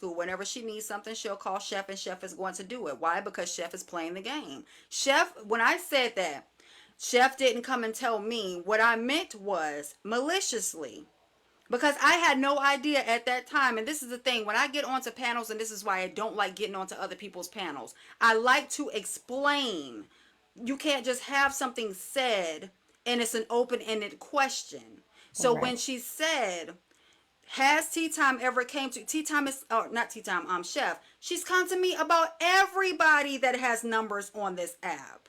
school. Whenever she needs something, she'll call Chef, and Chef is going to do it. Why? Because Chef is playing the game. Chef, when I said that, Chef didn't come and tell me. What I meant was maliciously, because I had no idea at that time. And this is the thing, when I get onto panels, and this is why I don't like getting onto other people's panels, I like to explain. You can't just have something said and it's an open-ended question. So Right. when she said, has Tea Time ever came to Tea Time is, oh, not Tea Time, Chef, she's come to me about everybody that has numbers on this app.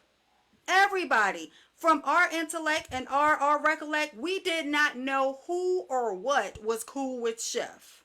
Everybody. From our intellect and our recollect, we did not know who or what was cool with Chef.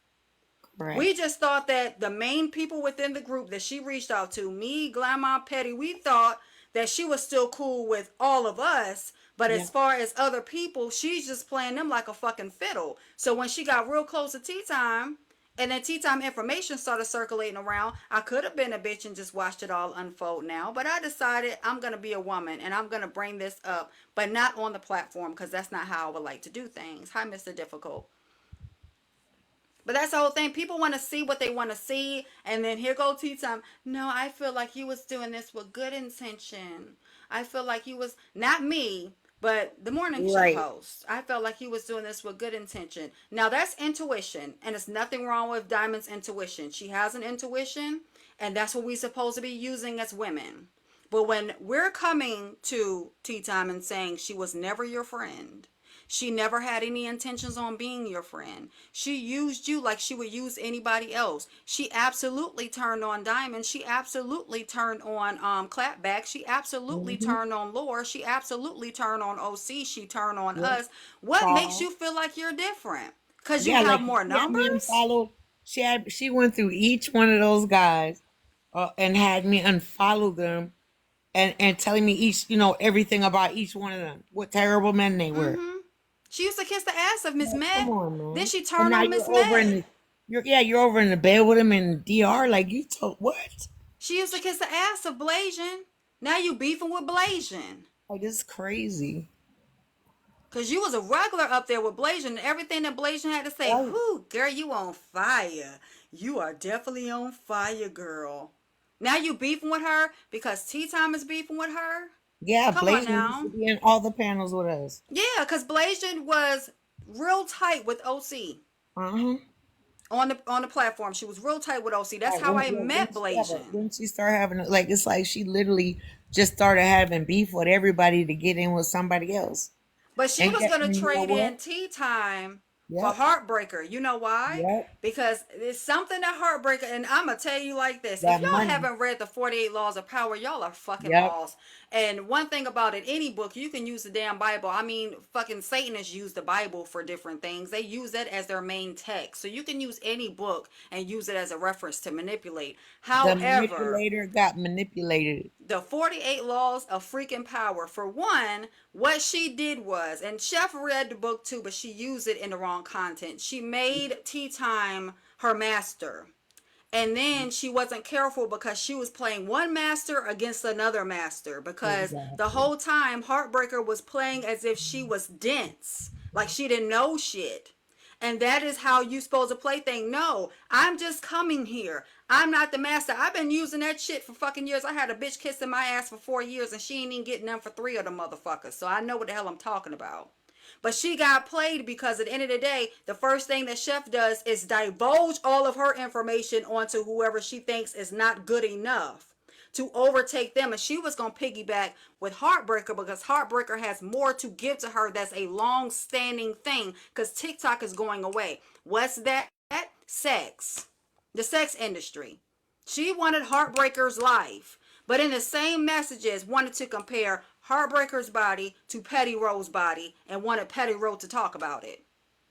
Right. We just thought that the main people within the group that she reached out to, me, Glamour, Petty, we thought that she was still cool with all of us. But Yeah. as far as other people, she's just playing them like a fucking fiddle. So when she got real close to Tea Time, and then Tea Time information started circulating around, I could have been a bitch and just watched it all unfold now. But I decided I'm going to be a woman and I'm going to bring this up, but not on the platform, because that's not how I would like to do things. Hi, Mr. Difficult. But that's the whole thing. People want to see what they want to see, and then here go Tea Time. No, I feel like he was doing this with good intention. I feel like he was, not me, but the morning show Right. host. I felt like he was doing this with good intention. Now that's intuition, and there's nothing wrong with Diamond's intuition. She has an intuition, and that's what we're supposed to be using as women. But when we're coming to Tea Time and saying she was never your friend, she never had any intentions on being your friend. She used you like she would use anybody else. She absolutely turned on Diamond. She absolutely turned on Clapback. She absolutely Mm-hmm. turned on Lore. She absolutely turned on OC. She turned on Yeah. us. What makes Paul. you feel like you're different? Because you Yeah, have like more she had me numbers? unfollowed. She went through each one of those guys, and had me unfollow them, and telling me each, everything about each one of them. What terrible men they were. Mm-hmm. She used to kiss the ass of Miss Like, come Met. on, Then man. she And turned now on Miss you're over in Met. the you're over in the bed with him in DR. Like, you told what? She used to kiss the ass of Blasian. Now you beefing with Blasian. Like, this is crazy. Cause you was a regular up there with Blasian, and everything that Blasian had to say, Right. whoo, girl, you on fire. You are definitely on fire, girl. Now you beefing with her because Tea Time is beefing with her? Yeah, Come on Blazing used to now. be in all the panels with us. Yeah, cause Blasian was real tight with OC Uh-huh. on the platform. She was real tight with OC. That's Right. how I Then met she, yeah, but Blasian. then she started having, like, it's like she literally just started having beef with everybody to get in with somebody else. But she And was get, gonna and you know trade what? in Tea Time for Yep. Heartbreaker. You know why? Yep. Because it's something that Heartbreaker, and I'm gonna tell you like this: if That y'all money. haven't read the 48 Laws of Power, y'all are fucking Yep. lost. And one thing about it, any book you can use the damn Bible. I mean, fucking Satanists use the Bible for different things. They use that as their main text, so you can use any book and use it as a reference to manipulate. The However, manipulator got manipulated. the 48 laws of freaking power, for one, what she did was, and Chef read the book too, but she used it in the wrong content. She made Tea Time her master, and then she wasn't careful because she was playing one master against another master, because the Exactly. whole time Heartbreaker was playing as if she was dense, like she didn't know shit. And that is how you supposed to play thing. No, I'm just coming here. I'm not the master. I've been using that shit for fucking years. I had a bitch kissing my ass for 4 years, and she ain't even getting none for three of the motherfuckers. So I know what the hell I'm talking about. But she got played because at the end of the day, the first thing that Chef does is divulge all of her information onto whoever she thinks is not good enough to overtake them. And she was going to piggyback with Heartbreaker because Heartbreaker has more to give to her. That's a long standing thing because TikTok is going away. What's that? Sex. The sex industry. She wanted Heartbreaker's life, but in the same messages wanted to compare Heartbreaker's body to Petty Rose's body and wanted Petty Rose to talk about it.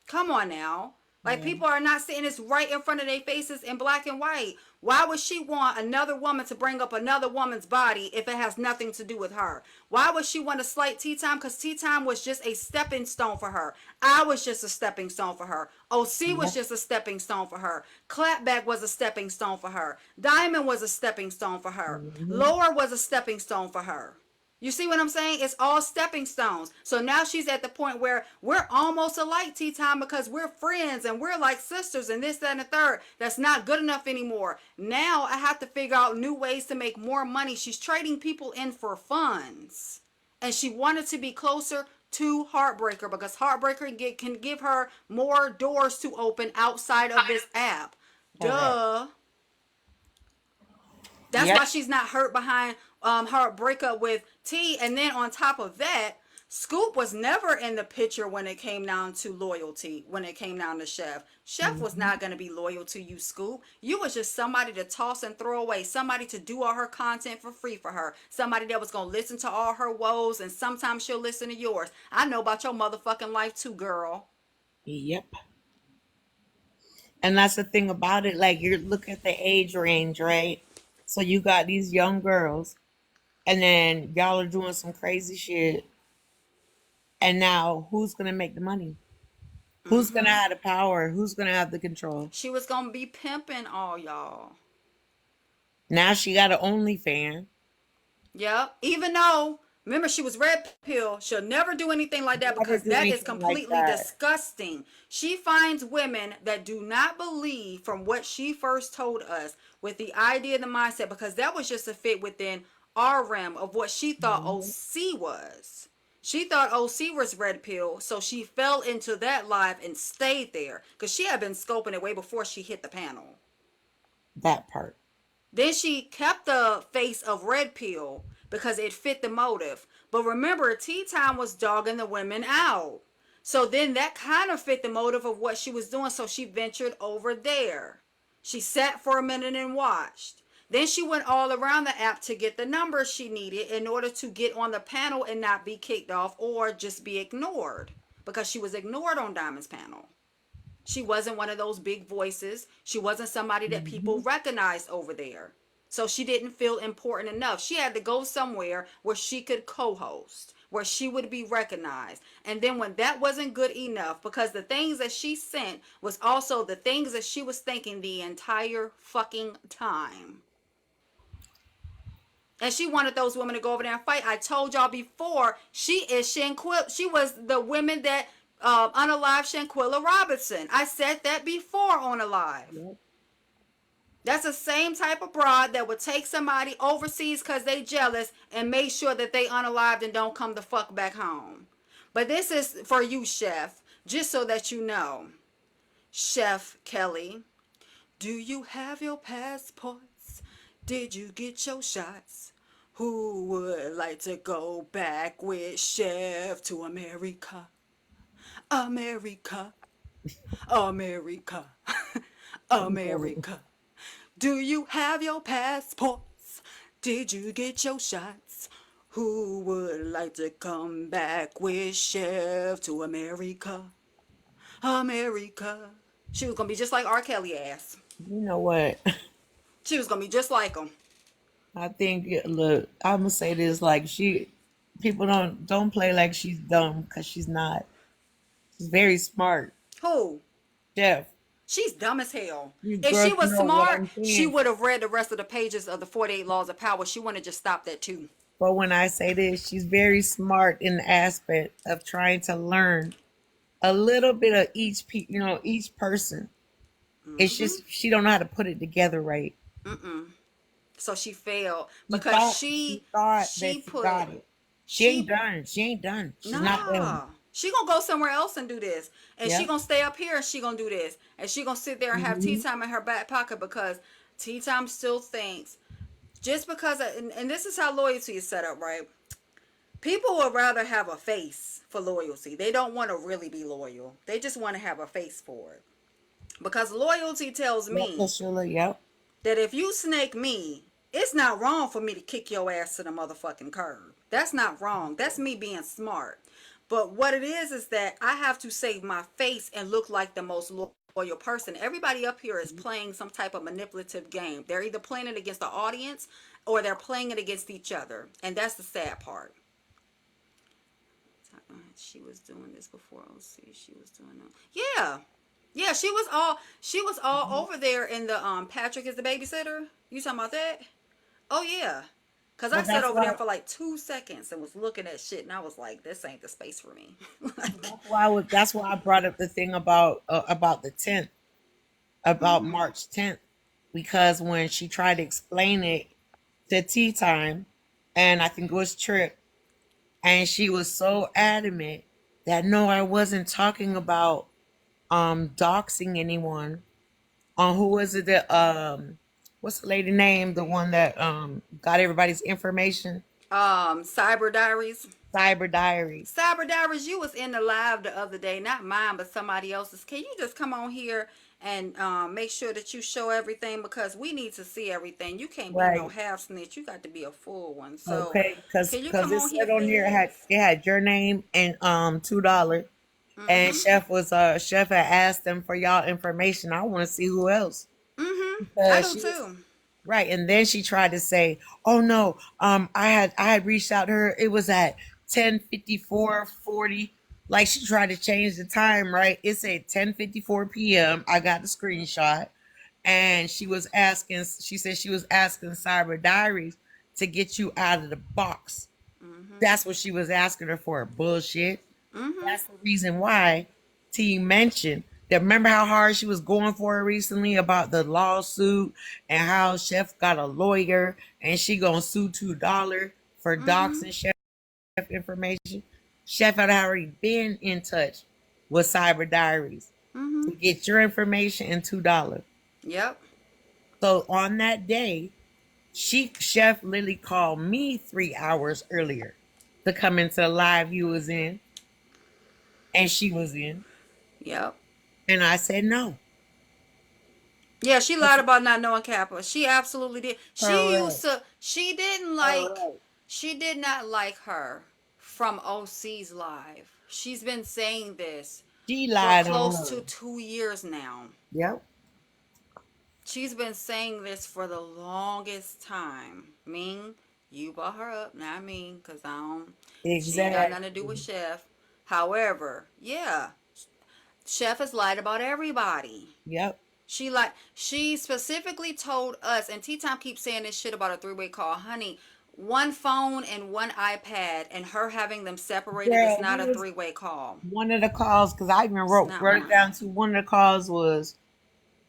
Come on now. Like, Yeah. people are not seeing this right in front of their faces in black and white. Why would she want another woman to bring up another woman's body if it has nothing to do with her? Why would she want to slight Tea Time? Because Tea Time was just a stepping stone for her. I was just a stepping stone for her. OC was Yep. just a stepping stone for her. Clapback was a stepping stone for her. Diamond was a stepping stone for her. Hmm. Lower was a stepping stone for her. You see what I'm saying? It's all stepping stones. So now she's at the point where we're almost alike, Tea Time, because we're friends and we're like sisters and this, that, and the third. That's not good enough anymore. Now I have to figure out new ways to make more money. She's trading people in for funds. And she wanted to be closer to Heartbreaker because Heartbreaker can give her more doors to open outside of this app. Correct. Duh. That's Yep. why she's not hurt behind her breakup with T. And then on top of that, Scoop was never in the picture when it came down to loyalty, when it came down to Chef. Chef was Hmm. not going to be loyal to you, Scoop. You was just somebody to toss and throw away, somebody to do all her content for free for her, somebody that was going to listen to all her woes, and sometimes she'll listen to yours. I know about your motherfucking life too, girl. Yep. And that's the thing about it. Like, you look at the age range, right? So you got these young girls, and then y'all are doing some crazy shit. And now, who's gonna make the money? Who's gonna Mm-hmm. have the power? Who's gonna have the control? She was going to be pimping all y'all. Now she got an OnlyFans. Yep. Even though, remember, she was red pill, she'll never do anything like that Never because do that is anything like completely that. disgusting. She finds women that do not believe from what she first told us with the idea, the mindset, because that was just a fit within our realm of what she thought Mhm. OC was. She thought OC was red pill, so she fell into that life and stayed there because she had been scoping it way before she hit the panel. That part. Then she kept the face of red pill because it fit the motive. But remember, Tea Time was dogging the women out. So then that kind of fit the motive of what she was doing. So she ventured over there. She sat for a minute and watched. Then she went all around the app to get the numbers she needed in order to get on the panel and not be kicked off or just be ignored because she was ignored on Diamond's panel. She wasn't one of those big voices. She wasn't somebody that people Hmm. recognized over there. So she didn't feel important enough. She had to go somewhere where she could co-host, where she would be recognized. And then when that wasn't good enough, because the things that she sent was also the things that she was thinking the entire fucking time. And she wanted those women to go over there and fight. I told y'all before, she is Shanquilla. She was the women that unalive Shanquilla Robinson. I said that before on Alive. Yep. That's the same type of broad that would take somebody overseas because they jealous and make sure that they unalived and don't come the fuck back home. But this is for you, Chef, just so that you know. Chef Kelly, do you have your passports? Did you get your shots? Who would like to go back with Chef to America? America, America, America. Do you have your passports? Did you get your shots? Who would like to come back with Chef to America? America. She was gonna be just like R. Kelly ass. You know what? She was gonna be just like him. I think, look, I'm gonna say this, like, people don't play like she's dumb, because she's not. She's very smart. Who? Chef, She's dumb as hell. you If girls she was know what smart, I'm she saying. would have read the rest of the pages of the 48 Laws of Power. She wouldn't have just stopped at two. But when I say this, she's very smart in the aspect of trying to learn a little bit of each person. It's Mm-hmm. just she don't know how to put it together right. Mm-mm. So she failed She because thought she thought she that she put got it. She ain't she done. She ain't done. She's not done. nah. She gonna go somewhere else and do this, and she Yep. gonna stay up here and she gonna do this, and she gonna sit there and have tea Hmm. time in her back pocket because tea time still thinks just because and this is how loyalty is set up, right? People would rather have a face for loyalty. They don't want to really be loyal. They just want to have a face for it. Because loyalty tells Yep, me Miss Sheila. Yep. that if you snake me, it's not wrong for me to kick your ass to the motherfucking curb. That's not wrong. That's me being smart. But what it is that I have to save my face and look like the most loyal person. Everybody up here is playing some type of manipulative game. They're either playing it against the audience or they're playing it against each other. And that's the sad part. She was doing this before OC. She was doing that. Yeah. Yeah, she was all over there in the Patrick is the babysitter. You talking about that? Oh yeah. Cause I But sat that's over there why for like 2 seconds and was looking at shit, and I was like, "This ain't the space for me." Like, that's why I brought up the thing about the 10th, about March 10th, because when she tried to explain it to tea time, and I think it was Trip, and she was so adamant that no, I wasn't talking about doxing anyone. Who was it that what's the lady name? The one that got everybody's information? Cyber Diaries. Cyber Diaries. Cyber Diaries, you was in the live the other day, not mine, but somebody else's. Can you just come on here and make sure that you show everything, because we need to see everything. You can't be no Right. half snitch. You got to be a full one. So, Okay, because can you because come it on here, said on here please? it had your name and $2, and Mhm. Chef had asked them for y'all information. I want to see who else, Mhm. I because do she was too. right, and then she tried to say, "Oh no, I had reached out to her. It was at 10:54:40." Like she tried to change the time. Right, it said 10:54 p.m. I got the screenshot, and she was asking. She said she was asking Cyber Diaries to get you out of the box. Mhm. That's what she was asking her for. Bullshit. Mhm. That's the reason why T mentioned that. Remember how hard she was going for it recently about the lawsuit, and how Chef got a lawyer and she gonna sue $2 for Mhm. doxing Chef information. Chef had already been in touch with Cyber Diaries Mhm. to get your information and $2. Yep. So on that day, Chef Lily called me 3 hours earlier to come into the live you was in, and she was in, Yep. and I said no. Yeah, she lied about not knowing Kappa. She absolutely did. She used Correct. to. She didn't like. Correct. She did not like her from OC's live. She's been saying this She for lied on close to her. 2 years now. Yep. She's been saying this for the longest time. Ming, you brought her up, not me, cause I don't. She ain't got nothing to do with Exactly. Chef. However, yeah, Chef has lied about everybody. Yep. She specifically told us, and Tea Time keeps saying this shit about a three-way call. Honey, one phone and one iPad, and her having them separated is Girl, not we a was three-way call. one of the calls, because I even It's wrote not wrote it one. down to one of the calls was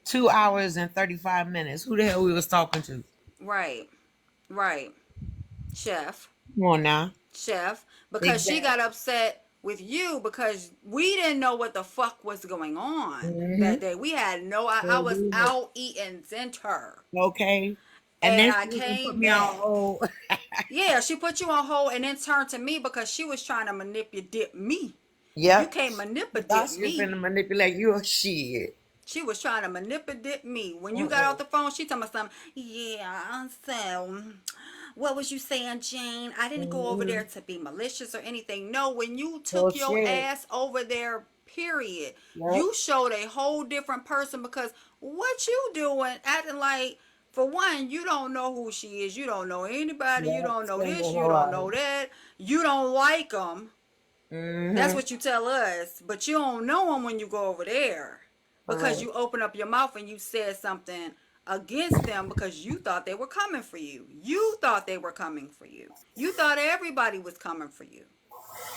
2 hours and 35 minutes. Who the hell we was talking to? Right, right. Chef. Come on now. Chef. Because she got Exactly. upset with you because we didn't know what the fuck was going on Mm-hmm. that day. We had no, I was out eating dinner. Okay. And And then I she even put came me on back. hold. Yeah, she put you on hold and then turned to me because she was trying to manipulate me. And you Yep. can't She thought manipulate she was me. gonna manipulate you or shit. She was trying to manipulate me. When you got off Mm-mm. the phone, she told me something. Yeah, so what was you saying, Jane? I didn't go over there Mm-hmm. to be malicious or anything. No, when you took your Bullshit. ass over there, period, Yep. you showed a whole different person because what you doing, acting like, for one, you don't know who she is. You don't know anybody. You Yep. don't know Still this. don't You know don't why. know that. You don't like them. That's Mm-hmm. what you tell us, but you don't know them when you go over there because Correct. you open up your mouth and you said something against them because you thought they were coming for you. You thought they were coming for you. You thought everybody was coming for you.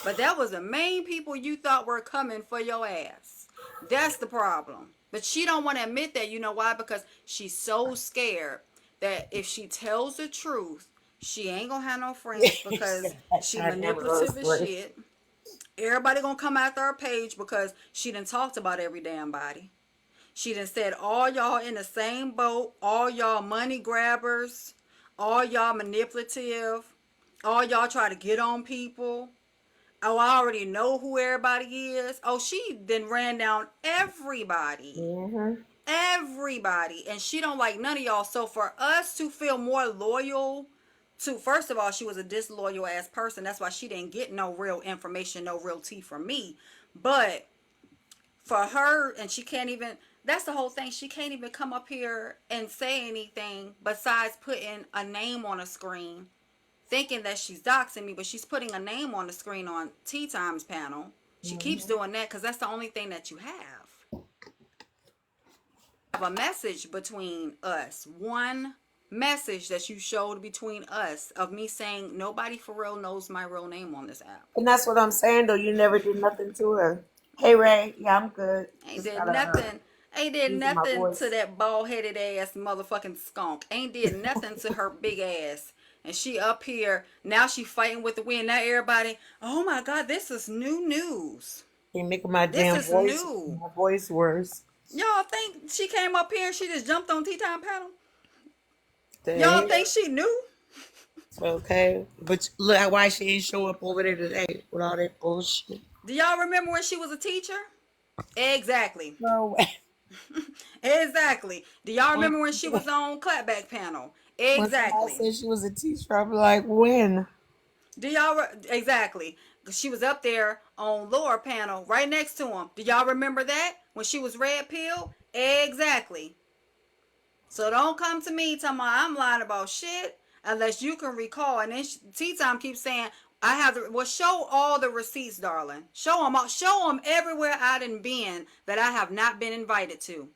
But that was the main people you thought were coming for your ass. That's the problem. But she don't want to admit that. You know why? Because she's so scared that if she tells the truth, she ain't gonna have no friends because she I never manipulative those as words. shit. Everybody gonna come after her page because she done talked about every damn body. She done said all y'all in the same boat, all y'all money grabbers, all y'all manipulative, all y'all try to get on people. Oh, I already know who everybody is. Oh, she then ran down everybody. Mm-hmm. Everybody. And she don't like none of y'all. So for us to feel more loyal to, first of all, she was a disloyal ass person. That's why she didn't get no real information, no real tea from me. But for her, and she can't even, that's the whole thing. She can't even come up here and say anything besides putting a name on a screen, thinking that she's doxing me, but she's putting a name on the screen on Tea Times panel. She keeps Mm-hmm. doing that because that's the only thing that you have. A message between us. One, message that you showed between us of me saying nobody for real knows my real name on this app. And that's what I'm saying, though. You never did nothing to her. Hey, Ray. Yeah, I'm good. Ain't Just did gotta nothing. Ain't did using my nothing to voice. that bald headed ass motherfucking skunk. Ain't did nothing to her big ass. And she up here now. She fighting with the wind. Now everybody, oh my god, this is new news. Ain't making This is new. my voice worse. Y'all think she came up here and she just jumped on Tea Time panel? The Y'all hell? think she knew? Okay. But look why she ain't show up over there today with all that bullshit. Do y'all remember when she was a teacher? Exactly. No. Exactly. Do y'all when, remember when she was on clapback panel? when somebody Exactly. said she was a teacher, I'm like, when? Do y'all exactly? She was up there on lower panel, right next to him. Do y'all remember that when she was red pill? Exactly. So don't come to me talking about I'm lying about shit unless you can recall. And then Tea Time keeps saying I have the well. Show all the receipts, darling. Show them all. Show them everywhere I done been that I have not been invited to.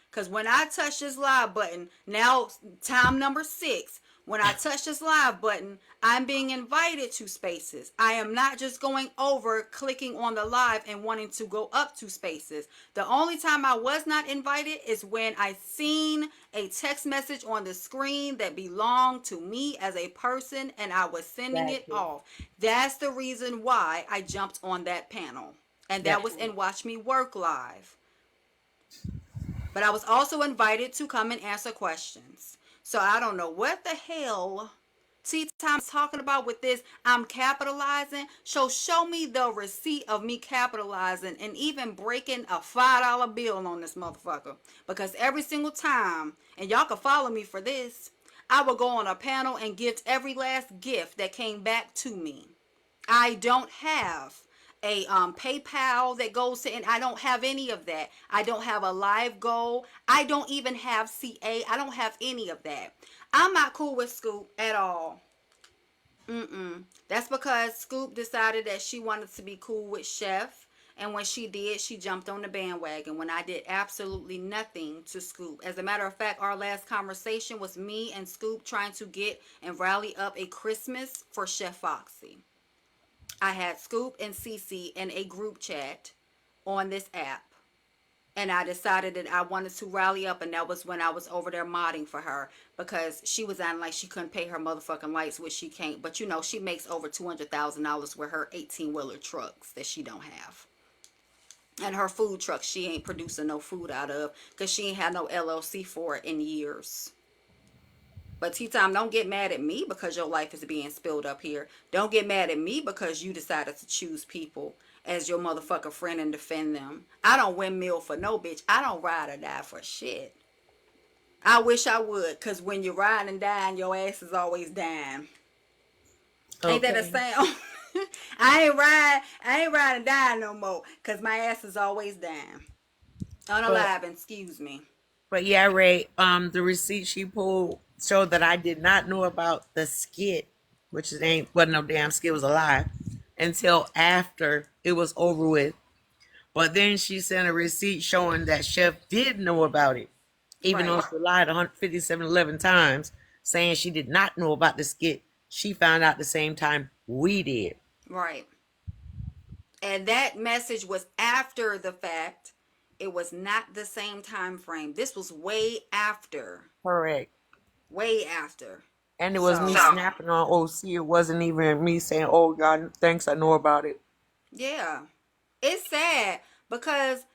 Because when I touch this live button, now time number 6, when I touch this live button, I'm being invited to spaces. I am not just going over, clicking on the live and wanting to go up to spaces. The only time I was not invited is when I seen a text message on the screen that belonged to me as a person and I was sending it Exactly. off. That's the reason why I jumped on that panel. And that That was in Watch Me Work Live. But I was also invited to come and answer questions. So I don't know what the hell Tea Time is talking about with this. I'm capitalizing. So show me the receipt of me capitalizing and even breaking a $5 bill on this motherfucker. Because every single time, and y'all can follow me for this, I will go on a panel and give every last gift that came back to me. I don't have a PayPal that goes to, and I don't have any of that. I don't have a live goal. I don't even have CA. I don't have any of that. I'm not cool with Scoop at all. That's because Scoop decided that she wanted to be cool with Chef. And when she did, she jumped on the bandwagon when I did absolutely nothing to Scoop. As a matter of fact, our last conversation was me and Scoop trying to get and rally up a Christmas for Chef Foxy. I had Scoop and Cece in a group chat on this app. And I decided that I wanted to rally up, and that was when I was over there modding for her because she was on like she couldn't pay her motherfucking lights, which she can't. But you know, she makes over $200,000 with her 18-wheeler trucks that she don't have. And her food trucks, she ain't producing no food out of because she ain't had no LLC for it in years. But T-Time, don't get mad at me because your life is being spilled up here. Don't get mad at me because you decided to choose people as your motherfucker friend and defend them. I don't windmill for no bitch. I don't ride or die for shit. I wish I would, because when you're riding and dying, your ass is always dying. Ain't that a okay. sound? I ain't ride and die no more, because my ass is always dying. But Unalive, excuse me. but yeah, Ray, the receipt she pulled showed that I did not know about the skit, which it ain't wasn't no damn skit, it was a lie, until after it was over with. But then she sent a receipt showing that Chef did know about it, even though Right, she lied 157 times, saying she did not know about the skit. She found out the same time we did. right. And that message was after the fact. It was not the same time frame. This was way after. Correct. Way after. And it was me So, snapping on OC. It wasn't even me saying, "Oh God, thanks, I know about it." yeah. It's sad because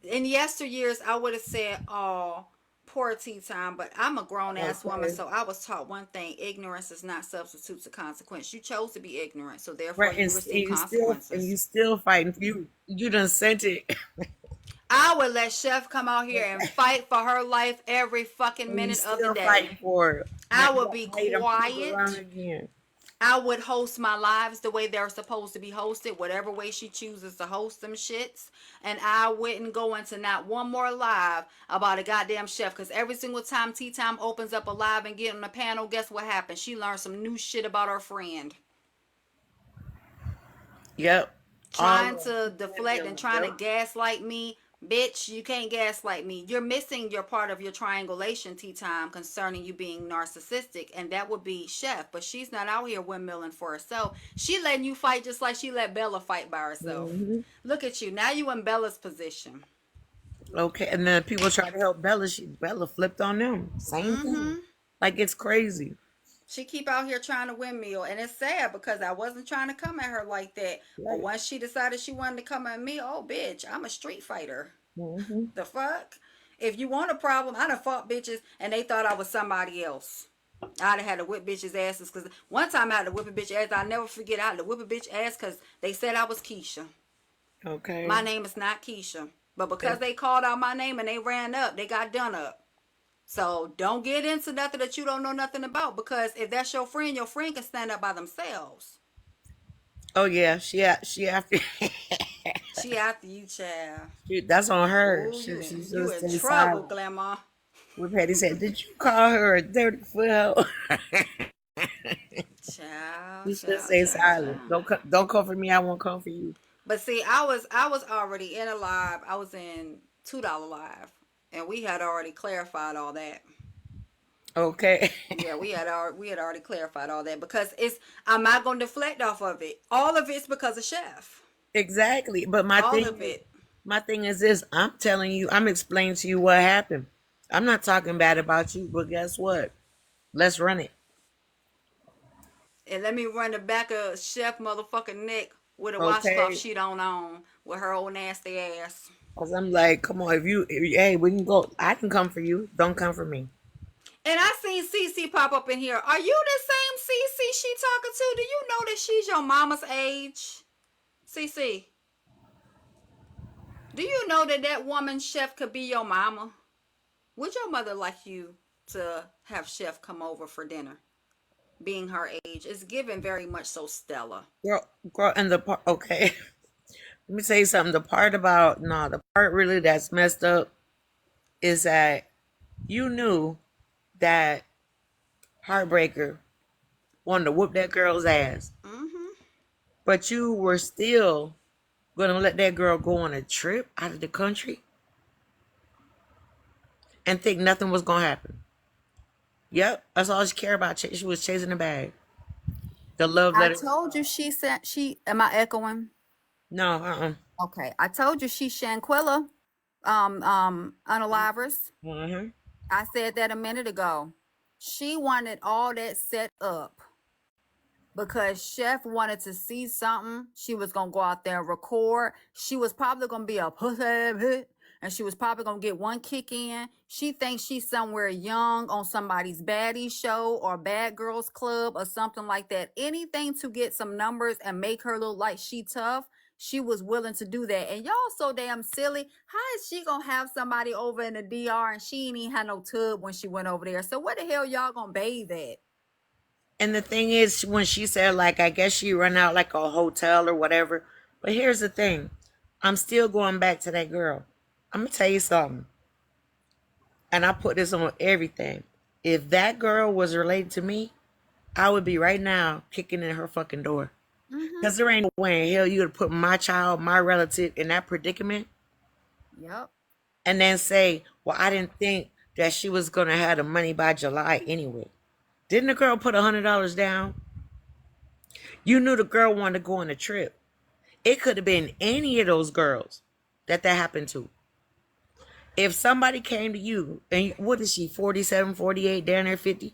in yesteryears I would have said, oh, poor tea time, but I'm a grown ass woman, Okay. so I was taught one thing: ignorance is not substitute to consequence. You chose to be ignorant, so therefore Right, you receive and consequences. you still fighting. You done sent it, I would let Chef come out here and fight for her life every fucking and you minute of the still day. fighting for it. I Now would be you done proved it wrong quiet. again. I would host my lives the way they're supposed to be hosted, whatever way she chooses to host them shits. And I wouldn't go into not one more live about a goddamn chef. Because every single time Tea Time opens up a live and get on the panel, guess what happens? She learns some new shit about her friend. Yep. All Trying to deflect and trying to Yep. gaslight me Bitch, you can't gaslight me. You're missing your part of your triangulation tea time concerning you being narcissistic, and that would be Chef. But she's not out here windmilling for herself. She letting you fight just like she let Bella fight by herself. Hmm. Look at you. Now you in Bella's position. Okay, and then people try to help Bella. Bella flipped on them. Same thing. Mm-hmm. Like it's crazy. She keep out here trying to windmill, and it's sad because I wasn't trying to come at her like that. But Right. once she decided she wanted to come at me, oh bitch, I'm a street fighter. Hmm. The fuck? If you want a problem, I done fought bitches and they thought I was somebody else. I'd have had to whip bitches' asses because one time I had to whip a bitch ass. I'll never forget. I had to whip a bitch ass because they said I was Keisha. My Okay. name is not Keisha. But because they called out my name and they ran up, they got done up. So don't get into nothing that you don't know nothing about because if that's your friend can stand up by themselves. Oh yeah, she after. She after you, child. That's on her. Ooh, She should you have in stayed trouble, silent. Glamour. What Patty said, did you call her a dirty foot? Child, You should child, stay child, silent. child. Don't come for me. I won't come for you. But see, I was already in a live. I was in $2 live, and we had already clarified all that. Okay. Yeah, we had already clarified all that because I'm not gonna deflect off of it. All of it's because of Chef. Exactly. But All of it. my thing is this. I'm telling you. I'm explaining to you what happened. I'm not talking bad about you, but guess what? Let's run it. And let me run the back of Chef motherfucking neck with a washcloth Okay. she don't own with her old nasty ass. Cause I'm like, come on. Hey, we can go. I can come for you. Don't come for me. And I seen Cece pop up in here. Are you the same Cece she talking to? Do you know that she's your mama's age? Cece, do you know that that woman Chef could be your mama? Would your mother like you to have Chef come over for dinner? Being her age, it's given very much so Stella. Girl, and the part. Okay. Let me tell you something. The part about no, the part really that's messed up is that you knew that Heartbreaker wanted to whoop that girl's ass, Mm-hmm. but you were still gonna let that girl go on a trip out of the country and think nothing was gonna happen. Yep, that's all she cared about. She was chasing the bag, the love I letter. told you she said she. Am I echoing? No, Okay, I told you she Shanquella, unalivers. Mm-hmm. I said that a minute ago. She wanted all that set up because Chef wanted to see something. She was gonna go out there and record. She was probably gonna be a pussy hit, and she was probably gonna get one kick in. She thinks she's somewhere young on somebody's baddie show or Bad Girls Club or something like that. Anything to get some numbers and make her look like she tough. She was willing to do that. And y'all so damn silly. How is she gonna have somebody over in the DR and she ain't even had no tub when she went over there? So what the hell y'all gonna bathe at? And the thing is, when she said, like, I guess she run out like a hotel or whatever. But here's the thing, I'm still going back to that girl. I'm gonna tell you something, and I put this on everything. If that girl was related to me, I would be right now kicking in her fucking door. Mm-hmm. Because there ain't no way in hell you would put my child, my relative, in that predicament Yep. and then say, well, I didn't think that she was going to have the money by July anyway. Didn't the girl put $100 down? You knew the girl wanted to go on a trip. It could have been any of those girls that happened to. If somebody came to you, and what is she, 47, 48, down there 50?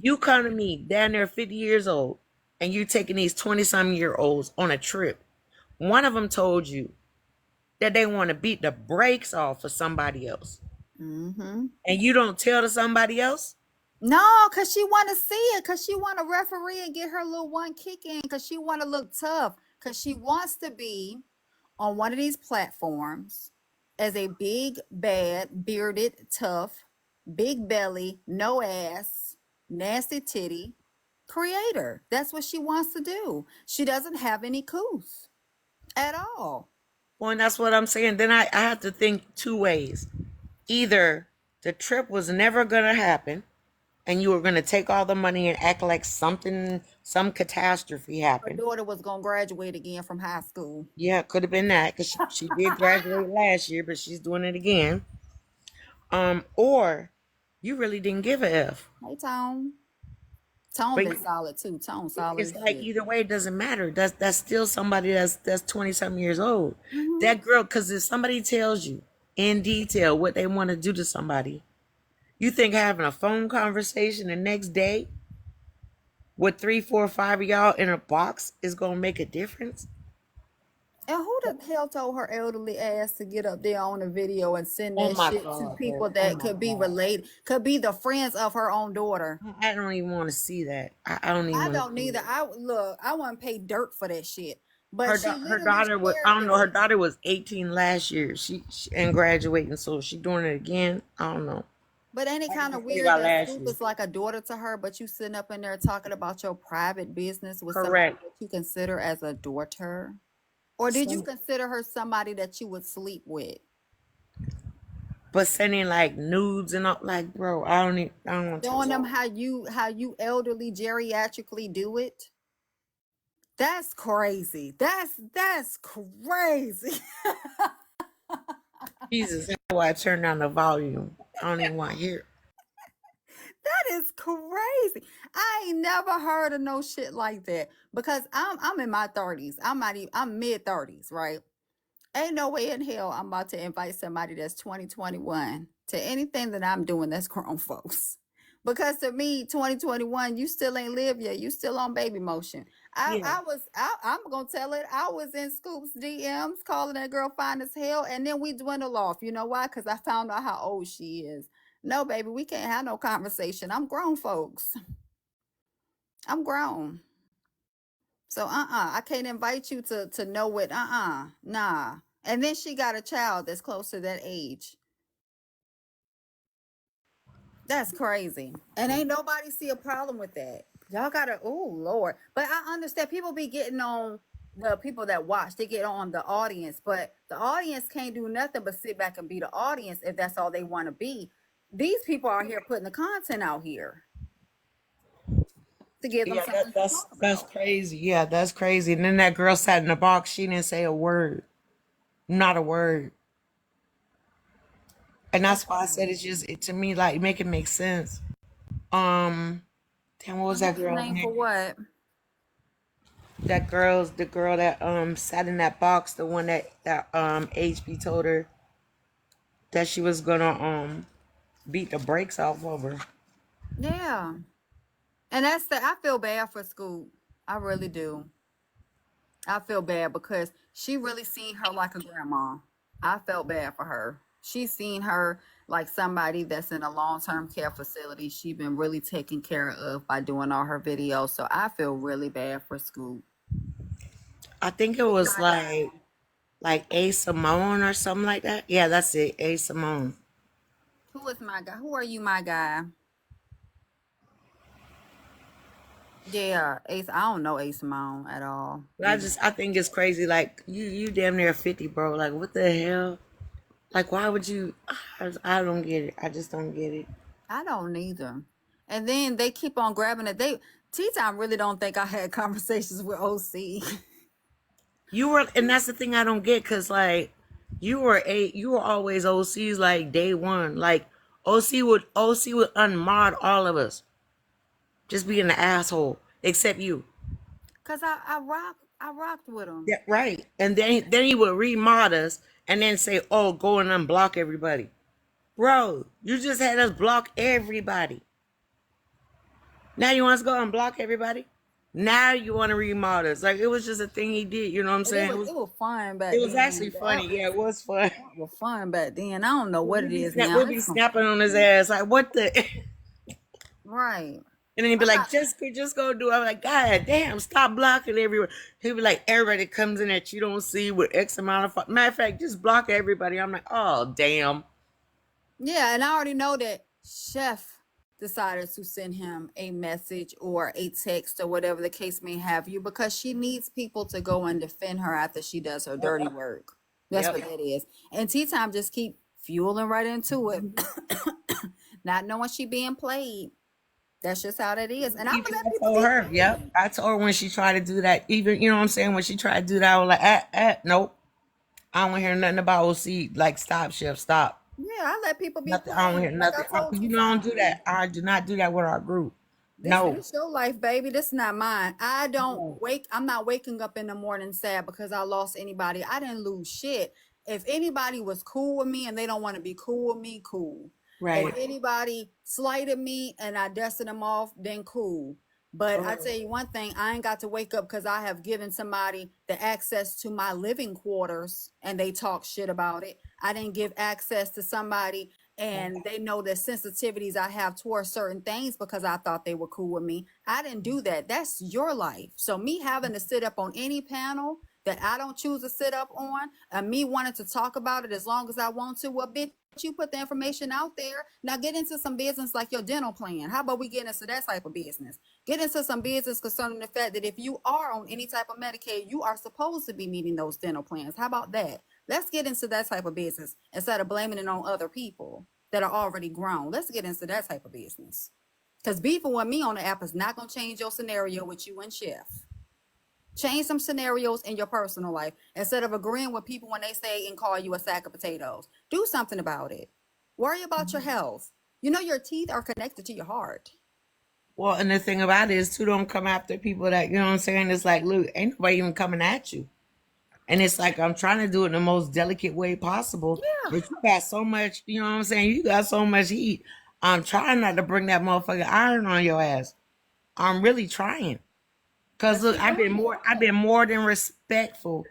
You come to me down there 50 years old, and you taking these 20-some-year-olds on a trip. One of them told you that they want to beat the brakes off of somebody else. Mm-hmm. And you don't tell to somebody else? No, cause she want to see it, cause she want to referee and get her little one kick in, cause she want to look tough, cause she wants to be on one of these platforms as a big, bad, bearded, tough, big belly, no ass, nasty titty creator. That's what she wants to do. She doesn't have any couth at all. Well, and that's what I'm saying. Then I have to think two ways. Either the trip was never going to happen, and you were going to take all the money and act like some catastrophe Her happened. daughter was gonna graduate again from high school. Yeah, it could have been that because she did graduate last year, but she's doing it again. Or you really didn't give a F. Hey Tone. Tone But been solid too. Tone solid it's as like shit. either way, it doesn't matter. That's still somebody that's 20 something years old. Hmm. That girl, because if somebody tells you in detail what they want to do to somebody, you think having a phone conversation the next day with three, four, five of y'all in a box is gonna make a difference? And who the hell told her elderly ass to get up there on the video and send Oh that my shit to god, people bro. Oh that my could be god. related, could be the friends of her own daughter? I don't even want to see that. I don't even I want to don't see neither. it. I look, I wouldn't pay dirt for that shit. But she Her literally daughter was, shared I don't know, her that. daughter was 18 last year. She and graduating, so she doing it again. I don't know. But ain't it I can kind of just think weird about that last Scoop year. is like a daughter to her, but you sitting up in there talking about your private business with somebody Correct. that you consider as a daughter? Or did you Some, consider her somebody that you would sleep with? but sending like nudes and all, like, bro, I don't want to Showing touch them that. how you elderly geriatrically do it? That's crazy. That's crazy. Jesus, how do I turn down the volume? I don't even want to hear it. That is crazy. I ain't never heard of no shit like that because I'm in my 30s. I'm mid 30s, right? Ain't no way in hell I'm about to invite somebody that's 2021 to anything that I'm doing that's grown folks. Because to me, 2021, you still ain't live yet. You still on baby motion. Yeah. I'm gonna tell it. I was in Scoop's DMs calling that girl fine as hell, and then we dwindle off. You know why? Because I found out how old she is. No, baby, we can't have no conversation. I'm grown, folks. I'm grown. So I can't invite you to know what nah. And then she got a child that's close to that age. That's crazy. And ain't nobody see a problem with that. Y'all gotta, oh Lord. But I understand people be getting on the people that watch, they get on the audience, but the audience can't do nothing but sit back and be the audience if that's all they want to be. These people are here putting the content out here to give them Yeah, something to talk that's about. crazy. Yeah, that's crazy. And then that girl sat in the box. She didn't say a word, not a word. And That's that's why I said crazy. it's just to me like make it make sense. Um, damn, what was And that what's the girl's name for name? what? The girl that sat in that box, the one that HB told her that she was gonna beat the brakes off of her. Yeah. And I feel bad for Scoop. I really do. I feel bad because she really seen her like a grandma. I felt bad for her. She seen her like somebody that's in a long-term care facility. She been really taken care of by doing all her videos. So I feel really bad for Scoop. I think it was like A Simone or something like that. Yeah, that's it. A Simone. Who is my guy? Who are you, my guy? Yeah, Ace. I don't know Ace Simone at all But either. I think it's crazy. Like you damn near 50, bro. Like what the hell? Like why would you? I don't get it. I just don't get it. I don't either. And then they keep on grabbing it. Tea Time really don't think I had conversations with OC. You were, and that's the thing I don't get, cause like you were always OCs like day one. Like OC would unmod all of us, just being an asshole, except you. Cause I rocked with him. Yeah, right. And then he would remod us and then say, "Oh, go and unblock everybody." Bro, you just had us block everybody. Now you want us to go unblock everybody? Now you want to remod us? Like it was just a thing he did. You know what I'm And it saying? was it was fun It back was actually then. funny. Yeah, it was fun. That was fun back then. I don't know what it is now. We'd be snapping on his ass like, "What the?" Right. And then he'd be I'm like, not. just go do it. I'm like, God damn, stop blocking everyone. He'd be like, everybody that comes in that you don't see with X amount of matter of fact, just block everybody. I'm like, oh damn. Yeah, and I already know that Chef decided to send him a message or a text or whatever the case may have you because she needs people to go and defend her after she does her dirty work. That's Yep. what that is. And Tea Time just keep fueling right into it, not knowing she being played. That's just how that is. And I'm Even gonna let I people told be her, yep. crazy. I told her when she tried to do that, even you know what I'm saying, when she tried to do that, I was like, nope. I don't hear nothing about OC. Like, stop, Chef, stop. Yeah, I let people be Nothing. I don't hear crazy. Like I nothing. told you You know, I don't do times. that. I do not do that with our group. No. This your life, baby. This is not mine. I'm not waking up in the morning sad because I lost anybody. I didn't lose shit. If anybody was cool with me and they don't want to be cool with me, cool. If Right. anybody slighted me and I dusted them off, then cool. But I tell you one thing, I ain't got to wake up because I have given somebody the access to my living quarters and they talk shit about it. I didn't give access to somebody and they know the sensitivities I have towards certain things because I thought they were cool with me. I didn't do that. That's your life. So me having to sit up on any panel that I don't choose to sit up on, and me wanting to talk about it as long as I want to, well, bitch, you put the information out there. Now get into some business like your dental plan. How about we get into that type of business? Get into some business concerning the fact that if you are on any type of Medicaid, you are supposed to be meeting those dental plans. How about that? Let's get into that type of business instead of blaming it on other people that are already grown. Let's get into that type of business. Because beefing with me on the app is not going to change your scenario with you and Chef. Change some scenarios in your personal life instead of agreeing with people when they say and call you a sack of potatoes. Do something about it. Worry about your health. You know your teeth are connected to your heart. Well, and the thing about it is, too, don't come after people that, you know what I'm saying? It's like, look, ain't nobody even coming at you. And it's like, I'm trying to do it in the most delicate way possible. Yeah. But you got so much, you know what I'm saying? You got so much heat. I'm trying not to bring that motherfucking iron on your ass. I'm really trying. Cause But look, see, don't do I've that. been more than respectful.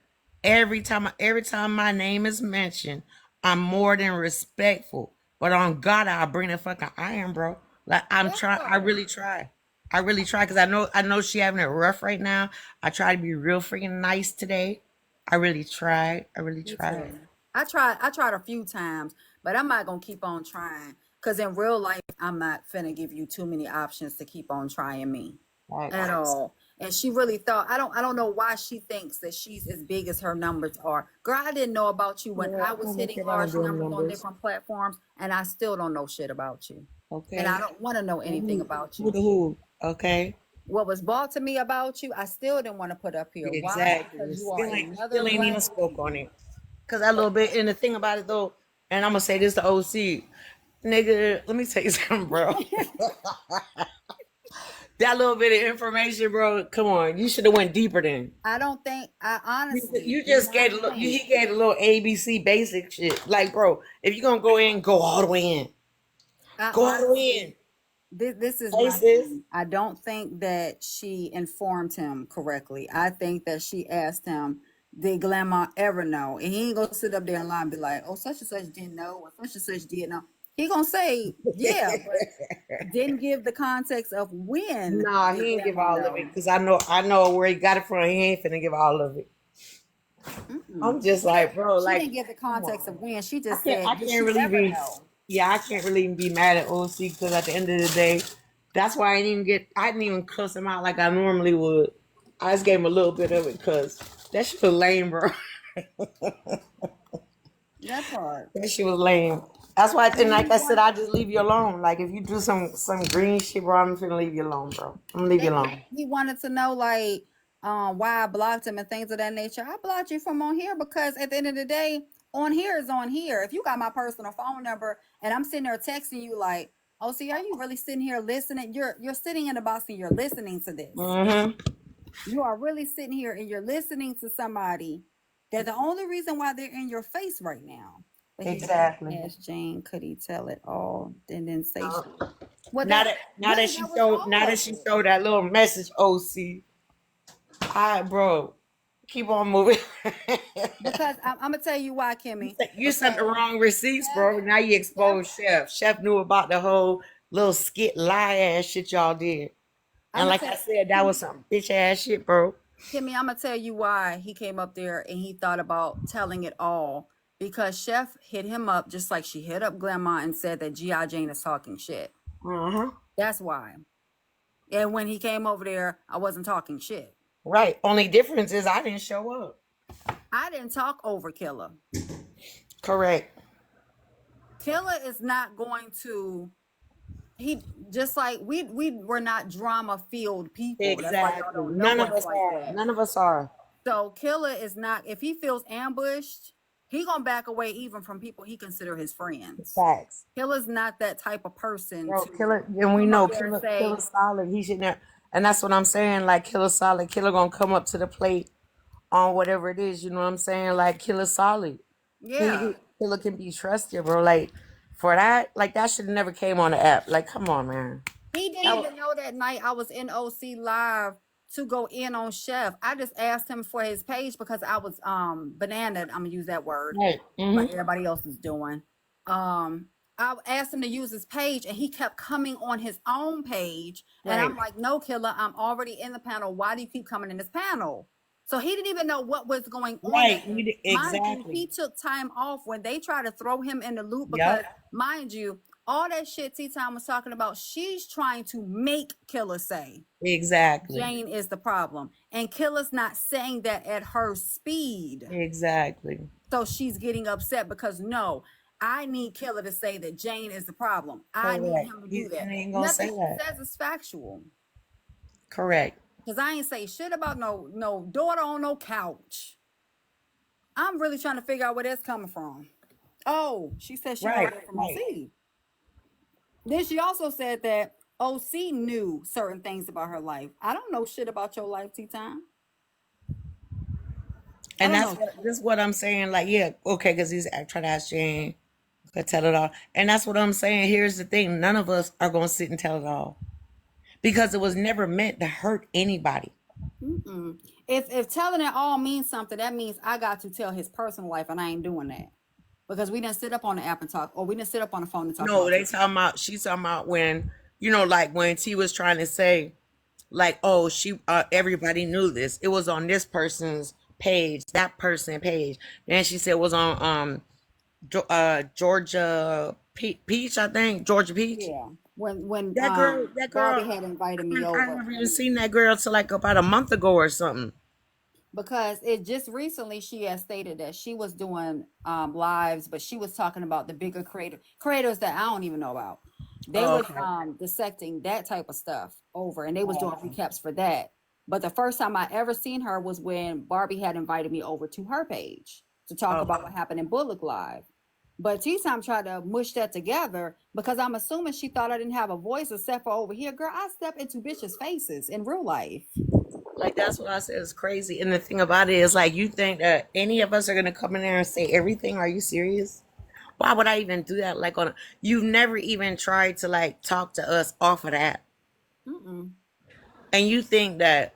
Every time my name is mentioned, I'm more than respectful. But on God, I'll bring the fucking iron, bro. Like I'm That trying. I part. really try. I really try because I know she having it rough right now. I try to be real freaking nice today. I really tried. I really Me tried. too. I tried a few times, but I'm not gonna keep on trying. Cause in real life, I'm not finna give you too many options to keep on trying me Right. at all. And she really thought I don't know why she thinks that she's as big as her numbers are. Girl, I didn't know about you when Yeah, I I was don't hitting care about large no damn numbers on numbers. different platforms, and I still don't know shit about you. And I Okay. don't want to know anything about Who you. the who? Okay. What was brought to me about you, I still didn't want to put up here. Why? Exactly. Because you are another Still ain't black even spoke on woman. it. Cause that little bit, and the thing about it though, and I'm gonna say this to OC, nigga. Let me tell you something, bro. That little bit of information, bro. Come on, you should have went deeper then. I don't think I honestly You do just not gave a little. think. He gave a little ABC basic shit. Like, bro, if you gonna go in, go all the way in. I Go all the way in. honestly this is Hey, my sis. thing. I don't think that she informed him correctly. I think that she asked him, "Did Grandma ever know?" And he ain't gonna sit up there and lie and be like, "Oh, such and such didn't know, or such and such did know." He gonna say, "Yeah," but didn't give the context of when Nah, did he ain't give Grandma all of it know. because I know where he got it from. He ain't finna give all of it. Mm-mm. I'm just like, bro, She like, didn't give the come context on. of when. She just said, I "Did can't she really ever be, know?" yeah, I can't really even be mad at OC because at the end of the day, that's why I didn't even cuss him out like I normally would. I just gave him a little bit of it because that shit was lame, bro. That part. That shit was lame. That's why, and And like he I said, wanted I just leave you alone. Like if you do some green shit, bro, I'm finna leave you alone, bro. I'm gonna leave you and alone. he wanted to know like why I blocked him and things of that nature. I blocked you from on here because at the end of the day, on here is on here. If you got my personal phone number and I'm sitting there texting you like, "Oh, see, are you really sitting here listening? You're sitting in the box and you're listening to this. Mm-hmm. You are really sitting here and you're listening to somebody that the only reason why they're in your face right now." But he Exactly. asked Jane, could he tell it all and then say Uh, well that really that was Now all that of she it. showed that little message, OC, I bro, keep on moving. Because I'm gonna tell you why, Kimmy. You sent the Because wrong receipts, Chef, bro. Now you Chef, exposed Chef. Chef knew about the whole little skit lie ass shit y'all did. I'm And gonna like tell I said, that was some bitch ass shit, bro. Kimmy, I'm gonna tell you why he came up there and he thought about telling it all. Because Chef hit him up just like she hit up Grandma and said that Geyejane is talking shit. Uh-huh. That's why. And when he came over there, I wasn't talking shit. Right. Only difference is I didn't show up. I didn't talk over Killer. Correct. Killer is not going to he just like we were not drama filled people. That's why y'all Exactly. don't know None of us us like are. that. None of us are. So Killer is not, if he feels ambushed, he gonna back away even from people he consider his friends. Facts. Killer's not that type of person Bro, to Killer, and we come up know there and Killer say, solid. He should never, and that's what I'm saying. Like Killer solid, Killer gonna come up to the plate on whatever it is. You know what I'm saying? Like Killer solid. yeah. Killer can be trusted, bro. Like for that, like that should have never came on the app. Like, come on, man. He didn't That was even know that night I was in OC live to go in on Chef. I just asked him for his page because I was bananaed. I'm gonna use that word right. like everybody else is doing. Um, I asked him to use his page, and he kept coming on his own page. And Right. I'm like, no, Killer, I'm already in the panel. Why do you keep coming in this panel? So he didn't even know what was going on Right. that day. Mind you, Exactly. he took time off when they tried to throw him in the loop because, Yep. mind you, all that shit T Time was talking about, she's trying to make Killer say Exactly. Jane is the problem. And Killer's not saying that at her speed. Exactly. So she's getting upset because no, I need Killer to say that Jane is the problem. I need Correct. him to do He that. ain't gonna Nothing say she that. says is factual. Correct. Cause I ain't say shit about no daughter on no couch. I'm really trying to figure out where that's coming from. Oh, she said she Right. heard it from Right. OC. Then she also said that OC knew certain things about her life. I don't know shit about your life, T Time. I And don't know. that's what I'm saying. Like, yeah, okay, because he's trying to ask Jane to tell it all. And that's what I'm saying. Here's the thing: none of us are gonna sit and tell it all because it was never meant to hurt anybody. Mm-mm. If telling it all means something, that means I got to tell his personal life, and I ain't doing that because we didn't sit up on the app and talk, or we didn't sit up on the phone and talk No, about they this. talking about she's talking about when like when T was trying to say like, oh, she everybody knew this. It was on this person's page, that person page. Then she said it was on Georgia Peach, I think Georgia Peach. Yeah, when That Barbie girl. had invited me I over never even seen that girl till like about a month ago or something. because it just recently she has stated that she was doing lives, but she was talking about the bigger creators that I don't even know about. They Oh, was okay. dissecting that type of stuff over, and they was doing Oh, recaps for that. But the first time I ever seen her was when Barbie had invited me over to her page to talk about okay. what happened in Bullock Live. But T Time tried to mush that together because I'm assuming she thought I didn't have a voice except for over here. Girl, I step into bitches' faces in real life. Like that's what I said is crazy. And the thing about it is like you think that any of us are gonna come in there and say everything? Are you serious? Why would I even do that? Like you've never even tried to like talk to us off of that. Mm-mm. And you think that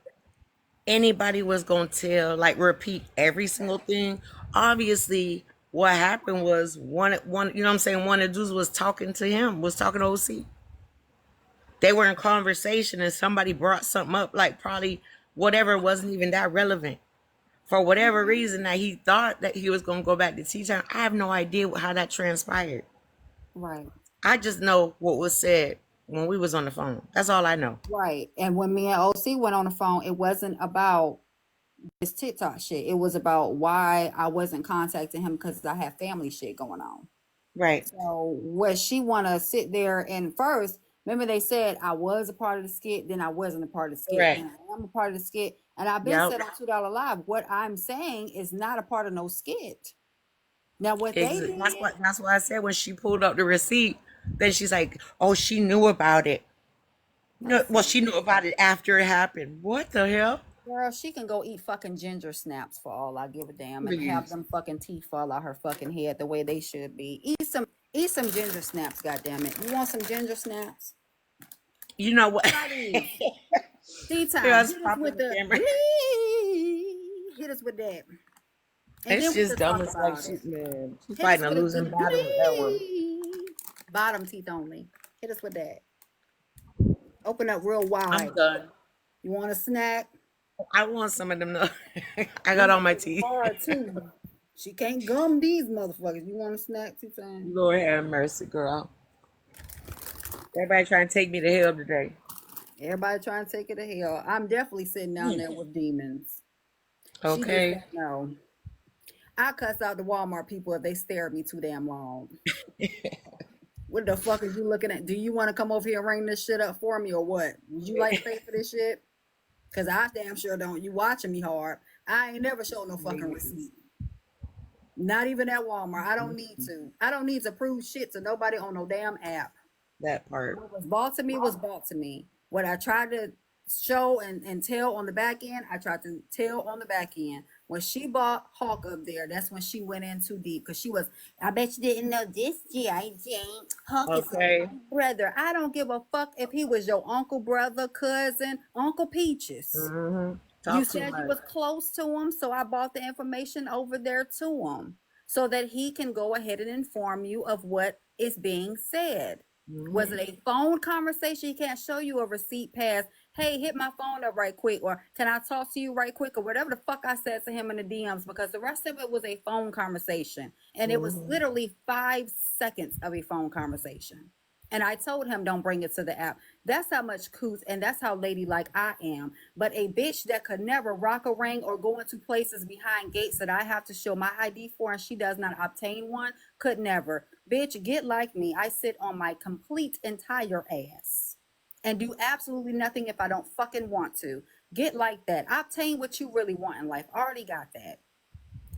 anybody was gonna tell like repeat every single thing. Obviously what happened was one you know what I'm saying, one of the dudes was talking to him, was talking to OC. They were in conversation and somebody brought something up, like probably whatever wasn't even that relevant. For whatever reason that he thought that he was gonna go back to T Town. I have no idea how that transpired. Right. I just know what was said when we was on the phone. That's all I know. Right. And when me and OC went on the phone, it wasn't about this TikTok shit. It was about why I wasn't contacting him because I had family shit going on. Right. So what she wanna sit there and first, remember they said I was a part of the skit, then I wasn't a part of the skit. Correct. Now I'm a part of the skit. And I've been Yep. said on $2 Live, what I'm saying is not a part of no skit. Now what they did, That's why I said when she pulled up the receipt, then she's like, "Oh, she knew about it." No, well, listen, she knew about it after it happened. What the hell? girl, she can go eat fucking ginger snaps for all I give a damn and have Please. them fucking teeth fall out her fucking head the way they should be. Eat some ginger snaps, goddamn it. You want some ginger snaps? You know what? Try these. Tea Here, I time. was Hit us popping with the the camera. hit us with that. And It's then we just could dumb talk as like about it. shit, man. She's Hit us fighting a with a losing good battle with that one. bottom teeth only. Hit us with that. Open up real I'm wide. done. You want a snack? I want some of them. No, I got These all my bitches teeth. hard too. She can't gum these motherfuckers. You want a snack, Tea time? Lord have mercy, girl. Everybody trying to take me to hell today. Everybody trying to take it to hell. I'm definitely sitting down Mm. there with demons. She just Okay. don't know. I cuss out the Walmart people if they stare at me too damn long. What the fuck are you looking at? Do you want to come over here and ring this shit up for me or what? Would you like to pay for this shit? Cause I damn sure don't. You watching me hard. I ain't never showed no fucking receipt. Not even at Walmart. I don't need to. I don't need to prove shit to nobody on no damn app. That part. What was bought to me was bought to me. What I tried to show and tell on the back end, I tried to tell on the back end. When she bought Hawk up there, that's when she went in too deep. Because she was, I bet you didn't know this, G.I. Jane. Hawk is Okay. my brother. I don't give a fuck if he was your uncle, brother, cousin, Uncle Peaches. Mm-hmm. You Talk too said you much. was close to him, so I bought the information over there to him so that he can go ahead and inform you of what is being said. Was it a phone conversation? He can't show you a receipt past, hey, hit my phone up right quick, or can I talk to you right quick, or whatever the fuck I said to him in the DMs, because the rest of it was a phone conversation. And it was Mm-hmm. literally 5 seconds of a phone conversation. And I told him, don't bring it to the app. That's how much coos and that's how ladylike I am. But a bitch that could never rock a ring or go into places behind gates that I have to show my ID for and she does not obtain one could never. Bitch, get like me. I sit on my complete entire ass and do absolutely nothing if I don't fucking want to. Get like that. Obtain what you really want in life. Already got that.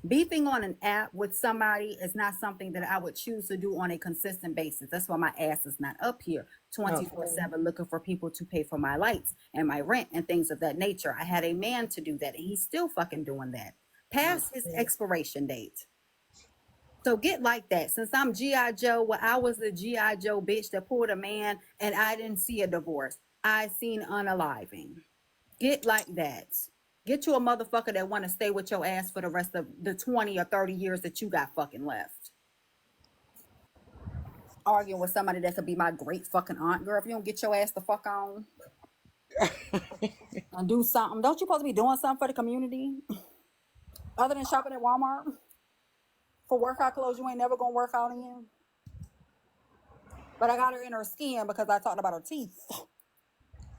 Beefing on an app with somebody is not something that I would choose to do on a consistent basis. That's why my ass is not up here 24/7 looking for people to pay for my lights and my rent and things of that nature. I had a man to do that and he's still fucking doing that past his expiration date. So get like that. Since I'm G.I. Joe, well, I was the G.I. Joe bitch that pulled a man and I didn't see a divorce. I seen unaliving. Get like that. Get you a motherfucker that want to stay with your ass for the rest of the 20 or 30 years that you got fucking left. Arguing with somebody that could be my great fucking aunt, girl. If you don't get your ass the fuck on and do something, don't you supposed to be doing something for the community other than shopping at Walmart for workout clothes you ain't never gonna work out in? But I got her in her skin because I talked about her teeth.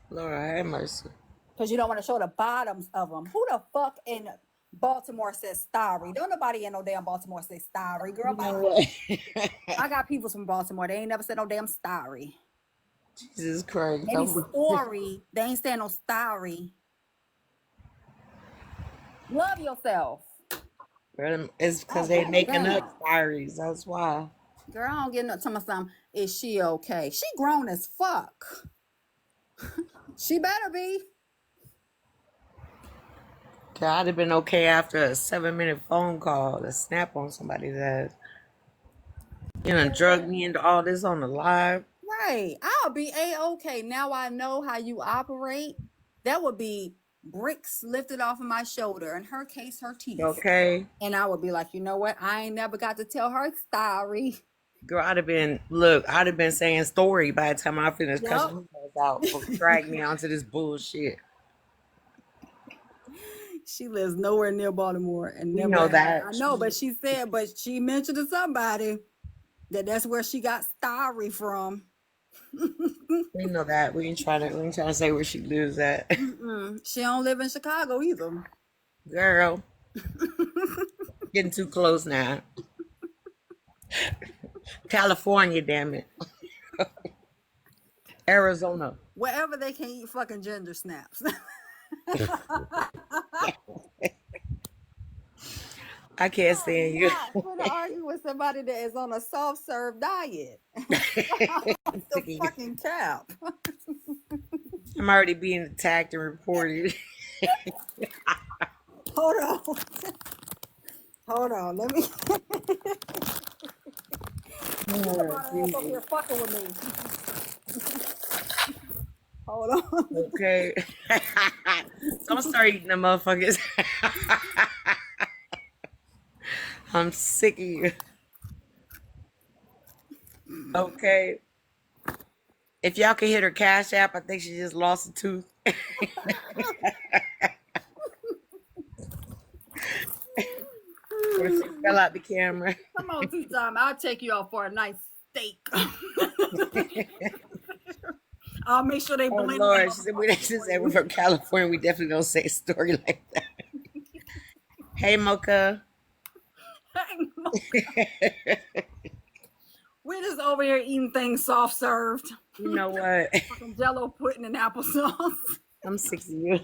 Lord have mercy. Because you don't want to show the bottoms of them. Who the fuck in Baltimore says starry? Don't nobody in no damn Baltimore say starry, girl. You know what? I got people from Baltimore. They ain't never said no damn starry. Jesus Christ. Maybe story. They ain't saying no starry. Love yourself. It's because they making up diaries. That's why. Girl, I don't get no tell me something. Is she okay? She grown as fuck. She better be. I'd have been okay after a 7-minute phone call to snap on somebody's ass. You know, drug me into all this on the live. Right. I'll be A-okay. Now I know how you operate. That would be bricks lifted off of my shoulder. In her case, her teeth. Okay. And I would be like, you know what? I ain't never got to tell her story. Girl, I'd have been saying story by the time I finished cussing her out for dragging me onto this bullshit. She lives nowhere near Baltimore and You never. know that. I know, but she said, but she mentioned to somebody that's where she got starry from. We know that. We ain't trying to say where she lives at. She don't live in Chicago either. Girl. Getting too close now. California, damn it. Arizona. Wherever they can eat fucking ginger snaps. I can't stand you. I'm gonna argue with somebody that is on a soft serve diet. The fucking cap. I'm already being attacked and reported. Hold on. Hold on. Let me. Over here fucking with me. Hold on. Okay. Don't start eating them motherfuckers. I'm sick of you. Okay. If y'all can hit her Cash App, I think she just lost a tooth. Or she fell out the camera. Come on, two-time. I'll take you out for a nice steak. I'll make sure they Oh blend. Lord, she said we're from California. We definitely don't say a story like that. Hey, Mocha. We just over here eating things soft served. You know what? Fucking Jello pudding and applesauce. I'm 60 years.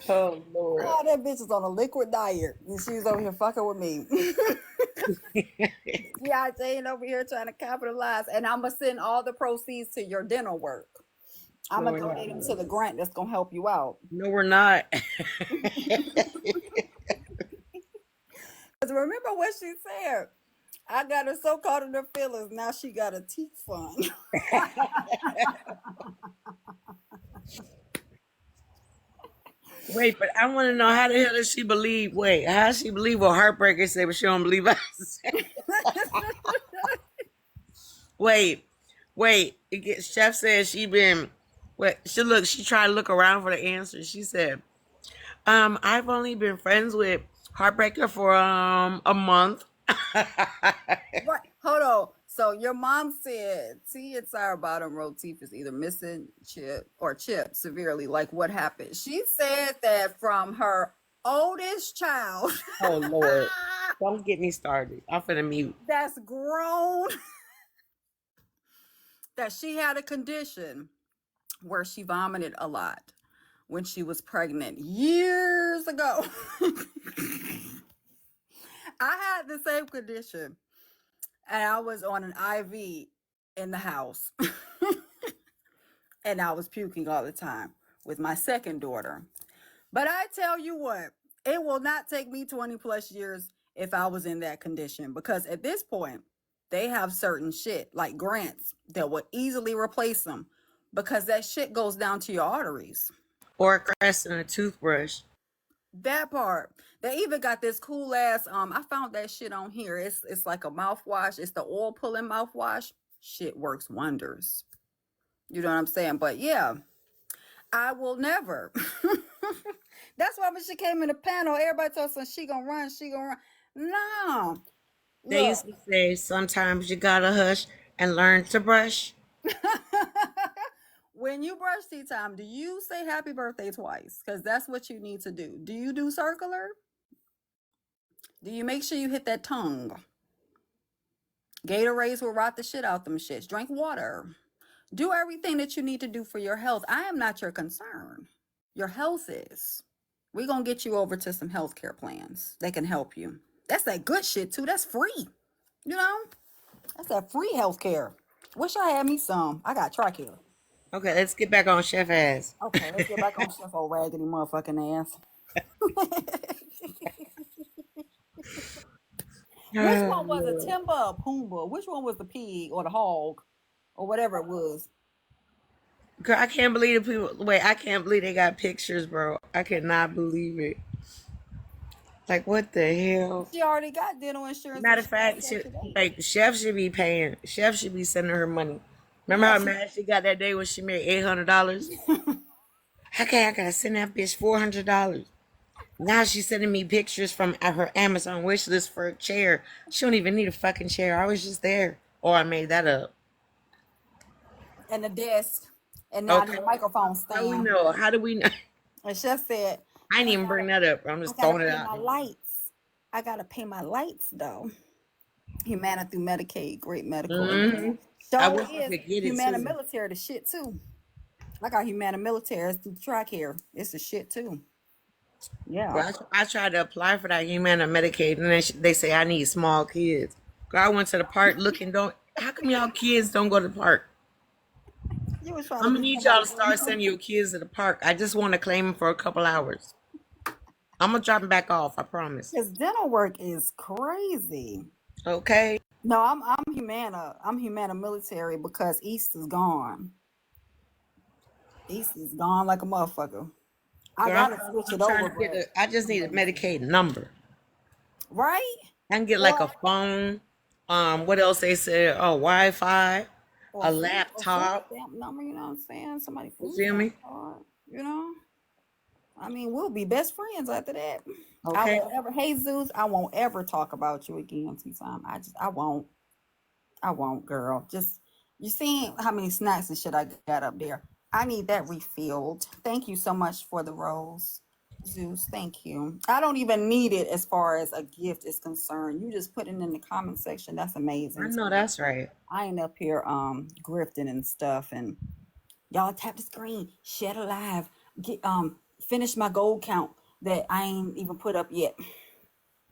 Oh Lord. Oh, that bitch is on a liquid diet. And she was over here fucking with me. Geyejane over here trying to capitalize. And I'm going to send all the proceeds to your dental work. I'm No, going to we're donate them not. to the grant that's going to help you out. No, we're not. Because remember what she said? I got her so caught in her feelings. Now she got a teeth fund. Wait, but I want to know how the hell does she believe? Wait, how does she believe what heartbreakers say, but she don't believe us? Wait, wait. Chef said she been. What she tried to look around for the answer. She said, I've only been friends with Heartbreaker for a month. Right. Hold on. So your mom said tea and sour bottom row teeth is either missing chip or chip severely. Like what happened? She said that from her oldest child Oh Lord. Don't get me started. I'm finna mute. that's grown that she had a condition where she vomited a lot when she was pregnant years ago. I had the same condition and I was on an IV in the house. And I was puking all the time with my second daughter. But I tell you what, it will not take me 20 plus years if I was in that condition because at this point, they have certain shit like grants that will easily replace them because that shit goes down to your arteries. Or a crest and a toothbrush. That part. They even got this cool ass I found that shit on here. It's like a mouthwash. It's the oil pulling mouthwash. Shit works wonders. You know what I'm saying? But yeah, I will never. That's why when she came in the panel, everybody told us she gonna run, she gonna run. No. They Look. used to say sometimes you gotta hush and learn to brush. When you brush tea time, do you say happy birthday twice? Because that's what you need to do. Do you do circular? Do you make sure you hit that tongue? Gatorades will rot the shit out them shits. Drink water. Do everything that you need to do for your health. I am not your concern. Your health is. We're going to get you over to some healthcare plans. They can help you. That's that good shit, too. That's free. You know? That's that free healthcare. Wish I had me some. I got Tricare. Okay, let's get back on chef ass. Okay, let's get back on Chef old raggedy motherfucking ass. Which Oh, one was it? Lord. Timber or Pumbaa? Which one was the pig or the hog? Or whatever it was. Girl, I can't believe the people. Wait, I can't believe they got pictures, bro. I cannot believe it. Like, what the hell? She already got dental insurance and Matter of she all fact, set today. like Chef should be paying. Chef should be sending her money. Remember Yeah, how mad she got that day when she made $800? Okay, I gotta send that bitch $400. Now she's sending me pictures from her Amazon wish list for a chair. She don't even need a fucking chair. I was just there, or I made that up. and the desk. And now Okay, the microphone how do we stand. know? How do we know? And Chef said, I didn't I even gotta bring that up. I'm I just gotta throwing it pay out my there. lights. I gotta pay my lights though. Humana through Medicaid, great medical. Hmm. I So wish I is could get it Humana too. military the shit too. I got Humana military it's through Tricare. It's the shit too. Yeah. But I tried to apply for that Humana Medicaid, and then they say I need small kids. Girl, I went to the park looking. Don't. How come y'all kids don't go to the park? You was trying I'm to gonna be need y'all somebody to you start know. sending your kids to the park. I just want to claim them for a couple hours. I'm gonna drop them back off. I promise. His dental work is crazy. Okay. No, I'm Humana. I'm Humana military because East is gone. East is gone like a motherfucker. I Girl, gotta switch I'm it trying over, to get but a. I just I'm need a ready to. Medicaid number. Right? I can get like Or a phone. What else they said? Oh, Wi-Fi, a food laptop. stamp number, you know what I'm saying? Somebody You food feel stamp me? card, you know? I mean, we'll be best friends after that. I Okay. won't ever, hey Zeus, I won't ever talk about you again, T-Time. I won't. I won't, girl. Just, you seen how many snacks and shit I got up there. I need that refilled. Thank you so much for the rose. Zeus, thank you. I don't even need it as far as a gift is concerned. You just put it in the comment section. That's I amazing to know me. that's right. I ain't up here grifting and stuff, and y'all tap the screen, share the live, get finish my gold count that I ain't even put up yet.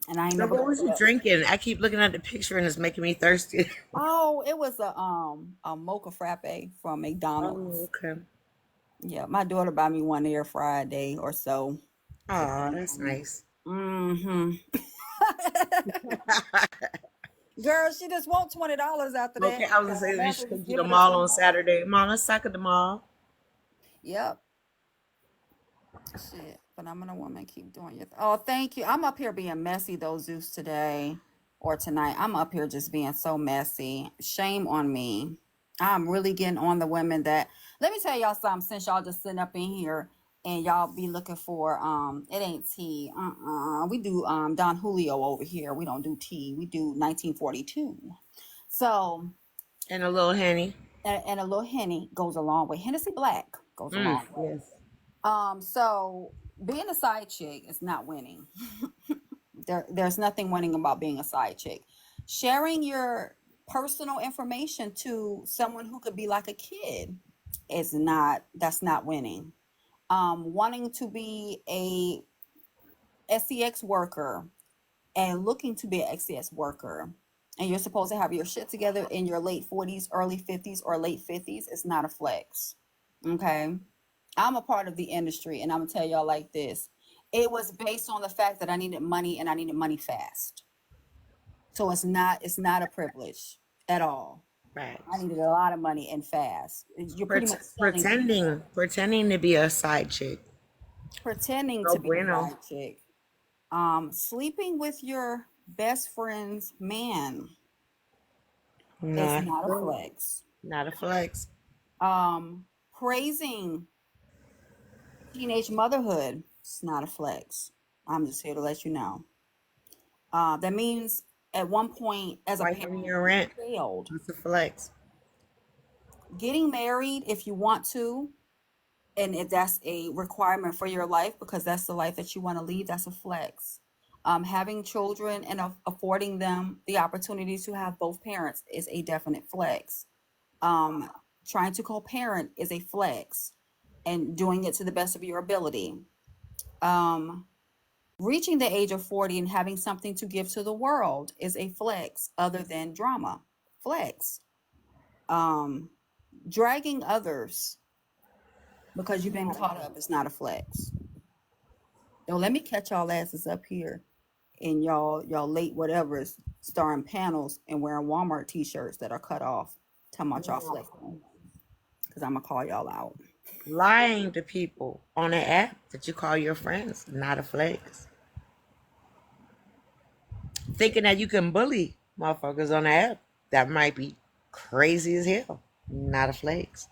And I ain't So never what gonna was put you up. drinking? I keep looking at the picture and it's making me thirsty. Oh, it was a mocha frappe from Oh, McDonald's. okay. Yeah, my daughter bought me one there Friday or so. To Oh, that's nice. mm-hmm. Girl, she just want $20 after Okay, that. I was So gonna I say might we as well should just take you give to the it a mall $20. on Saturday. Mom, let's suck at the mall. Yep. Shit. Phenomenal woman, keep doing your oh, thank you. I'm up here being messy though, Zeus, today or tonight. I'm up here just being so messy. Shame on me. I'm really getting on the women that let me tell y'all something since y'all just sitting up in here and y'all be looking for it ain't tea. We do Don Julio over here. We don't do tea. We do 1942. So And a little henny. and a little Henny goes a long way. Hennessy Black goes a long way. Yes. So being a side chick is not winning. There's nothing winning about being a side chick. Sharing your personal information to someone who could be like a kid is not that's not winning. Wanting to be a SEX worker and looking to be an SEX worker and you're supposed to have your shit together in your late 40s, early 50s, or late 50s, it's not a flex. Okay. I'm a part of the industry and I'm gonna tell y'all like this. It was based on the fact that I needed money and I needed money fast. So it's not a privilege at all. I Right. needed a lot of money and fast. You're pretty much selling people, Pretending to be a side chick. pretending No to be a bueno. side chick. Sleeping with your best friend's man is Not a not a flex. flex. Not a flex. Praising teenage motherhood, it's not a flex. I'm just here to let you know. That means at one point as a Wiping parent your you rent. failed. That's a flex. Getting married if you want to, and if that's a requirement for your life because that's the life that you want to lead, that's a flex. Having children and affording them the opportunities to have both parents is a definite flex. Um, Trying to co-parent is a flex, and doing it to the best of your ability. Um, Reaching the age of 40 and having something to give to the world is a flex other than drama. Flex. Um, Dragging others because you've been caught up is not a flex. Don't let me catch y'all asses up here in y'all late whatever's starring panels and wearing Walmart t-shirts that are cut off. Tell about y'all flexing because I'm gonna call y'all out. Lying to people on an app that you call your friends. Not a flex. Thinking that you can bully motherfuckers on the app. That might be crazy as hell. Not a flex.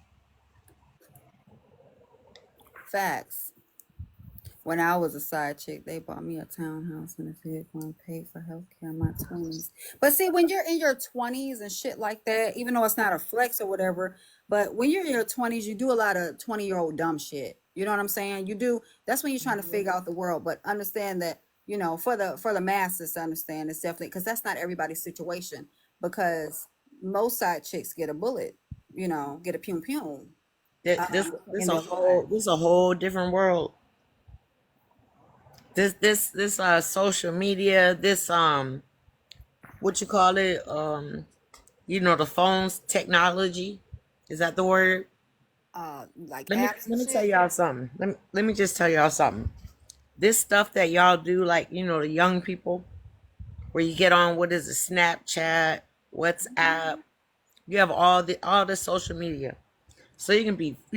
Facts. When I was a side chick, they bought me a townhouse and a vehicle and paid for healthcare in my 20s. But see, when you're in your 20s and shit like that, even though it's not a flex or whatever, but when you're in your 20s, you do a lot of 20-year-old dumb shit. You know what I'm saying? You do. That's when you're trying to figure out the world. But understand that, for the masses to understand, it's definitely because that's not everybody's situation. Because most side chicks get a bullet, get a pum pum This this in this a their whole behind. this a whole different world. This social media, this what you call it? The phones technology. Is that the word? Like Let me apps and let me tell shit. y'all something. Let me just tell y'all something. This stuff that y'all do, like the young people, where you get on what is it, Snapchat, WhatsApp. You have all the social media, so you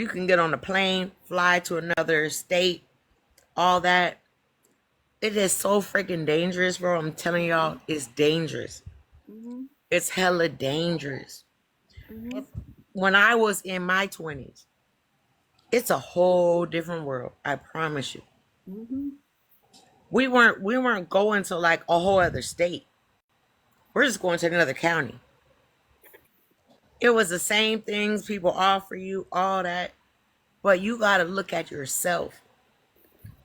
can get on a plane, fly to another state, all that. It is so freaking dangerous, bro. I'm telling y'all, it's dangerous. Mm-hmm. It's hella dangerous. Mm-hmm. When I was in my 20s, it's a whole different world. I promise you. Mm-hmm. We weren't going to like a whole other state. We're just going to another county. It was the same things people offer you, all that, but you got to look at yourself.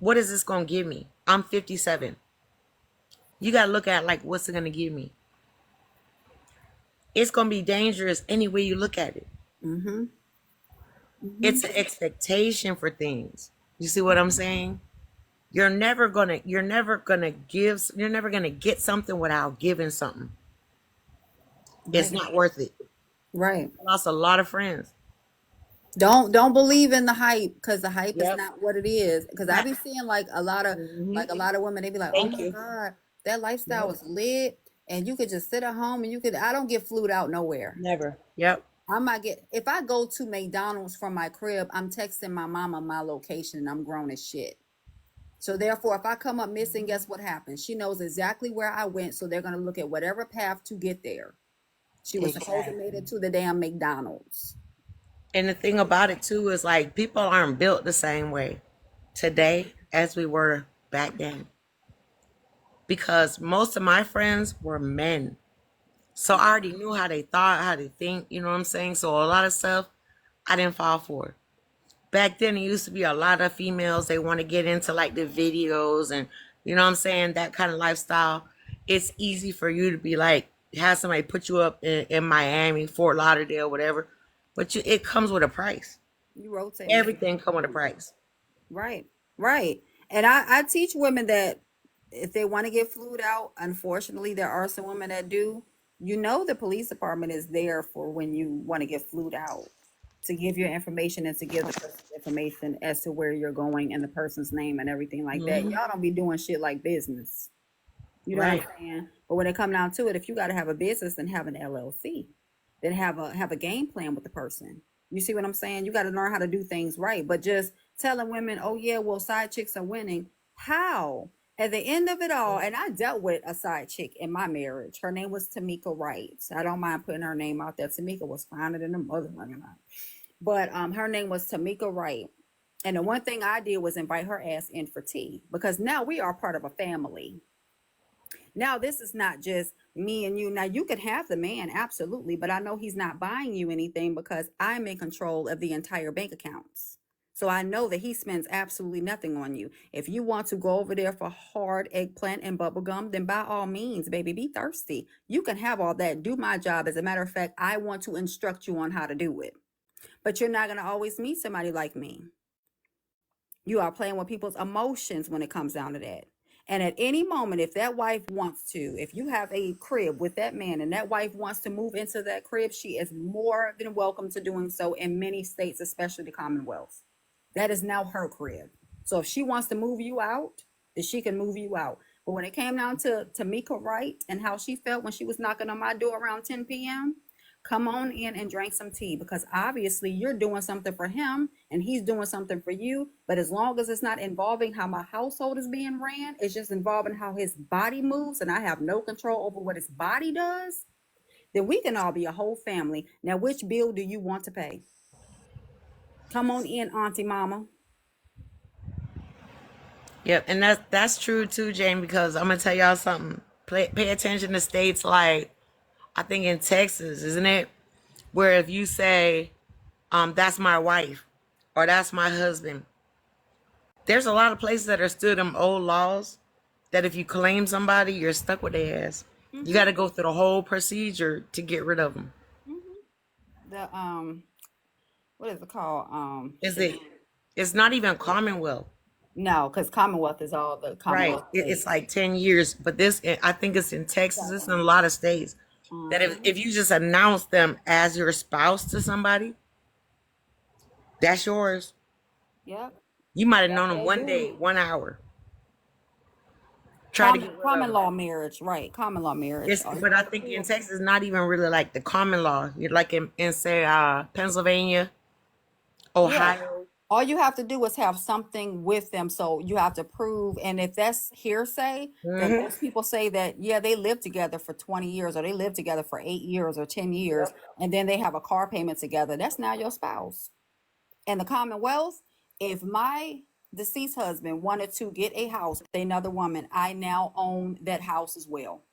What is this gonna give me? I'm 57. You gotta look at like what's it gonna give me. It's gonna be dangerous any way you look at it. Mm-hmm. Mm-hmm. It's an expectation for things. You see what I'm saying? You're never gonna get something without giving something. It's Right. not worth it. Right. I lost a lot of friends. Don't believe in the hype, because the hype is Yep. not what it is. Because I Not, be seeing like a lot of hmm women, they be like, oh Thank my you. God, that lifestyle Nope. is lit, and you could just sit at home and you could. I don't get flued out nowhere. Never. Yep. I might get, if I go to McDonald's from my crib, I'm texting my mama my location and I'm grown as shit. So therefore, if I come up missing, guess what happens? She knows exactly where I went, so they're gonna look at whatever path to get there. She was supposed to make Exactly. it to the damn McDonald's. And the thing about it too is like people aren't built the same way today as we were back then. Because most of my friends were men. So I already knew how they thought, how they think, you know what I'm saying? So a lot of stuff I didn't fall for. Back then it used to be a lot of females, they want to get into like the videos and you know what I'm saying, that kind of lifestyle. It's easy for you to be like have somebody put you up in Miami, Fort Lauderdale, whatever. But it comes with a price. You rotating. Everything come with a price. Right, right. And I teach women that if they want to get flued out, unfortunately, there are some women that do. You know, the police department is there for when you want to get flued out, to give your information and to give the person information as to where you're going and the person's name and everything like that. Hmm. Y'all don't be doing shit like business. You know what I'm Right. saying? But when it come down to it, if you got to have a business, then have an LLC, then have a game plan with the person. You see what I'm saying? You got to learn how to do things right. But just telling women, oh yeah, well side chicks are winning. How? At the end of it all, and I dealt with a side chick in my marriage. Her name was Tamika Wright. I don't mind putting her name out there. Tamika was finer than the mother. But her name was Tamika Wright. And the one thing I did was invite her ass in for tea, because now we are part of a family. Now this is not just me and you. Now you could have the man, absolutely, but I know he's not buying you anything because I'm in control of the entire bank accounts. So I know that he spends absolutely nothing on you. If you want to go over there for hard eggplant and bubble gum, then by all means, baby, be thirsty. You can have all that. Do my job. As a matter of fact, I want to instruct you on how to do it. But you're not going to always meet somebody like me. You are playing with people's emotions when it comes down to that. And at any moment, if that wife wants to, if you have a crib with that man and that wife wants to move into that crib, she is more than welcome to doing so in many states, especially the Commonwealth. That is now her crib. So if she wants to move you out, then she can move you out. But when it came down to Tamika Wright and how she felt when she was knocking on my door around 10 p.m., come on in and drink some tea, because obviously you're doing something for him and he's doing something for you. But as long as it's not involving how my household is being ran, it's just involving how his body moves and I have no control over what his body does, then we can all be a whole family. Now, which bill do you want to pay? Come on in, Auntie Mama. Yep. And that's true too, Jane, because I'm gonna tell y'all something. Pay attention to states like I think in Texas, isn't it? Where if you say, that's my wife or that's my husband, there's a lot of places that are still them old laws that if you claim somebody, you're stuck with their ass. You got Mm-hmm. to go through the whole procedure to get rid of them. Mm-hmm. The what is it called? Is Shit. it? It's not even Commonwealth, No, because Commonwealth is all the right? Commonwealth It's states. like 10 years, but this I think it's in Texas. It's in a 7. lot of states that Mm-hmm. if you just announce them as your spouse to somebody, that's yours. Yep. You might have That's known them they one day, do. 1 hour. Try to Common get rid of common them. law marriage, right? Common law marriage. It's, but I think in Texas, it's not even really like the common law. You're like in say Pennsylvania, Yeah. Ohio. All you have to do is have something with them. So you have to prove. And if that's hearsay, then Hmm. most people say that, yeah, they lived together for 20 years or they lived together for 8 years or 10 years. Yep. And then they have a car payment together. That's now your spouse. And the Commonwealth, if my deceased husband wanted to get a house with another woman, I now own that house as well.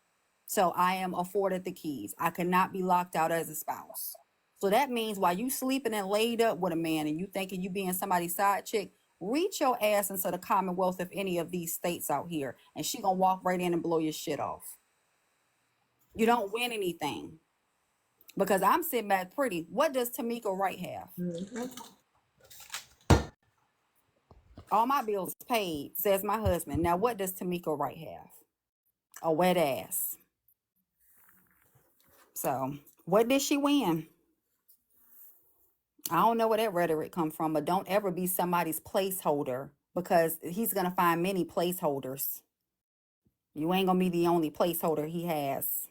So I am afforded the keys. I cannot be locked out as a spouse. So that means while you sleeping and laid up with a man and you thinking you being somebody's side chick, Reach your ass into the Commonwealth of any of these states out here, and she gonna walk right in and blow your shit off. You don't win anything because I'm sitting back pretty. What does Tamika Wright have? Mhm. All my bills paid, says my husband. Now, what does Tamika Wright have? A wet ass. So, what did she win? I don't know where that rhetoric come from, but don't ever be somebody's placeholder because he's gonna find many placeholders. You ain't gonna be the only placeholder he has,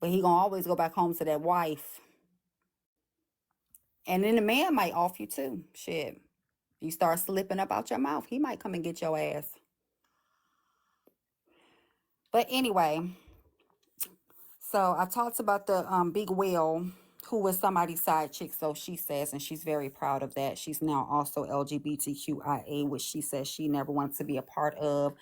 but he gonna always go back home to that wife, and then the man might off you too. Shit, you start slipping up out your mouth, he might come and get your ass. But anyway, so I talked about the big whale who was somebody's side chick, so she says, and she's very proud of that. She's now also LGBTQIA, which she says she never wants to be a part of.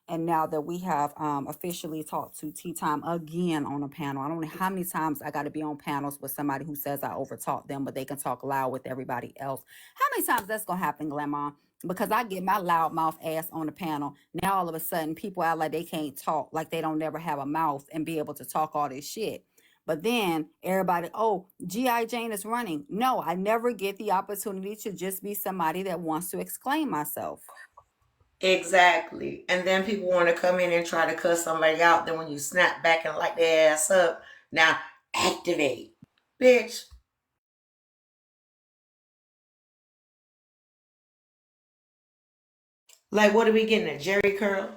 And now that we have officially talked to Tea Time again on a panel, I don't know how many times I got to be on panels with somebody who says I overtalk them, but they can talk loud with everybody else. How many times that's going to happen, Grandma? Because I get my loudmouth ass on the panel. Now all of a sudden people act like they can't talk, like they don't never have a mouth and be able to talk all this shit. But then everybody, oh, Geyejane is running. No, I never get the opportunity to just be somebody that wants to exclaim myself. Exactly. And then people want to come in and try to cuss somebody out. Then when you snap back and light their ass up, now activate. Bitch. Like, what are we getting? A Jerry curl?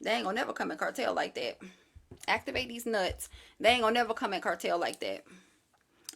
They ain't gonna never come in cartel like that. Activate these nuts. They ain't gonna never come in cartel like that.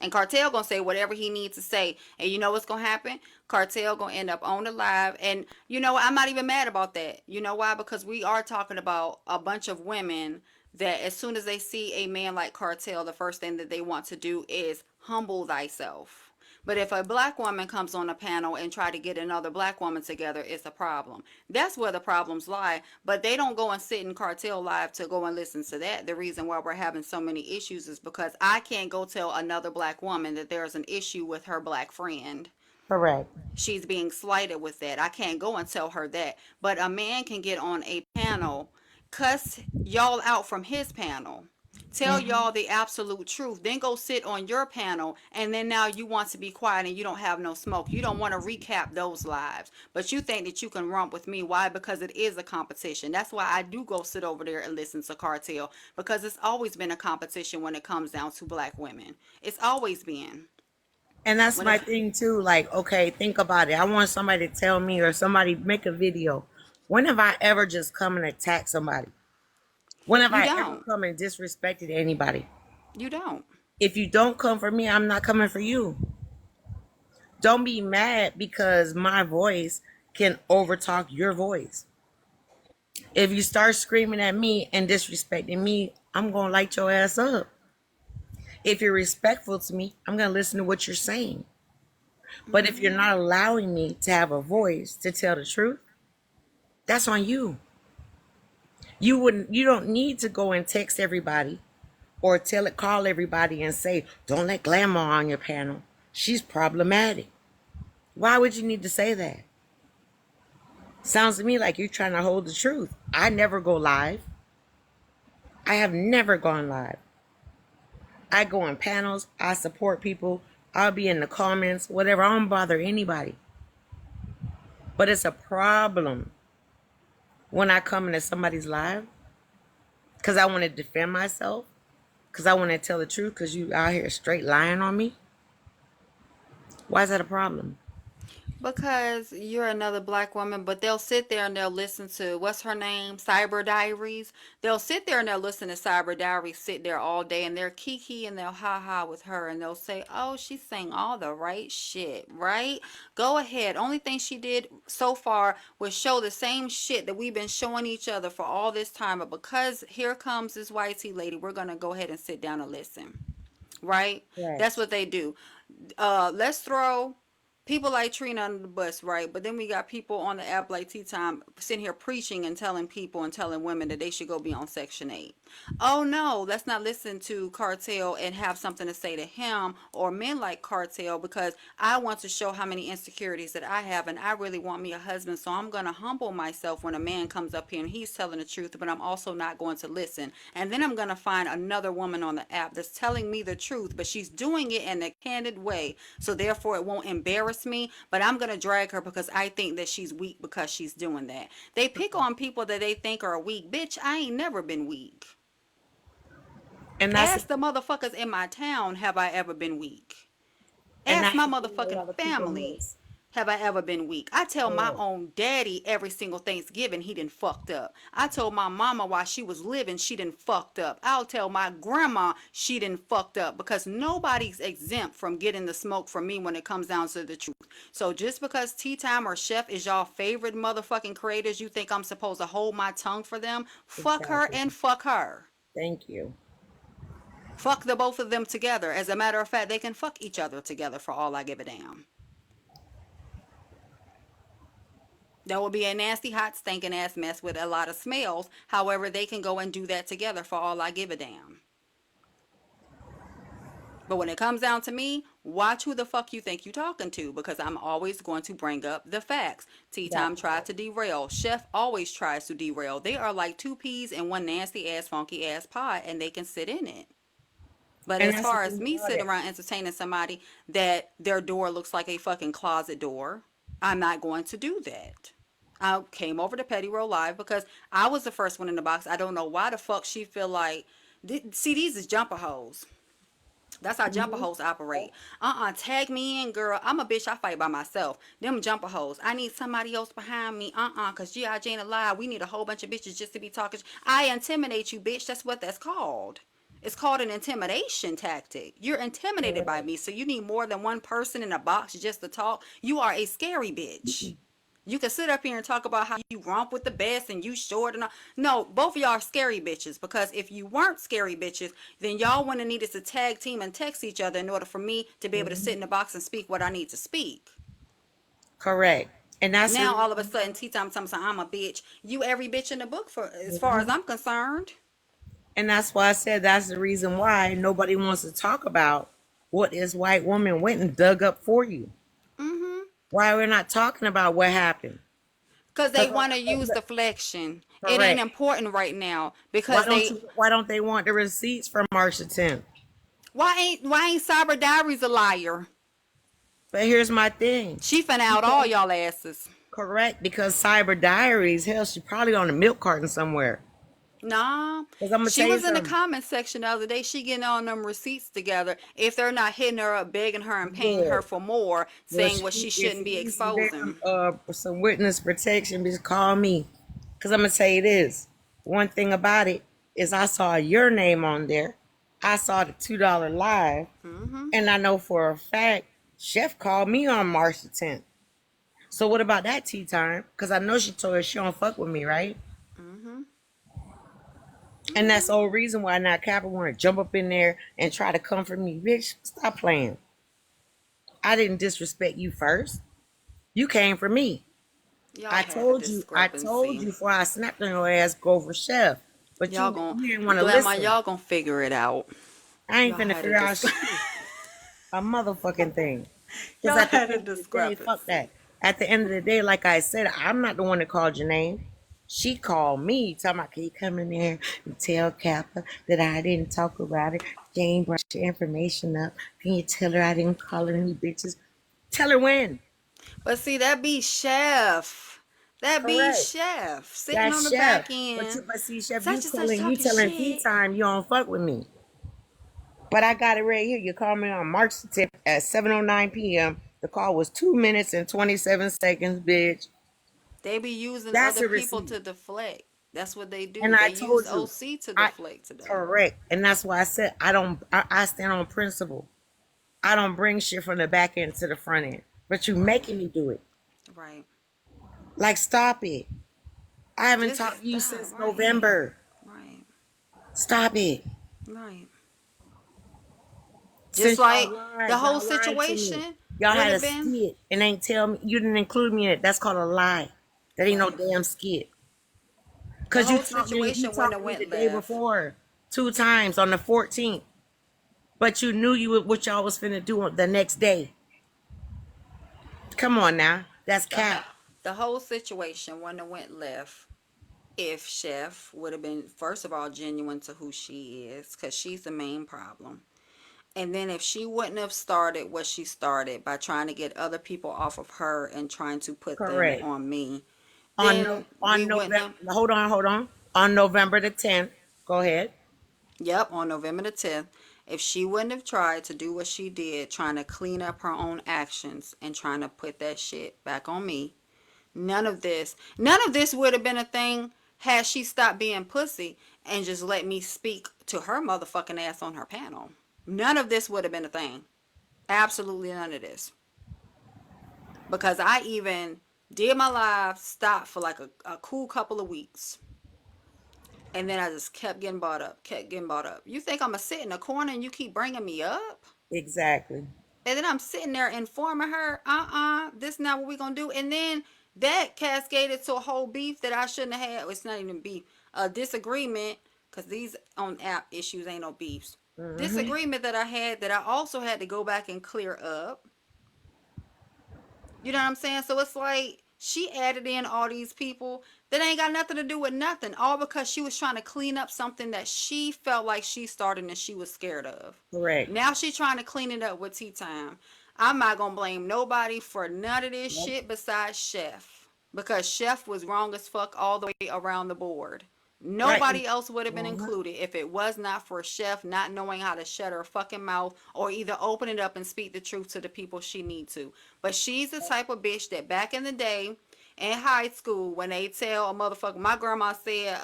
And Cartel gonna say whatever he needs to say. And you know what's gonna happen? Cartel gonna end up on the live. And you know what? I'm not even mad about that. You know why? Because we are talking about a bunch of women that as soon as they see a man like Cartel, the first thing that they want to do is humble thyself. But if a black woman comes on a panel and try to get another black woman together, it's a problem. That's where the problems lie. But they don't go and sit in Cartel Live to go and listen to that. The reason why we're having so many issues is because I can't go tell another black woman that there's an issue with her black friend. Correct. She's being slighted with that. I can't go and tell her that. But a man can get on a panel, cuss y'all out from his panel, tell Hmm. y'all the absolute truth, then go sit on your panel, and then now you want to be quiet and you don't have no smoke. You don't want to recap those lives, but you think that you can romp with me. Why? Because it is a competition. That's why I do go sit over there and listen to Cartel, because it's always been a competition when it comes down to black women. It's always been. And that's When my it thing too. Like, okay, think about it. I want somebody to tell me or somebody make a video. When have I ever just come and attack somebody? When have you I ever don't. come and disrespected anybody? You don't. If you don't come for me, I'm not coming for you. Don't be mad because my voice can overtalk your voice. If you start screaming at me and disrespecting me, I'm going to light your ass up. If you're respectful to me, I'm going to listen to what you're saying. But if you're Hmm. not allowing me to have a voice to tell the truth, that's on you. You don't need to go and text everybody or call everybody and say, "Don't let Glamour on your panel. She's problematic." Why would you need to say that? Sounds to me like you're trying to hold the truth. I never go live. I have never gone live. I go on panels, I support people, I'll be in the comments, whatever. I don't bother anybody. But it's a problem when I come into somebody's live because I want to defend myself, because I want to tell the truth, because you out here straight lying on me. Why is that a problem? Because you're another black woman, but they'll sit there and they'll listen to what's her name, Cyber Diaries. They'll sit there and they'll listen to Cyber Diaries, sit there all day, and they're kiki and they'll ha ha with her, and they'll say, "Oh, she's saying all the right shit, right? Go ahead." Only thing she did so far was show the same shit that we've been showing each other for all this time. But because here comes this white tea lady, we're gonna go ahead and sit down and listen, right? That's Correct. what they do. Let's throw people like Trina under the bus, right? But then we got people on the app like Tea Time sitting here preaching and telling people and telling women that they should go be on Section 8. Oh no, let's not listen to Cartel and have something to say to him or men like Cartel, because I want to show how many insecurities that I have, and I really want me a husband, so I'm going to humble myself when a man comes up here and he's telling the truth, but I'm also not going to listen. And then I'm going to find another woman on the app that's telling me the truth, but she's doing it in a candid way, so therefore it won't embarrass me, but I'm going to drag her because I think that she's weak because she's doing that. They pick on people that they think are weak. Bitch, I ain't never been weak. And that's Ask the motherfuckers in my town, have I ever been weak? and Ask that's my the thing a motherfucking lot of people family, miss. have I ever been weak? I tell my Correct. own daddy every single Thanksgiving he done fucked up. I told my mama while she was living she done fucked up. I'll tell my grandma she done fucked up, because nobody's exempt from getting the smoke from me when it comes down to the truth. So just because Tea Time or Chef is y'all favorite motherfucking creators, you think I'm supposed to hold my tongue for them? Fuck her Exactly. and fuck her. Thank you. Fuck the both of them together. As a matter of fact, they can fuck each other together for all I give a damn. That would be a nasty, hot, stinking ass mess with a lot of smells. However, they can go and do that together for all I give a damn. But when it comes down to me, watch who the fuck you think you talking to, because I'm always going to bring up the facts. Tea That Time tried part. to derail. Chef always tries to derail. They are like two peas in one nasty ass, funky ass pot, and they can sit in it. But And as that's the far as thing me about sitting it. around entertaining somebody that their door looks like a fucking closet door, I'm not going to do that. I came over to Petty Row Live because I was the first one in the box. I don't know why the fuck she feel like. See, these is jumper hoes. That's how jumper Mhm. hoes operate. Tag me in, girl. I'm a bitch. I fight by myself. Them jumper hoes. I need somebody else behind me. Cause Geyejane alive. We need a whole bunch of bitches just to be talking. I intimidate you, bitch. That's what that's called. It's called an intimidation tactic. You're intimidated by Correct. me, so you need more than one person in a box just to talk. You are a scary bitch. You can sit up here and talk about how you romp with the best and you short and all. No, both of y'all are scary bitches, because if you weren't scary bitches, then y'all wouldn't have needed to tag team and text each other in order for me to be able to sit Mhm. in the box and speak what I need to speak. Correct. And that's the Now all of a reason sudden, Tea Time telling me I'm a bitch. You every bitch in the book, for as far as why. I'm concerned. And that's why I said that's the reason why nobody wants to talk about what this white woman went and dug up for you. Mm-hmm. Why we're not talking about what happened. Because they Because want to use deflection. It ain't correct. important right now because they. Why don't they want the receipts from March the 10th? Why ain't Cyber Diaries a liar? But here's my thing. She finna out all y'all asses. Correct, because Cyber Diaries, hell, she probably on a milk carton somewhere. Nah, Because I'm gonna she tell you was in the something. comment section the other day. She getting all them receipts together. If they're not hitting her up, begging her and paying her Good. for more, Well, saying what she if shouldn't you be need some damn exposing. some witness protection, just call me. Cause I'm gonna tell you this. One thing about it is I saw your name on there. I saw the $2 live, Mm-hmm. and I know for a fact Chef called me on March the 10th. So what about that tea time? Cause I know she told her she don't fuck with me, right? Mm-hmm. And that's Mm-hmm. the whole reason why now Kappa want to jump up in there and try to comfort me. Bitch, stop playing. I didn't disrespect you first. You came for me. Y'all have a I told discrepancy. you before I snapped on your ass, go for chef. But Y'all gon' you didn't want to Grandma, listen. y'all gonna figure it out. I ain't Y'all finna had a figure out shit. A motherfucking thing. Because y'all at the had a end of the day, fuck discrepancy. that. At the end of the day, like I said, I'm not the one that called your name. She called me, talking about, can you come in there and tell Kappa that I didn't talk about it? Jane brought your information up. Can you tell her I didn't call her any bitches? Tell her when. But see, that be Chef. That be Correct. Chef sitting That's on the chef. back end. But see, chef, Such and such you talking telling tea shit. time you don't fuck with me. But I got it right here. You called me on March the 10th at 7:09 p.m. The call was 2 minutes and 27 seconds, bitch. They be using That's other a people receipt. to deflect. That's what they And do. They I use told you, OC to I deflect today. correct. And that's why I said I don't. I stand on principle. I don't bring shit from the back end to the front end. But you Right. making me do it. Right. Like, stop it. I haven't Just talked to you stop. since Right. November. Right. Stop it. Right. Just Since like the whole y'all lied to me. situation. Y'all Would had a have been skit and ain't tell me you didn't include me in it. That's called a lie. That ain't no right. damn skit. The Cause whole you situation wouldn't talked have to me the went day left. before, 2 times on the 14th. But you knew what y'all was finna do the next day. Come on now. That's The cap. the whole situation wouldn't have went left if Chef would have been first of all genuine to who she is, because she's the main problem. And then if she wouldn't have started what she started by trying to get other people off of her and trying to put them Correct. on me, On no, then we on wouldn't November, have. hold on. On November the 10th, go ahead. Yep, on November the 10th, if she wouldn't have tried to do what she did, trying to clean up her own actions and trying to put that shit back on me, none of this would have been a thing had she stopped being pussy and just let me speak to her motherfucking ass on her panel. None of this would have been a thing. Absolutely none of this. Because I even did my live, stopped for like a cool couple of weeks. And then I just kept getting bought up, kept getting bought up. You think I'm going to sit in a corner and you keep bringing me up? Exactly. And then I'm sitting there informing her, this is not what we're going to do. And then that cascaded to a whole beef that I shouldn't have had. It's not even beef, a disagreement, because these on app issues ain't no beefs. Hmm. Disagreement that I had that I also had to go back and clear up. You know what I'm saying? So it's like she added in all these people that ain't got nothing to do with nothing, all because she was trying to clean up something that she felt like she started and she was scared of. Correct. Now she's trying to clean it up with tea time. I'm not gonna blame nobody for none of this Nope. shit besides Chef, because Chef was wrong as fuck all the way around the board. Right. Nobody else would have been Uh-huh. included if it was not for Chef not knowing how to shut her fucking mouth or either open it up and speak the truth to the people she need to. But she's the type of bitch that back in the day in high school, when they tell a motherfucker, my grandma said,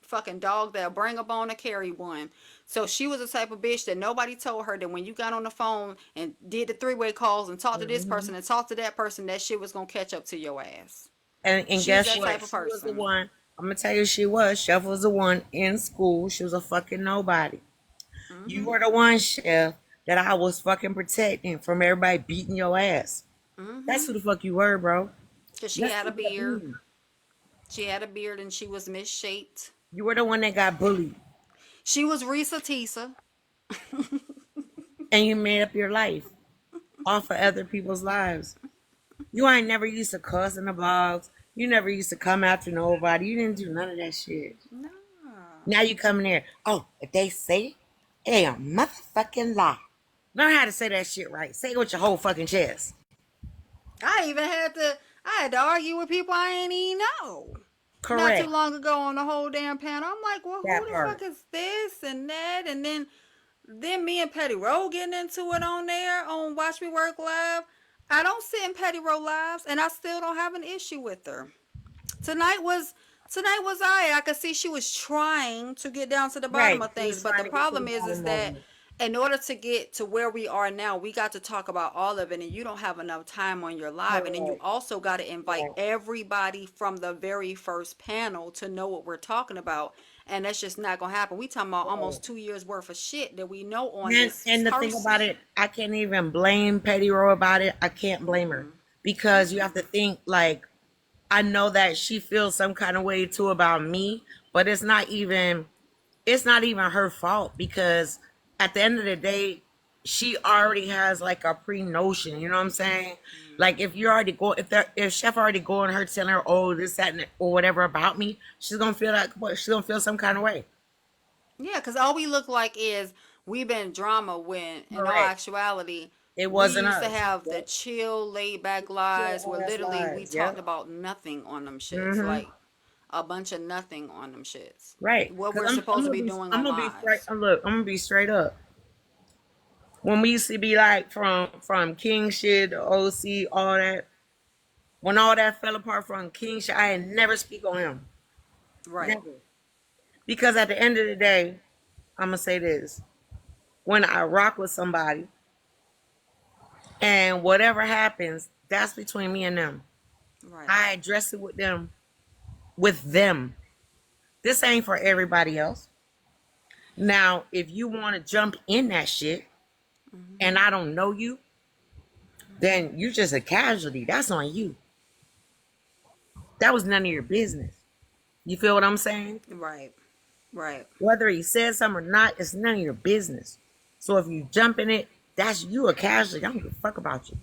fucking dog that'll bring a bone to carry one. So she was the type of bitch that nobody told her that when you got on the phone and did the three-way calls and talked to this Hmm. person and talked to that person, that shit was gonna catch up to your ass. And She's guess that what? type of She was the person. one. I'm gonna tell you, she was. Chef was the one in school. She was a fucking nobody. You Mm-hmm. were the one, Chef, that I was fucking protecting from everybody beating your ass. That's Mm-hmm. who the fuck you were, bro. Because she Let's had a keep it a beard. bean. She had a beard and she was misshaped. You were the one that got bullied, She was Risa Tisa. and you made up your life off of other people's lives. You ain't never used to cuss in the blogs. You never used to come after nobody. You didn't do none of that shit. No. Now you come in there. Oh, if they say it, it ain't a motherfucking lie. Learn how to say that shit right. Say it with your whole fucking chest. I had to argue with people I ain't even know. Not too Correct. long ago on the whole damn panel. I'm like, well, who That the fuck part. is this and that? And then me and Petty Rowe getting into it on there on Watch Me Work Live. I don't sit in Petty Rowe lives, and I still don't have an issue with her. Tonight was tonight was I could see she was trying to get down to the bottom Right. of She things, was but the trying to get to the problem is bottom of that it. in order to get to where we are now, we got to talk about all of it, and you don't have enough time on your live, and then you Correct. also got to invite Right. everybody from the very first panel to know what we're talking about, and that's just not gonna happen. We talking about Right. almost 2 years worth of shit that we know on And this and the thing about person. it, I can't even blame Petty Row about it. I can't blame her Mm-mm. because you have to Mm-mm. think like I know that she feels some kind of way too about me, but it's not even her fault because at the end of the day, she already has like a pre notion. You know what I'm saying? Like if you already go, if Chef already going her telling her, oh this that and or whatever about me, she's gonna feel like what? She's gonna feel some kind of way. Yeah, because all we look like is we've been drama when, in all Correct. actuality, It we wasn't used to us. have the Yep. chill, laid back Chill lives where ass literally we lives. talked Yep. about nothing on them shits. Mm-hmm. Like a bunch of nothing on them shits. Right. What Cause we're I'm supposed to gonna be be doing I'm on gonna be straight. lives. Look, I'm gonna be straight up. When we used to be like from King shit, OC, all that. When all that fell apart from King shit, I had never speak on him. Right. Never. Because at the end of the day, I'm gonna say this: when I rock with somebody, and whatever happens, that's between me and them. Right. I address it with them. With them. This ain't for everybody else. Now, if you want to jump in that shit, Mm-hmm. and I don't know you, then you're just a casualty. That's on you. That was none of your business. You feel what I'm saying? Right. Right. Whether he said something or not, it's none of your business. So if you jump in it, that's you a casualty. I don't give a fuck about you.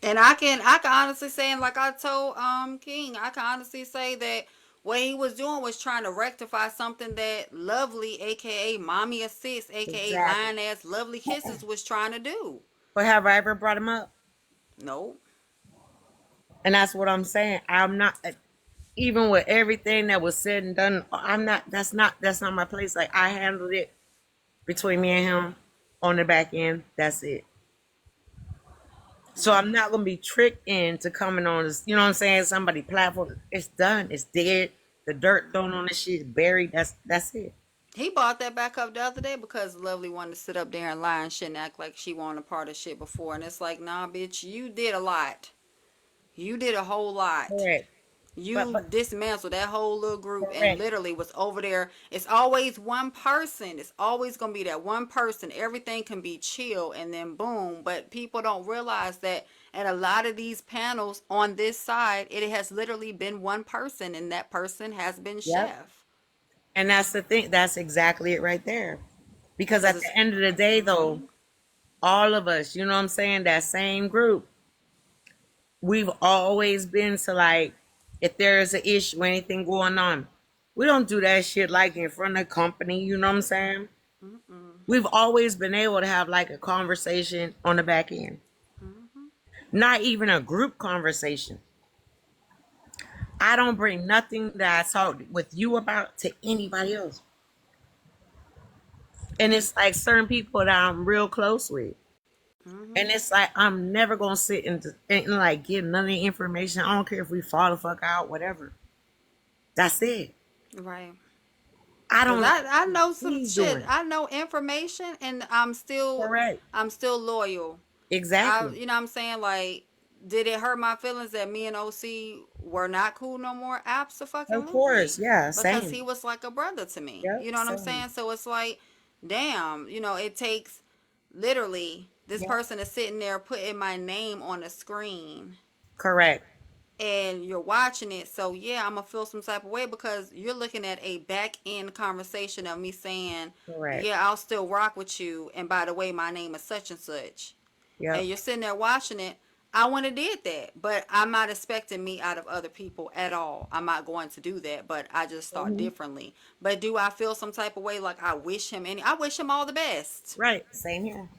And I can honestly say, and like I told King, I can honestly say that what he was doing was trying to rectify something that Lovely, aka Mommy Assist, aka Exactly. Lying Ass Lovely Kisses, was trying to do. But have I ever brought him up? No. And that's what I'm saying. I'm not even with everything that was said and done. I'm not. That's not my place. Like I handled it between me and him on the back end. That's it. So I'm not gonna be tricked into coming on this, you know what I'm saying? Somebody platform. It's done. It's dead. The dirt thrown on this shit is buried. That's it. He brought that back up the other day because Lovely wanted to sit up there and lie and shit and act like she wanted a part of shit before. And it's like, nah, bitch, you did a lot. You did a whole lot. Correct. You But dismantled that whole little group and correct. literally was over there. It's always one person. It's always going to be that one person. Everything can be chill and then boom. But people don't realize that at a lot of these panels on this side, it has literally been one person, and that person has been Yep. Chef. And that's the thing. That's exactly it right there. Because Because at it's, the end of the day, though, all of us, you know what I'm saying, that same group, we've always been to like, if there's an issue, anything going on, we don't do that shit like in front of company, you know what I'm saying? We've always been able to have like a conversation on the back end, not even a group conversation. I don't bring nothing that I talked with you about to anybody else. And it's like certain people that I'm real close with. And it's like I'm never gonna sit and like give none of the information. I don't care if we fall the fuck out, whatever. That's it. right. I Cause don't I know some he's shit. doing. I know information, and Correct. I'm still loyal. Exactly. You know what I'm saying? Like, did it hurt my feelings that me and OC were not cool no more? Of course. Absolutely. Yeah. Because Same. he was like a brother to me. Yep. You know what I'm Same. saying? So it's like, damn, it takes literally this Yep. person is sitting there putting my name on a screen Correct. and you're watching it. So yeah, I'm gonna feel some type of way because you're looking at a back end conversation of me saying, Correct. yeah, I'll still rock with you. And by the way, my name is such and such. And Yep. you're sitting there watching it. I want to did that, but I'm not expecting me out of other people at all. I'm not going to do that, but I just thought Hmm. differently. But do I feel some type of way like I wish him all the best. Right. Same here.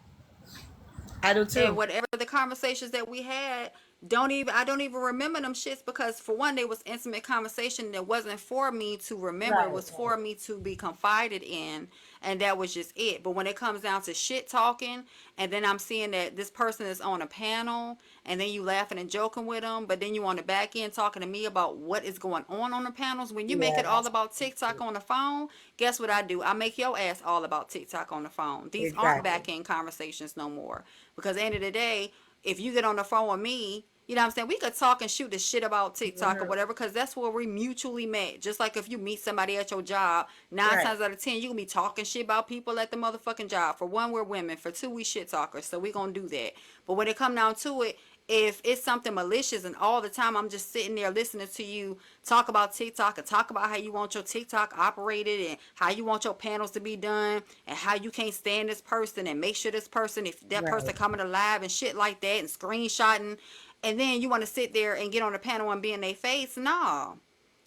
I do And too. whatever the conversations that we had, I don't even remember them shits because for one, they was intimate conversation that wasn't for me to remember. It Right. was for me to be confided in, and that was just it. But when it comes down to shit talking, and then I'm seeing that this person is on a panel, and then you laughing and joking with them, but then you on the back end talking to me about what is going on the panels. When you make Yeah. it all about TikTok on the phone, guess what I do? I make your ass all about TikTok on the phone. These aren't Exactly. back end conversations no more. Because at the end of the day, if you get on the phone with me, you know what I'm saying? We could talk and shoot the shit about TikTok or Mhm. whatever because that's where we mutually met. Just like if you meet somebody at your job, nine Right. times out of 10, you can be talking shit about people at the motherfucking job. For one, we're women. For two, we shit talkers. So we gonna do that. But when it come down to it, if it's something malicious and all the time I'm just sitting there listening to you talk about TikTok and talk about how you want your TikTok operated and how you want your panels to be done and how you can't stand this person and make sure this person, if that person Right. coming to live and shit like that and screenshotting, and then you want to sit there and get on the panel and be in their face, nah,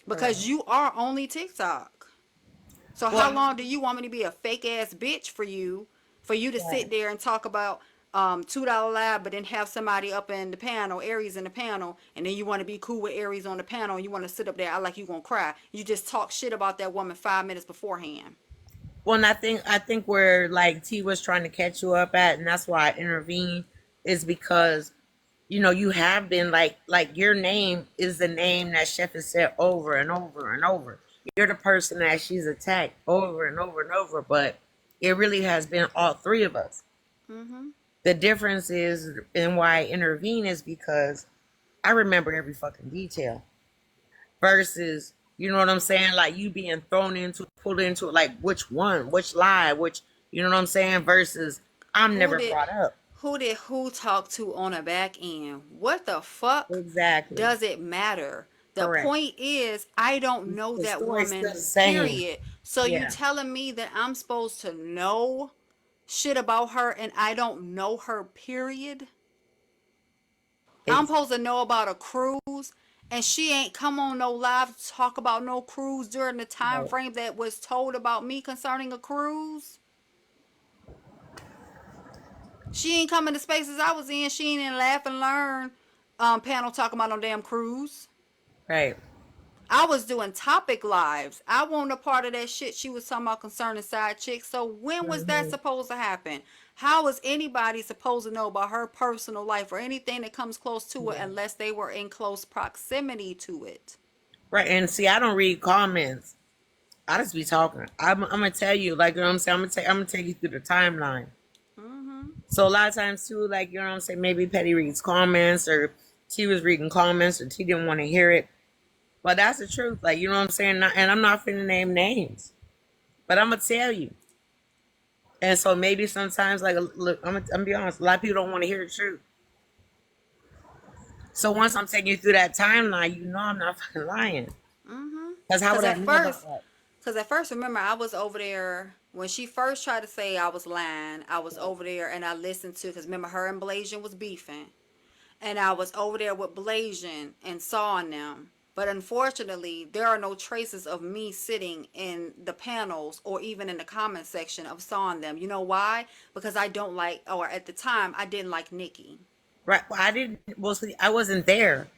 because Correct. you are only TikTok. So how Well, long do you want me to be a fake ass bitch for you to sit right. there and talk about $2 live, but then have somebody up in the panel, Aries in the panel, and then you want to be cool with Aries on the panel, and you want to sit up there, I like you gonna cry. You just talk shit about that woman 5 minutes beforehand. Well, and I think where like T was trying to catch you up at, and that's why I intervened, is because you have been like your name is the name that Chef has said over and over and over. You're the person that she's attacked over and over and over, but it really has been all three of us. Mm-hmm. The difference is, and why I intervene is because I remember every fucking detail. Versus, you know what I'm saying? Like you being thrown into, pulled into it, like which one, which lie, which, you know what I'm saying? Versus, I'm Who never did brought up. Who did who talk to on the back end? What the fuck Exactly. does it matter? The Correct. point is, I don't know The that story's still woman, the same. period. So you Yeah. telling me that I'm supposed to know shit about her and I don't know her, period? I'm supposed to Exactly. know about a cruise and she ain't come on no live to talk about no cruise during the time Right. frame that was told about me concerning a cruise. She ain't coming to spaces I was in. She ain't in Laugh and Learn panel talking about no damn cruise. Right. I was doing topic lives. I wasn't a part of that shit she was talking about concerning side chicks. So when was that Hmm. supposed to happen? How is anybody supposed to know about her personal life or anything that comes close to it Yeah. unless they were in close proximity to it? Right. And see, I don't read comments. I just be talking. I'm gonna tell you, like, you know what I'm saying. I'm gonna take you through the timeline. Mm-hmm. So a lot of times too, like, you know what I'm saying. Maybe Petty reads comments, or T was reading comments, or T didn't want to hear it. But that's the truth. Like, you know what I'm saying. And I'm not finna name names, but I'm gonna tell you. And so maybe sometimes, like, look, I'm gonna be honest. A lot of people don't want to hear the truth. So once I'm taking you through that timeline, you know I'm not fucking lying. Mm-hmm. Because how Cause would I at know about first, that? cause at first, remember I was over there when she first tried to say I was lying. I was over there and I listened to. Cause remember her and Blasian was beefing. And I was over there with Blasian and sawing them. But unfortunately, there are no traces of me sitting in the panels or even in the comment section of sawing them. You know why? Because I don't like, or at the time, I didn't like Nikki. Right. Well, I didn't. Well, see, I wasn't there.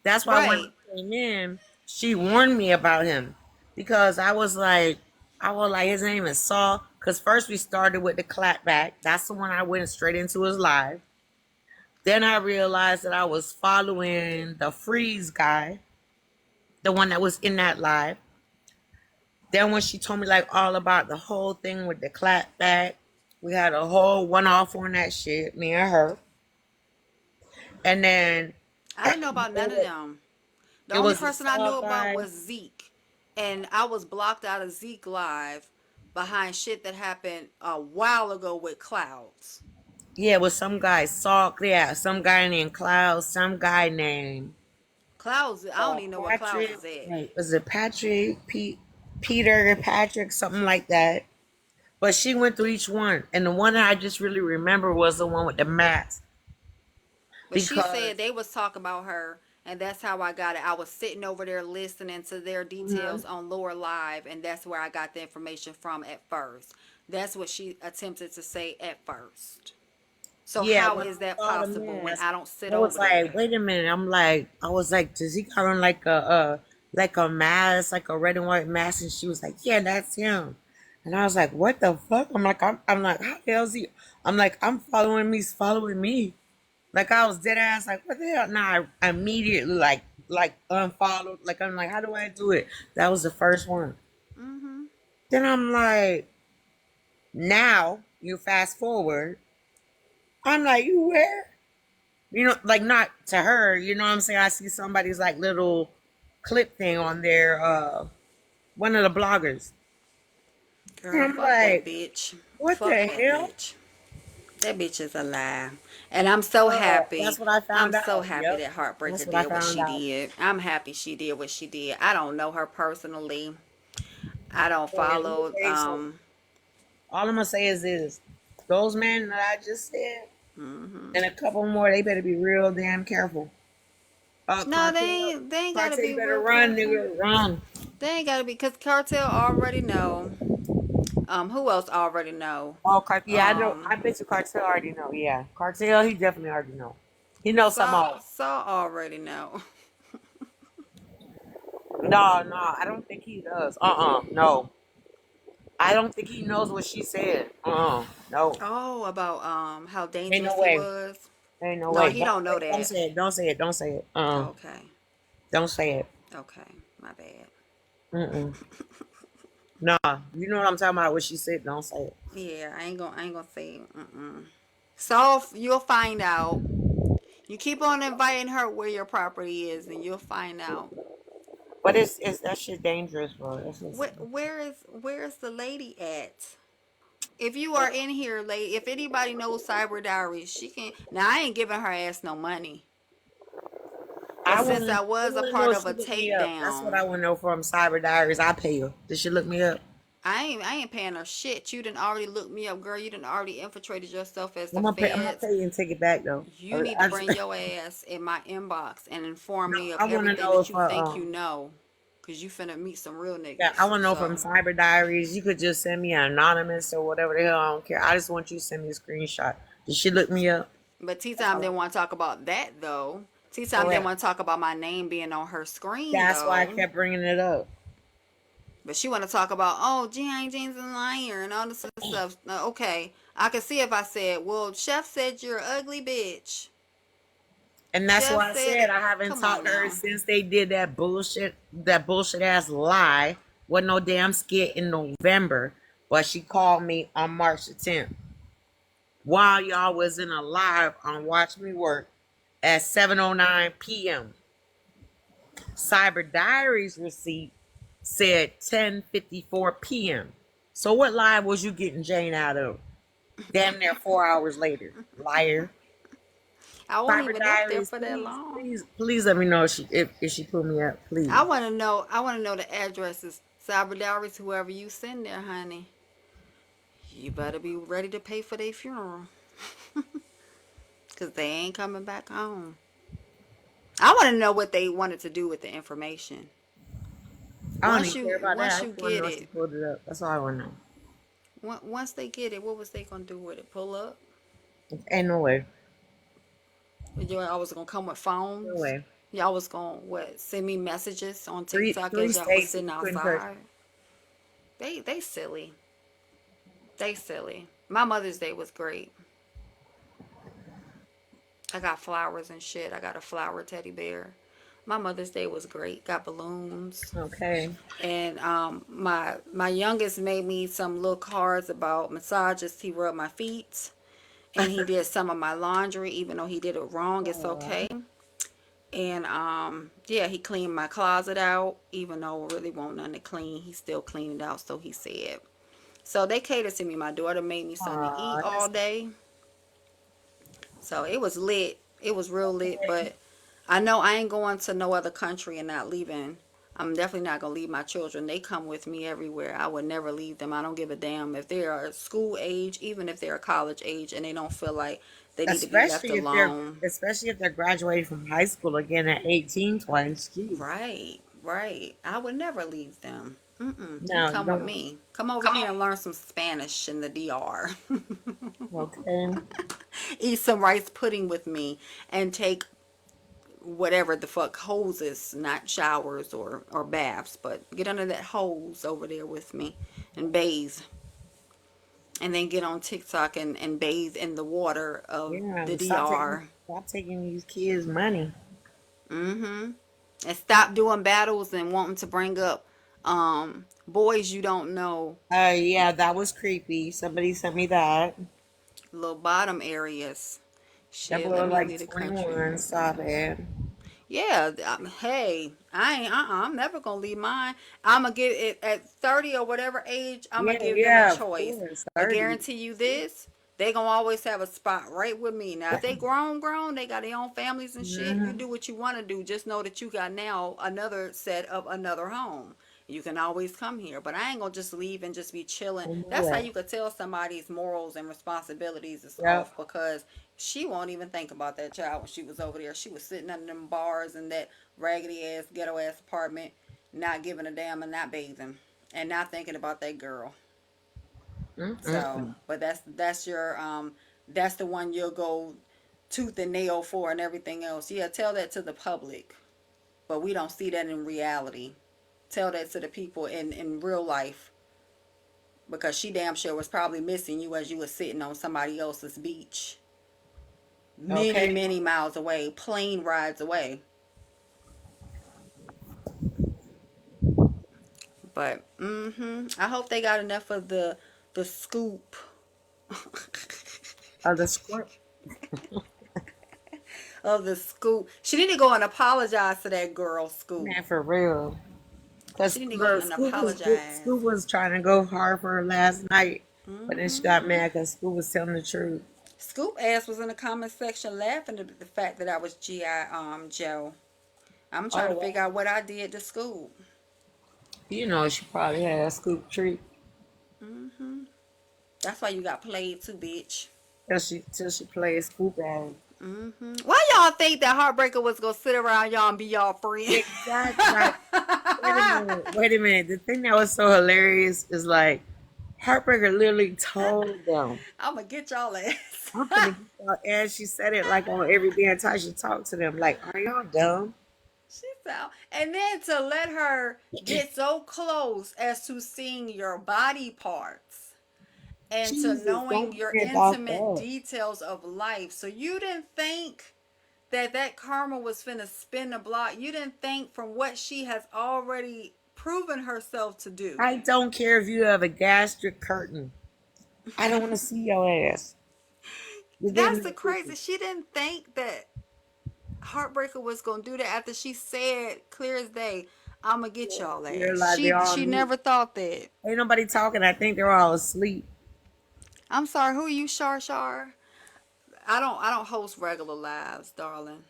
That's why when Right. I came in, she warned me about him because I was like, his name is Saul. Because first we started with the clapback. That's the one I went straight into his live. Then I realized that I was following the freeze guy, the one that was in that live. Then when she told me like all about the whole thing with the clapback, we had a whole one off on that shit, me and her. And then I didn't know about it none of was, them. The it only was the person I Saul knew about guy. was Zeke. And I was blocked out of Zeke Live behind shit that happened a while ago with Clouds. Yeah, it was some guy, Saul. Yeah, some guy named Klaus, some guy named Clouds, I don't even know what Clouds Patrick. is at. Wait, was it Patrick, Peter, Patrick, something like that? But she went through each one, and the one that I just really remember was the one with the mask But she said because they was talking about her, and that's how I got it. I was sitting over there listening to their details Mhm. on Lower Live, and that's where I got the information from at first. That's what she attempted to say at first. So yeah, how when is I that saw the possible when mask, I don't sit I was over like, there? wait a minute. I was like, does he got on like a mask, like a red and white mask? And she was like, yeah, that's him. And I was like, what the fuck? I'm like, how the hell is he? I'm like, I'm following me, he's following me. Like I was dead ass, like, what the hell? Nah, I immediately like unfollowed. Like I'm like, how do I do it? That was the first one. Mm-hmm. Then I'm like, now you fast forward. I'm like, you where? You know, like not to her, you know what I'm saying? I see somebody's like little clip thing on there, one of the bloggers. And Girl, I'm fuck that like, bitch. what Fuck the that hell? bitch. That bitch is a lie. And I'm so That's happy. what I I'm found so out. happy Yep. that That's Heartbreaker what I did what found she out. did. I'm happy she did what she did. I don't know her personally. I don't And let me follow. tell you something. All I'm gonna say is this: those men that I just said, Mhm. and a couple more, they better be real damn careful. No, Cartel, they ain't gotta cartel, you be better real run, careful. nigga, run. They ain't gotta be because Cartel already know. Who else already know? Oh, cartel, yeah, I know. Um, I bet you cartel already know. Yeah, cartel, he definitely already know. He knows some Saw more. Saw already know. No, no, I don't think he does. No, I don't think he knows what she said. No, Oh, about how ain't no dangerous he way. was. Ain't no No, way. he don't know Don't that. say it. Don't say it. Don't say it. Okay, Don't say it. okay, my bad. Mm-mm. Nah, you know what I'm talking about. What she said. Don't say it. Yeah, I ain't gonna say. Mm-mm. So you'll find out. You keep on inviting her where your property is, and you'll find out. But it's that shit dangerous, bro. That's just, Where is the lady at? If you are in here late, if anybody knows Cyber Diaries, she can. Now I ain't giving her ass no money, but since I I was a want to know part if of she a looked me up. That's what takedown, I want to know from Cyber Diaries. I pay her. Did she look me up? I ain't paying her shit. You didn't already look me up, girl. You didn't already infiltrated yourself as the I'm gonna feds. pay you and take it back though. You need to I just, bring your ass in my inbox and inform me of I want to everything know that if you think you know, cause you finna meet some real yeah, I niggas. want to know from So, Cyber Diaries. You could just send me an anonymous or whatever the hell. I don't care. I just want you to send me a screenshot. Did she look me up? but T That's Time all. didn't want to talk about that though. T Time didn't Correct. want to talk about my name being on her screen That's why I though. kept bringing it up. But she want to talk about, oh, Geyejane's a liar and all this other stuff. Okay, I can see if I said, well, Chef said you're an ugly bitch. And that's Chef why I said said it. I haven't Come on talked to her now. since they did that bullshit ass lie. Wasn't no damn skit in November, but she called me on March the 10th while y'all was in a live on Watch Me Work at 7:09 p.m. Cyber Diaries receipt said 10:54 p.m. So what live was you getting Jane out of? Damn near 4 hours later, liar. I wasn't Cyber even up there Diaries, for that please, long. please, please let me know if she put me up, please. I want to know. I want to know the addresses. Cyber Diaries, whoever you send there, honey. You better be ready to pay for their funeral. Because they ain't coming back home. I want to know what they wanted to do with the information. I don't Once even care you about that. once I you just want to get know if she it, pulled it up. That's all I want to know. once they get it, what was they gonna do with it? Pull up? Ain't no way. Y'all was gonna come with No phones. way. Y'all was gonna what? Send me messages on TikTok Three as y'all was states sitting and you couldn't touch outside. They silly. They silly. My Mother's Day was great. I got flowers and shit. I got a flower teddy bear. My Mother's Day was great. Got balloons. it. Okay. And my youngest made me some little cards about massages. He rubbed my feet, and he did some of my laundry, even though he did it wrong. It's Aw. okay. And yeah, he cleaned my closet out, even though I really want nothing to clean. He still cleaned it out, so he said. So they catered to me. My daughter made me something to eat Aw, all that's day. So it was lit. It was real lit. okay. But I know I ain't going to no other country and not leaving. I'm definitely not gonna leave my children. They come with me everywhere. I would never leave them. I don't give a damn if they are school age, even if they're college age, and they don't feel like they need to be left alone. Especially if they're graduating from high school again at 18 twice. Jeez. Right, right. I would never leave them. Mm-mm. You No, you come with don't. me. Come over here and learn some Spanish in the DR. Okay. Eat some rice pudding with me and take whatever the fuck hoses, not showers or baths, but get under that hose over there with me and bathe. And then get on TikTok and bathe in the water of Yeah, the but DR. stop taking these kids' money. Mm-hmm. And stop doing battles and wanting to bring up boys you don't know, Yeah, that was creepy. Somebody sent me that. little bottom areas. That Shit, boy let was me like leave the country. 21. Stop it. Yeah, hey, I ain't. I'm never gonna leave mine. I'm gonna give it at 30 or whatever age. I'm gonna Yeah, give them a yeah, of choice. course. I 30. guarantee you this: they gonna always have a spot right with me. Now, if they grown, they got their own families and shit. You Mhm. do what you want to do. Just know that you got now another set of another home. You can always come here, but I ain't gonna just leave and just be chilling. Ain't no That's how way. you could tell somebody's morals and responsibilities is Yep. off because she won't even think about that child when she was over there. She was sitting under them bars and that raggedy ass, ghetto ass apartment, not giving a damn and not bathing and not thinking about that girl. So, Mm-mm. but that's your that's the one you'll go tooth and nail for and everything else. Yeah, tell that to the public, but we don't see that in reality. Tell that to the people in real life because she damn sure was probably missing you as you were sitting on somebody else's beach, many Okay. many miles away, plane rides away. But I hope they got enough of the scoop. The squirt. Of the scoop. She need to go and apologize to that girl, Scoop. Man, for real. Cause She need to go the and apologize. Scoop was trying to go hard for her last night. But then she Hmm. got mad because Scoop was telling the truth. Scoop ass was in the comment section laughing at the fact that I was GI Joe. I'm trying Oh, to figure wow. out what I did to Scoop. You know, she probably had a Scoop treat Hmm. That's why you got played too, bitch. till she played Scoop out. Why y'all think that Heartbreaker was gonna sit around y'all and be y'all friend? Exactly. Like, wait a minute. Wait a minute. The thing that was so hilarious is like, Heartbreaker literally told them, I'm gonna get y'all ass. I'm finna get y'all, and she said it like on every damn time she talked to them. Like, are y'all dumb? She fell. And then to let her get so close as to seeing your body parts and to Jesus, knowing don't your bring it back intimate up. details of life. So you didn't think that karma was finna spin the block. You didn't think from what she has already proven herself to do. I don't care if you have a gastric curtain. I don't want to see your ass. You're getting That's no the pussy. crazy. She didn't think that Heartbreaker was gonna do that after she said clear as day, I'ma get y'all You're ass. like they all She mute. never thought that. Ain't nobody talking. I think they're all asleep. I'm sorry, who are you, Shar Shar? I don't host regular lives, darling.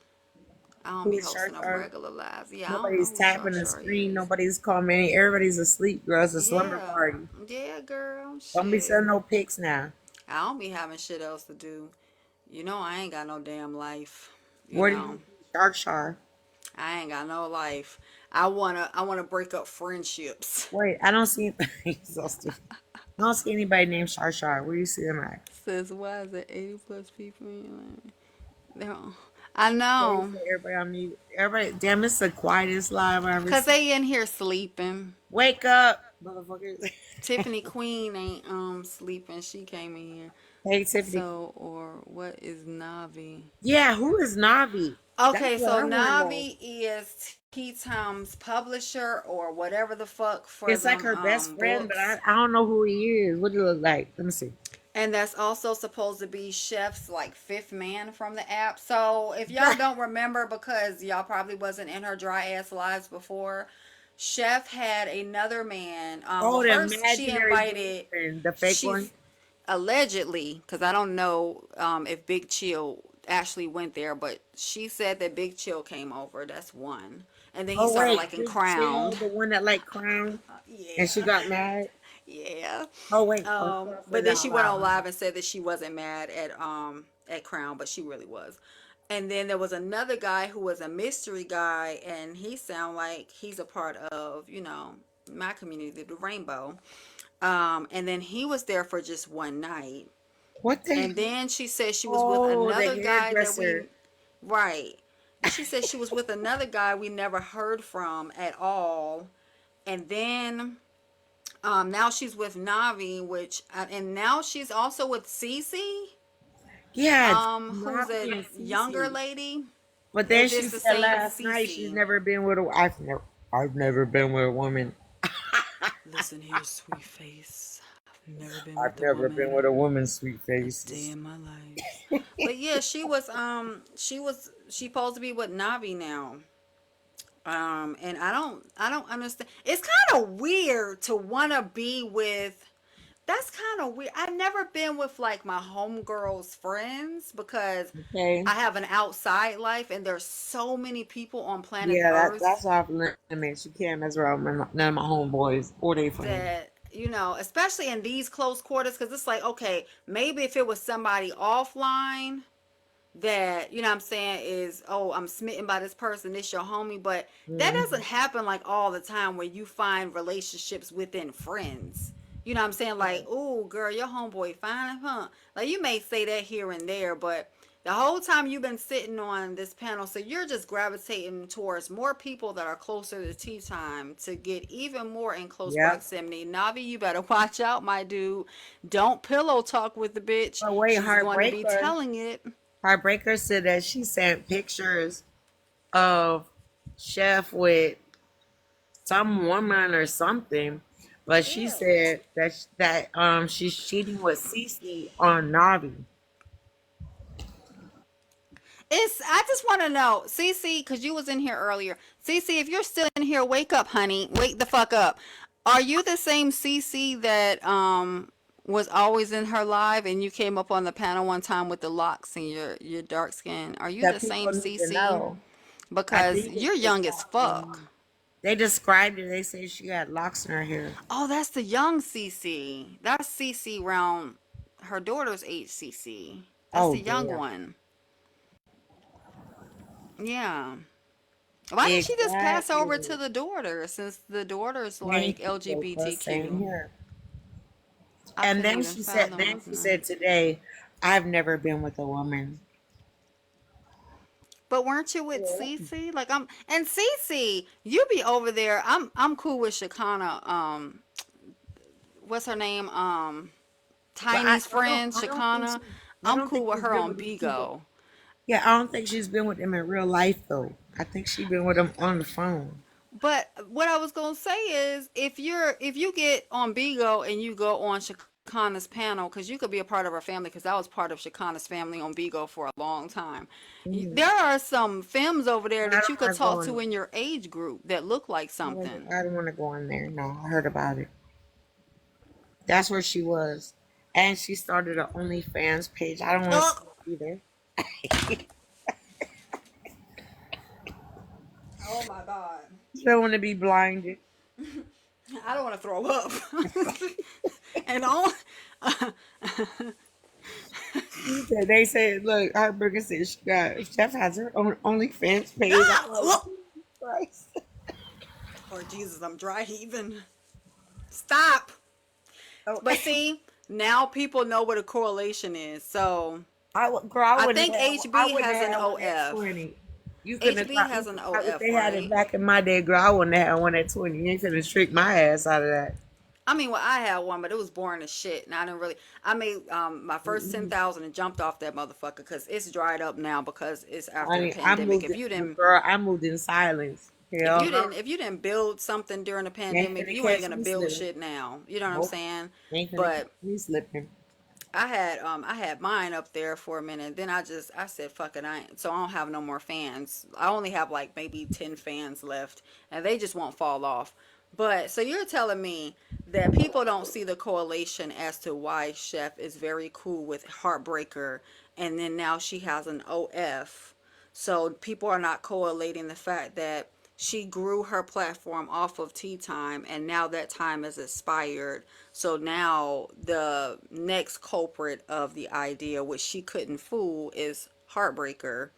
I don't Who be is Shark? hosting them regular lives. Yeah, I don't know Nobody's who Shar tapping the Shar screen. is. Nobody's commenting. Everybody's asleep, girl. It's a slumber Yeah. party. Yeah, girl. Don't be Shit. sending no pics now. I don't be having shit else to do. You know I ain't got no damn life. You Where do you know. see Shark Shar? I ain't got no life. I wanna break up friendships. Wait, I don't see. He's so stupid. I don't see anybody named Shar Shar. Where you see them at? Says why is it 80 plus people in your life? They're, I They know. say everybody on mute. Everybody, damn, it's the quietest live I've ever Cause seen. they in here sleeping. Wake up, motherfuckers. Tiffany Queen ain't sleeping. She came in here. Hey, Tiffany. So or what is Navi? Yeah, who is Navi? That's Okay, what so I want to know. Navi is T Tom's publisher or whatever the fuck for It's like them her best friend, but books. I don't know who he is. What do he look like? Let me see. And that's also supposed to be Chef's like fifth man from the app. So if y'all don't remember, because y'all probably wasn't in her dry ass lives before, Chef had another man. Well, Oh, the first she imaginary invited, boyfriend, the fake she one. allegedly, because I don't know if Big Chill actually went there, but she said that Big Chill came over. That's one. And then he Oh started wait, liking Big Chill, Crowned. the one that like Crown, and she Yeah. got mad. Yeah. Oh wait, oh, I But said it then out she went loud. on live and said that she wasn't mad at Crown, but she really was. And then there was another guy who was a mystery guy, and he sound like he's a part of my community, the Rainbow. And then he was there for just one night, What the? and then she said she was with Oh, the another guy that hairdresser. we right. Then she said she was with another guy we never heard from at all, and then now she's with Navi, which and now she's also with Cece, Yeah, who's Navi a and younger Cece. lady. But then Is she this the said same last night she's Cece? never been with a. I've never been with a woman. Listen here, sweet face. I've never been I've with a never been with woman a woman. Sweet a day faces. in my life. But yeah, she supposed to be with Navi now. And I don't understand. It's kind of weird to want to be with. That's kind of weird. I've never been with like my homegirls friends because Okay. I have an outside life and there's so many people on planet Yeah, that's Earth off limits. You can't mess around with none of my homeboys or they friends. that especially in these close quarters, because it's like, okay, maybe if it was somebody offline that what I'm saying is, oh, I'm smitten by this person, this your homie, but that doesn't Hmm. happen like all the time where you find relationships within friends. You know what I'm saying? Like, oh, girl, your homeboy fine, huh? Like, you may say that here and there, but the whole time you've been sitting on this panel, so you're just gravitating towards more people that are closer to tea time to get even more in close Yep. proximity. Navi, you better watch out, my dude. Don't pillow talk with the bitch. But wait, She's going to be Heartbreaker. telling it. Heartbreaker said that she sent pictures of Chef with some woman or something, but she Ew. said that she's cheating with Cece on Navi. I just want to know, Cece, because you was in here earlier. Cece, if you're still in here, wake up, honey. Wake the fuck up. Are you the same Cece that was always in her live, and you came up on the panel one time with the locks and your dark skin. Are you That the people same need to Cece? know. I Because think you're young as fuck. they described her. They say she got locks in her hair. Oh, that's the young Cece. That's Cece around her daughter's age. Cece. That's Oh the young damn. one. Yeah. Why didn't she just pass over Exactly. to the daughter since the daughter's like Thank you, Joker. Same LGBTQ? here. I And couldn't then even she said, fathom then what's she name. said today, I've never been with a woman. But weren't you with Yeah. Cece? Like I'm and Cece, you be over there. I'm cool with Shakana. What's her name? But I, Tiny's I don't friend, I don't think Shakana. she I I'm don't cool think with she's her been on with these people. Bigo. Yeah, I don't think she's been with them in real life though. I think she's been with them on the phone. But what I was gonna say is, if you get on Bigo and you go on Shakana's panel, because you could be a part of her family, because I was part of Shakana's family on Bigo for a long time. Mm. There are some femmes over there I that don't you could want to talk go to in. in your age group that look like something. I don't want to go in there. No, I heard about it. That's where she was, and she started an OnlyFans page. I don't want to Oh, see it either. oh my God. She don't want to be blinded. I don't want to throw up. And all. They said, look, Heartbreaker said she got Chef has her own OnlyFans page. I'm like, Oh, Jesus Christ. Lord Jesus, I'm dry heaving. Stop. Oh, But see, now people know what a correlation is. So girl, I think HB I wouldn't has have an had one at OF. 20. You couldn't have HB thought, has an if OF, they had it right? back in my day, girl, I wouldn't have had one at 20. You ain't finna trick my ass out of that. I mean, well, I had one, but it was boring as shit, and I didn't really. I made my first Mm-mm. 10,000 and jumped off that motherfucker because it's dried up now because it's after the Honey, I pandemic. moved, girl, I moved in silence. Hell no. If you didn't build something during the Ain't pandemic, finna you ain't catch gonna me build slipping. shit now. You know what I'm Nope. saying? Ain't finna catch But me slipping. I had mine up there for a minute. Then I said fuck it. I ain't, so I don't have no more fans. I only have like maybe 10 fans left, and they just won't fall off. But so you're telling me that people don't see the correlation as to why Chef is very cool with Heartbreaker, and then now she has an OF. So people are not correlating the fact that she grew her platform off of tea time, and now that time has expired. So now the next culprit of the idea, which she couldn't fool, is Heartbreaker,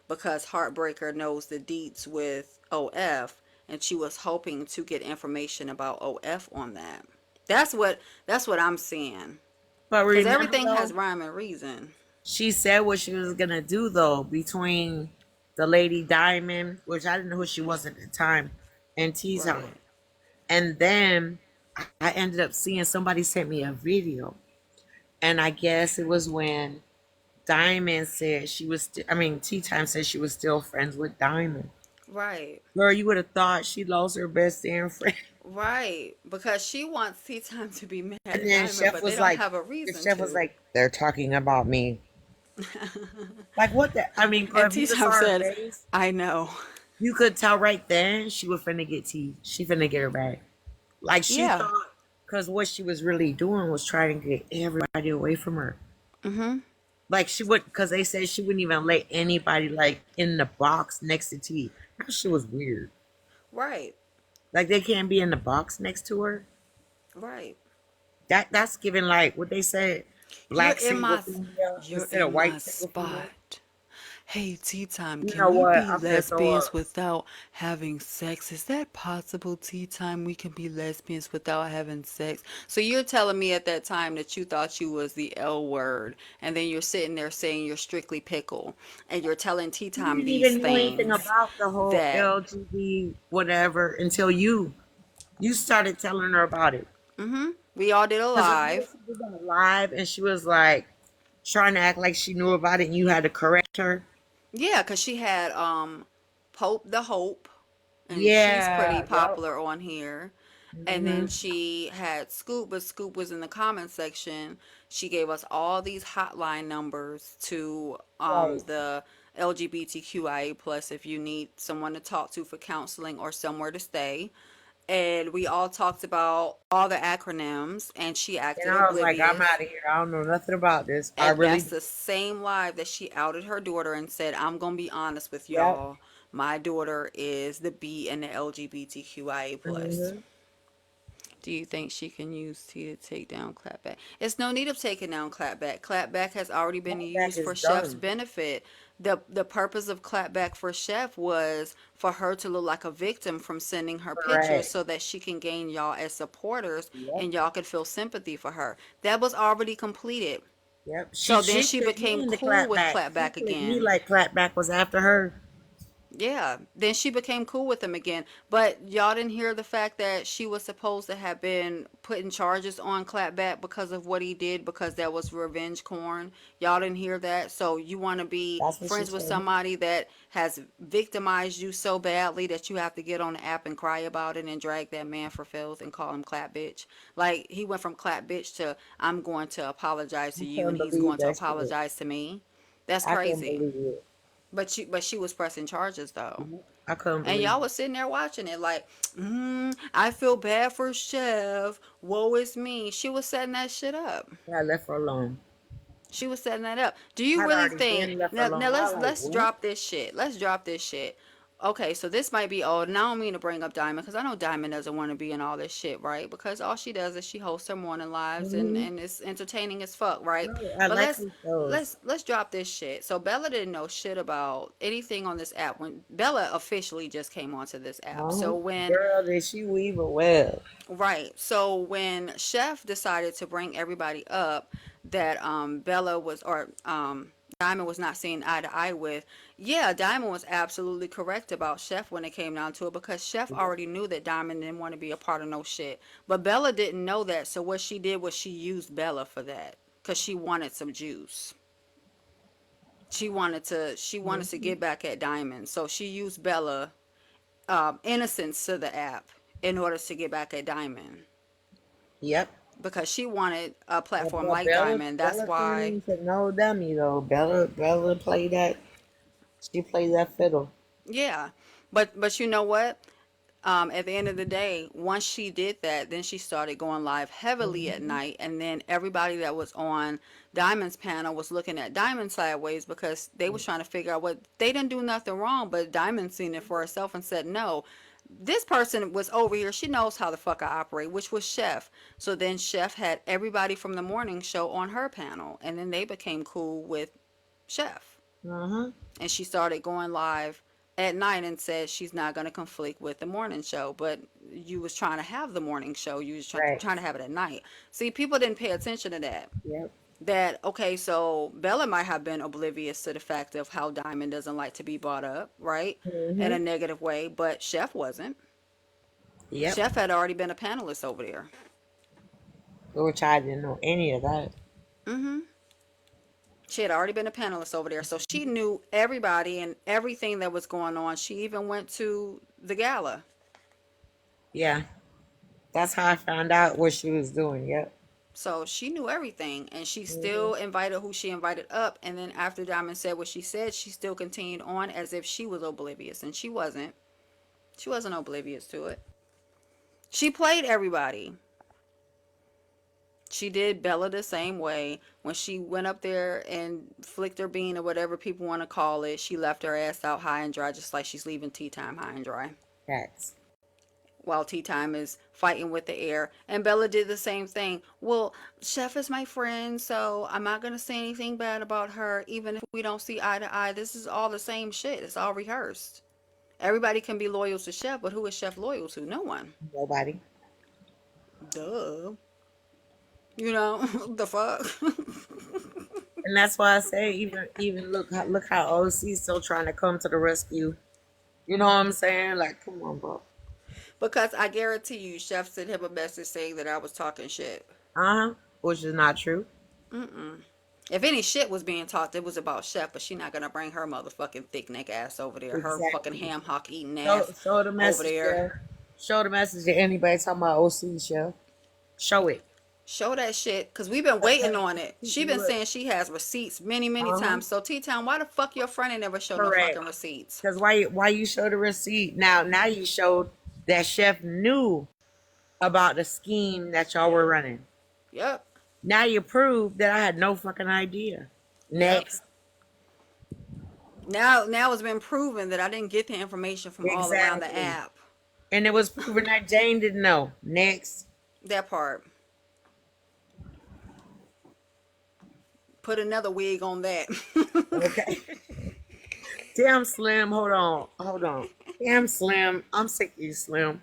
because Heartbreaker knows the deets with OF, and she was hoping to get information about OF on that. That's what I'm seeing. But Because remember everything has though, rhyme and reason. she said what she was gonna do though between the Lady Diamond, which I didn't know who she was at the time, and T Right. Time. And then I ended up seeing somebody sent me a video, and I guess it was when Diamond said she was. I mean, Tea Time said she was still friends with Diamond. Right. Girl, you would have thought she lost her best damn friend. Right. Because she wants Tea Time to be mad And at then Diamond, Chef but they was don't like, have a the reason chef was to. like, they're talking about me. Like what the? I mean, girl, And if you Tea just saw Time her said, face, I know. you could tell right then she was finna get tea. She finna get her back. Like she Yeah. thought, because what she was really doing was trying to get everybody away from her. Mm-hmm. Like she would, because they said she wouldn't even let anybody like in the box next to tea. That shit was weird. Right. Like they can't be in the box next to her. Right. That's giving like what they said, You're black in single my female you're instead of in white my single female. spot. Hey, Tea Time, You can know we what? be I'm finna throw lesbians up. without having sex? Is that possible, Tea Time? We can be lesbians without having sex. So you're telling me at that time that you thought you was the L word, and then you're sitting there saying you're strictly pickle, and you're telling Tea You Time didn't these even know anything things about the whole that LGBT whatever until you started telling her about it. we all did a Because remember live. she did that live and she was like trying to act like she knew about it and you had to correct her. Yeah, because she had Pope the Hope, and she's pretty Yeah, yep. popular on here. And then Hmm. she had Scoop, but Scoop was in the comment section. She gave us all these hotline numbers to Right. the LGBTQIA plus if you need someone to talk to for counseling or somewhere to stay. and we all talked about all the acronyms, and she And acted I was like, I'm oblivious. out of here. I don't know nothing about this. I And really, that's the same live that she outed her daughter and said, I'm going to be honest with yep. y'all. My daughter is the B in the LGBTQIA plus. Hmm. Do you think she can use T to take down Clapback? It's no need of taking down Clapback. Clapback has already been Back used is for Chef's done. benefit. The purpose of Clapback for Chef was for her to look like a victim from sending her pictures Correct. so that she can gain y'all as supporters Yep. and y'all could feel sympathy for her. That was already completed. Yep. So then She she tricked me became into cool with clapback. She Clapback clicked me again. like clapback was after her. Yeah, then she became cool with him again. But y'all didn't hear the fact that she was supposed to have been putting charges on Clapback because of what he did, because that was revenge corn. Y'all didn't hear that. So you want to be That's what she friends with told me. somebody that has victimized you so badly that you have to get on the app and cry about it and drag that man for filth and call him Clap Bitch. Like he went from Clap Bitch to I'm going to apologize I to you couldn't and he's believe going to that shit. apologize to me. That's I couldn't crazy. believe it. But she was pressing charges though. I couldn't And believe y'all it. was sitting there watching it like, I feel bad for Chef. Woe is me. She was setting that shit up. I left her alone. She was setting that up. Do you I'd really already think been left her now alone. I let's was like, let's what? drop this shit. Let's drop this shit. Okay, so this might be old, and I don't mean to bring up Diamond because I know Diamond doesn't want to be in all this shit, right? Because all she does is she hosts her morning lives and Hmm. it's entertaining as fuck, right? No, I But like let's these shows. let's drop this shit. So Bella didn't know shit about anything on this app when Bella officially just came onto this app. Uh-huh. So when Girl, did she weave it well? Right. So when Chef decided to bring everybody up that Bella was or Diamond was not seeing eye to eye with, yeah, Diamond was absolutely correct about Chef when it came down to it because Chef Yep. already knew that Diamond didn't want to be a part of no shit. But Bella didn't know that, so what she did was she used Bella for that because she wanted some juice. She wanted to Hmm. get back at Diamond, so she used Bella innocence to the app in order to get back at Diamond Yep. because she wanted a platform But like Bella, Diamond. That's Bella turned why, into no dummy though. Bella played that. She played that fiddle. yeah. But you know what? At the end of the day, once she did that, then she started going live heavily at Hmm. night, and then everybody that was on Diamond's panel was looking at Diamond sideways because they was trying to figure out what they didn't do nothing wrong, but Diamond seen it for herself and said no. This person was over here. She knows how the fuck I operate, which was Chef. So then Chef had everybody from the morning show on her panel, and then they became cool with Chef. Uh-huh. And she started going live at night and said she's not going to conflict with the morning show, but you was trying to have the morning show, you was Right. trying to have it at night. See, people didn't pay attention to that. Yep. That okay, so Bella might have been oblivious to the fact of how Diamond doesn't like to be brought up, right, in Hmm. a negative way, but Chef wasn't. Yep. Chef had already been a panelist over there. Which I didn't know any of that. Hmm. She had already been a panelist over there, so she knew everybody and everything that was going on. She even went to the gala. Yeah. That's how I found out what she was doing. Yep. So she knew everything, and she Hmm. still invited who she invited up. And then after Diamond said what she said, she still continued on as if she was oblivious, and she wasn't. She wasn't oblivious to it. She played everybody. She did Bella the same way. When she went up there and flicked her bean or whatever people want to call it, she left her ass out high and dry, just like she's leaving tea time high and dry. Facts. While Tea Time is fighting with the air. And Bella did the same thing. Well, Chef is my friend, so I'm not going to say anything bad about her, even if we don't see eye to eye. This is all the same shit. It's all rehearsed. Everybody can be loyal to Chef, but who is Chef loyal to? No one. Nobody. Duh. You know, the fuck? And that's why I say even look how OC's still trying to come to the rescue. You know what I'm saying? Like, come on, bro. Because I guarantee you, Chef sent him a message saying that I was talking shit. Uh-huh. Which is not true. Mm-mm. If any shit was being talked, it was about Chef, but she not gonna bring her motherfucking thick neck ass over there. Her fucking Exactly. ham hock eating Show ass show the over message, there. Chef. Show the message to anybody talking about OC, Chef. Show it. Show that shit, cause we've been waiting on it. She been Look. saying she has receipts many, many Uh-huh. times. So T Town, why the fuck your friend ain't never show no Correct. fucking receipts? Because why you show the receipt now? Now you showed that Chef knew about the scheme that y'all were running. Yep. Now you proved that I had no fucking idea. Yep. Next. Now it's been proven that I didn't get the information from all around the Exactly. app. And it was proven that Jane didn't know. Next. That part. Put another wig on that. Okay. Damn Slim, hold on. Hold on. Damn Slim. I'm sick of you, Slim.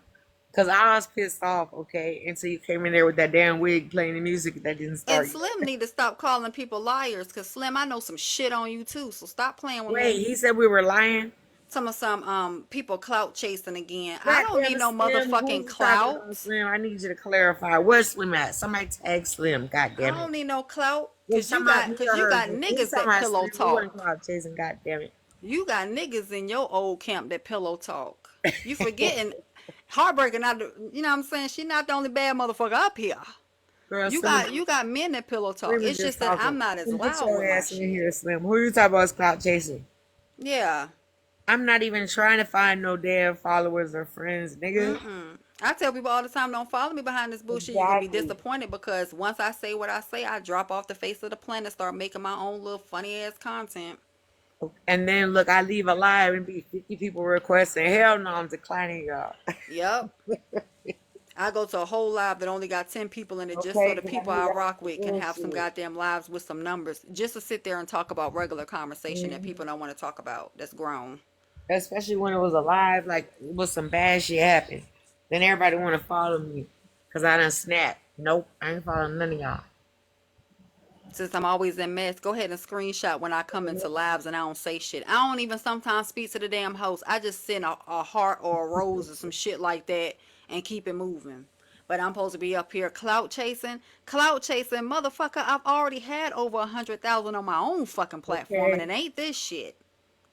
Cause I was pissed off, okay, until you came in there with that damn wig playing the music that didn't And start yet. Slim need to stop calling people liars, cause Slim, I know some shit on you too. So stop playing with Wait, me. he said we were lying? Some people clout chasing again. I God don't damn need it, no Slim. Who motherfucking you talking about, clout. Slim? I need you to clarify. Where's Slim at? Somebody tag Slim. God I damn it. don't need no clout. He's Cause you talking about got me cause or you her. got He's niggas talking that about pillow Slim. We wasn't talk. cloud chasing. God damn it. You got niggas in your old camp that pillow talk. You forgetting heartbreaking not the, you know what I'm saying? She not the only bad motherfucker up here. Girl, You Slim, got you got men that pillow talk. Slim is It's just just that talking. I'm not as Slim, get loud your with my ass in here, shit. Slim. Who you talking about is cloud chasing? Yeah. I'm not even trying to find no damn followers or friends, nigga. Mm-mm. I tell people all the time, don't follow me behind this bullshit. You're gonna be Exactly. disappointed because once I say what I say, I drop off the face of the planet, start making my own little funny ass content. And then look, I leave a live and be 50 people requesting. Hell no, I'm declining y'all. Yep. I go to a whole live that only got 10 people in it just so Okay, the because I people need I that rock with can have some bullshit. goddamn lives with some numbers just to sit there and talk about regular conversation that people Mhm. don't want to talk about that's grown. Especially when it was alive, like it was some bad shit happen. Then everybody want to follow me because I done snap. Nope, I ain't following none of y'all. Since I'm always in mess, go ahead and screenshot when I come into lives and I don't say shit. I don't even sometimes speak to the damn host. I just send a heart or a rose or some shit like that and keep it moving. But I'm supposed to be up here clout chasing. Clout chasing, motherfucker, I've already had over 100,000 on my own fucking platform and Okay, it ain't this shit.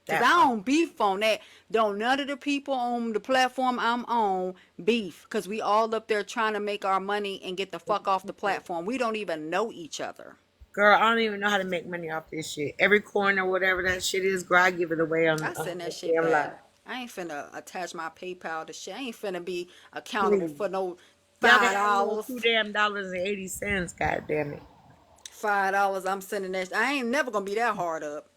Cause that I part. don't beef on that. Don't none of the people on the platform I'm on beef. Cause we all up there trying to make our money and get the fuck off the platform. We don't even know each other. Girl, I don't even know how to make money off this shit. Every coin or whatever that shit is, girl, I give it away I on send that the shit damn back. live. I ain't finna attach my PayPal to shit. I ain't finna be accountable Please. for no Y'all can five have a little dollars. two damn dollars and 80 cents. God damn it. $5. I'm sending that. I ain't never gonna be that hard up.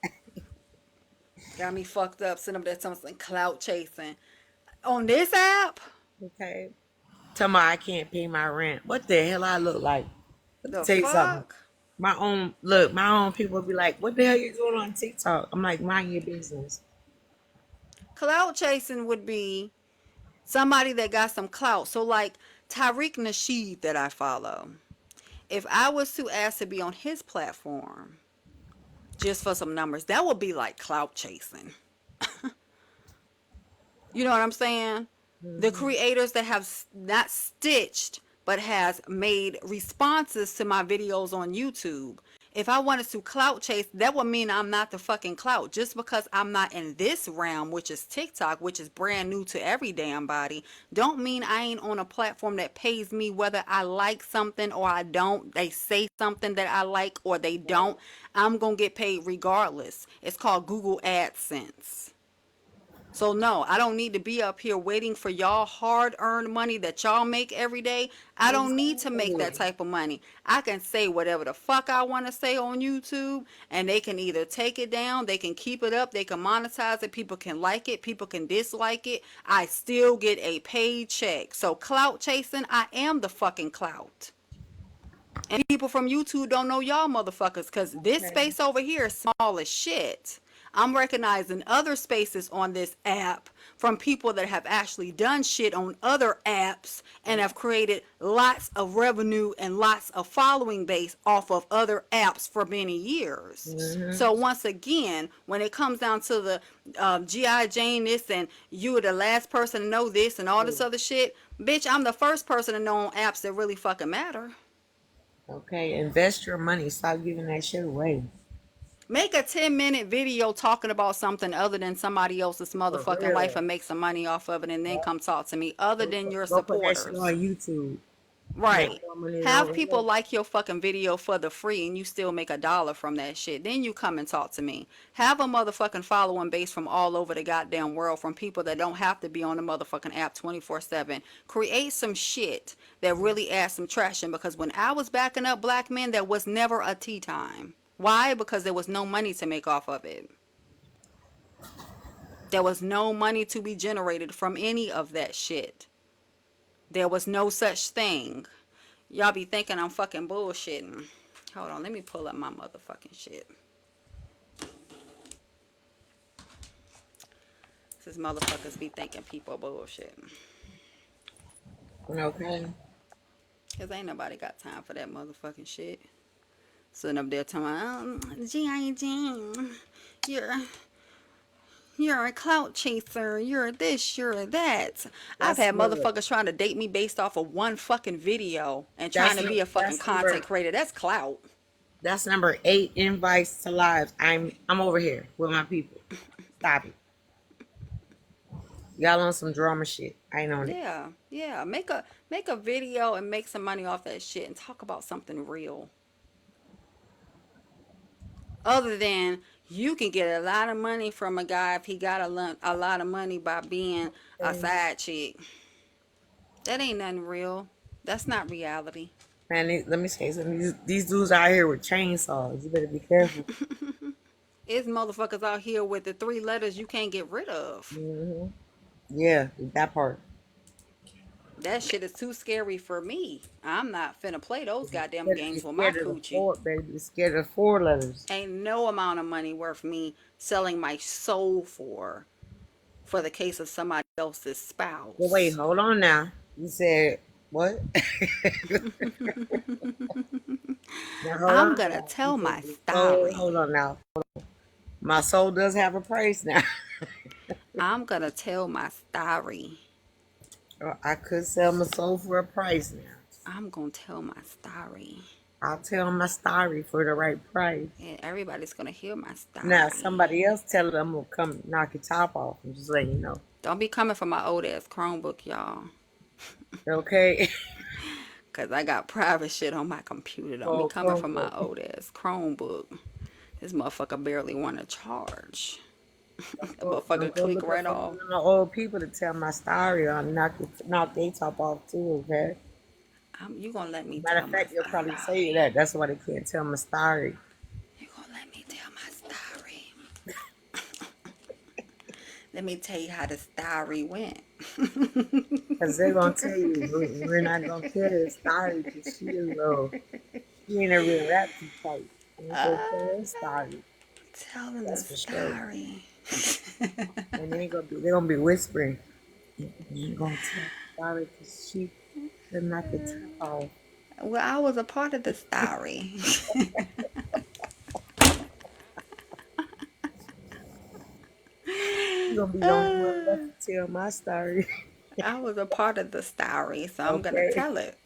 Got me fucked up. Send them that something clout chasing on this app. Okay. Tell me I can't pay my rent. What the hell I look like? Let me The tell you something. fuck? My own people be like, what the hell you doing on TikTok? I'm like, mind your business. Clout chasing would be somebody that got some clout. So like Tariq Nasheed that I follow. If I was to ask to be on his platform just for some numbers, that would be like clout chasing. You know what I'm saying? The Hmm. creators that have not stitched but has made responses to my videos on YouTube. If I wanted to clout chase, that would mean I'm not the fucking clout. Just because I'm not in this realm, which is TikTok, which is brand new to every damn body, don't mean I ain't on a platform that pays me whether I like something or I don't. They say something that I like or they don't. I'm going to get paid regardless. It's called Google AdSense. So no, I don't need to be up here waiting for y'all hard-earned money that y'all make every day. I don't need to make that Exactly. type of money. I can say whatever the fuck I want to say on YouTube and they can either take it down, they can keep it up, they can monetize it, people can like it, people can dislike it. I still get a paid check. So clout chasing, I am the fucking clout. And people from YouTube don't know y'all motherfuckers because this Okay. space over here is small as shit. I'm recognizing other spaces on this app from people that have actually done shit on other apps and have created lots of revenue and lots of following base off of other apps for many years. Hmm. So once again, when it comes down to the Geyajane this and you were the last person to know this and all this other shit, bitch, I'm the first person to know on apps that really fucking matter. Okay, invest your money. Stop giving that shit away. Make a 10-minute video talking about something other than somebody else's For motherfucking life real. and make some money off of it and then Yeah. come talk to me other Go than your go put that shit on supporters. YouTube. Make Right. more money than Have over people here. like your fucking video for the free and you still make $1 from that shit. Then you come and talk to me. Have a motherfucking following base from all over the goddamn world from people that don't have to be on the motherfucking app 24/7. Create some shit that really adds some traction because when I was backing up black men, there was never a tea time. Why? Because there was no money to make off of it. There was no money to be generated from any of that shit. There was no such thing. Y'all be thinking I'm fucking bullshitting. Hold on, let me pull up my motherfucking shit. Since motherfuckers be thinking people bullshitting. Okay. Cause ain't nobody got time for that motherfucking shit. Sitting up there telling me, Geyejane, you're you're a clout chaser, you're this, you're that. I've That's had look. motherfuckers trying to date me based off of one fucking video and trying That's to be a fucking that's number content creator. That's clout. that's number 8 invites to lives. I'm over here with my people. Stop it. Y'all on some drama shit. I ain't on it. Yeah, yeah. Make a video and make some money off that shit and talk about something real. Other than you can get a lot of money from a guy if he got a lot of money by being a Okay. side chick. That ain't nothing real. That's not reality. Man, let me say something. These dudes out here with chainsaws. You better be careful. It's motherfuckers out here with the 3 letters you can't get rid of. Hmm. Yeah, that part. That shit is too scary for me. I'm not finna play those goddamn Better be games with my scared of the coochie. four. Better be scared of 4 letters. Ain't no amount of money worth me selling my soul for the case of somebody else's Well, wait, spouse. hold on now. You said what? Now hold I'm on gonna now. You tell said my your soul. Hold story. on now. My soul does have a price now. I'm gonna tell my story. I could sell my soul for a price now. I'm gonna tell my story. I'll tell my story for the right price. And everybody's gonna hear my Now story. somebody else tell it, I'm gonna come knock your top off and just let you know. Don't be coming for my old ass Chromebook, y'all. Okay. Cause I got private shit on my computer. Don't be Oh, coming for my Chromebook. old ass Chromebook. This motherfucker barely wanna charge. That I'm motherfucker go click looking right for one off. of my old people to tell my story on knock their top off too, okay? You gonna let me Matter tell of my fact, they'll probably say story. that. That's why they can't tell my story. You gonna let me tell my story. Let me tell you how the story went. Because they're going to tell you, we're not going to tell the story because she is low. She ain't a real rap too tight. We ain't going to tell her story. Tell them the That's for sure. story. And they're going to be whispering. You ain't going to tell the story because she could knock your top off. Well, I was a part of the story. You're going to be the only one left to tell my story. I was a part of the story, so I'm gonna Okay? tell it.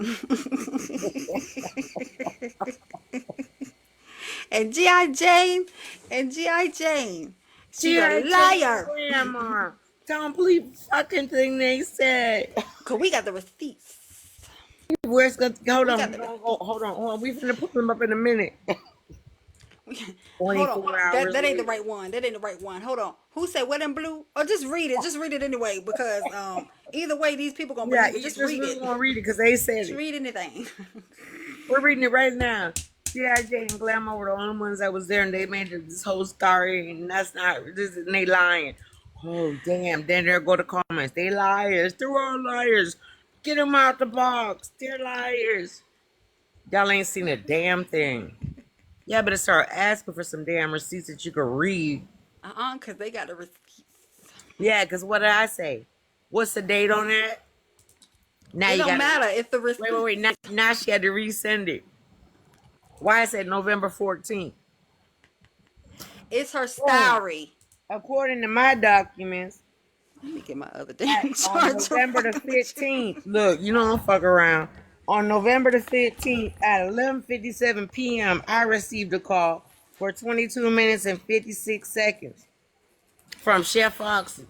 and G.I. Jane, and G.I. Jane, she a G.I. Jane liar. Grandma. Complete fucking thing they said. Cause we got the receipts. Where's going hold We on, got the. hold on. We finna put them up in a minute. Hold on. 24 That hours that ain't the later. right one. That ain't the right one. Hold on. Who said what in blue? Or just read it. Just read it anyway. Because either way these people gonna Yeah, believe it. you Just just read really it. want to read it because they said Just it. read anything. We're reading it right now. G.I. and Glamour were the only ones that was there, and they made this whole story, and that's not this, and they lying. Oh damn! Then there go the comments. They liars. They're all liars. Get them out the box. They're liars. Y'all ain't seen a damn thing. Yeah, better start asking for some damn receipts that you can read. Cause they got the receipts. Yeah, because what did I say? What's the date on that? Now It you don't got to matter if the wait. receipts. Now she had to resend it. Why I said November 14th? It's her Boom. story. According to my documents, Let me get my other damn on charger November the fucking with you. 15th, look, you don't fuck around. On November the 15th at 11:57 p.m., I received a call for 22 minutes and 56 seconds from Chef Foxy.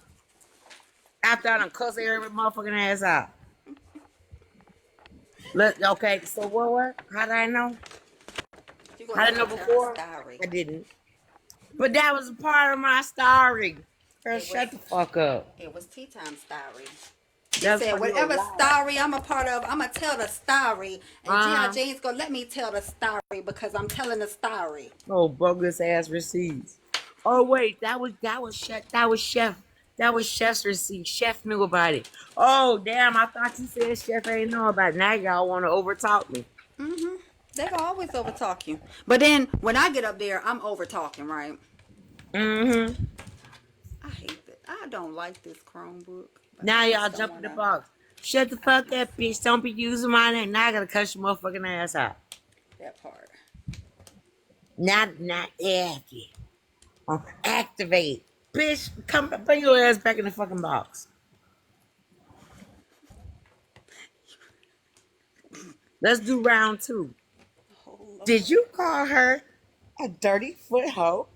After I done cuss every motherfucking ass out. Look, okay, so what? How did I know? You're gonna How did have I know to tell the before? story. I didn't. But that was a part of my story. Girl, It was shut the fuck up. tea time story. She That's said, why you a whatever lie. story I'm a part of, I'm going to tell the story. And Uh-huh. Jane's going to let me tell the story because I'm telling the story. Oh, bogus ass receipts. Oh wait, that was chef's receipt. Chef knew about it. Oh damn, I thought you said chef ain't know about it. Now y'all want to overtalk me. Mm-hmm. They can always overtalk you. But then when I get up there, I'm overtalking, right? Mm-hmm. I hate that. I don't like this Chromebook. But Now I y'all just don't jump in want the to. box. Shut the fuck up, bitch. Don't be using my name. Now I gotta cut your motherfucking ass out. That part. Not active. Activate. Bitch, come bring your ass back in the fucking box. Let's do round two. Oh, Did Lord. you call her a dirty foot hoe?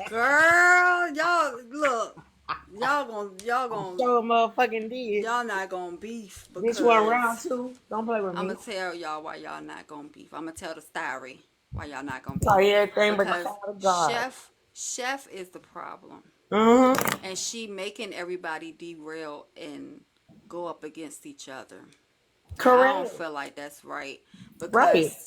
Girl, y'all, look. Y'all I gonna, sure motherfucking did. y'all not gonna beef Bitch, you want round because two? Don't play with I'm me. gonna tell y'all why y'all not gonna beef. I'm gonna tell the story why y'all not gonna beef. Sorry, everything but the Because call of God. Chef is the problem. Mm-hmm. And she making everybody derail and go up against each other. And I don't Correct. feel like that's right. Right. Because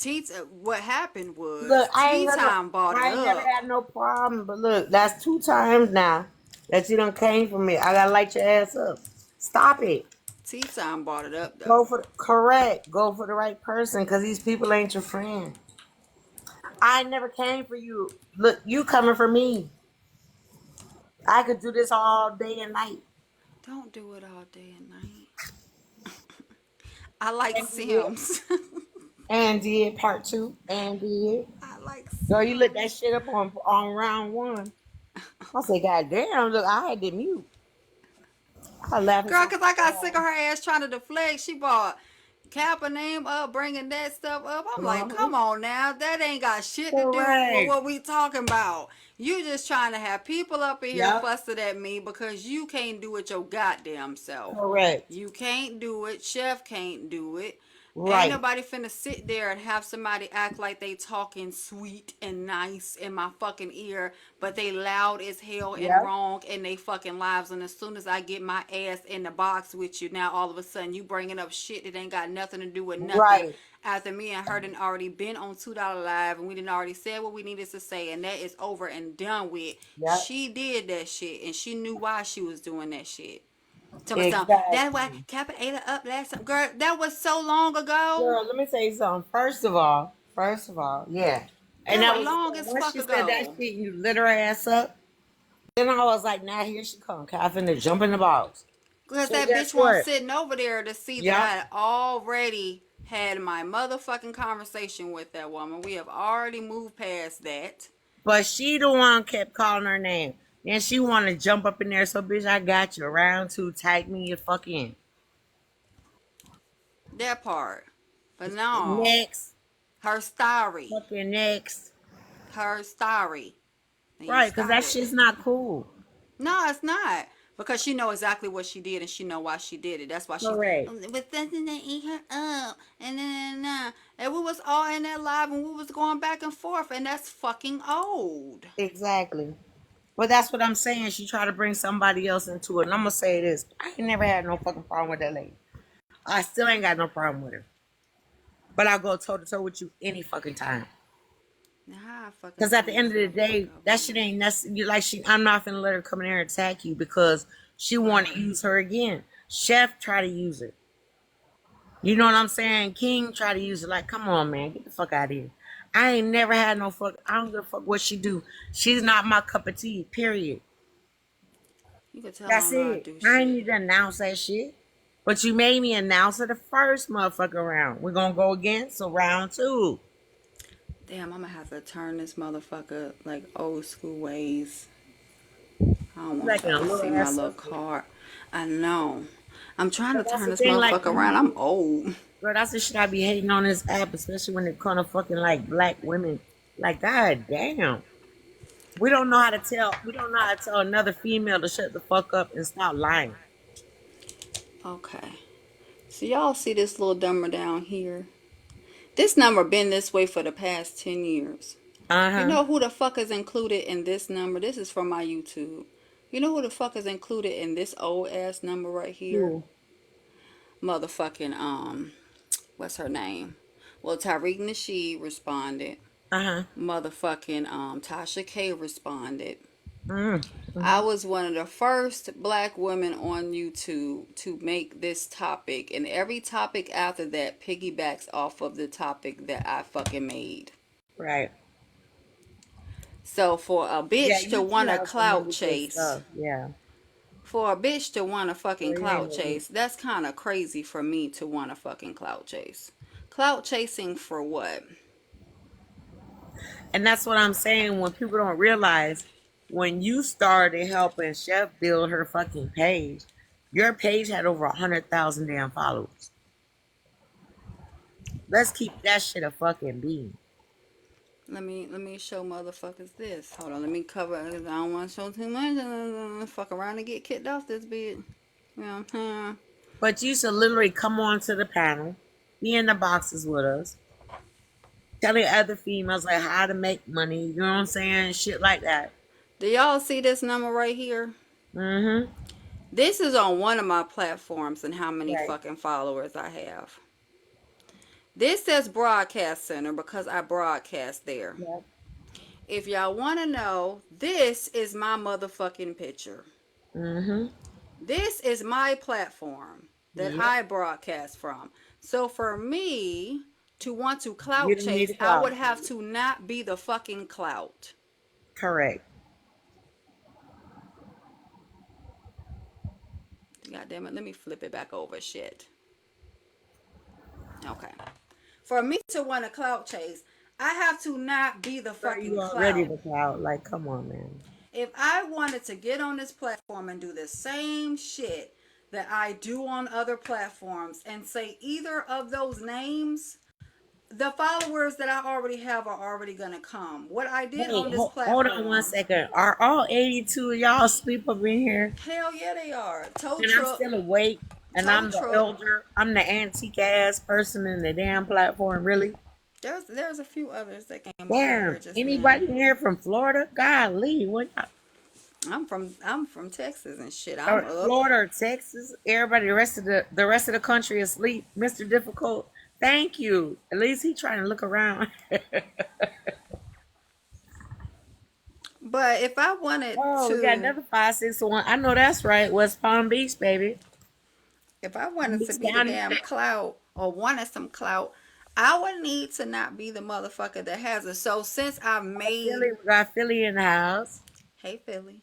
what happened Look, was I Tea ain't gonna. Time bought it I ain't never up. had no problem, but look, that's 2 times now that you done came for me. I gotta light your ass up. Stop it. Tea Time bought it up Go though. for the correct. Go for the right person, cause these people ain't your friend. I never came for you. Look, you coming for me. I could do this all day and night. Don't do it all day and night. I like And did. Sims. And did part two. And did. I like Girl, you lit that Sims. shit up on round one. I said, God damn, look, I had to mute. I laughing Girl, so because I got sick of hard. her ass trying to deflect. She brought Kappa name up, bringing that stuff up. I'm like, Uh-huh. come on now. That ain't got shit to do with Correct. what we talking about. You just trying to have people up in here Yep. fussing at me because you can't do it your goddamn self. Correct. You can't do it. Chef can't do it. Ain't Right. nobody finna sit there and have somebody act like they talking sweet and nice in my fucking ear, but they loud as hell and Yep. wrong in they fucking lives. And as soon as I get my ass in the box with you, now all of a sudden you bringing up shit that ain't got nothing to do with nothing. Right. After me and her done already been on $2 Live and we done already said what we needed to say, and that is over and done with. Yep. She did that shit and she knew why she was doing that shit. Tell me something. That's why Exactly. Kappa ate her up last time. Girl, that was so long ago. Girl, let me tell you something. First of all, yeah. And That that was was the long thing. as Once fuck she said that ago. shit, you lit her ass up. Then I was like, now here she come. Coughing to jump in the box. Because So that guess bitch won't what? sitting over there to see that I Yep. had already had my motherfucking conversation with that woman. We have already moved past that. But she the one kept calling her name. Then she wanna jump up in there. So bitch, I got you. Round two, type me your fucking That part. But no. next. Her story. Fucking next. Her story. And you Right, because stop that it. shit's not cool. No, it's not. Because she know exactly what she did and she know why she did it. That's why she Correct. but then they eat her up and then and we was all in that live and we was going back and forth and that's fucking old. Exactly. But that's what I'm saying. She tried to bring somebody else into it. And I'm gonna say this. I ain't never had no fucking problem with that lady. I still ain't got no problem with her. But I'll go toe to toe with you any fucking time. Now how I fucking Because at the turn end this of the day, motherfucker up that shit on? ain't necessary. Like I'm not gonna let her come in there and attack you because she want to use her again. Chef try to use it. You know what I'm saying? King try to use it. Like, come on, man, get the fuck out of here. I ain't never had no fuck. I don't give a fuck what she do. She's not my cup of tea. Period. You can tell I That's don't know how to it. do I ain't shit. need to announce that shit. But you made me announce it the first motherfucker round. We're gonna go again, so round two. Damn, I'm gonna have to turn this motherfucker like old school ways. I don't You want like in y'all a to little see my ass little circle. card. I know. I'm trying to But that's turn the this thing, like motherfucker around. I'm old. bro, that's the shit I be hating on this app, especially when it comes to fucking like black women. Like, god damn. We don't know how to tell another female to shut the fuck up and stop lying. Okay. So y'all see this little number down here? This number been this way for the past 10 years. You Uh-huh. know who the fuck is included in this number? This is from my YouTube. You know who the fuck is included in this old ass number right here? Cool. Motherfucking what's her name? Well, Tariq Nasheed responded. Uh-huh. Motherfucking Tasha K responded. I Mm-hmm. was one of the first black women on YouTube to make this topic, and every topic after that piggybacks off of the topic that I fucking made. Right. So for a Yeah, bitch to you two want to have some clout really good chase, stuff. Yeah. for a bitch to want to fucking clout Really. chase, that's kind of crazy for me to want to fucking clout chase. Clout chasing for what? And that's what I'm saying when people don't realize when you started helping Chef build her fucking page, your page had over 100,000 damn followers. Let's keep that shit a fucking bean. Let me show motherfuckers this. Hold on, let me cover it 'cause I don't want to show too much. Fuck around and get kicked off this bitch. Yeah. But you should literally come on to the panel, be in the boxes with us, telling other females like how to make money, you know what I'm saying? Shit like that. Do y'all see this number right here? Mm-hmm. This is on one of my platforms and how many Right. fucking followers I have. This says broadcast center because I broadcast there. Yep. If y'all want to know, this is my motherfucking picture. Mm-hmm. This is my platform that Yep. I broadcast from. So for me to want to You clout didn't need chase, a I clout. would have to not be the fucking clout. Correct. God damn it, let me flip it back over. Shit. Okay. For me to want to clout chase, I have to not be the Girl, you fucking already clout. the clout. Like, come on, man. If I wanted to get on this platform and do the same shit that I do on other platforms and say either of those names, the followers that I already have are already gonna come. What I did Hey, on this hold on one platform, second. Are all 82 of y'all asleep up in here? hell yeah they are. Tow And I'm truck, still awake. And tow I'm the truck. elder. I'm the antique ass person in the damn platform, really? There's a few others that came over here Damn. just now. Anybody in here from Florida? Golly, what? I'm from Texas and shit. I'm Or up. Florida or Texas? Everybody, the rest of the country asleep. Mr. Difficult. Thank you. At least he trying to look around. But if I wanted Oh, we got to, another 561. I know that's right. West Palm Beach, baby. if I Palm wanted to Beach be the County. damn clout or wanted some clout, I would need to not be the motherfucker that has it. So since I made, Philly, we got Philly in the house. hey Philly,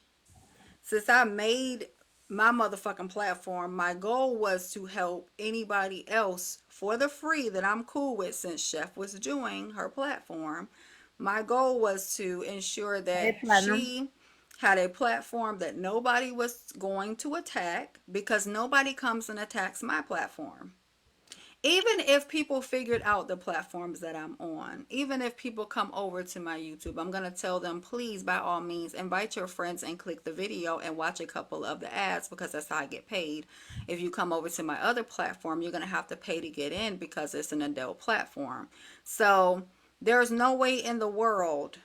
since I made my motherfucking platform, my goal was to help anybody else for the free that I'm cool with since Chef was doing her platform. My goal was to ensure Hey, that Platinum. she had a platform that nobody was going to attack because nobody comes and attacks my platform. Even if people figured out the platforms that I'm on, even if people come over to my YouTube, I'm going to tell them, please, by all means, invite your friends and click the video and watch a couple of the ads because that's how I get paid. If you come over to my other platform, you're going to have to pay to get in because it's an adult platform. So there's no way in the world,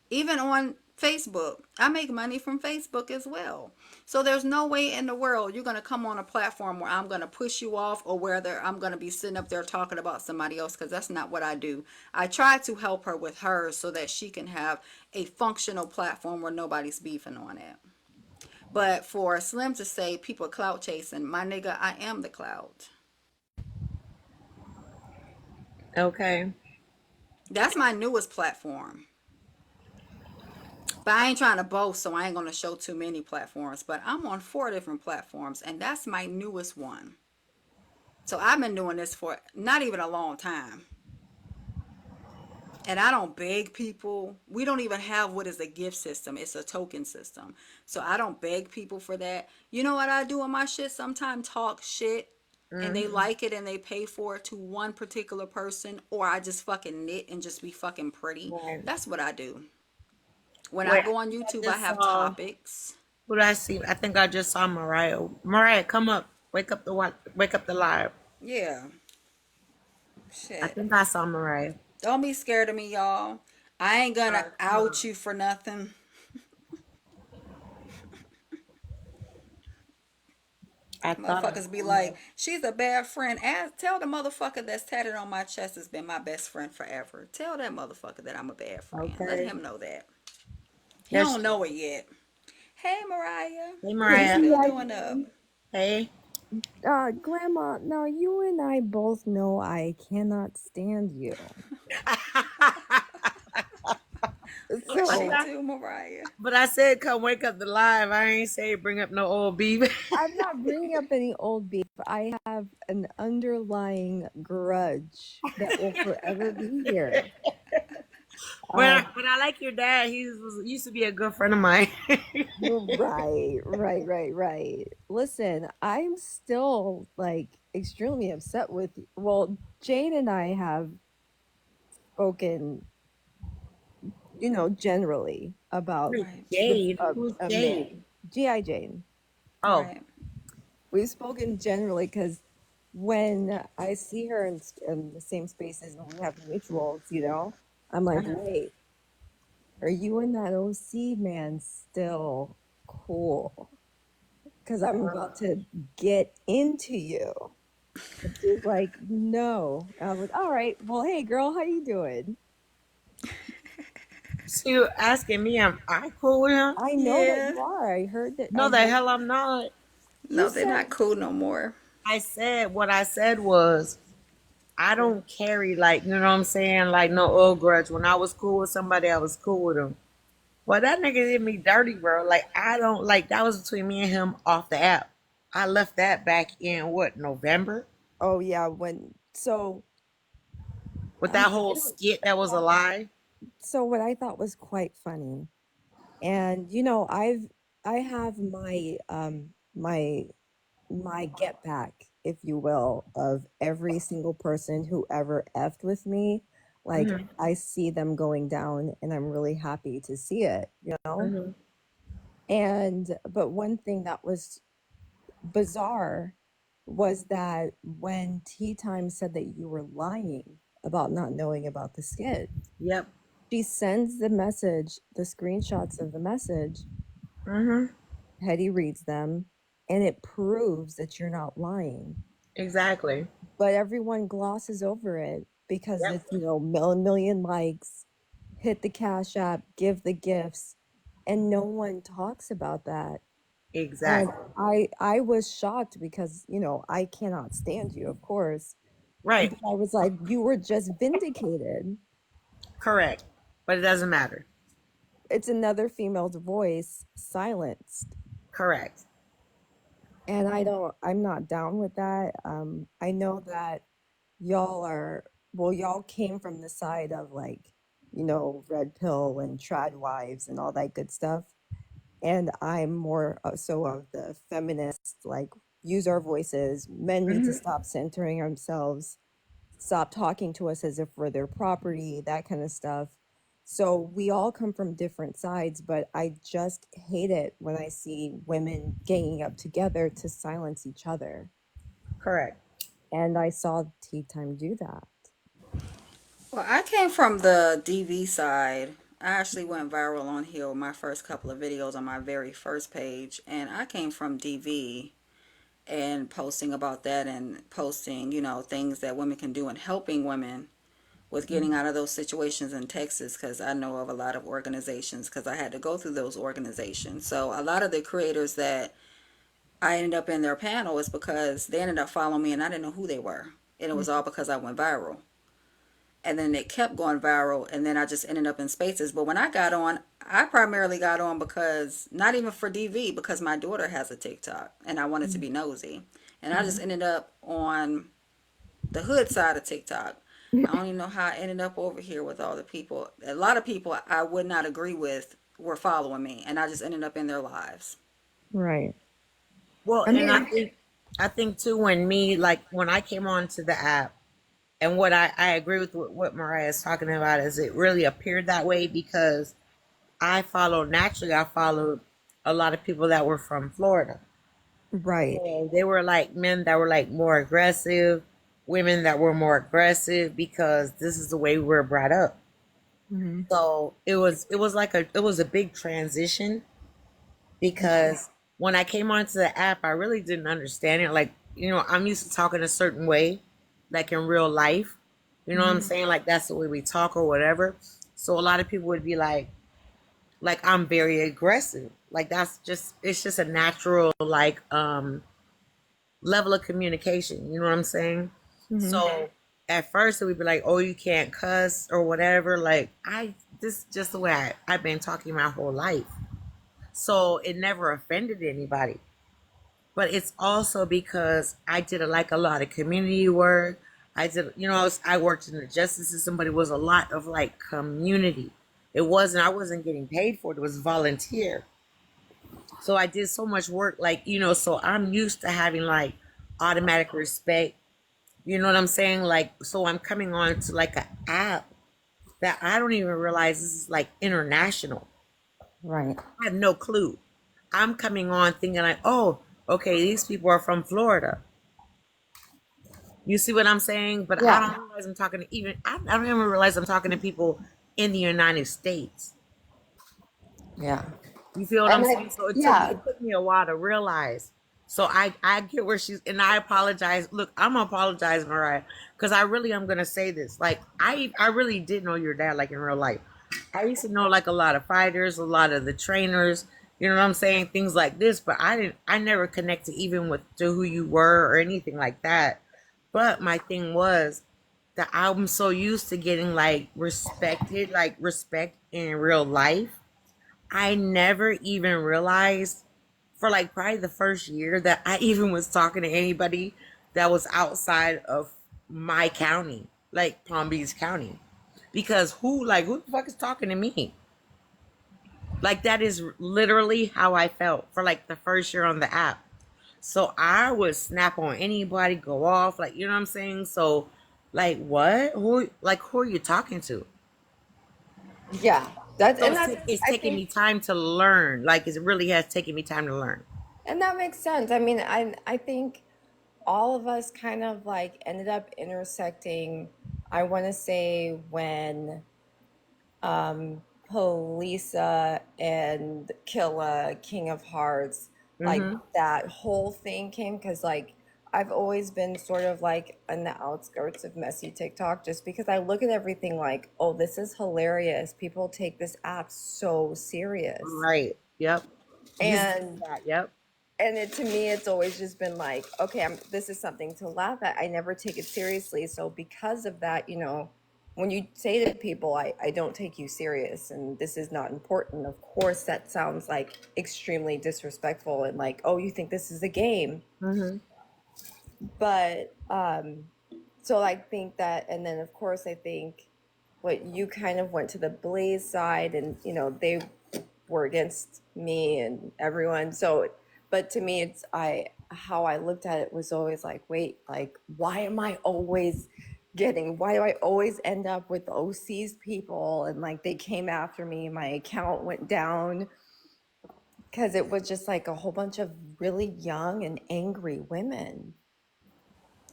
even on Facebook, I make money from Facebook as well. So there's no way in the world you're going to come on a platform where I'm going to push you off or whether I'm going to be sitting up there talking about somebody else because that's not what I do. I try to help her with hers so that she can have a functional platform where nobody's beefing on it. But for Slim to say people clout chasing, my nigga, I am the clout. Okay. That's my newest platform. But I ain't trying to boast, so I ain't gonna show too many platforms. But I'm on 4 different platforms, and that's my newest one. So I've been doing this for not even a long time. And I don't beg people. We don't even have what is a gift system. It's a token system. So I don't beg people for that. You know what I do on my shit? Sometimes talk shit and they Mm-hmm. like it and they pay for it to one particular person, or I just fucking knit and just be fucking pretty. Right. That's what I do. When I Wait, go on I YouTube, I just have saw. topics. What did I see? I think I just saw Mariah. Mariah, come up. Wake up the live. Yeah. I Shit. think I saw Mariah. Don't be scared of me, y'all. I ain't gonna Come out on. you for nothing. I thought I Motherfuckers be saw like, her. she's a bad friend. Tell the motherfucker that's tatted on my chest has been my best friend forever. Tell that motherfucker that I'm a bad friend. Let Okay. him know that. He Yes. don't know it yet. Hey, Mariah. Hey, What you Mariah. still Yeah, doing up? Hey. Grandma, now you and I both know I cannot stand you. What But she So I, do, Mariah? but I said come wake up the live. I ain't say bring up no old beef. I'm not bringing up any old beef. I have an underlying grudge that will forever be here. But I like your dad. Used to be a good friend of mine. Right. Listen, I'm still like extremely upset with you. Well, Jane and I have spoken, generally about Wait, Right, Jade. Who's a Jade? man. G.I. Jane. Oh. right. We've spoken generally because when I see her in the same spaces and we have mutuals, I'm like, Uh-huh. wait, are you and that OC man still cool? Because I'm about to get into you. And she's like, no. And I was like, all right, well, hey, girl, how you doing? So you asking me, am I cool with him? I know that Yeah. you are. I heard that. No, the hell I'm not. You No, they're said, not cool no more. I said what I said was I don't carry like you know what I'm saying, like no old grudge. When I was cool with somebody, I was cool with them. Well, that nigga did me dirty, bro. Like I don't like that was between me and him off the app. I left that back in what November oh, yeah, with I, that I whole don't, skit that was a lie. so what I thought was quite funny. And I have my get back, if you will, of every single person who ever effed with me. Like Hmm. I see them going down and I'm really happy to see it. Hmm. And but one thing that was bizarre was that when Tea Time said that you were lying about not knowing about the skit, Yep. she sends the message, the screenshots of the message. Hmm. Hetty reads them, and it proves that you're not lying. Exactly. But everyone glosses over it because Yep. it's, million likes, hit the Cash App, give the gifts, and no one talks about that. And Exactly. I was shocked because, I cannot stand you, of course. Right. But I was like, you were just vindicated. Correct. But it doesn't matter. It's another female's voice silenced. Correct. And I'm not down with that. I know that y'all came from the side of like, red pill and trad wives and all that good stuff. And I'm more so of the feminist, like, use our voices. Men need to Hmm. stop centering themselves, stop talking to us as if we're their property, that kind of stuff. So we all come from different sides, but I just hate it when I see women ganging up together to silence each other. Correct. And I saw Tea Time do that. Well, I came from the DV side. I actually went viral on here with my first couple of videos on my very first page, and I came from DV and posting about that and posting, things that women can do and helping women with getting out of those situations in Texas because I know of a lot of organizations because I had to go through those organizations. So a lot of the creators that I ended up in their panel is because they ended up following me and I didn't know who they were. And it was all because I went viral. And then it kept going viral and then I just ended up in spaces. But when I got on, I primarily got on because not even for DV, because my daughter has a TikTok and I wanted to be nosy. And I just ended up on the hood side of TikTok. I don't even know how I ended up over here with all the people. A lot of people I would not agree with were following me, and I just ended up in their lives. Right. Well, I and mean, I think too when I came onto the app and I agree with what Mariah is talking about is it really appeared that way because I followed a lot of people that were from Florida. right. And they were like men that were like more aggressive. women that were more aggressive because this is the way we were brought up. Hmm. So it was like it was a big transition because when I came onto the app, I really didn't understand it. Like, I'm used to talking a certain way, like in real life. You know what I'm Hmm. saying? Like that's the way we talk or whatever. So a lot of people would be like I'm very aggressive. Like that's just it's just a natural like level of communication. You know what I'm saying? Hmm. So at first it would be like, oh, you can't cuss or whatever. Like this is just the way I've been talking my whole life. So it never offended anybody. But it's also because I did like a lot of community work. I did, I worked in the justice system, but it was a lot of like community. I wasn't getting paid for it. It was volunteer. So I did so much work, like, so I'm used to having like automatic respect. You know what I'm saying? Like, so I'm coming on to like an app that I don't even realize this is like international. Right. I have no clue. I'm coming on thinking like, oh, okay, these people are from Florida. You see what I'm saying? But I Yeah. don't realize I'm talking to I don't even realize I'm talking to people in the United States. Yeah. You feel what I'm And saying? So yeah. it took me a while to realize. So I get where she's and I apologize. Look, I'm gonna apologize, Mariah, because I really am gonna say this. Like I really did know your dad like in real life. I used to know like a lot of fighters, a lot of the trainers, you know what I'm saying, things like this, but I never connected even with to who you were or anything like that. But my thing was that I'm so used to getting like respected, like respect in real life. I never even realized for like probably the first year that I even was talking to anybody that was outside of my county, like Palm Beach County. Because who the fuck is talking to me? Like that is literally how I felt for like the first year on the app. So I would snap on anybody, go off, like you know what I'm saying? So like what? Who are you talking to? Yeah. That's So and that's it's I taking think me time to learn. Like it really has taken me time to learn. and that makes sense. I mean, I think all of us kind of like ended up intersecting, I want to say when um Polisa and Killa King of Hearts, like Mm-hmm. that whole thing came because like I've always been sort of like on the outskirts of messy TikTok just because I look at everything like, oh, this is hilarious. People take this app so serious. Right. Yep. You said And that. Yep. to me it's always just been like, okay, this is something to laugh at. I never take it seriously. So because of that, when you say to people, I don't take you serious and this is not important, of course that sounds like extremely disrespectful and like, oh, you think this is a game. Mm-hmm. But so I think that, and then of course I think what you kind of went to the Blaze side, and they were against me and everyone. So, but to me, it's how I looked at it was always like, wait, like why do I always end up with OC's people? And like they came after me, my account went down because it was just like a whole bunch of really young and angry women.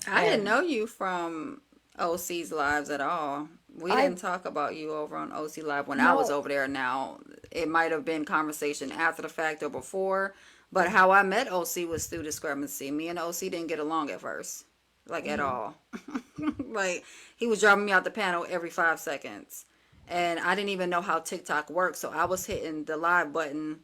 I didn't And know you from OC's lives at all. We I didn't talk about you over on OC Live when I was no, over there. Now, it might have been conversation after the fact or before, but how I met OC was through discrepancy. Me and OC didn't get along at first, like at mhm. all. Like, he was dropping me out the panel every 5 seconds. And I didn't even know how TikTok worked, so I was hitting the live button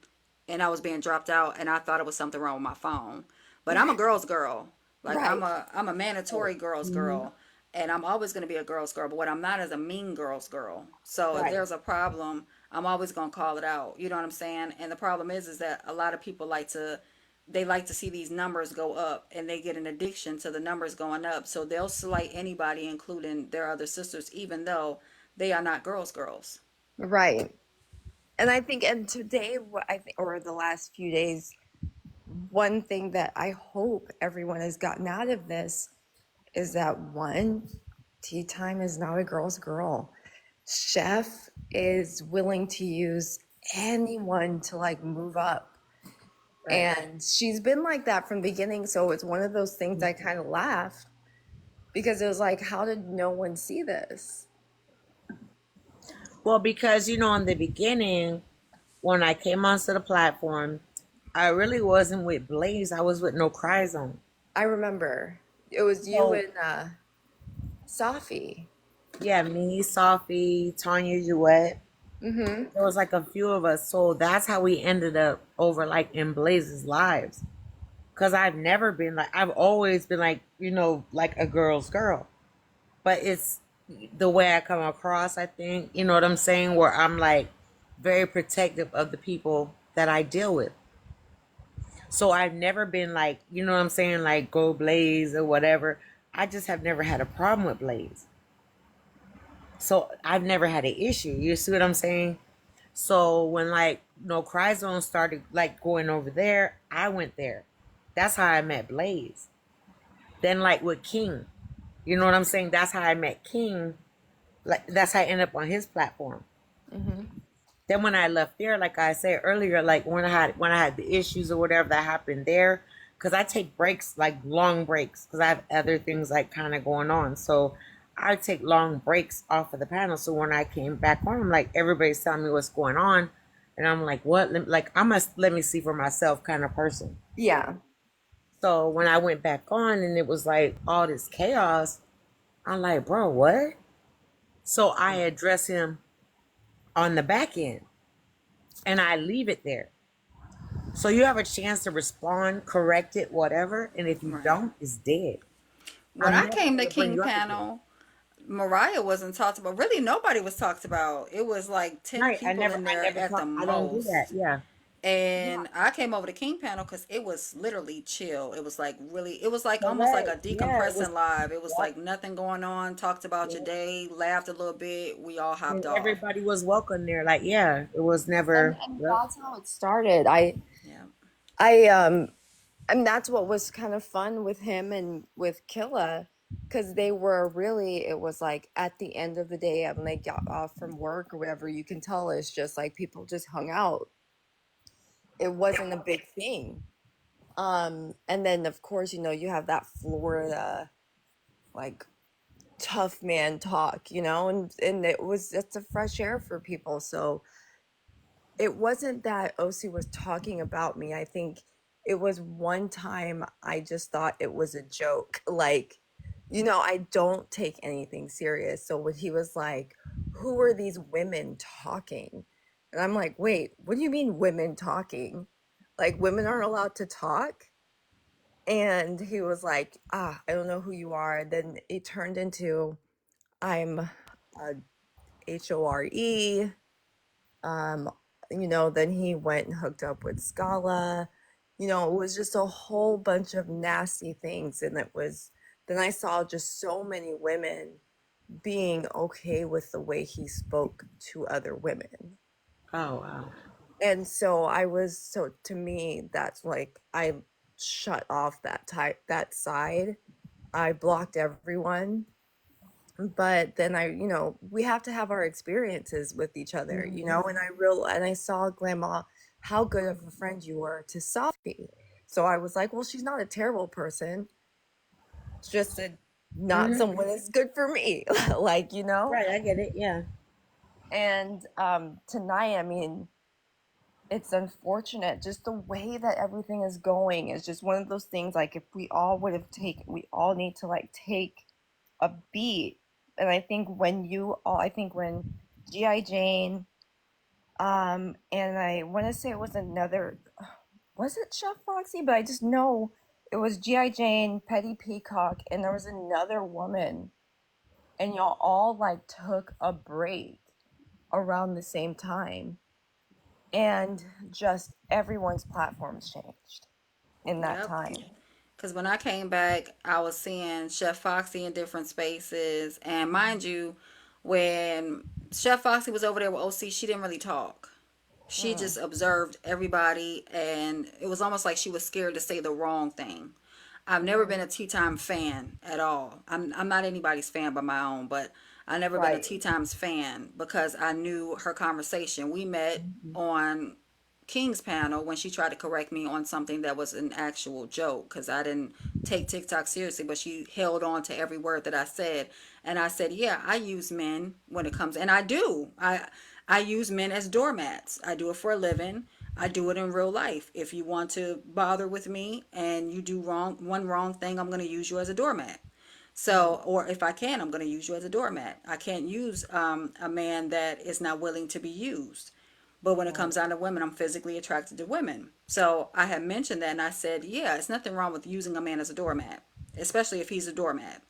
and I was being dropped out, and I thought it was something wrong with my phone. But I'm a girl's girl. Like, Right. I'm a mandatory girl's Mhm. girl, and I'm always gonna be a girl's girl. But what I'm not is a mean girl's girl. So if Right. there's a problem, I'm always gonna call it out. You know what I'm saying? And the problem is that a lot of people like to see these numbers go up, and they get an addiction to the numbers going up. So they'll slight anybody, including their other sisters, even though they are not girls. Right. And I think, and today, what I think, or the last few days, one thing that I hope everyone has gotten out of this is that one, tea time is not a girl's girl. Chef is willing to use anyone to like move up. Right. And she's been like that from the beginning. So it's one of those things I kind of laugh. because it was like, how did no one see this? Well, because in the beginning, when I came onto the platform, I really wasn't with Blaze. I was with No Cry Zone. I remember it was you So and Safi. yeah, me, Sophie, Tanya Duet. Mm-hmm. There was like a few of us. So that's how we ended up over like in Blaze's lives. Cause I've never been like I've always been like, like a girl's girl. But it's the way I come across, I think, you know what I'm saying, where I'm like very protective of the people that I deal with. So I've never been like, you know what I'm saying, like go Blaze or whatever. I just have never had a problem with Blaze. So I've never had an issue. You see what I'm saying? So when like No Cry Zone started like going over there, I went there. That's how I met Blaze. Then like with King, you know what I'm saying? That's how I met King. Like that's how I ended up on his platform. Mm-hmm. Then when I left there, like I said earlier, like when I had the issues or whatever that happened there, because I take breaks, like long breaks, because I have other things like kind of going on. So I take long breaks off of the panel. So when I came back on, I'm like everybody's telling me what's going on, and I'm like, what? Like I must let me see for myself kind of person. Yeah. So when I went back on and it was like all this chaos, I'm like, bro, what? So I address him on the back end and I leave it there. So you have a chance to respond, correct it, whatever. And if you Right. don't, it's dead. When I'm I never came going to to bring King you up again. panel, Mariah wasn't talked about. Really, nobody was talked about. It was like 10 Right. I people never, in I there never at the talk. I don't do that. most. Yeah. And I came over to King panel because it was literally chill. It was like really, it was like almost like Correct. a Yeah. It was. decompressing live. It was Yep. like nothing going on. Talked about your Yep. day, laughed a little bit. We all And hopped off. everybody was welcome there. Like, yeah, it was never. And Yep. that's how it started. I Yeah. I um and that's what was kind of fun with him and with Killa, because they were really, it was like at the end of the day when they got off from work or whatever, you can tell it's just like people just hung out. It wasn't a big thing. And then of course, you have that Florida like tough man talk, and it was just a fresh air for people. So it wasn't that OC was talking about me. I think it was one time I just thought it was a joke. Like, I don't take anything serious. So when he was like, who are these women talking? And I'm like, wait, what do you mean women talking? Like, women aren't allowed to talk? And he was like, I don't know who you are. Then it turned into, I'm a HORE. Um, then he went and hooked up with Scala. It was just a whole bunch of nasty things. And then I saw just so many women being okay with the way he spoke to other women. Oh, wow. And so to me, that's like, I shut off that side. I blocked everyone. But then we have to have our experiences with each other, Hmm. and I saw, Grandma, how good of a friend you were to Sophie. So I was like, well, she's not a terrible person. It's just not Hmm. someone that's good for me. like, Right. I get it. Yeah. and tonight, I mean, it's unfortunate just the way that everything is going is just one of those things. Like, if we all need to like take a beat. And I think when G.I. Jane, and I want to say it was another, was it Chef Foxy? But I just know it was G.I. Jane, Petty Peacock, and there was another woman, and y'all all like took a break around the same time, and just everyone's platforms changed in that Yep. time. Because when I came back, I was seeing Chef Foxy in different spaces. And mind you, when Chef Foxy was over there with OC, she didn't really talk. She Mm, just observed everybody, and it was almost like she was scared to say the wrong thing. I've never mm, been a Tea Time fan at all. I'm not anybody's fan but my own, but I never been a right. Tea Times fan because I knew her conversation. We met Mhm. on King's panel when she tried to correct me on something that was an actual joke because I didn't take TikTok seriously, but she held on to every word that I said. And I said, yeah, I use men when it comes, and I do. I use men as doormats. I do it for a living. I do it in real life. If you want to bother with me and you do one wrong thing, I'm going to use you as a doormat. So, or if I can, I'm going to use you as a doormat. I can't use a man that is not willing to be used. But when it comes down to women, I'm physically attracted to women. So I had mentioned that and I said, yeah, it's nothing wrong with using a man as a doormat, especially if he's a doormat.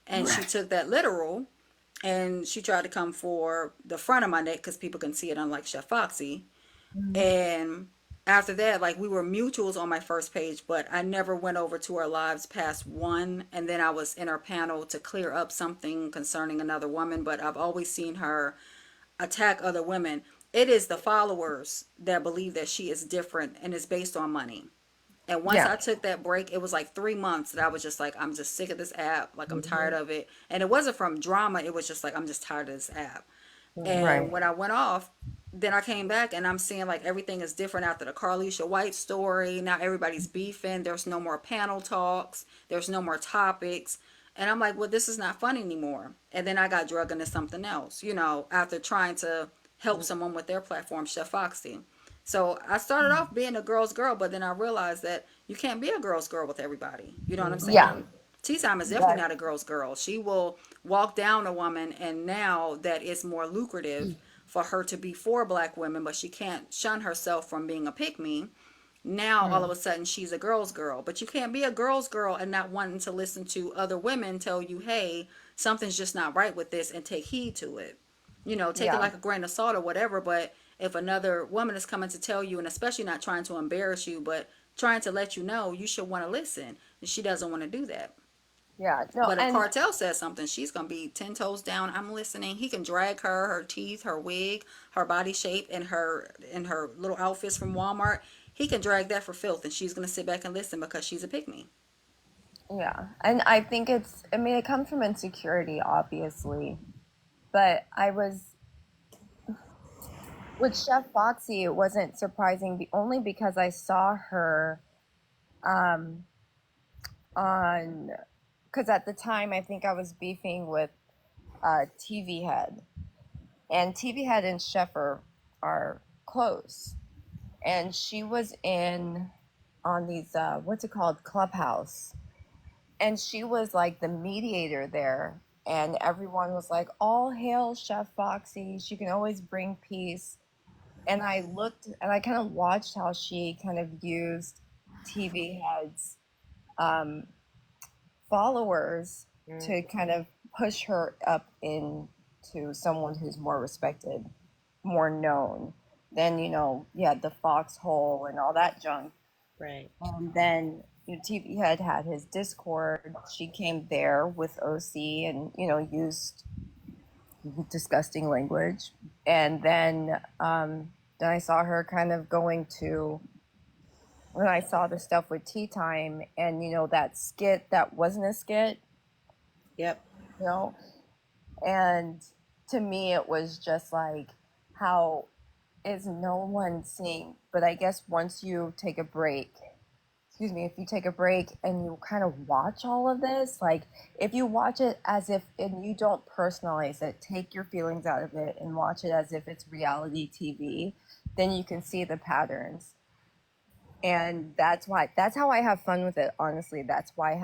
And she Right. took that literal and she tried to come for the front of my neck because people can see it, unlike Chef Foxy. Mhm. And after that, like we were mutuals on my first page, but I never went over to our lives past one. And then I was in her panel to clear up something concerning another woman, but I've always seen her attack other women. It is the followers that believe that she is different and is based on money. And once Yeah. I took that break, it was like 3 months that I was just like, I'm just sick of this app. Like, I'm tired Mhm. of it. And it wasn't from drama. It was just like, I'm just tired of this app. And Right. when I went off, then I came back and I'm seeing like everything is different after the Carlisha White story. Now everybody's beefing. There's no more panel talks. There's no more topics. And I'm like, well, this is not fun anymore. And then I got drug into something else, after trying to help someone with their platform, Chef Foxy. So I started off being a girl's girl, but then I realized that you can't be a girl's girl with everybody. You know what I'm Yeah. saying? Tea Time is definitely That, not a girl's girl. She will walk down a woman, and now that it's more lucrative for her to be for black women, but she can't shun herself from being a pick me. Now all of mm, a sudden she's a girl's girl, but you can't be a girl's girl and not wanting to listen to other women tell you, hey, something's just not right with this, and take heed to it. Take it yeah. like a grain of salt or whatever. But if another woman is coming to tell you, and especially not trying to embarrass you, but trying to let you know, you should want to listen, and she doesn't want to do that. Yeah. No, But if and Cartel says something, she's gonna be 10 toes down. I'm listening. He can drag her teeth, her wig, her body shape, and her little outfits from Walmart. He can drag that for filth, and she's gonna sit back and listen because she's a pick me. Yeah. And I think I mean, it comes from insecurity, obviously. But with Chef Foxy, it wasn't surprising only because I saw her um, on, because at the time I think I was beefing with TV Head. And TV Head and Chef are close. And she was in on these, what's it called? Clubhouse. And she was like the mediator there. And everyone was like, all hail Chef Foxy. She can always bring peace. And I looked and I kind of watched how she kind of used TV Head's um, followers mm, to kind of push her up into someone who's more respected, more known than, yeah, the foxhole and all that junk. right. And then TV had his Discord. She came there with OC and used disgusting language. And then I saw her kind of going to when I saw the stuff with Tea Time and that skit that wasn't a skit, Yep. you know, and to me it was just like how is no one seeing? But I guess once you take a break, excuse me, if you take a break and you kind of watch all of this, like if you watch it as if and you don't personalize it, take your feelings out of it and watch it as if it's reality TV, then you can see the patterns. And that's how I have fun with it, honestly. That's why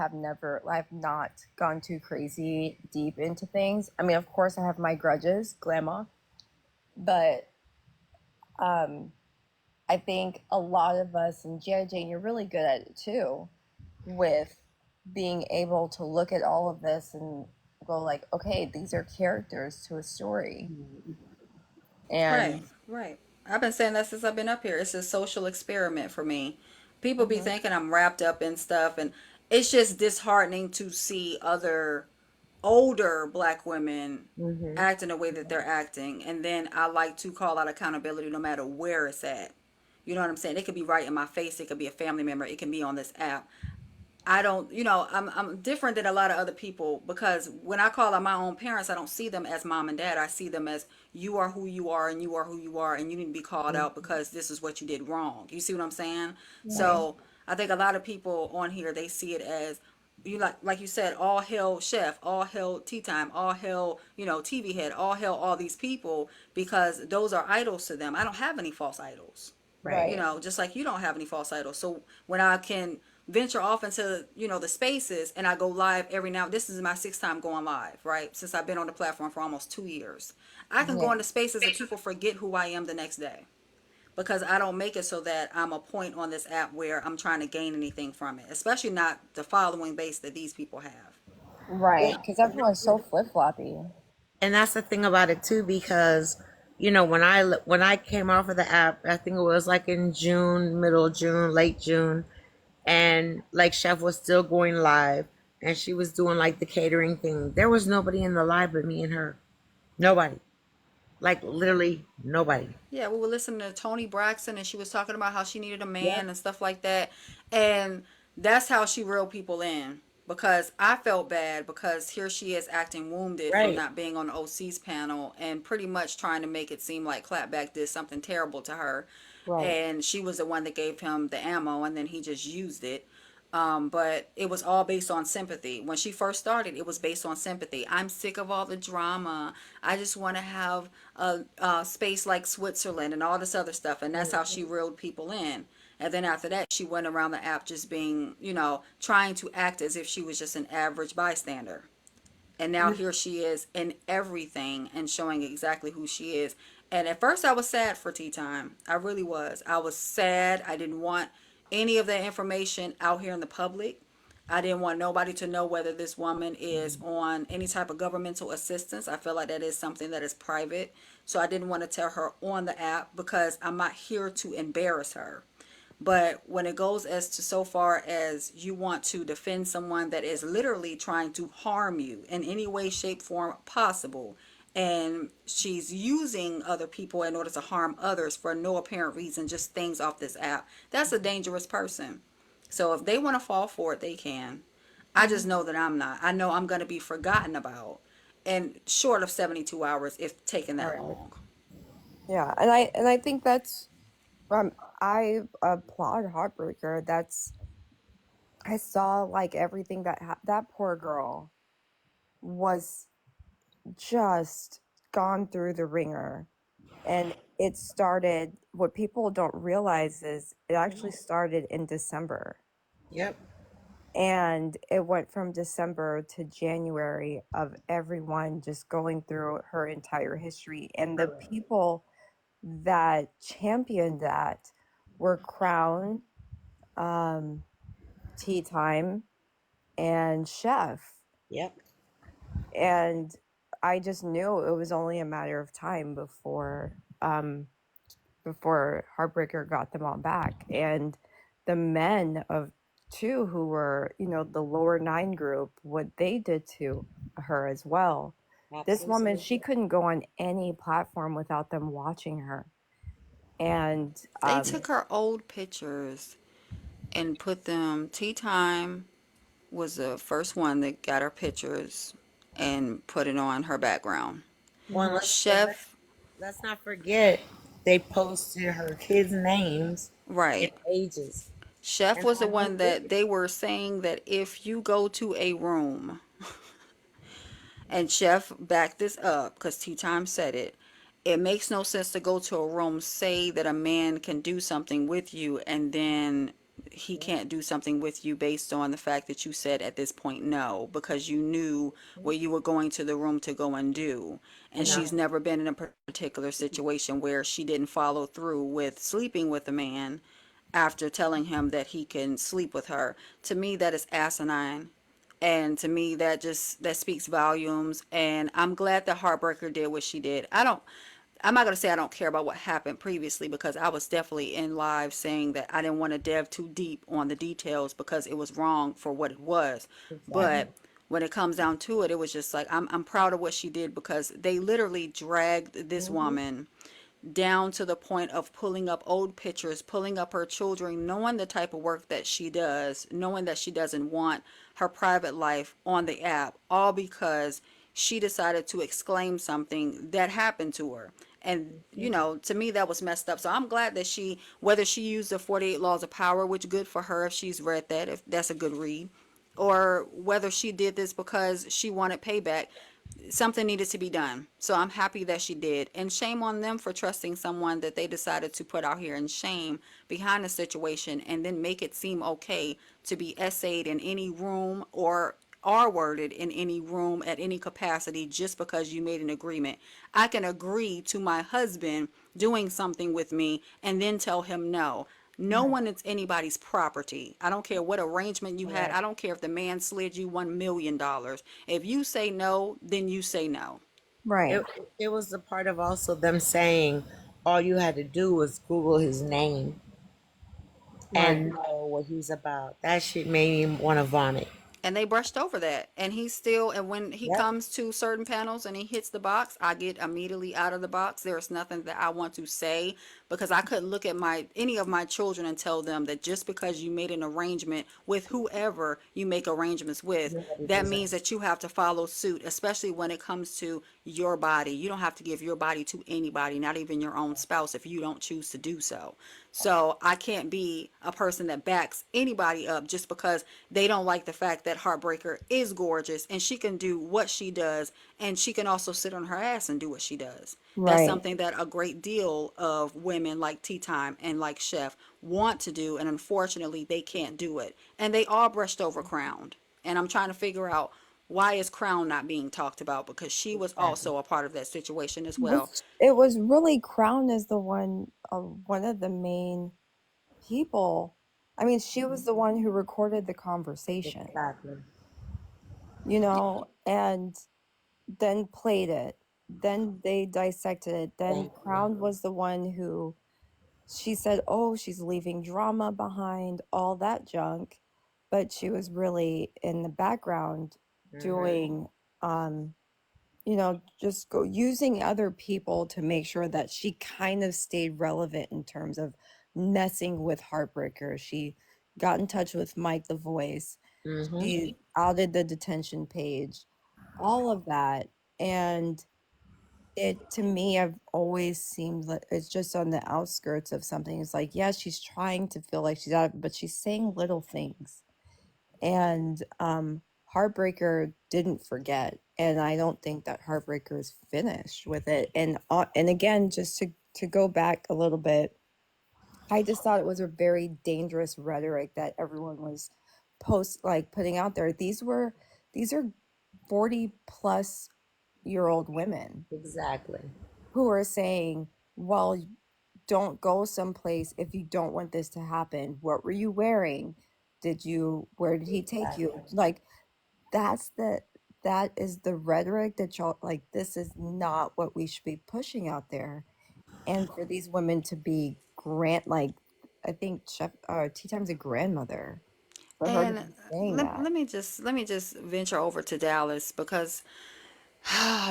I've not gone too crazy deep into things. I mean, of course I have my grudges, grandma, but um I think a lot of us, and Jane, you're really good at it too, with being able to look at all of this and go like, okay, these are characters to a story. Right, And right. I've been saying that since I've been up here. It's a social experiment for me. People be mhm, thinking I'm wrapped up in stuff, and it's just disheartening to see other older black women Mm-hmm. acting the way that they're acting. And then I like to call out accountability no matter where it's at. You know what I'm saying? It could be right in my face. It could be a family member. It can be on this app. I don't, I'm different than a lot of other people because when I call out my own parents, I don't see them as mom and dad. I see them as you are who you are and you are who you are and you need to be called out because this is what you did wrong. You see what I'm saying? Right. So I think a lot of people on here, they see it as you like you said, all hell chef, all hell tea time, all hell, TV head, all hell all these people because those are idols to them. I don't have any false idols, Right. Right. just like you don't have any false idols. So when I can venture off into, the spaces and I go live every now, this is my sixth time going live, right? Since I've been on the platform for almost 2 years. I can go Yeah. into spaces and people forget who I am the next day because I don't make it so that I'm a point on this app where I'm trying to gain anything from it, especially not the following base that these people have. Yeah. Right. Because everyone's so flip floppy. And that's the thing about it too, because when I came off of the app, I think it was like in June, middle of June, late June, and like Chef was still going live, and she was doing like the catering thing. There was nobody in the live but me and her. Nobody, like literally nobody. Yeah, we were listening to Tony Braxton, and she was talking about how she needed a man Yep. and stuff like that. And that's how she reeled people in. Because I felt bad because here she is acting wounded from Right. not being on the OC's panel and pretty much trying to make it seem like Clapback did something terrible to her. Right. And she was the one that gave him the ammo, and then he just used it. But it was all based on sympathy. When she first started, it was based on sympathy. I'm sick of all the drama. I just want to have a space like Switzerland and all this other stuff. And that's how she reeled people in. And then after that, she went around the app just being, trying to act as if she was just an average bystander. And now here she is in everything and showing exactly who she is. And at first I was sad for Tea Time. I really was. I was sad. I didn't want any of that information out here in the public. I didn't want nobody to know whether this woman is on any type of governmental assistance. I feel like that is something that is private. So I didn't want to tell her on the app because I'm not here to embarrass her. But when it goes as to so far as you want to defend someone that is literally trying to harm you in any way, shape, form possible, and she's using other people in order to harm others for no apparent reason, just things off this app, that's a dangerous person. So if they want to fall for it, they can. I just know that I'm not. I know I'm going to be forgotten about, and short of 72 hours, if taking All that right. long. Yeah. And I think that's I applaud Heartbreaker. That's I saw like everything that that poor girl was just gone through the ringer. And it started, what people don't realize is it actually started in December. Yep. And it went from December to January of everyone just going through her entire history. And the people that championed that were Crown, um, Tea Time, and Chef. Yep. And I just knew it was only a matter of time before Heartbreaker got them all back. And the men of two who were, the lower nine group, what they did to her as well. This woman, Absolutely. she couldn't go on any platform without them watching her. And They took her old pictures and put them. Tea Time was the first one that got her pictures and put it on her background. Well, mhm, Chef, let's not forget they posted her kids' names and right. ages, Chef and was the on her one that video. they were saying that if you go to a room, and Chef backed this up because Tea Time said it, it makes no sense to go to a room, say that a man can do something with you, and then he can't do something with you based on the fact that you said at this point no, because you knew what you were going to the room to go and do. And No. she's never been in a particular situation where she didn't follow through with sleeping with a man after telling him that he can sleep with her. To me, that is asinine. And to me, that speaks volumes. And I'm glad that Heartbreaker did what she did. I'm not gonna say I don't care about what happened previously because I was definitely in live saying that I didn't want to delve too deep on the details because it was wrong for what it was. Exactly. But when it comes down to it, it was just like I'm proud of what she did because they literally dragged this woman down to the point of pulling up old pictures, pulling up her children, knowing the type of work that she does, knowing that she doesn't want her private life on the app, all because she decided to exclaim something that happened to her. And, you know, to me, that was messed up. So I'm glad that she, whether she used the 48 Laws of Power, which good for her if she's read that, if that's a good read, or whether she did this because she wanted payback, something needed to be done. So I'm happy that she did. And shame on them for trusting someone that they decided to put out here in shame behind the situation and then make it seem okay to be essayed in any room or are worded in any room at any capacity just because you made an agreement. I can agree to my husband doing something with me and then tell him no. No Right. one is anybody's property. I don't care what arrangement you had. Correct. I don't care if the man slid you $1 million. If you say no, then you say no. Right. It it was a part of also them saying all you had to do was Google his name Right. and know what he's about. That shit made me want to vomit. And they brushed over that, and he still, and when he Yep. comes to certain panels and he hits the box, I get immediately out of the box. There's nothing that I want to say because I couldn't look at my any of my children and tell them that just because you made an arrangement with whoever you make arrangements with, Nobody that deserves. means that you have to follow suit, especially when it comes to your body. You don't have to give your body to anybody, not even your own spouse, if you don't choose to do so. So I can't be a person that backs anybody up just because they don't like the fact that Heartbreaker is gorgeous and she can do what she does, and she can also sit on her ass and do what she does. That's Right. something that a great deal of women like Tea Time and like Chef want to do, and unfortunately they can't do it. And they all brushed over Crowned. And I'm trying to figure out, why is Crown not being talked about, because she was Exactly. also a part of that situation as well. Which it was really Crown as the one of the main people. I mean, she was the one who recorded the conversation, Exactly. and then played it. Then they dissected it. Then Thank you. Crown was the one who she said, "Oh, she's leaving drama behind, all that junk," but she was really in the background Hmm. doing, um, just go using other people to make sure that she kind of stayed relevant in terms of messing with Heartbreaker. She got in touch with Mike the Voice. Hmm. She outed the detention page, all of that. And it to me, I've always seemed like it's just on the outskirts of something. It's like, yeah, she's trying to feel like she's out, but she's saying little things. And Heartbreaker didn't forget, and I don't think that Heartbreaker is finished with it. And again, just to go back a little bit, I just thought it was a very dangerous rhetoric that everyone was putting out there. These are 40 plus year old women Exactly. who are saying, well, don't go someplace if you don't want this to happen. What were you wearing? Where did he take you? Exactly. Like, that's the that is the rhetoric that y'all like. This is not what we should be pushing out there. And for these women to be I think Tea Time's a grandmother, for her to And be saying that. let me just venture over to Dallas, because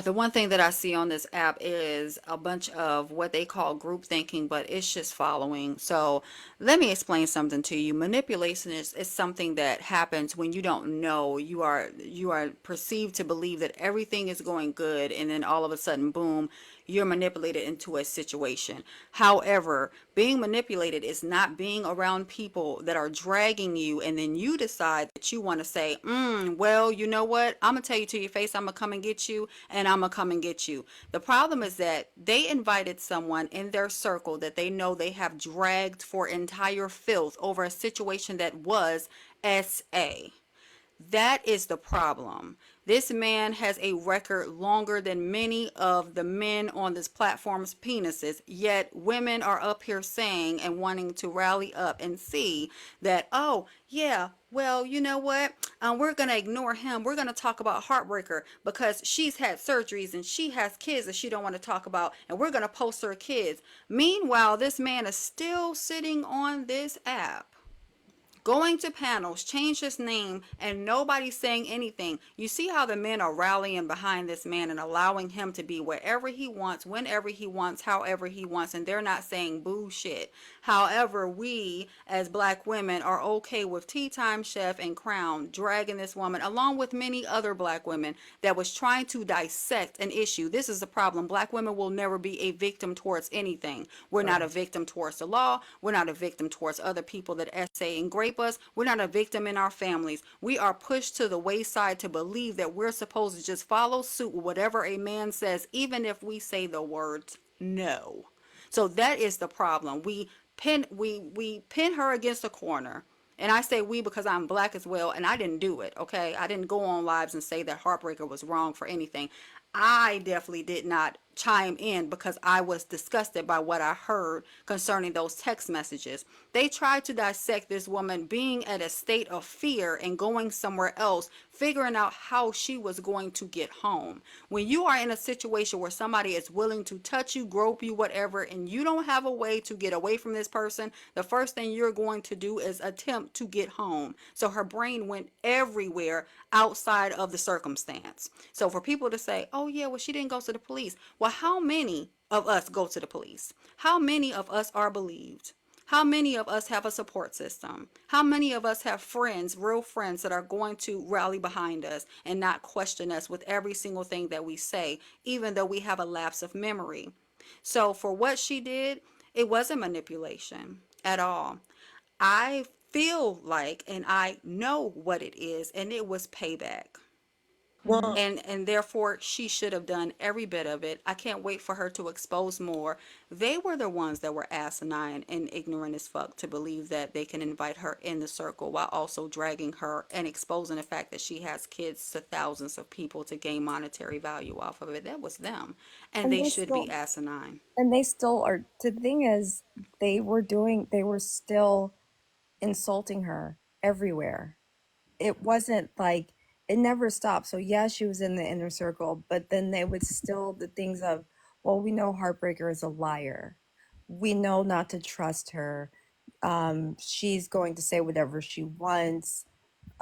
the one thing that I see on this app is a bunch of what they call group thinking, but it's just following. So let me explain something to you. Manipulation is something that happens when you don't know. You are perceived to believe that everything is going good, and then all of a sudden, boom, you're manipulated into a situation. However, being manipulated is not being around people that are dragging you, and then you decide that you want to say, well, you know what? I'm going to tell you to your face, I'm going to come and get you, and I'm going to come and get you. The problem is that they invited someone in their circle that they know they have dragged for entire filth over a situation that was SA. That is the problem. This man has a record longer than many of the men on this platform's penises, yet women are up here saying and wanting to rally up and see that, oh, yeah, well, you know what? We're going to ignore him. We're going to talk about Heartbreaker because she's had surgeries and she has kids that she don't want to talk about, and we're going to post her kids. Meanwhile, this man is still sitting on this app going to panels, change his name, and nobody's saying anything. You see how the men are rallying behind this man and allowing him to be wherever he wants, whenever he wants, however he wants, and they're not saying bullshit. However, we as black women are okay with Tea Time Chef and Crown dragging this woman along with many other black women that was trying to dissect an issue. This is the problem. Black women will never be a victim towards anything. We're not a victim towards the law. We're not a victim towards other people that essay and grape us. We're not a victim in our families. We are pushed to the wayside to believe that we're supposed to just follow suit with whatever a man says, even if we say the words no. So that is the problem. We pin her against a corner. And I say we because I'm black as well, and I didn't do it, okay? I didn't go on lives and say that Heartbreaker was wrong for anything. I definitely did not chime in because I was disgusted by what I heard concerning those text messages. They tried to dissect this woman being at a state of fear and going somewhere else, figuring out how she was going to get home. When you are in a situation where somebody is willing to touch you, grope you, whatever, and you don't have a way to get away from this person, the first thing you're going to do is attempt to get home. So her brain went everywhere outside of the circumstance. So for people to say, oh yeah, well, she didn't go to the police. Well, how many of us go to the police? How many of us are believed? How many of us have a support system? How many of us have friends, real friends, that are going to rally behind us and not question us with every single thing that we say, even though we have a lapse of memory? So for what she did, it wasn't manipulation at all. I feel like, and I know what it is, and it was payback. Well, And therefore she should have done every bit of it. I can't wait for her to expose more. They were the ones that were asinine and ignorant as fuck to believe that they can invite her in the circle while also dragging her and exposing the fact that she has kids to thousands of people to gain monetary value off of it. That was them, and And they they should be still asinine. and they still are. The thing is, they were still insulting her everywhere. It wasn't like it never stopped. So yeah, she was in the inner circle, but then they would still the things of, well, we know Heartbreaker is a liar. We know not to trust her. She's going to say whatever she wants.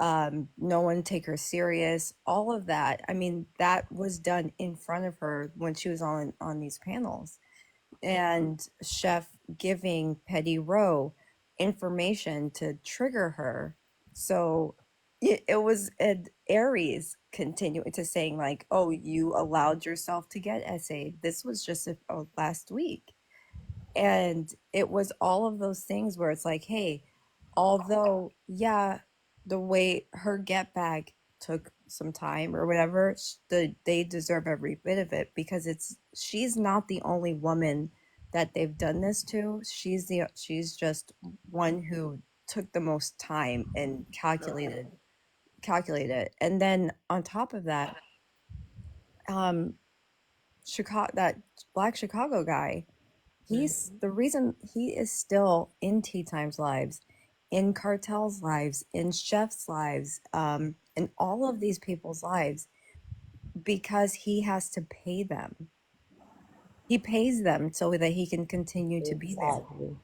No one take her serious. All of that. I mean, that was done in front of her when she was on these panels, and Chef giving Petty Row information to trigger her. So it was Aries continuing to saying like, "Oh, you allowed yourself to get essay. This was just last week." And it was all of those things where it's like, hey, although, yeah, the way her get back took some time or whatever, they deserve every bit of it because she's not the only woman that they've done this to. She's just one who took the most time and calculated. And then on top of that, um, Chicago, that black Chicago guy, he's the reason he is still in Tea Time's lives, in Cartel's lives, in Chef's lives, in all of these people's lives, because he has to pay them. He pays them so that he can continue to be there. exactly.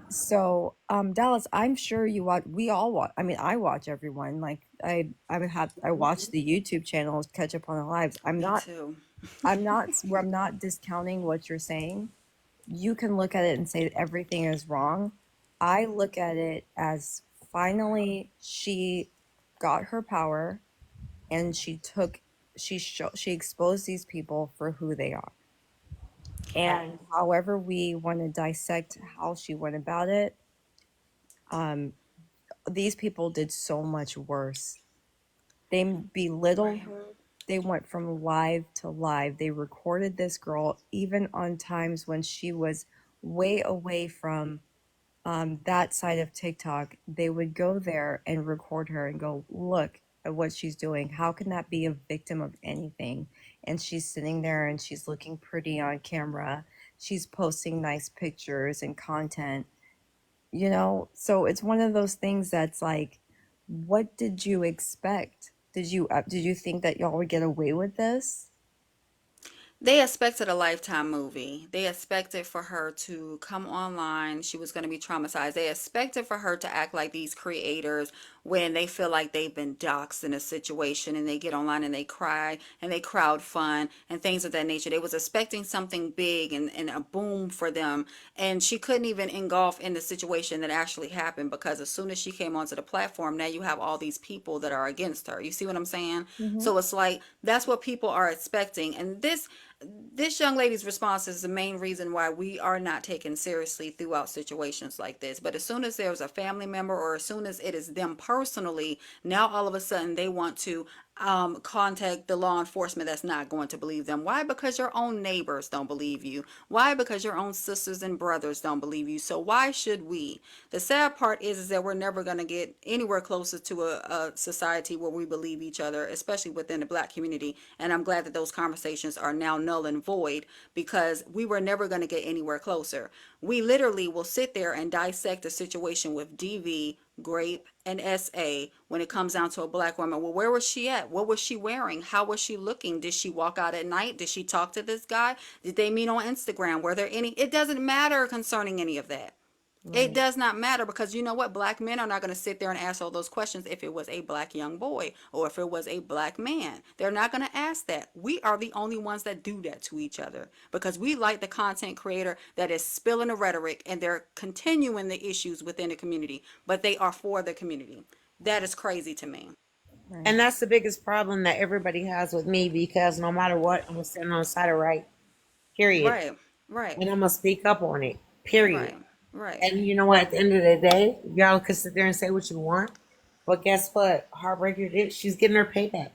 So, Dallas, I'm sure you watch. We all watch. I mean, I watch everyone. Like I watch the YouTube channels, catch up on the lives. Me too. I'm not discounting what you're saying. You can look at it and say everything is wrong. I look at it as finally she got her power and she exposed these people for who they are. And however we want to dissect how she went about it, um, these people did so much worse. They belittled Right. her. They went from live to live. They recorded this girl even on times when she was way away from that side of TikTok. They would go there and record her and go, look at what she's doing. How can that be a victim of anything? And she's sitting there and she's looking pretty on camera. She's posting nice pictures and content, So it's one of those things that's like, what did you expect? Did you think that y'all would get away with this? They expected a Lifetime movie. They expected for her to come online. She was going to be traumatized. They expected for her to act like these creators when they feel like they've been doxxed in a situation and they get online and they cry and they crowd fun and things of that nature. They was expecting something big and a boom for them. And she couldn't even engulf in the situation that actually happened because as soon as she came onto the platform, now you have all these people that are against her. You see what I'm saying? Mm-hmm. So it's like that's what people are expecting. And this young lady's response is the main reason why we are not taken seriously throughout situations like this. But as soon as there's a family member or as soon as it is them personally, now all of a sudden they want to contact the law enforcement that's not going to believe them. Why? Because your own neighbors don't believe you. Why? Because your own sisters and brothers don't believe you. So why should we? The sad part is that we're never going to get anywhere closer to a society where we believe each other, especially within the black community. And I'm glad that those conversations are now null and void because we were never going to get anywhere closer. We literally will sit there and dissect a situation with DV, grape, and SA when it comes down to a black woman. Well, where was she at? What was she wearing? How was she looking? Did she walk out at night? Did she talk to this guy? Did they meet on Instagram? Were there any? It doesn't matter concerning any of that. It Right. does not matter because you know what? Black men are not going to sit there and ask all those questions if it was a black young boy or if it was a black man. They're not going to ask that. We are the only ones that do that to each other because we like the content creator that is spilling the rhetoric and they're continuing the issues within the community, but they are for the community. That is crazy to me. Right. And that's the biggest problem that everybody has with me because no matter what, I'm standing on the side of right. Period. Right, right, And I'm gonna speak up on it. Period. right, right. And you know what? At the end of the day, y'all can sit there and say what you want, but guess what? Heartbreaker did. She's getting her payback,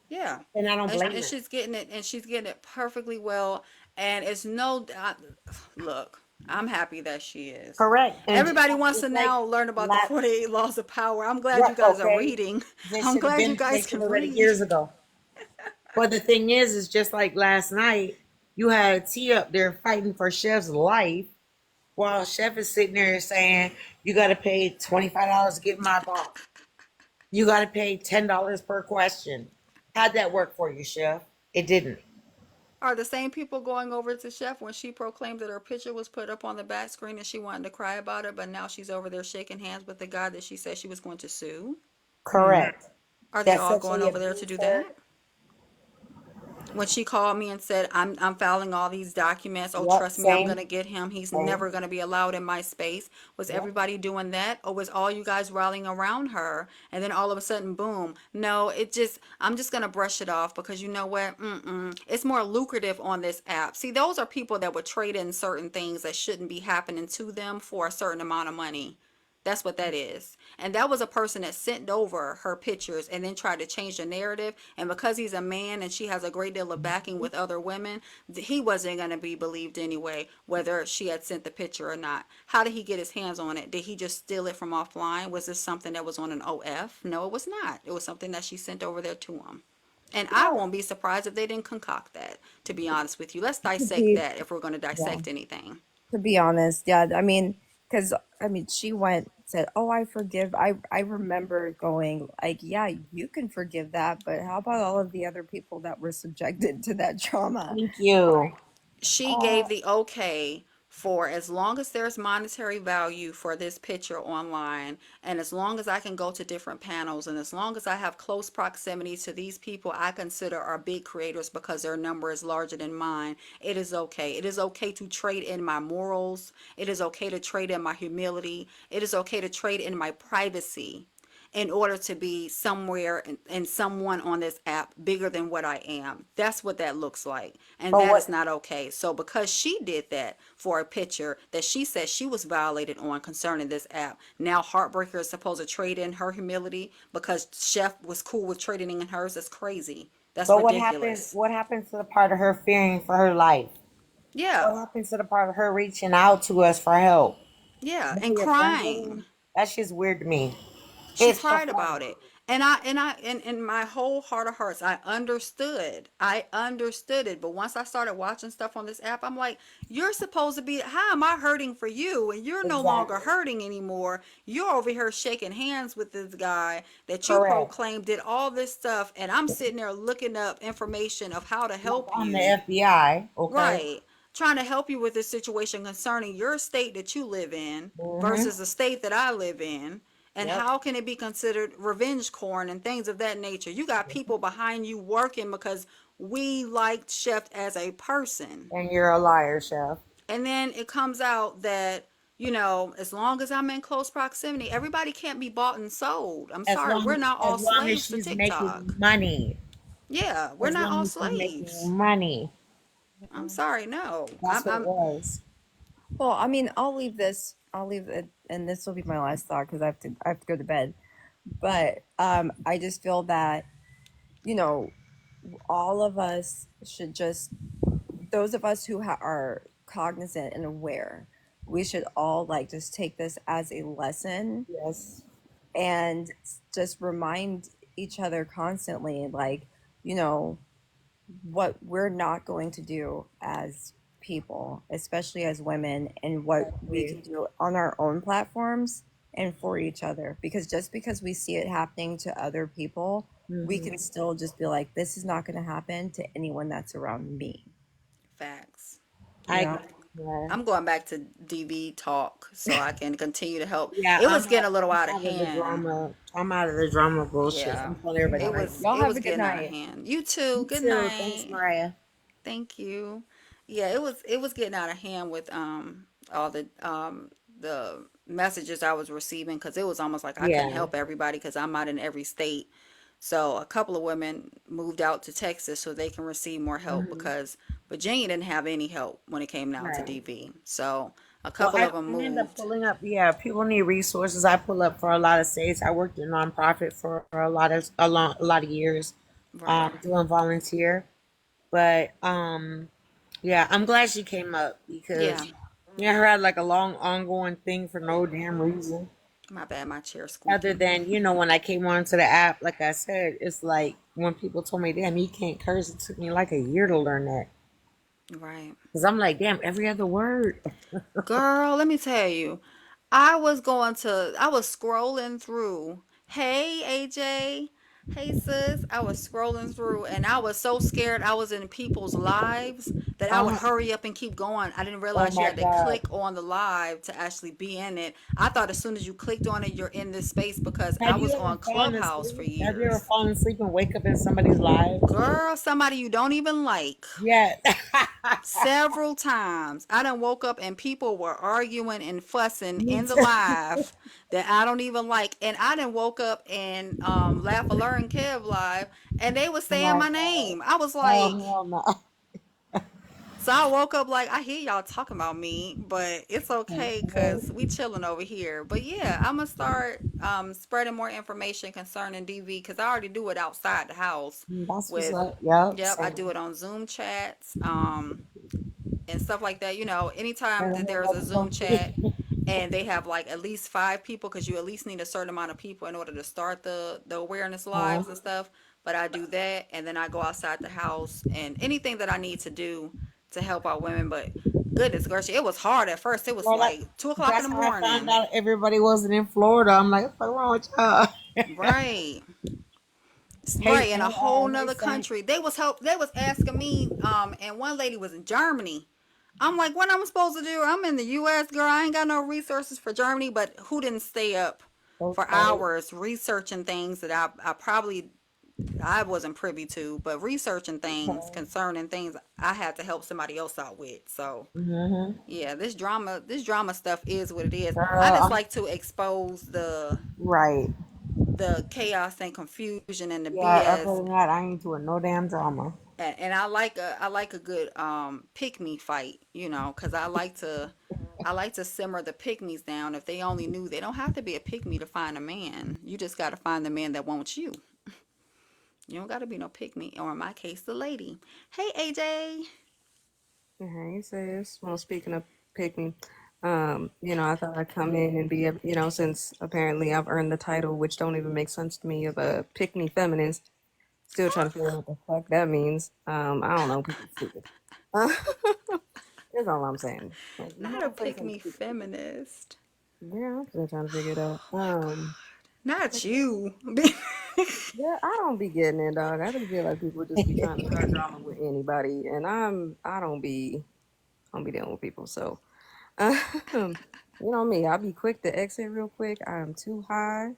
Yeah. and I don't blame And her. she's getting it and she's getting it perfectly well. And it's no, look, I'm happy that she is. Correct. And Everybody wants to just like now learn about the last, 48 laws of power. I'm glad you right? guys are Okay, reading. this I'm should have glad you been. They guys should can have read it read. years ago. But the thing is just like last night, you had T up there fighting for Chef's life, while Chef is sitting there saying, "You got to pay $25 to get my box. You got to pay $10 per question." How'd that work for you, Chef? It didn't. Are the same people going over to Chef when she proclaimed that her picture was put up on the back screen and she wanted to cry about it, but now she's over there shaking hands with the guy that she said she was going to sue? Mm. Correct. Are they That all going sexually over there to abused do her. that? When she called me and said, I'm filing all these documents. Oh, Yep, trust me, I'm same, gonna get him. He's same. never gonna be allowed in my space. Was Yep. everybody doing that? Or was all you guys rallying around her? And then all of a sudden, boom. No, I'm just gonna brush it off because you know what? It's more lucrative on this app. See, those are people that would trade in certain things that shouldn't be happening to them for a certain amount of money. That's what that is. And that was a person that sent over her pictures and then tried to change the narrative. And because he's a man and she has a great deal of backing with other women, he wasn't going to be believed anyway, whether she had sent the picture or not. How did he get his hands on it? Did he just steal it from offline? Was this something that was on an OF? No, it was not. It was something that she sent over there to him. And I Right. won't be surprised if they didn't concoct that, to be honest with you. Let's To dissect be, that if we're going to yeah, dissect anything. to be honest, yeah. I mean, because I mean, she went said, "Oh, I forgive." I remember going like, "Yeah, you can forgive that, but how about all of the other people that were subjected to that trauma?" Thank you. She Uh, gave the okay for as long as there's monetary value for this picture online and as long as I can go to different panels and as long as I have close proximity to these people I consider are big creators because their number is larger than mine, it is okay. It is okay to trade in my morals. It is okay to trade in my humility. It is okay to trade in my privacy in order to be somewhere and someone on this app bigger than what I am. That's what that looks like. And but that is what? not okay. So because she did that for a picture that she said she was violated on concerning this app, now Heartbreaker is supposed to trade in her humility because Chef was cool with trading in hers. That's crazy. That's But what happened? ridiculous. What happened to the part of her fearing for her life? Yeah. What happened to the part of her reaching out to us for help? Yeah. Now And you're friends with crying. him. That's just weird to me. She It's the cried part. about it. And in my whole heart of hearts, I understood. I understood it. But once I started watching stuff on this app, I'm like, you're supposed to be, how am I hurting for you? And you're no longer Exactly. hurting anymore. You're over here shaking hands with this guy that you Correct. proclaimed did all this stuff. And I'm sitting there looking up information of how to Like help I'm the you. FBI. Okay. Right. Trying to help you with this situation concerning your state that you live in Mm-hmm. versus the state that I live in. And Yep. how can it be considered revenge porn and things of that nature? You got people behind you working because we liked Chef as a person. And you're a liar, chef. And then it comes out that, as long as I'm in close proximity, everybody can't be bought and sold. I'm As sorry, we're long not as all long as slaves to she's making TikTok. money. Yeah, we're As not long all as she's making slaves. money. I'm sorry, no. That's what it was. Well, I mean, I'll leave it, and this will be my last thought because I have to go to bed. But I just feel that, you know, all of us should just, those of us who are cognizant and aware, we should all like just take this as a lesson Yes. and just remind each other constantly, like, you know, what we're not going to do as people, especially as women, and I what we agree. can do on our own platforms and for each other. Because just because we see it happening to other people, we Hmm. can still just be like, this is not going to happen to anyone that's around me. Facts. You I know? agree. Yeah. I'm going back to DV talk so I can continue to help. Yeah, It was getting a little I'm out of out of the hand. drama. I'm out of the drama bullshit. Yeah. I'm telling everybody It Yeah. right was Y'all it have was a good getting out of night. hand. You too. now. Good Me too. Thanks, night. Mariah. Thank you. Yeah, it was getting out of hand with all the messages I was receiving because it was almost like I couldn't Yeah. help everybody because I'm not in every state. So a couple of women moved out to Texas so they can receive more help Hmm. because Virginia didn't have any help when it came down to Right. DV. So a Well, couple of them I end up moved. pulling up. Yeah, people need resources. I pull up for a lot of states. I worked in nonprofit for a lot of years, Right. doing volunteer. But yeah, I'm glad she came up Yeah. because yeah, her had like a long ongoing thing for no damn reason. My bad, my chair Other squeaking. than, when I came onto the app, like I said, it's like when people told me, damn, you can't curse, it took me like a year to learn that. Right. Because I'm like, damn, every other word. Girl, let me tell you. I was scrolling through. Hey, AJ. Hey, sis. I was scrolling through and I was so scared I was in people's lives that I would Uh-huh. hurry up and keep going. I didn't Oh realize you my had to God. click on the live to actually be in it. I thought as soon as you clicked on it, you're in this space because I Have you was ever on fallen Clubhouse for asleep? Have you ever years. fallen asleep and wake up in somebody's live? Girl, somebody you don't even like. Yeah. Several times I done woke up and people were arguing and fussing Me in the too. live that I don't even like. And I done woke up and Laugh a Learn Kev live and they was Oh saying my my God. name. I was Oh, like, hell no. so I woke up like I hear y'all talking about me, but it's okay because we chilling over here. But yeah, I'm gonna start spreading more information concerning DV because I already do it outside the house That's what's with, up. Yep, yep, I same. do it on Zoom chats. And stuff like that. Anytime And that then there's a that's Zoom chat something. and they have like at least 5 people, because you at least need a certain amount of people in order to start the awareness lives and stuff. But I do that, and then I go outside the house and anything that I need to do to help out women. But goodness gracious, it was hard at first. It was Well, like 2 o'clock in that's the how I found morning. out everybody wasn't in Florida. I'm like, what's wrong with y'all? Right. Hey, Right, in a hey, whole hey, nother son. country. They was asking me, and one lady was in Germany. I'm like, what I'm supposed to do? I'm in the US, girl. I ain't got no resources for Germany, but who didn't stay up for Okay. hours researching things that I wasn't privy to, but researching things Okay. concerning things I had to help somebody else out with. So Mm-hmm. yeah, this drama stuff is what it is. I Girl, just like to expose right. the chaos and confusion and the Yeah, BS. other than that, I ain't doing no damn drama. And I like a good pick me fight, because I like to simmer the pick me's down. If they only knew they don't have to be a pick me to find a man. You just got to find the man that wants you. You don't got to be no pick me, or in my case, the lady. Hey, AJ. Hey, sis. Well, speaking of pick me, I thought I'd come in and be, since apparently I've earned the title, which don't even make sense to me, of a pick me feminist. Still trying to figure out what the fuck that means. I don't know. People stupid. That's all I'm saying. Like, you Not a don't say pick some me stupid shit. feminist. Yeah, I'm still trying to figure it out. Oh my God. Not you. Yeah, I don't be getting it, dog. I just feel like people just be trying to start drama with anybody, and I don't be dealing with people. So, you know me, I'll be quick to exit real quick. I'm too high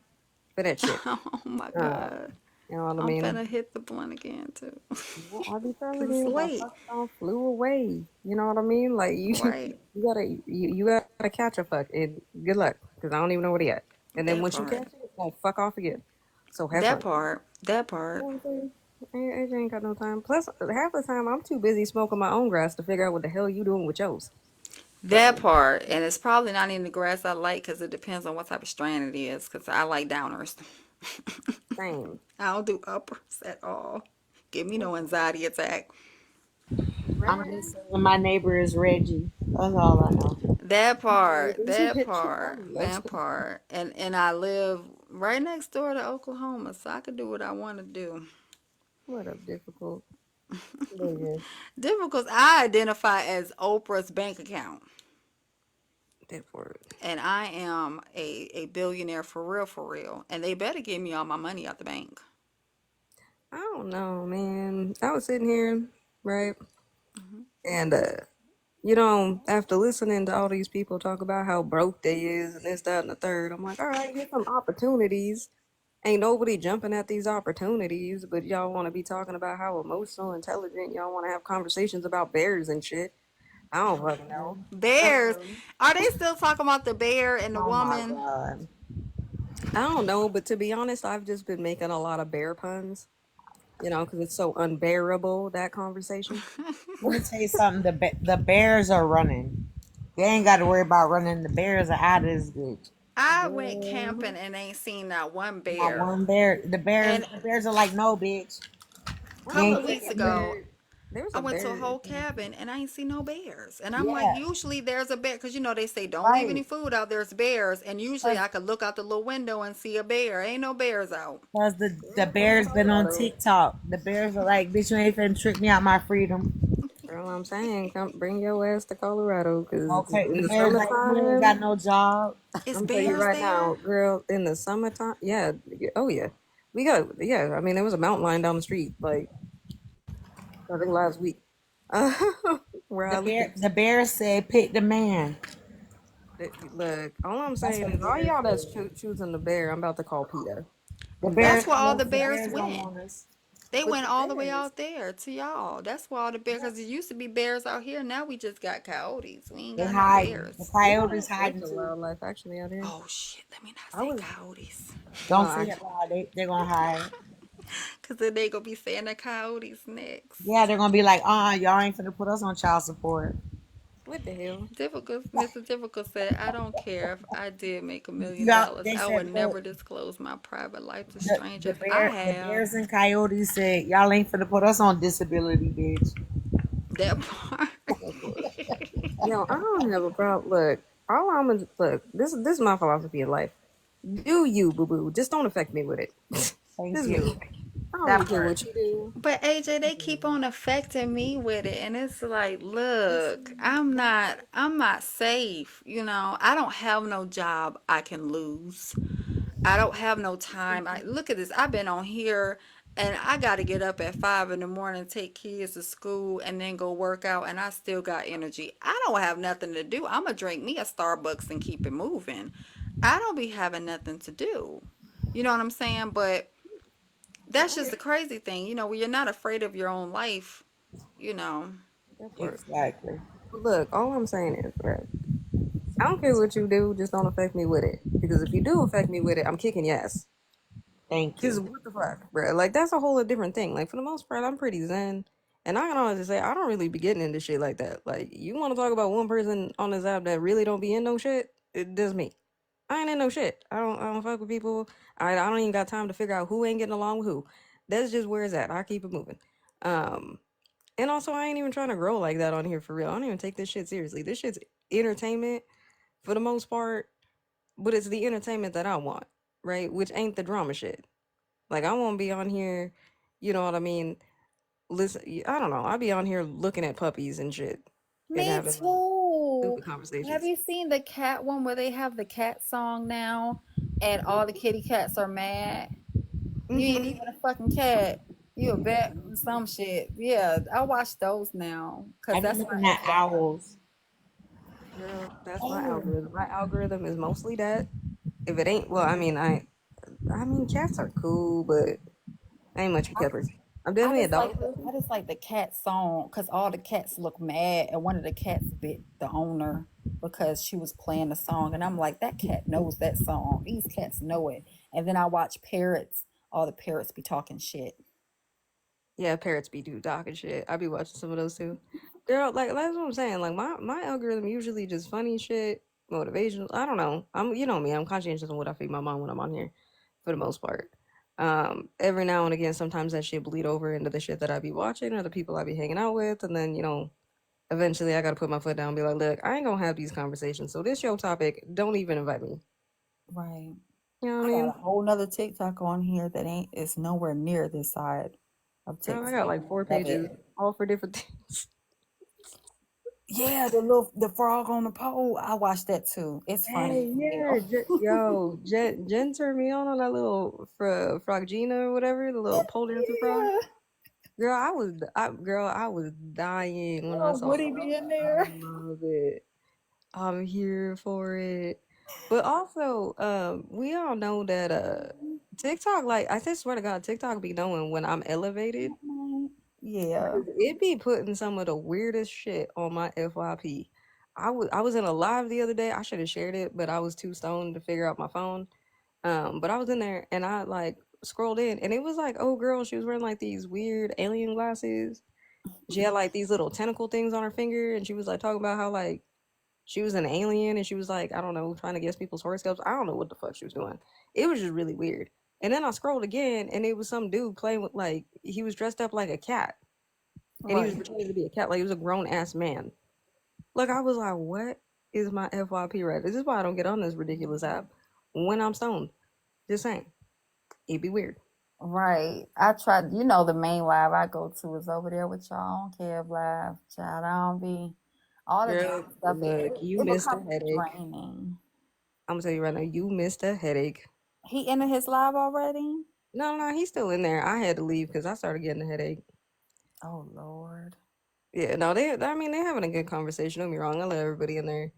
for that shit. Oh my Um, God. you know what I I'm mean? finna hit the blunt again too. Yeah, I be telling Cause it's you, my late. fuck don't flew away. You know what I mean? Like you, Right. you gotta catch a fuck, and good luck, because I don't even know where he at. And then That once you part. catch it, it's gonna fuck off again. So have That fun. part. That You know part. what I'm saying? AJ ain't got no time. Plus, half the time I'm too busy smoking my own grass to figure out what the hell you doing with yours. That So part. And it's probably not even the grass I like because it depends on what type of strand it is. Because I like downers. same. I don't do uppers at all. Give me no anxiety attack. I'm Remember just saying my neighbor is Reggie. That's all I know. That part. that? That She part. funny, That actually. part. And I live right next door to Oklahoma, so I can do what I want to do. What up, difficult? But yeah, Difficult. I identify as Oprah's bank account. that part. And I am a billionaire for real, for real. And they better give me all my money out the bank. I don't know, man. I was sitting here, right, and after listening to all these people talk about how broke they is and this, that, and the third, I'm like, all right, here's some opportunities. Ain't nobody jumping at these opportunities, but y'all want to be talking about how emotional, intelligent. Y'all want to have conversations about bears and shit. I don't fucking know. Bears. Um, Are they still talking about the bear and the Oh my woman? god. I don't know, but to be honest, I've just been making a lot of bear puns. Because it's so unbearable, that conversation. Let me tell you something. The Bears are running. They ain't got to worry about running. The Bears are out of this bitch. I went Girl, camping and ain't seen not one Not bear. one bear. And The Bears are like, no, bitch. a I You don't couple ain't know. of weeks There's a getting me. ago, bear. There's I a went to a bear. whole cabin and I ain't see no bears. And I'm like, Yeah, usually there's a bear because they say don't leave any right. food out. There's bears, and usually I could look out the little window and see a bear. Ain't no bears out. Because the I'm in Bears been on Colorado. TikTok. The Bears are like, bitch, you ain't finna trick me out my freedom. Girl, I'm saying, come bring your ass to Colorado, because Okay, in the the Bears like, you ain't got summertime, no job. Is I'm telling you bears right now, there? girl, in the summertime, yeah, oh yeah, we got, yeah. I mean, there was a mountain lion down the street, like I think last week, uh, where I live. The Bears said, pick the man. Look, all I'm That's saying what the is, all Bears y'all that's said. choosing the bear, I'm about to call PETA. I'm done. That's where all the The bears Bears don't went. want us. They But went the all the way bears, out there to y'all. That's where all the bears, because it used to be bears out here. Now we just got coyotes. We ain't They got no hiding. The bears. coyotes there's hiding some too. wildlife actually out here. Oh shit, let me not I say was coyotes. no, Don't say I it loud. They're gonna hide. Because then they gonna be saying the coyotes Yeah, next. they're gonna be like, y'all ain't finna put us on child support. what the hell? Difficult, Mr. Difficult said, I don't care if I did make $1 million. Yeah, they I said would never disclose my private life to strangers. I the have bears and coyotes said, y'all ain't finna put us on disability, bitch. that part. That's what. Yo, I don't have a problem. Look, all I'm gonna look. This is my philosophy in life. Do you, boo boo? Just don't affect me with it. Thank This is me. you. I don't really That care part. what you do. But AJ, they keep on affecting me with it, and it's like, look, I'm not safe. I don't have no job I can lose. I don't have no time. Look at this. I've been on here, and I got to get up at 5 in the morning, take kids to school, and then go work out, and I still got energy. I don't have nothing to do. I'm gonna drink me a Starbucks and keep it moving. I don't be having nothing to do. You know what I'm saying? But that's I just the get crazy thing, when you're not afraid of your own life, you know. that part. Exactly. But look, all I'm saying is, right, I don't care what you do. Just don't affect me with it. Because if you do affect me with it, I'm kicking your ass. Thank Because you. what the fuck, bro? Like, that's a whole different thing. Like, for the most part, I'm pretty zen. And I can honestly say, I don't really be getting into shit like that. Like, you want to talk about one person on this app that really don't be in no shit? It does me. I ain't in no shit. I don't fuck with people. I don't even got time to figure out who ain't getting along with who. That's just where it's at. I keep it moving. Um, and also, I ain't even trying to grow like that on here for real. I don't even take this shit seriously. This shit's entertainment. for the most part, but it's the entertainment that I want, right? Which ain't the drama shit. Like I won't be on here, you know what I mean? Listen, I don't know. I'll be on here looking at puppies and shit and Me having like too. stupid Have conversations. you seen the cat one where they have the cat song now and all the kitty cats are mad? You ain't Mm-hmm. even a fucking cat. You a vet, some shit. Yeah, I watch those now because I've been that's my looking at FYI. owls. Girl, that's my Oh, algorithm. My algorithm is mostly that. If it ain't, well, I mean, cats are cool, but ain't much be kept. I'm I definitely a just dog like person. I just like the cat song because all the cats look mad, and one of the cats bit the owner because she was playing the song, and I'm like, that cat knows that song. These cats know it. And then I watch parrots. All the parrots be talking shit. Yeah, parrots be do doc and shit. I be watching some of those too. Girl, like that's what I'm saying. Like my algorithm usually just funny shit, motivational. I don't know. I'm you know me. I'm conscientious on what I feed my mom when I'm on here, for the most part. Every now and again, sometimes that shit bleed over into the shit that I be watching or the people I be hanging out with, and then eventually I gotta put my foot down and be like, look, I ain't gonna have these conversations. So this your topic. Don't even invite me. Right. You know what I I got mean? a whole nother TikTok on here that ain't it's nowhere near this side of Girl, I TikTok. got like four Love pages, it. all for different things. Yeah, the frog on the pole. I watched that too. It's funny Hey, as yeah, hell. Jen turned me on that little Frogina or whatever, the little pole dancer frog. Yeah. Girl, I was dying when I Oh, saw would that. he I was be in like, I there? love it. I'm here for it. But also, we all know that TikTok, like I just swear to God, TikTok be knowing when I'm elevated. Yeah. 'Cause it be putting some of the weirdest shit on my FYP. I was in a live the other day. I should have shared it, but I was too stoned to figure out my phone. But I was in there and I like scrolled in and it was like, oh girl, she was wearing like these weird alien glasses. She had like these little tentacle things on her finger and she was like talking about how like she was an alien and she was like, I don't know, trying to guess people's horoscopes. I don't know what the fuck she was doing. It was just really weird. And then I scrolled again and it was some dude playing with like he was dressed up like a cat and he was Right. pretending to be a cat, like he was a grown ass man. Like I was like, what is my FYP rate? This is why I don't get on this ridiculous app when I'm stoned. Just saying, it'd be weird. Right. I tried, the main live I go to is over there with y'all. I don't care live. Child, I don't be all the Girl, drama stuff. look, you It missed a becomes headache. draining. I'm gonna tell you right now, you missed a headache. He ended his live already? No, no, he's still in there. I had to leave because I started getting a headache. Oh Lord. Yeah, no, I mean, they're having a good conversation. Don't get me wrong. I let everybody in there,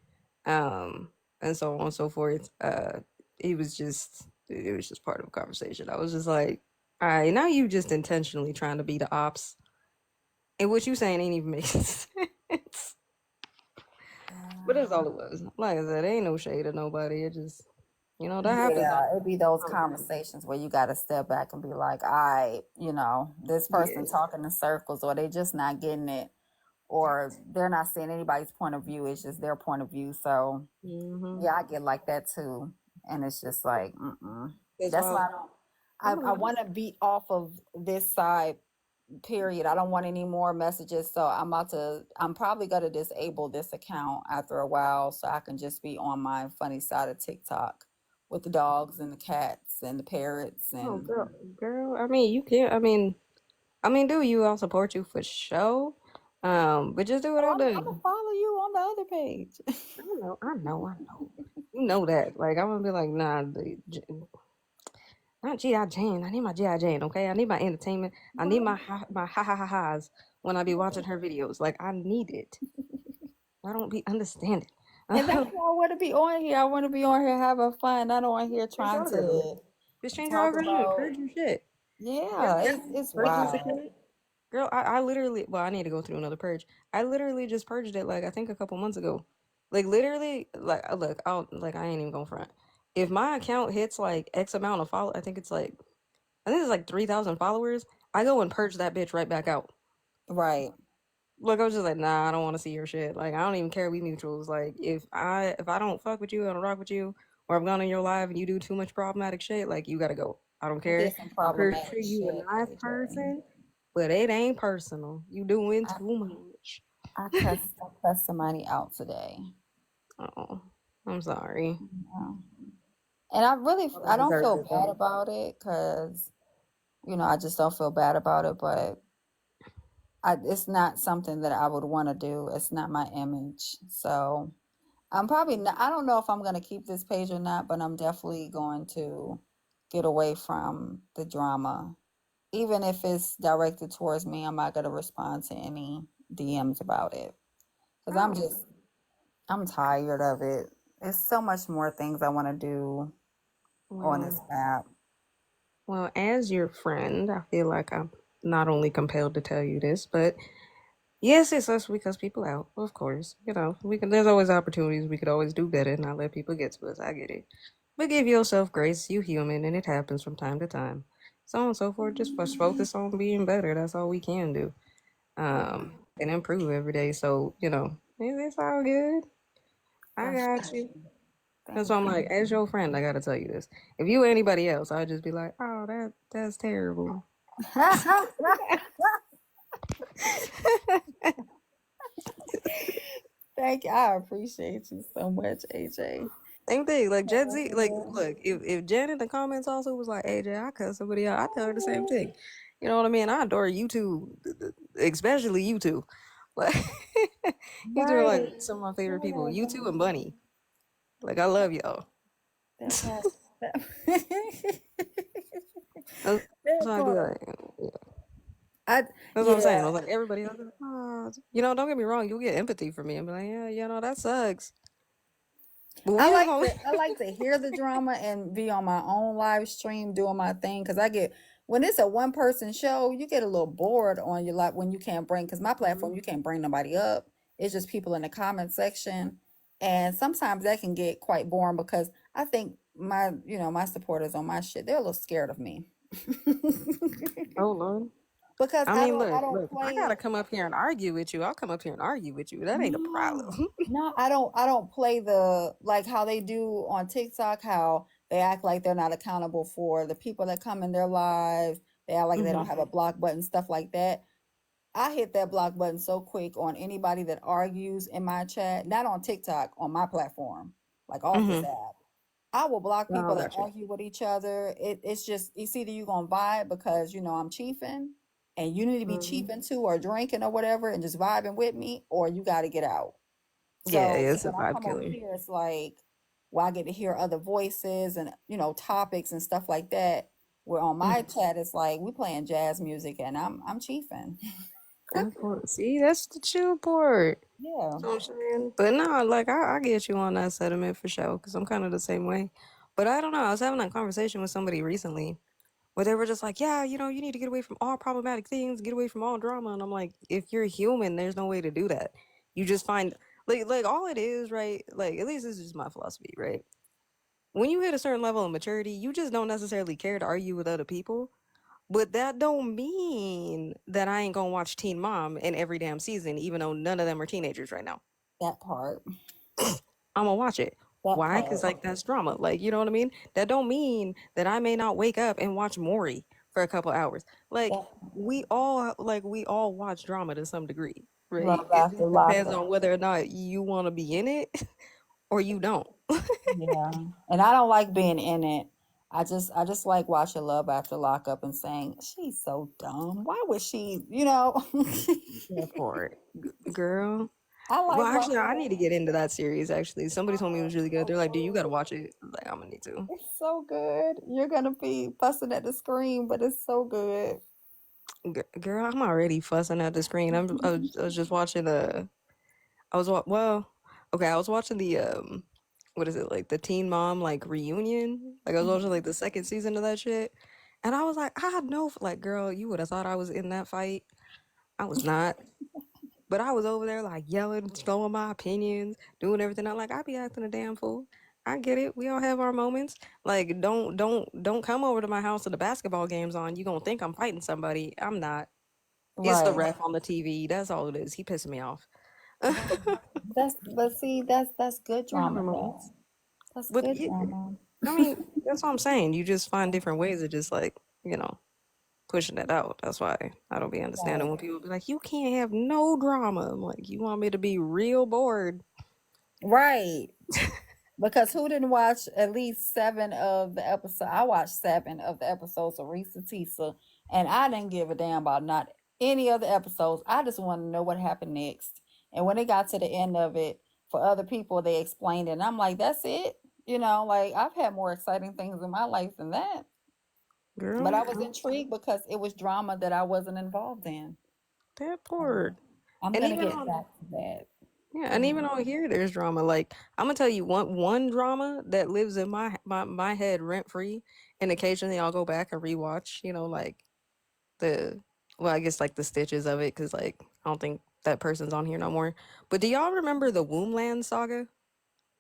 um, and so on and so forth. It was just part of a conversation. I was just like, all right, now you just intentionally trying to be the ops, and what you saying ain't even making sense. But that's all it was. Like I said, ain't no shade of nobody. It just, that happens all Yeah, it'd be those the time. conversations where you got to step back and be like, all right, this person Yeah. talking in circles, or they just not getting it, or they're not seeing anybody's point of view. It's just their point of view. So, Mm-hmm. yeah, I get like that too. And it's just like, mm-mm. That's That's why why I don't, I'm I like, want to be off of this side, period. I don't want any more messages. So I'm probably going to disable this account after a while so I can just be on my funny side of TikTok with the dogs and the cats and the parrots oh, and girl. I mean, you can't. Do you? I'll support you for show. But just do what I I'm do. gonna follow you on the other page. I know. You know that. Like I'm gonna be like, nah, not G.I. Jane. I need my G.I. Jane, okay? I need my entertainment. I need my ha ha's when I be watching her videos. Like I need it. I don't be understanding. And that's why I want to be on here. I want to be on here having fun. I don't want here Change your trying algorithm. to Just change your talk algorithm and about. purge your shit. You Yeah, ever it's purge this wild. account? Girl, I literally, well, I need to go through another purge. I literally just purged it, like, I think a couple months ago. Like, literally, like, look, I ain't even gonna front. If my account hits, like, X amount of follow, I think it's like 3,000 followers, I go and purge that bitch right back out. Right. Like, I was just like, nah, I don't want to see your shit. Like, I don't even care, we mutuals. Like, if I don't fuck with you, I don't rock with you, or I've gone on your live and you do too much problematic shit, like, you gotta go. I don't I care. did some I'm pretty problematic sure you a shit, nice AJ. person, but it ain't personal. You doing I too much. I cussed somebody out today. Oh, I'm sorry. Yeah. And I Nobody don't deserves feel it bad though. about it because, I just don't feel bad about it. But it's not something that I would want to do. It's not my image. So I'm probably not, I don't know if I'm going to keep this page or not, but I'm definitely going to get away from the drama. Even if it's directed towards me, I'm not going to respond to any DMs about it. Because Oh, I'm tired of it. There's so much more things I want to do on this well, app. well, as your friend, I feel like I'm not only compelled to tell you this, but yes, it's us because people out, of course. You know, we can. There's always opportunities. We could always do better, and not let people get to us. I get it, but give yourself grace. You human, and it happens from time to time. So on and so forth. Just focus on being better. That's all we can do. And improve every day. So it's all good. I That's got you. That's Thank why I'm like, as your friend, I gotta tell you this. If you were anybody else, I'd just be like, oh, that's terrible. you. Thank you. I appreciate you so much, AJ. Same thing, like Gen Z. Like, look, if Jen in the comments also was like, AJ, I cut somebody out, I tell her the same thing. You know what I mean? I adore you two, especially you two. Like, you two are like Right. some of my favorite people. You two Whatever. and Bunny. Like, I love y'all. That part. That, That's that why I be part. like, yeah. I That's what I'm saying. I yeah. was like, everybody else, like, oh, don't get me wrong, you'll get empathy from me and be like, yeah, that sucks. But we just gonna I like to hear the drama and be on my own live stream doing my thing because I get when it's a one person show, you get a little bored on your life when you can't bring because my platform you can't bring nobody up. It's just people in the comment section, and sometimes that can get quite boring because I think my supporters on my shit they're a little scared of me Oh Lord. because I mean, I look, don't look, if I gotta play. come up here and argue with you, I'll come up here and argue with you. That ain't a No, problem. no, I don't play the like how they do on TikTok, how they act like they're not accountable for the people that come in their live. They act like they don't Hmm. have a block button, stuff like that. I hit that block button so quick on anybody that argues in my chat, not on TikTok, on my platform, like off this Hmm. app. I will block Oh, people that gotcha. argue with each other. It's just it's either you gonna vibe because I'm chiefing and you need to be Hmm. chiefing too or drinking or whatever and just vibing with me, or you got to get out. Yeah, So it's a when I vibe come over killer. here, it's like, well, I get to hear other voices and topics and stuff like that. Where on my Hmm. chat, it's like we playing jazz music and I'm chiefing. Of course. See, that's the chill part. Yeah, So I'm saying, but no, like I get you on that sentiment for sure, because I'm kind of the same way. But I don't know. I was having that conversation with somebody recently where they were just like, yeah, you need to get away from all problematic things, get away from all drama. And I'm like, if you're human, there's no way to do that. You just find like all it is, right? Like at least this is just my philosophy, right? When you hit a certain level of maturity, you just don't necessarily care to argue with other people. But that don't mean that I ain't gonna watch Teen Mom in every damn season, even though none of them are teenagers right now. that part, I'm gonna watch it. that Why? Because part. like that's drama. Like you know what I mean? That don't mean that I may not wake up and watch Maury for a couple hours. Like That we all watch drama to some degree, right? love It after just depends lockup. on whether or not you want to be in it or you don't. Yeah, and I don't like being in it. I just like watching Love After Lockup and saying she's so dumb. Why would she? That part, girl. I Well, like actually, watching I need to that. get into that series. Actually, somebody told me it was really good. So They're like, "Dude, you gotta good. watch it." I was like, I'm gonna need to. It's so good. You're gonna be fussing at the screen, but it's so good. Girl, I'm already fussing at the screen. I was just watching well, okay, I was watching the what is it, like the Teen Mom like reunion? Like I was watching like the second season of that shit. And I was like, I know like girl, you would have thought I was in that fight. I was not. But I was over there like yelling, throwing my opinions, doing everything. I'm like, I be acting a damn fool. I get it. We all have our moments. Like, don't come over to my house and the basketball game's on. You gonna think I'm fighting somebody. I'm not. It's the Right. ref on the TV. That's all it is. He pissing me off. Right. But see, that's good We have our drama though. moments. That's But good drama. I mean, that's what I'm saying. You just find different ways of just like, pushing it out. That's why I don't be understanding Right. when people be like, you can't have no drama. I'm like, you want me to be real bored. Right. Because who didn't watch at least 7 of the episodes? I watched 7 of the episodes of Risa Tisa, and I didn't give a damn about not any of the episodes. I just wanted to know what happened next. And when it got to the end of it, for other people, they explained it, and I'm like, that's it. Like I've had more exciting things in my life than that. But I Girl, was intrigued because it was drama that I wasn't involved in. that So part. I'm And gonna even get on back to that. Yeah, and even Mhm. on here, there's drama. Like I'm gonna tell you one drama that lives in my head rent free, and occasionally I'll go back and rewatch. Like the well, I guess like the stitches of it, because like I don't think that person's on here no more. But do y'all remember the Wombland saga?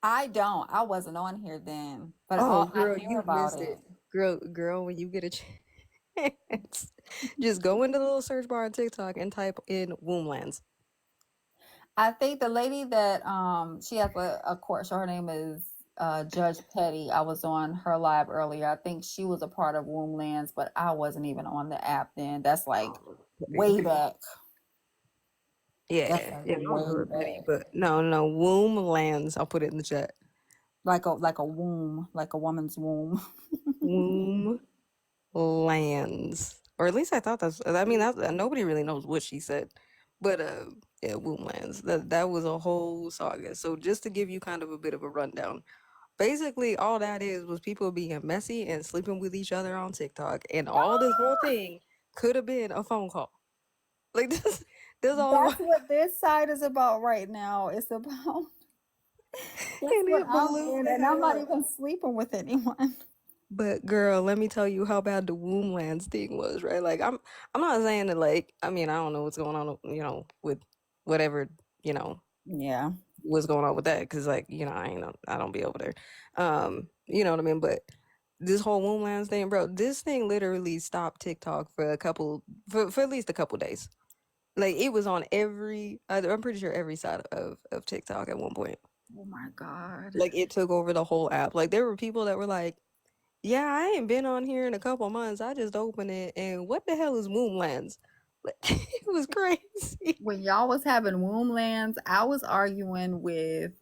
I don't. I wasn't on here then, but Oh, I girl, hear you've about missed it. it. Girl, when you get a chance, just go into the little search bar on TikTok and type in Womblands. I think the lady that she has a court show. Her name is Judge Petty. I was on her live earlier. I think she was a part of Womblands, but I wasn't even on the app then. That's like Oh, way back. That's yeah, like yeah, I way remember Petty, back. but no, Womblands. I'll put it in the chat. Like a womb, like a woman's womb. Womb lands, or at least I thought that's. I mean, nobody really knows what she said, but yeah, womb lands. That was a whole saga. So just to give you kind of a bit of a rundown, basically all that is was people being messy and sleeping with each other on TikTok, and all this whole thing could have been a phone call. Like this all it was, That's what this side is about right now. It's about that's and what it I'm blew in, the and I'm hell not up. even sleeping with anyone. But girl, let me tell you how bad the womb lands thing was, right? Like I'm not saying that like I mean, I don't know what's going on, with whatever, you know, Yeah. what's going on with that cuz like, I don't be over there. You know what I mean? But this whole womb lands thing, bro, this thing literally stopped TikTok for at least a couple days. Like it was on I'm pretty sure every side of TikTok at one point. Oh my God. Like it took over the whole app. Like there were people that were like, yeah, I ain't been on here in a couple months. I just opened it, and what the hell is Moonlands? Like, it was crazy. When y'all was having womb lands, I was arguing with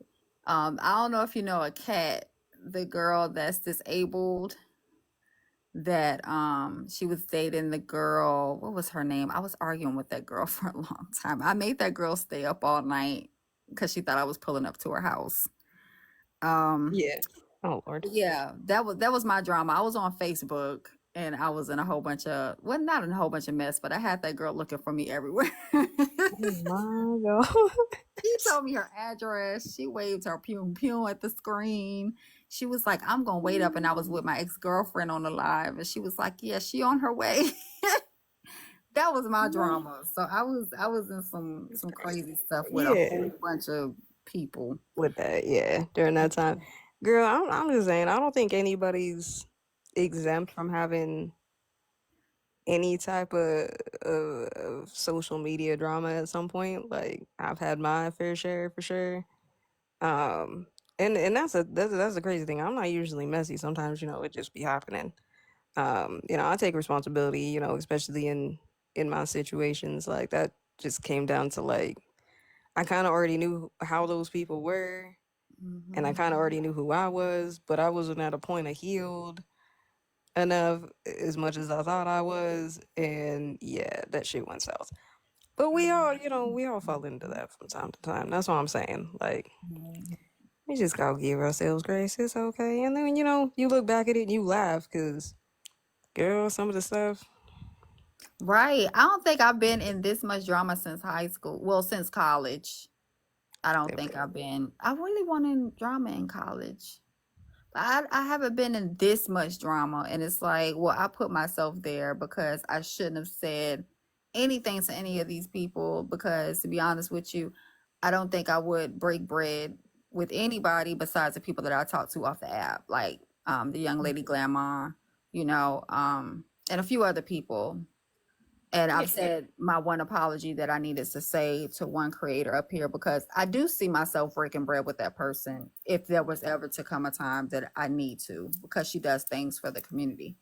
I don't know if you know a cat, the girl that's disabled that she was dating the girl, what was her name? I was arguing with that girl for a long time. I made that girl stay up all night because she thought I was pulling up to her house. Um Yeah. Oh Lord. yeah, that was my drama. I was on Facebook and I was in a whole bunch of well, not in a whole bunch of mess, but I had that girl looking for me everywhere. Oh my God. She told me her address. She waved her pew pew at the screen. She was like, I'm gonna wait up. And I was with my ex-girlfriend on the live, and she was like, yeah, she on her way. That was my drama. So I was in some crazy stuff with a Yeah. whole bunch of people. With that, yeah. During that time, girl, I'm just saying, I don't think anybody's exempt from having any type of social media drama at some point. Like I've had my fair share for sure. Um, and that's a crazy thing. I'm not usually messy. Sometimes it just be happening. I take responsibility. Especially in my situations like that. Just came down to like I kind of already knew how those people were, and I Hmm. kind of already knew who I was, but I wasn't at a point of healed enough as much as I thought I was, and yeah, that shit went south. But we all fall into that from time to time. That's what I'm saying. Like we just gotta give ourselves grace. It's okay. And then, you look back at it and you laugh because, girl, some of the stuff, Right. I don't think I've been in this much drama since high school. Well, since college. I don't same think thing. I've been. I really wanted drama in college. I haven't been in this much drama, and it's like, well, I put myself there because I shouldn't have said anything to any of these people. Because to be honest with you, I don't think I would break bread with anybody besides the people that I talk to off the app, like the young lady Glamour, and a few other people. And Yeah. I've said my one apology that I needed to say to one creator up here because I do see myself breaking bread with that person if there was ever to come a time that I need to, because she does things for the community.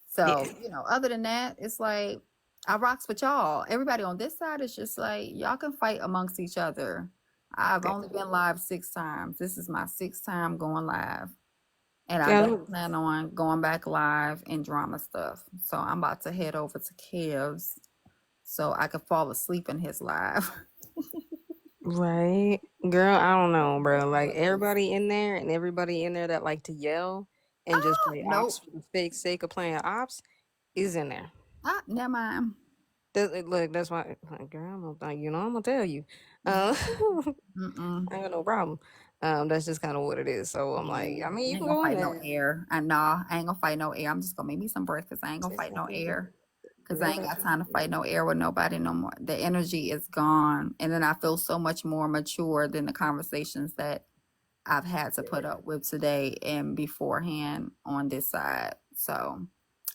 So, Yeah. other than that, it's like I rocks with y'all. Everybody on this side is just like y'all can fight amongst each other. I've Okay. only been live 6 times. This is my sixth time going live. And I Yeah. don't plan on going back live in drama stuff. So I'm about to head over to Kev's so I could fall asleep in his live. Right. Girl, I don't know, bro. Like Yes. everybody in there and everybody in there that like to yell and just play ops Nope. for the sake of playing ops is in there. Never mind. Look, that's why, like, girl, I'm gonna tell you. Yeah. Uh, Mm-mm. I got no problem. That's just kind of what it is. So I'm like, Yeah. I mean, I you ain't can gonna go in fight no there. air. I Nah, I ain't gonna fight no air. I'm just gonna make me some breakfast. I ain't gonna Just fight no like, air. Cause I girl, ain't that's got just time to fight no air with nobody no more. The energy is gone. And then I feel so much more mature than the conversations that I've had to put up with today and beforehand on this side. So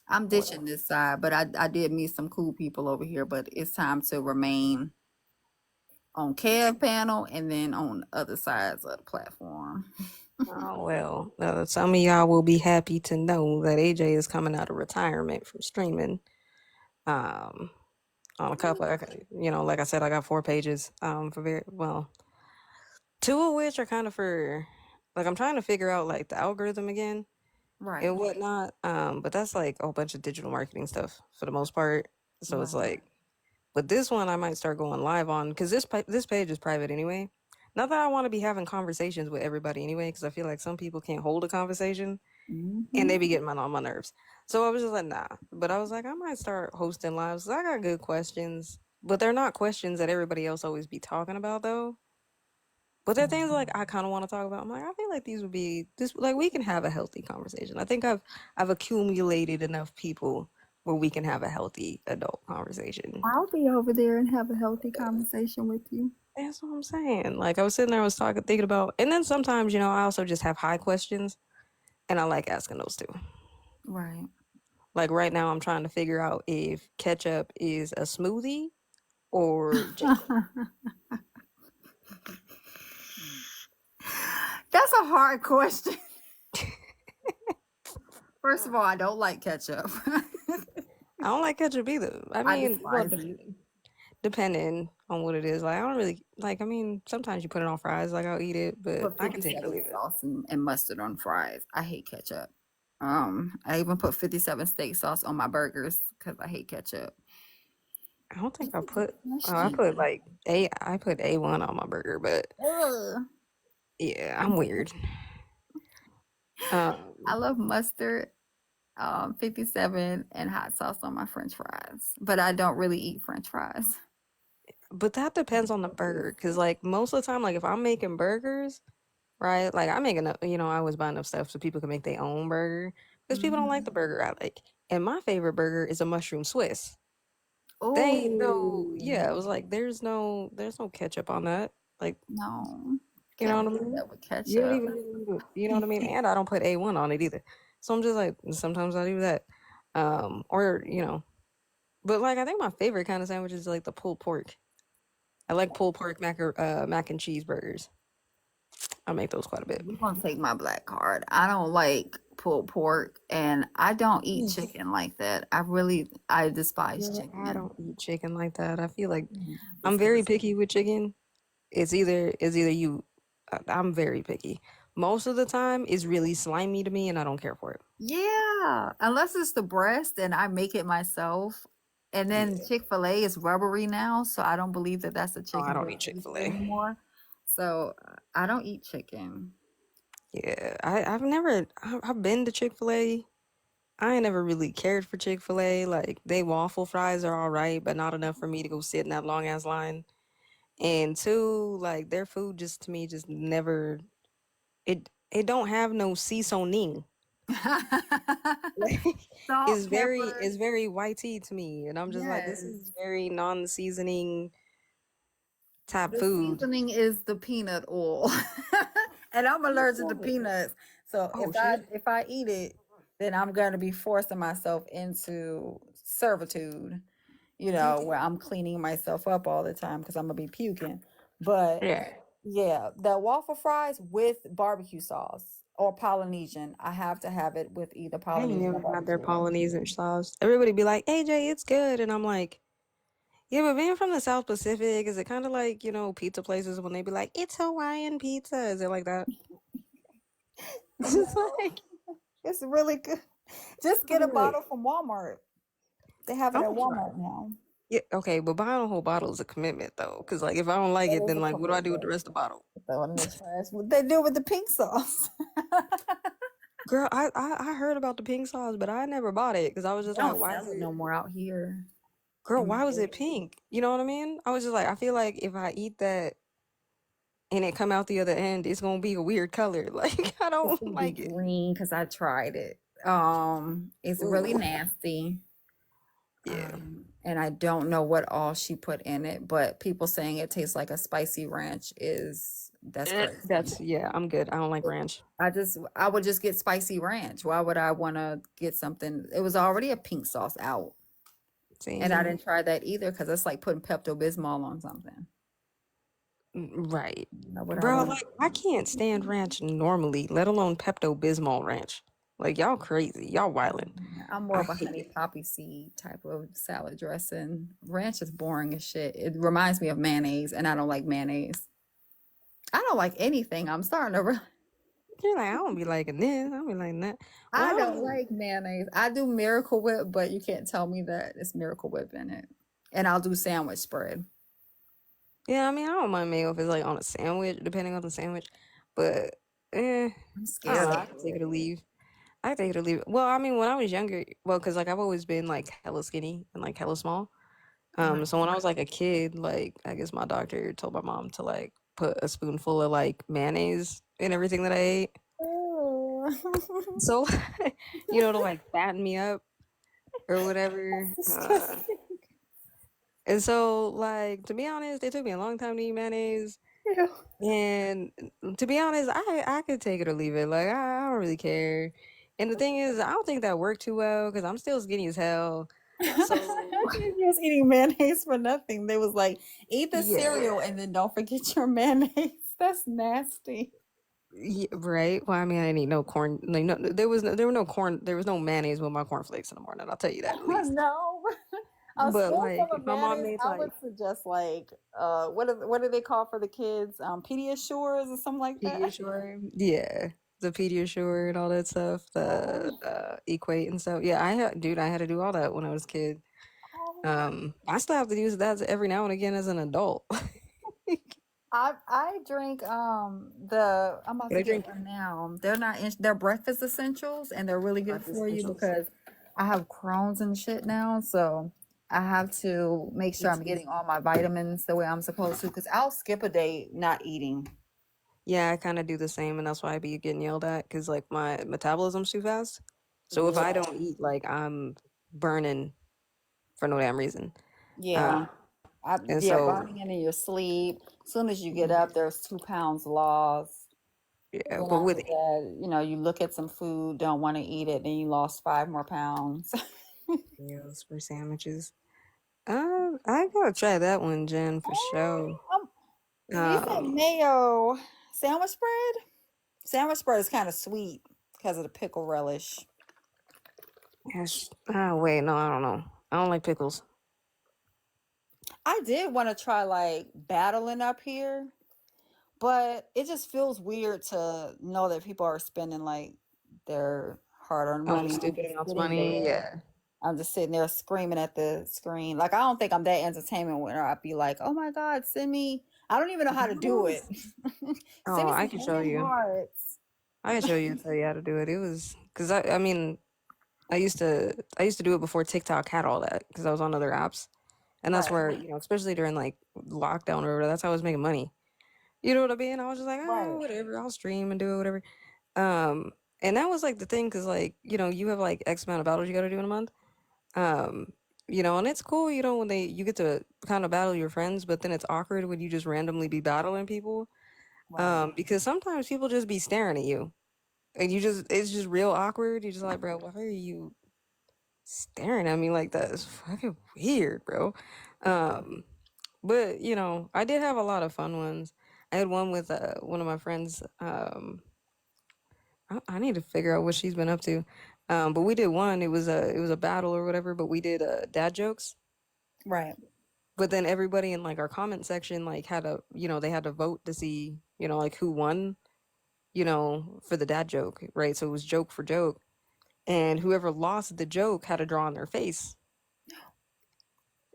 I'm ditching well. this side, but I did meet some cool people over here. But it's time to remain on Kev panel and then on other sides of the platform. Oh well, some of y'all will be happy to know that AJ is coming out of retirement from streaming. Um, on a couple, like I said, I got 4 pages. For very well, two of which are kind of for, like, I'm trying to figure out like the algorithm again Right, and whatnot. But that's like a whole bunch of digital marketing stuff for the most part. So it's right. like, but this one I might start going live on because this page is private anyway. Not that I want to be having conversations with everybody anyway, because I feel like some people can't hold a conversation and Hmm. they be getting on my nerves. So I was just like, nah. But I was like, I might start hosting lives. 'Cause I got good questions, but they're not questions that everybody else always be talking about though. But they're things like I kind of want to talk about. I'm like, I feel like these would be this like we can have a healthy conversation. I think I've accumulated enough people where we can have a healthy adult conversation. I'll be over there and have a healthy conversation with you. That's what I'm saying. Like I was sitting there, I was talking, thinking about, and then sometimes I also just have high questions, and I like asking those too. Right. Like right now, I'm trying to figure out if ketchup is a smoothie or just That's a hard question. First of all, I don't like ketchup. I don't like ketchup either. I I mean, well, despise it. depending on what it is. Like I don't really like. I mean, sometimes you put it on fries, like I'll eat it, but Put I can take it or 57 leave it. sauce and mustard on fries. I hate ketchup. I even put 57 steak sauce on my burgers because I hate ketchup. I don't think It's I a good put. Oh, I put question. like a. I put A1 on my burger, but Ugh. yeah, I'm weird. I Um, love mustard, 57, and hot sauce on my French fries, but I don't really eat French fries. but that depends on the burger, because like most of the time, like if I'm making burgers, right? Like I make enough, I always buy enough stuff so people can make their own burger because people don't like Hmm. the burger I like. And my favorite burger is a mushroom Swiss. They ain't no, Oh, yeah, it was like there's no ketchup on that. Like, no. you know Can't what I mix mean? that with You don't ketchup. even you know what I mean? And I don't put A1 on it either. So I'm just like sometimes I do that. Or, but like I think my favorite kind of sandwich is like the pulled pork. I like pulled pork mac and cheese burgers. I make those quite a bit. You're gonna take my black card. I don't like pulled pork and I don't eat chicken like that. I despise Girl, I chicken. don't eat chicken like that. I feel like Mm, I'm very disgusting. picky with chicken. It's either you. I'm very picky. Most of the time, it's really slimy to me, and I don't care for it. Yeah, unless it's the breast and I make it myself. And then Yeah. Chick-fil-A is rubbery now, so I don't believe that that's a Oh, I chicken don't breast eat Chick-fil-A. anymore. So I don't eat chicken. Yeah, I've been to Chick-fil-A. I ain't never really cared for Chick-fil-A. Like they waffle fries are all right, but not enough for me to go sit in that long ass line. And two, like their food just to me just never it don't have no seasoning. Like Salt, pepper. it's very YT to me, and I'm just like, this Yes. is very non-seasoning type The food. seasoning is the peanut oil. And I'm allergic to peanuts. So Oh if I shit. if I eat it, then I'm going to be forcing myself into servitude, where I'm cleaning myself up all the time because I'm gonna be puking. But Yeah. yeah, the waffle fries with barbecue sauce or Polynesian, I have to have it with either I ain't Polynesian or never had their barbecue. Polynesian sauce. Everybody be like, AJ, it's good. And I'm like, Yeah, but being from the South Pacific, is it kind of like, pizza places when they be like, it's Hawaiian pizza? Is it like that? Just like it's really good. Just I'll get be a like, bottle from Walmart. They have it I'm at gonna try Walmart it. now. Yeah, okay, but buying a whole bottle is a commitment though, because like if I don't like That it, is then a like what do I do with the commitment. rest of the bottle? Throw it in the trash. What they do with the pink sauce? Girl, I heard about the pink sauce, but I never bought it because I was They just like, don't why is sell it it, no more out here girl, in why was it Missouri. pink? You know what I mean? I was just like, I feel like if I eat that and it come out the other end, it's gonna be a weird color. Like I It's don't gonna be like it. green because I tried it. It's really Ooh, nasty. yeah. And I don't know what all she put in it, but people saying it tastes like a spicy ranch is that's crazy. That's yeah, I'm good. I don't like ranch. I would just get spicy ranch. Why would I want to get something? It was already a pink sauce out, and I See, didn't try that either because it's like putting Pepto Bismol on something. right, Why would I bro. want? Like I can't stand ranch normally, let alone Pepto Bismol ranch. Like y'all crazy, y'all wildin'. I'm more I of a hate honey it. poppy seed type of salad dressing. Ranch is boring as shit. It reminds me of mayonnaise, and I don't like mayonnaise. I don't like anything. I'm starting to. You're like I don't be liking this. I don't be liking that. Well, I I don't don't. like mayonnaise. I do Miracle Whip, but you can't tell me that it's Miracle Whip in it. And I'll do sandwich spread. Yeah, I mean, I don't mind mayo if it's like on a sandwich, depending on the sandwich. But eh, I'm I don't scared know. of I can take it or it. leave. I can take it or leave it. Well, I mean, when I was younger, well, because like I've always been like hella skinny and like hella small. Right. So when I was like a kid, like I guess my doctor told my mom to like put a spoonful of like mayonnaise in everything that I ate. Oh, So, to like fatten me up or whatever. disgusting. And so, like, to be honest, it took me a long time to eat mayonnaise. Ew. And to be honest, I could take it or leave it. Like I don't really care. And the thing is, I don't think that worked too well because I'm still skinny as hell. So You was eating mayonnaise for nothing. They was like, eat the cereal yeah, and then don't forget your mayonnaise. That's nasty. yeah, right. Well, I mean, I didn't eat no corn. Like, no, there were no corn. There was no mayonnaise with my cornflakes in the morning. I'll tell you that at least. No. A But spoonful like, of if my mom mayonnaise, made I would like suggest like what do they call for the kids? Pediasures or something like that. Pediasure, yeah, the Pediasure and all that stuff, the Oh, Equate and stuff. Yeah, dude, I had to do all that when I was a kid. oh. I still have to use that every now and again as an adult. I drink the I'm about What to I get drink one now. They're breakfast essentials and they're really good breakfast for you essentials. because I have Crohn's and shit now, so I have to make sure I'm getting all my vitamins the way I'm supposed to because I'll skip a day not eating. Yeah, I kind of do the same, and that's why I be getting yelled at because like my metabolism's too fast. So if I Yeah. don't eat, like I'm burning for no damn reason. Yeah. Uh, and Yeah, so burning it in your sleep. As soon as you get up, there's 2 pounds lost. yeah, Then but with after that, you look at some food, don't want to eat it, then you lost 5 more pounds. meals for sandwiches, I gotta try that one, Jen, for sure. Um, you said Um, mayo sandwich spread? Sandwich spread is kind of sweet because of the pickle relish. yes. Wait, no, I don't know. I don't like pickles. I did want to try like battling up here, but it just feels weird to know that people are spending like their hard-earned Oh, money. I'm stupid just amounts of sitting money. there. Yeah. I'm just sitting there screaming at the screen. Like I don't think I'm that entertainment where I'd be like, "Oh my God, send me." I don't even know how to do it. Yes. Send Oh, me I some can show hand you. hearts. I can show you and tell you how to do it. It was because I mean, I used to do it before TikTok had all that because I was on other apps, and that's Right, where especially during like lockdown or whatever, that's how I was making money. You know what I mean? I was just like, oh, right, whatever, I'll stream and do it, whatever. Um, and that was like the thing because like you have like X amount of battles you got to do in a month. Um, and it's cool, when you get to kind of battle your friends, but then it's awkward when you just randomly be battling people. right. Because sometimes people just be staring at you, and it's just real awkward. You're just like, bro, why are you staring at me like that? It's fucking weird, bro. Um, but I did have a lot of fun ones. I had one with one of my friends. I need to figure out what she's been up to. But we did one. It was a battle or whatever. But we did dad jokes. Right. But then everybody in like our comment section like had to, they had to vote to see, like who won, for the dad joke, right? So it was joke for joke. And whoever lost the joke had to draw on their face.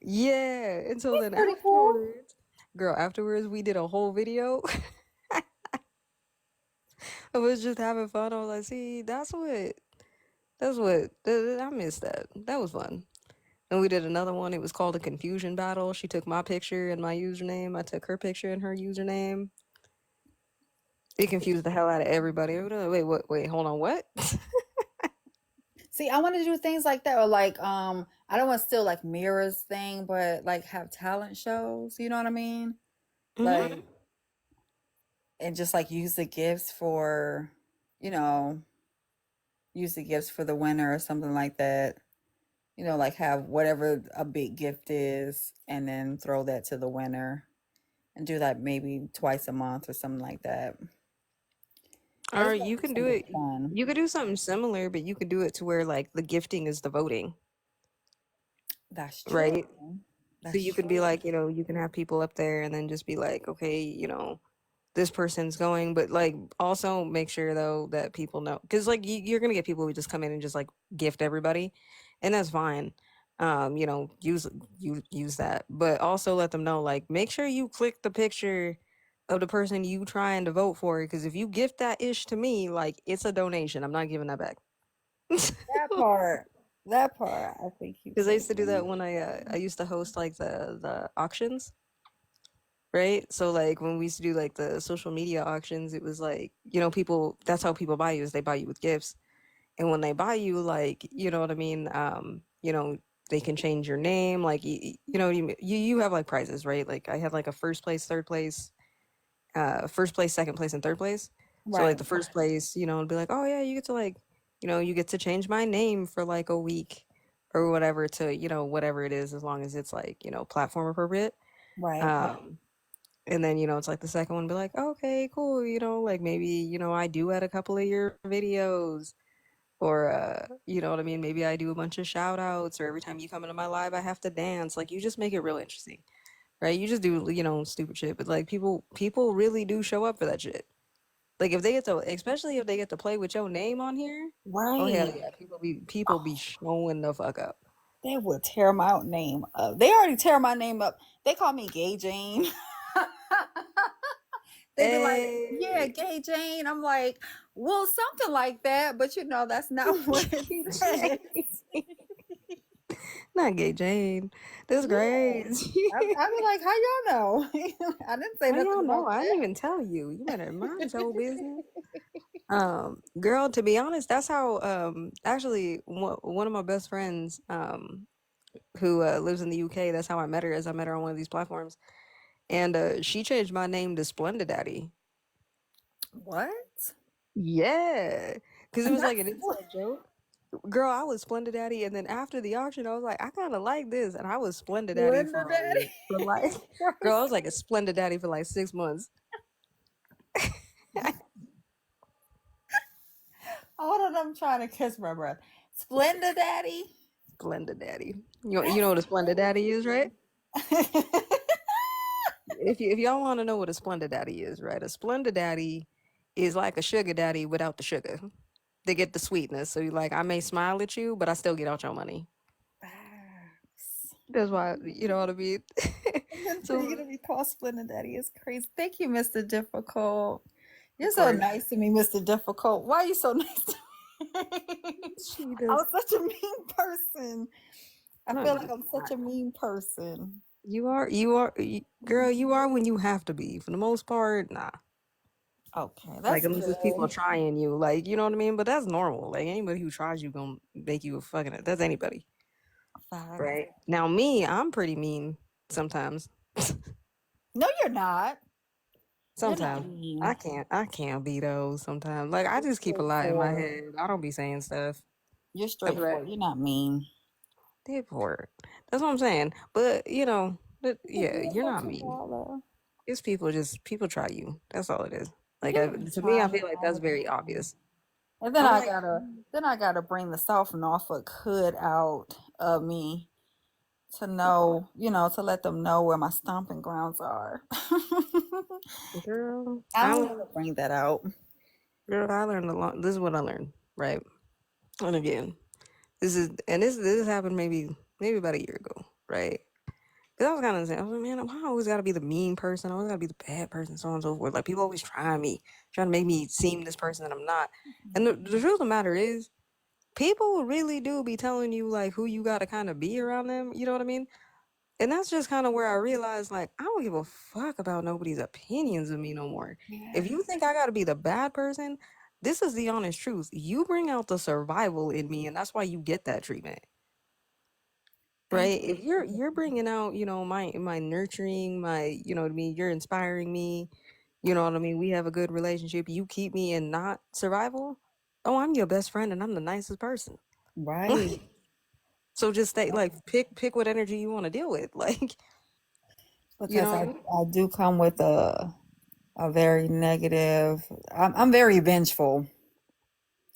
Yeah. And so then Pretty cool. afterwards, girl, afterwards we did a whole video. I was just having fun. I was like, see, I missed that. That was fun. And we did another one. It was called a confusion battle. She took my picture and my username. I took her picture and her username. It confused the hell out of everybody. Wait, what? Wait, hold on. What? See, I want to do things like that, or like I don't want to still like mirrors thing, but like have talent shows. You know what I mean? Hmm. Like, and just like use the gifts for, you know, use the gifts for the winner or something like that. Like have whatever a big gift is, and then throw that to the winner, and do that maybe twice a month or something like that. I Or just want you to do can do something it. fun. You could do something similar, but you could do it to where like the gifting is the voting, That's true. right? So That's you can be true. like, you can have people up there and then just be like, okay, this person's going, but like also make sure though that people know, because like you're gonna get people who just come in and just like gift everybody, and that's fine. Use that, but also let them know like make sure you click the picture of the person you trying to vote for, because if you gift that ish to me, like it's a donation. I'm not giving that back. That part. That part. I think you Because I said. used to do that when I used to host like the auctions, right? So like when we used to do like the social media auctions, it was like, people, that's how people buy you, is they buy you with gifts. And when they buy you, like, you know what I mean? They can change your name. Like, you have like prizes, right? Like I had like a first place, third place, first place, second place, and third place. So like Right. the first place, it'd be like, oh yeah, you get to like, you get to change my name for like a week or whatever to, whatever it is, as long as it's like, platform appropriate. Right. Um, and then, it's like the second one be like, okay, cool, like maybe, I do add a couple of your videos, or you know what I mean? Maybe I do a bunch of shout outs, or every time you come into my live I have to dance. Like you just make it real interesting. Right? You just do, stupid shit, but like people really do show up for that shit. Like if they get to, especially if they get to play with your name on here, oh hell Right. yeah, people be showing the fuck up. They would tear my name up. They already tear my name up. They call me Gay Jane. They be like, yeah, Hey, Gay Jane. I'm like, well, something like that, but that's not what it says. not gay Jane. That's Yeah. great. I be like, how y'all know? I didn't say How nothing y'all about know? I didn't that. even tell you. You better mind your business. Girl, to be honest, that's how actually one of my best friends who lives in the UK, that's how I met her, as I met her on one of these platforms. And she changed my name to Splendid Daddy. What? Yeah. Because it And was like that's an inside joke. Girl, I was Splendid Daddy, and then after the auction, I was like, I kind of like this, and I was Splendid Daddy Linda for like, Daddy. girl, I was like a Splendid Daddy for like 6 months. Hold on, I'm trying to catch my breath. Splenda Daddy. Splendid Daddy. You That's know what a Splendid Daddy is, right? crazy. If y'all want to know what a Splendid Daddy is, right? A Splendid Daddy is like a sugar daddy without the sugar. They get the sweetness. So you like, I may smile at you, but I still get out your money. Facts. That's why, you know what I mean? And then for you So to be called Splenda Daddy is crazy. Thank you, Mr. Difficult. of You're so course nice to me, Mr. Difficult. Why are you so nice to me? she I does. was such a mean person. I No, feel you're like I'm such not. a mean person. Girl, you are when you have to be. For the most part, nah. Okay, Like that's unless it's people good. trying you, like you know what I mean. But that's normal. Like anybody who tries you gonna make you a fucking. That's anybody, Facts. right? Now me, I'm pretty mean sometimes. No, you're not. You're not Sometimes mean. I can't be those. Sometimes like I You're just keep a lot in my straightforward. head. I don't be saying stuff. You're I be like, straightforward. You're not mean. did for it. That's what I'm saying. But You're yeah, good you're for not mean. Koala. It's people try you. That's all it is. Like People be to me, I trying me feel like all that's the very time. obvious. And I'm like, then I gotta bring the South Norfolk hood out of me to know, to let them know where my stomping grounds are. Girl, I I don't learned, ever bring that out. girl, I learned a lot. This is what I learned, right? And again, this happened maybe about a year ago, right? Because I was kind of saying, I was like, man, why I always got to be the mean person? I always got to be the bad person, so on and so forth. Like, people always trying to make me seem this person that I'm not. And the truth of the matter is, people really do be telling you, like, who you got to kind of be around them. You know what I mean? And that's just kind of where I realized, like, I don't give a fuck about nobody's opinions of me no more. If you think I got to be the bad person, this is the honest truth. You bring out the survival in me, and that's why you get that treatment. I Right? If you're bringing out, my nurturing, my, what I mean, you're inspiring me, you know what I mean, we have a good relationship, you keep me in not survival, oh, I'm your best friend and I'm the nicest person. right. So just stay, like, pick what energy you want to deal with. Like, you Because know what I I mean? I do come with a very negative. I'm very vengeful,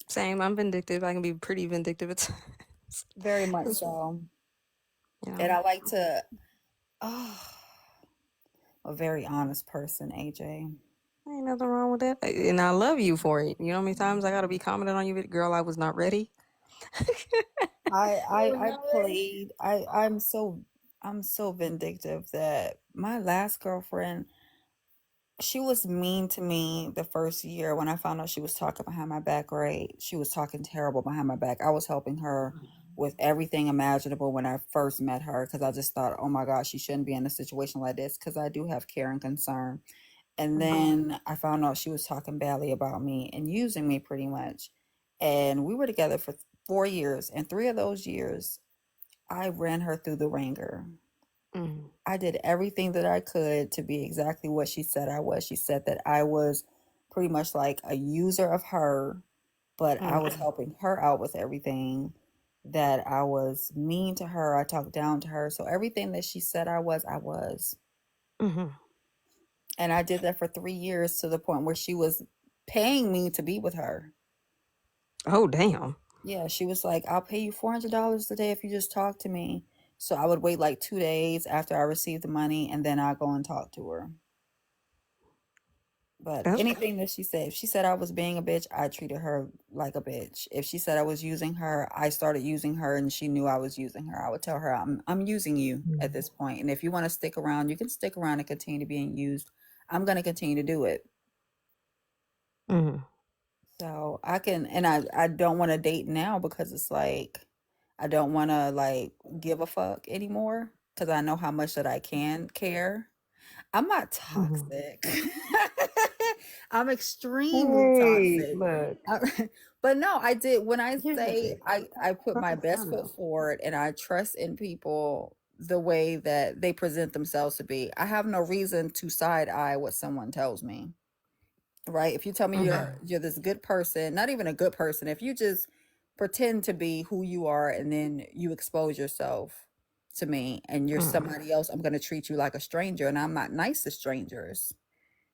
Same, I'm vindictive. I can be pretty vindictive at times. very much 'Cause, so, you and know, I like to. Oh, a very honest person, AJ. ain't nothing wrong with that. And I love you for it. You know how many times I gotta be commenting on you, girl, I was not ready. I I I was I not ready. played. I'm so vindictive that my last girlfriend, she was mean to me the first year when I found out she was talking behind my back, right? She was talking terrible behind my back. I was helping her with everything imaginable when I first met her because I just thought, oh my gosh, she shouldn't be in a situation like this because I do have care and concern. And Mhm. then I found out she was talking badly about me and using me pretty much. And we were together for 4 years. And 3 of those years, I ran her through the ringer. Mhm. I did everything that I could to be exactly what she said I was. She said that I was pretty much like a user of her, but I was Mhm. helping her out with everything. That I was mean to her. I talked down to her. So everything that she said I was, I was. Mhm. And I did that for 3 years to the point where she was paying me to be with her. Oh, damn. Yeah, she was like, I'll pay you $400 a day if you just talk to me. So I would wait like 2 days after I received the money and then I'll go and talk to her. But That's anything that she said, if she said I was being a bitch, I treated her like a bitch. If she said I was using her, I started using her and she knew I was using her. I would tell her I'm using you at this point. And if you want to stick around, you can stick around and continue to being used. I'm gonna continue to do it. Mhm. So I can, and I don't want to date now because it's like I don't want to like give a fuck anymore because I know how much that I can care. I'm not Mhm. toxic. I'm extremely Hey, toxic. look, But no, I did when I here's the say thing. I put my best I foot know. forward and I trust in people the way that they present themselves to be. I have no reason to side eye what someone tells me, right? If you tell me Mhm. you're this good person, not even a good person, if you just pretend to be who you are and then you expose yourself to me and you're Mhm. somebody else, I'm going to treat you like a stranger and I'm not nice to strangers.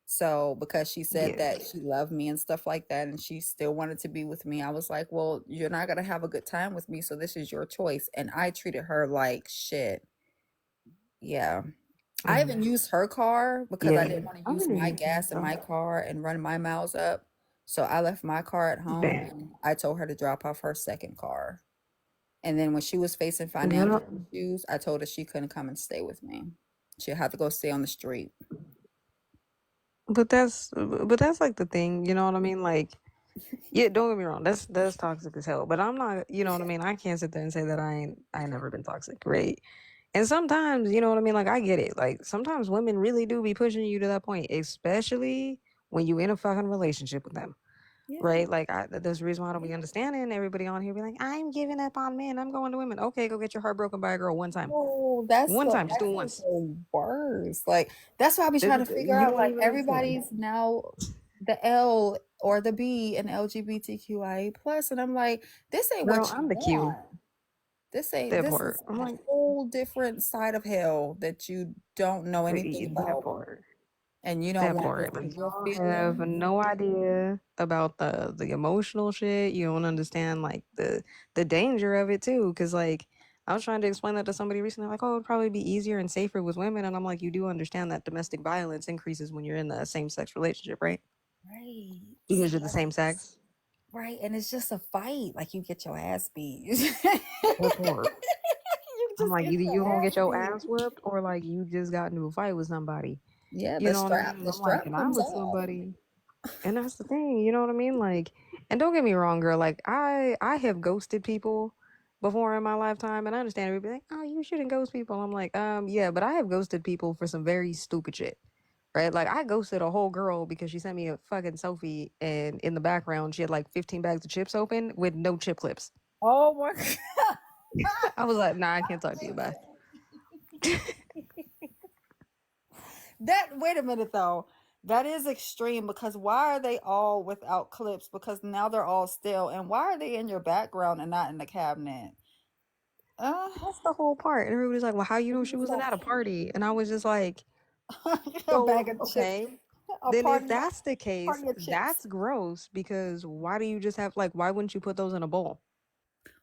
So because she said Yeah. that she loved me and stuff like that and she still wanted to be with me, I was like, well, you're not going to have a good time with me, so this is your choice. And I treated her like shit. Yeah. I Mhm. even used her car because I Yeah. didn't want to I'm use gonna my use my gas in car. my car and run my miles up. So I left my car at home Damn. and I told her to drop off her second car. And then when she was facing financial Yep. issues, I told her she couldn't come and stay with me. She'd have to go stay on the street. But that's like the thing, you know what I mean? Like, yeah, don't get me wrong, that's toxic as hell. But I'm not, you know what I mean? I can't sit there and say that I ain't never been toxic, right? And sometimes, you know what I mean? Like, I get it. Like, sometimes women really do be pushing you to that point, especially when you in a fucking relationship with them. Yeah. Right? Like, that's the reason why I don't be understanding everybody on here be like, I'm giving up on men. I'm going to women. Okay, go get your heart broken by a girl one time. Oh, that's One the time. Just do that's it like once. the worst. Like that's why I be trying to figure You out don't like even understand. everybody's now the L or the B in LGBTQIA plus, and I'm like, this ain't Girl, what you I'm the Q. want. This ain't. That This part. is I'm a like, whole different side of hell that you don't know anything that about, part. and you don't That want part. this Like, in your y'all have feelings. no idea about the emotional shit. You don't understand like the danger of it too. Cause like I was trying to explain that to somebody recently, like, oh, it'd probably be easier and safer with women. And I'm like, you do understand that domestic violence increases when you're in a same sex relationship, right? Right. Because you're the same sex. Right. And it's just a fight. Like you get your ass beat. That part. You I'm just like, get either you your gonna ass get your beat. ass whooped or like you just got into a fight with somebody. Yeah, You know what I mean? And the I'm like, strap and I'm comes with off. somebody. And that's the thing, you know what I mean? Like, and don't get me wrong, girl. Like, I have ghosted people before in my lifetime, and I understand everybody like, oh, you shouldn't ghost people. I'm like, yeah, but I have ghosted people for some very stupid shit, right? Like, I ghosted a whole girl because she sent me a fucking selfie, and in the background, she had like 15 bags of chips open with no chip clips. Oh my God. I was like, nah, I can't talk to you. Bye. That wait a minute though. That is extreme because why are they all without clips? Because now they're all still. And why are they in your background and not in the cabinet? Uh, That's the whole part. And everybody's like, well, how you know you she just wasn't got at a party? And I was just like, a so, bag of chips, okay. a Then if that's the case, party of chips. that's gross because why do you just have like why wouldn't you put those in a bowl?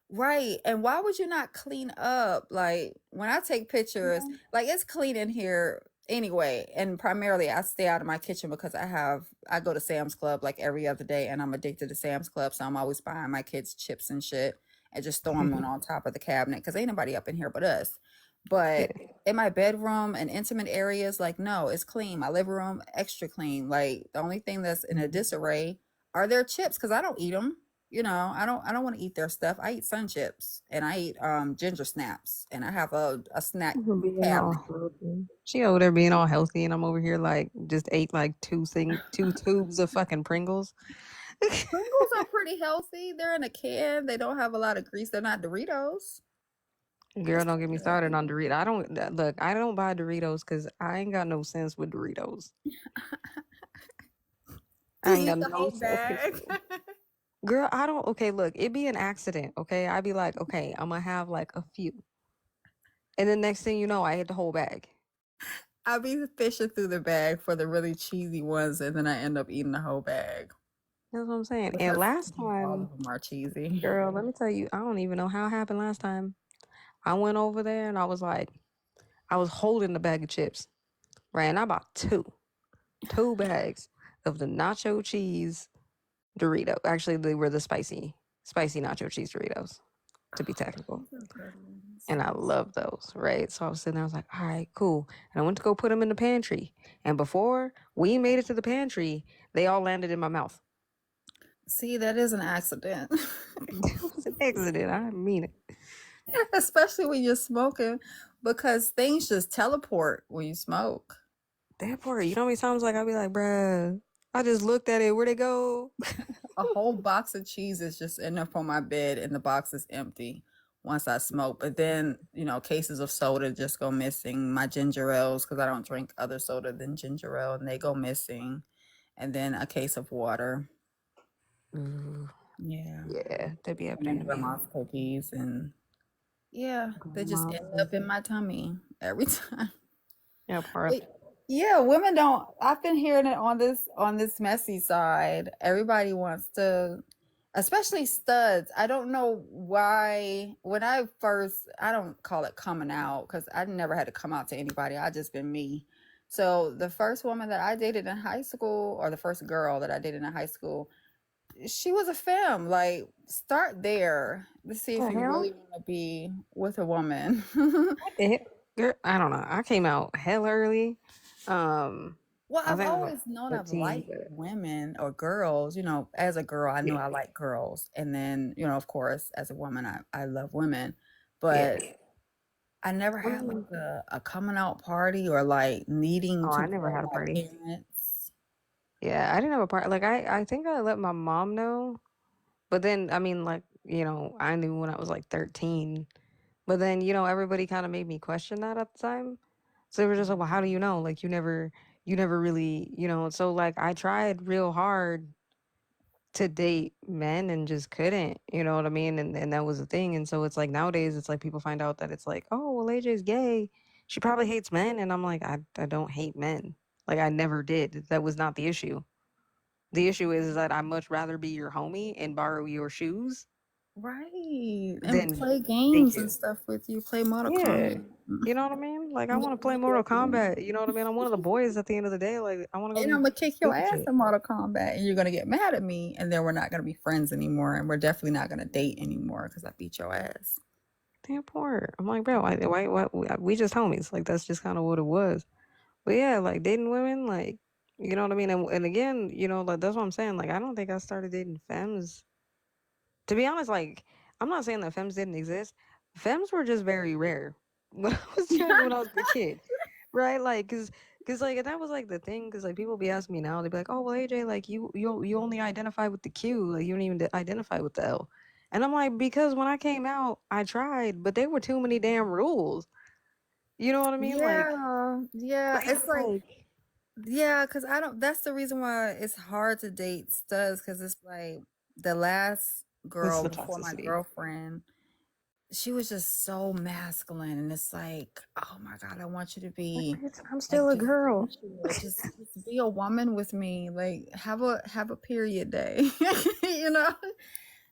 Right. And why would you not clean up? Like when I take pictures, Yeah. like it's clean in here anyway. And primarily I stay out of my kitchen because I go to Sam's Club like every other day and I'm addicted to Sam's Club. So I'm always buying my kids chips and shit and just throwing them on top of the cabinet because ain't nobody up in here but us. Yeah. But in my bedroom and intimate areas, like no, it's clean. My living room, extra clean. Like the only thing that's in a disarray are their chips because I don't eat them. You know, I don't want to eat their stuff. I eat sun chips and I eat ginger snaps and I have a snack Being all cabinet. healthy. She over there being all healthy and I'm over here like just ate like two tubes of fucking Pringles. Pringles are pretty healthy. They're in a can. They don't have a lot of grease. They're not Doritos. Girl, It's don't pretty get me started healthy. on Doritos. I don't look, I don't buy Doritos because I ain't got no sense with Doritos. Do I ain't you eat got the no whole self bag? control. Girl, I don't okay, look, it be an accident, okay? I'd be like, okay, I'm gonna have like a few. And then next thing you know, I hit the whole bag. I be fishing through the bag for the really cheesy ones, and then I end up eating the whole bag That's what I'm saying. And because last all of time, them are cheesy. girl, let me tell you, I don't even know how it happened last time. I went over there and I was like, I was holding the bag of chips, right? And I bought two bags of the nacho cheese Dorito. Actually, they were the spicy nacho cheese Doritos, to be technical. Those are good ones. And I love those, right? So I was sitting there, I was like, all right, cool. And I went to go put them in the pantry. And before we made it to the pantry, they all landed in my mouth. See, that is an accident. It was an accident. I mean it. Especially when you're smoking, because things just teleport when you smoke. That part, you know how many times like I'll be like, bruh, I just looked at it. Where'd it go? A whole box of cheese is just end up on my bed and the box is empty once I smoke. But then, cases of soda just go missing. My ginger ales, because I don't drink other soda than ginger ale, and they go missing. And then a case of water. Ooh, Yeah. yeah, that be And happening then to me. grandma's cookies. And yeah, they just Grandma's end up in cookies. my tummy every time. Yeah, part. But yeah, women don't. I've been hearing it on this messy side. Everybody wants to, especially studs. I don't know why. When I don't call it coming out because I never had to come out to anybody. I just been me. So the first woman that I dated in high school, or the first girl that I dated in high school, she was a femme. Like, start there to see if The you hell? really want to be with a woman. What the hell? Girl, I don't know. I came out hell early. Um, Well, I I've think I was like always known I've 13, liked but women or girls. As a girl, I knew yeah, I liked girls. And then, of course, as a woman, I love women. yeah. But I never I had mean, like a coming out party or like needing oh, to I never tell had a my party. parents. Yeah, I didn't have a party. Like I think I let my mom know, but then I mean, like I knew when I was like 13. But then everybody kind of made me question that at the time. So they were just like, "Well, how do you know? Like you never really, So like I tried real hard to date men and just couldn't, you know what I mean? And that was the thing. And so it's like nowadays it's like people find out that it's like, oh well AJ's gay. She probably hates men. And I'm like, I don't hate men. Like I never did. That was not the issue. The issue is that I'd much rather be your homie and borrow your shoes Right. And then play thank games and you. stuff with you. Play Mortal Yeah. Kombat. You know what I mean? Like I want to play Mortal Mm. Kombat. You know what I mean? I'm one of the boys at the end of the day. Like I want to go And I'm do gonna kick your stupid ass shit. in Mortal Kombat, and you're gonna get mad at me, and then we're not gonna be friends anymore, and we're definitely not gonna date anymore because I beat your ass. Damn poor. I'm like, bro, why we just homies. Like that's just kind of what it was. But yeah, like dating women, like you know what I mean. And again, you know, like that's what I'm saying. Like I don't think I started dating femmes. To be honest, like I'm not saying that femmes didn't exist. Femmes were just very rare when I was younger, when I was a kid, right? Like, cause like that was like the thing. Cause like people be asking me now, they be like, oh well, AJ, like you only identify with the Q, like you don't even identify with the L. And I'm like, because when I came out, I tried, but there were too many damn rules. You know what I mean? Yeah, yeah. Like It's it's like, like yeah, because I don't. That's the reason why it's hard to date studs. Because it's like the last it's girl the before my toxicity. girlfriend, she was just so masculine, and it's like, oh my god, I want you to Like, be bitch, I'm like still a just girl. sensual, just be a woman with me, like have a period day, you know,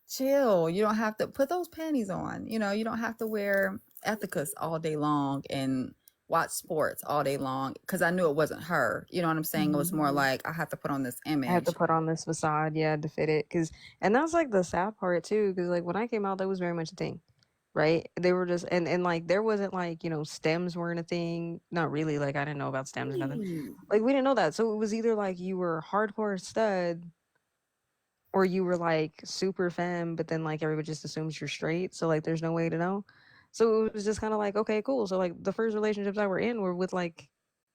chill. You don't have to put those panties on. You know, you don't have to wear ethicas all day long and watch sports all day long because I knew it wasn't her. You know what I'm saying? It was more Mhm. like I have to put on this I had to image. put on this facade, yeah, to fit it, cause, and that's like the sad part too, cause like when I came out, that was very much a thing, right? They were just, and like there wasn't like stems weren't a thing, not really. Like I didn't know about stems or nothing, Right. like we didn't know that, so it was either like you were hardcore stud or you were like super femme, but then like everybody just assumes you're straight, so like there's no way to know. So it was just kind of like, okay, cool. So like the first relationships I were in were with like,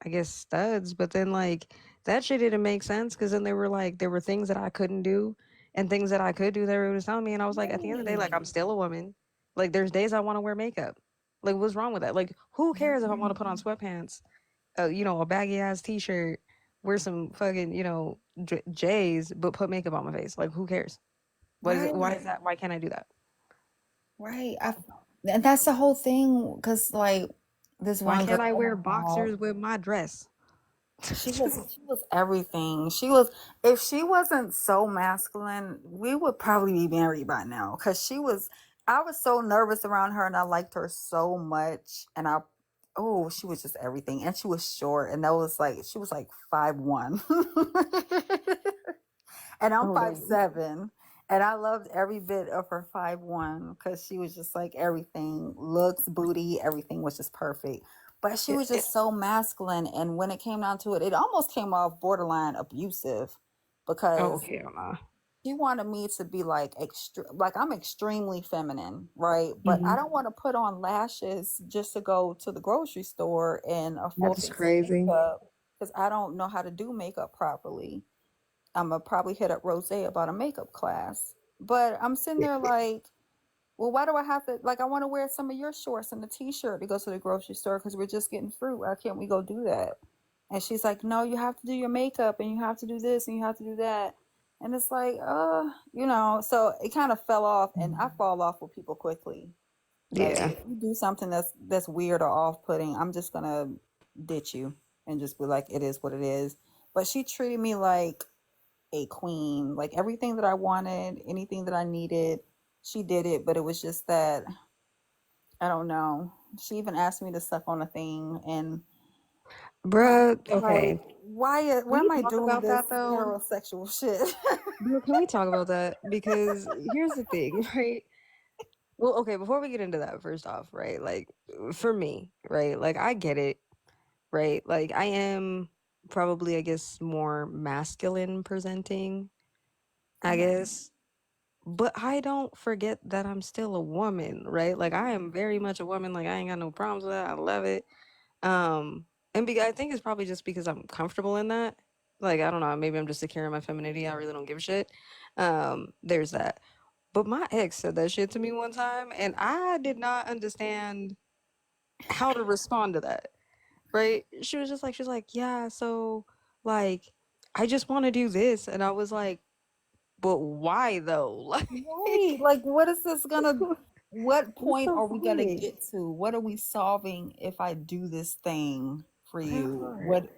I guess studs, but then like that shit didn't make sense because then there were things that I couldn't do and things that I could do that they was telling me, and I was like, at the end of the day, like I'm Right. still a woman. Like there's days I want to wear makeup. Like what's wrong with that? Like who cares if I want to put on sweatpants, a baggy ass t-shirt, wear some fucking, J's, but put makeup on my face. Like, who cares? What is it? Why Right. is that? Why can't I do that? Right. And that's the whole thing. Cause like this Why one girl, can't I oh wear my God, boxers with my dress? she was everything. She was, if she wasn't so masculine, we would probably be married by now. Cause I was so nervous around her and I liked her so much. Oh, she was just everything. And she was short. And she was like 5'1". And I'm Oh, five damn. seven, and I loved every bit of her 5'1" because she was just like everything, looks, booty, everything was just perfect. But she was just so masculine, and when it came down to it, it almost came off borderline abusive Oh, because hell nah. she wanted me to be like like I'm extremely feminine, right? But I Hmm. don't want to put on lashes just to go to the grocery store and a full That's face of crazy. makeup because I don't know how to do makeup properly. I'm gonna probably hit up Rose about a makeup class. But I'm sitting there like, well, why do I have to? Like, I want to wear some of your shorts and a t-shirt to go to the grocery store because we're just getting fruit. Why can't we go do that? And she's like, no, you have to do your makeup and you have to do this and you have to do that. And it's like, so it kind of fell off, and I fall off with people quickly. Like, Yeah. if you do something that's weird or off-putting, I'm just gonna ditch you and just be like, it is what it is. But she treated me like a queen. Like everything that I wanted, anything that I needed, she did it. But it was just that I don't know. She even asked me to suck on a thing, and Bruh, like, okay. Can why we am I talk doing about this that though? heterosexual shit? Bro, can we talk about that? Because here's the thing, right? Well, okay, before we get into that, first off, right? Like, for me, right? Like, I get it, right? Like, I am probably, I guess, more masculine presenting, I Right. guess. But I don't forget that I'm still a woman, right? Like I am very much a woman. Like I ain't got no problems with that. I love it. And I think it's probably just because I'm comfortable in that. Like I don't know, maybe I'm just secure in my femininity. I really don't give a shit. There's that. But my ex said that shit to me one time, and I did not understand how to respond to that. Right? She was like, yeah, so like, I just want to do this, and I was like, but why though? Right. Like, what is this gonna? Like. What What's point the are we gonna point? get to? What are we solving if I do this thing for That you? part. What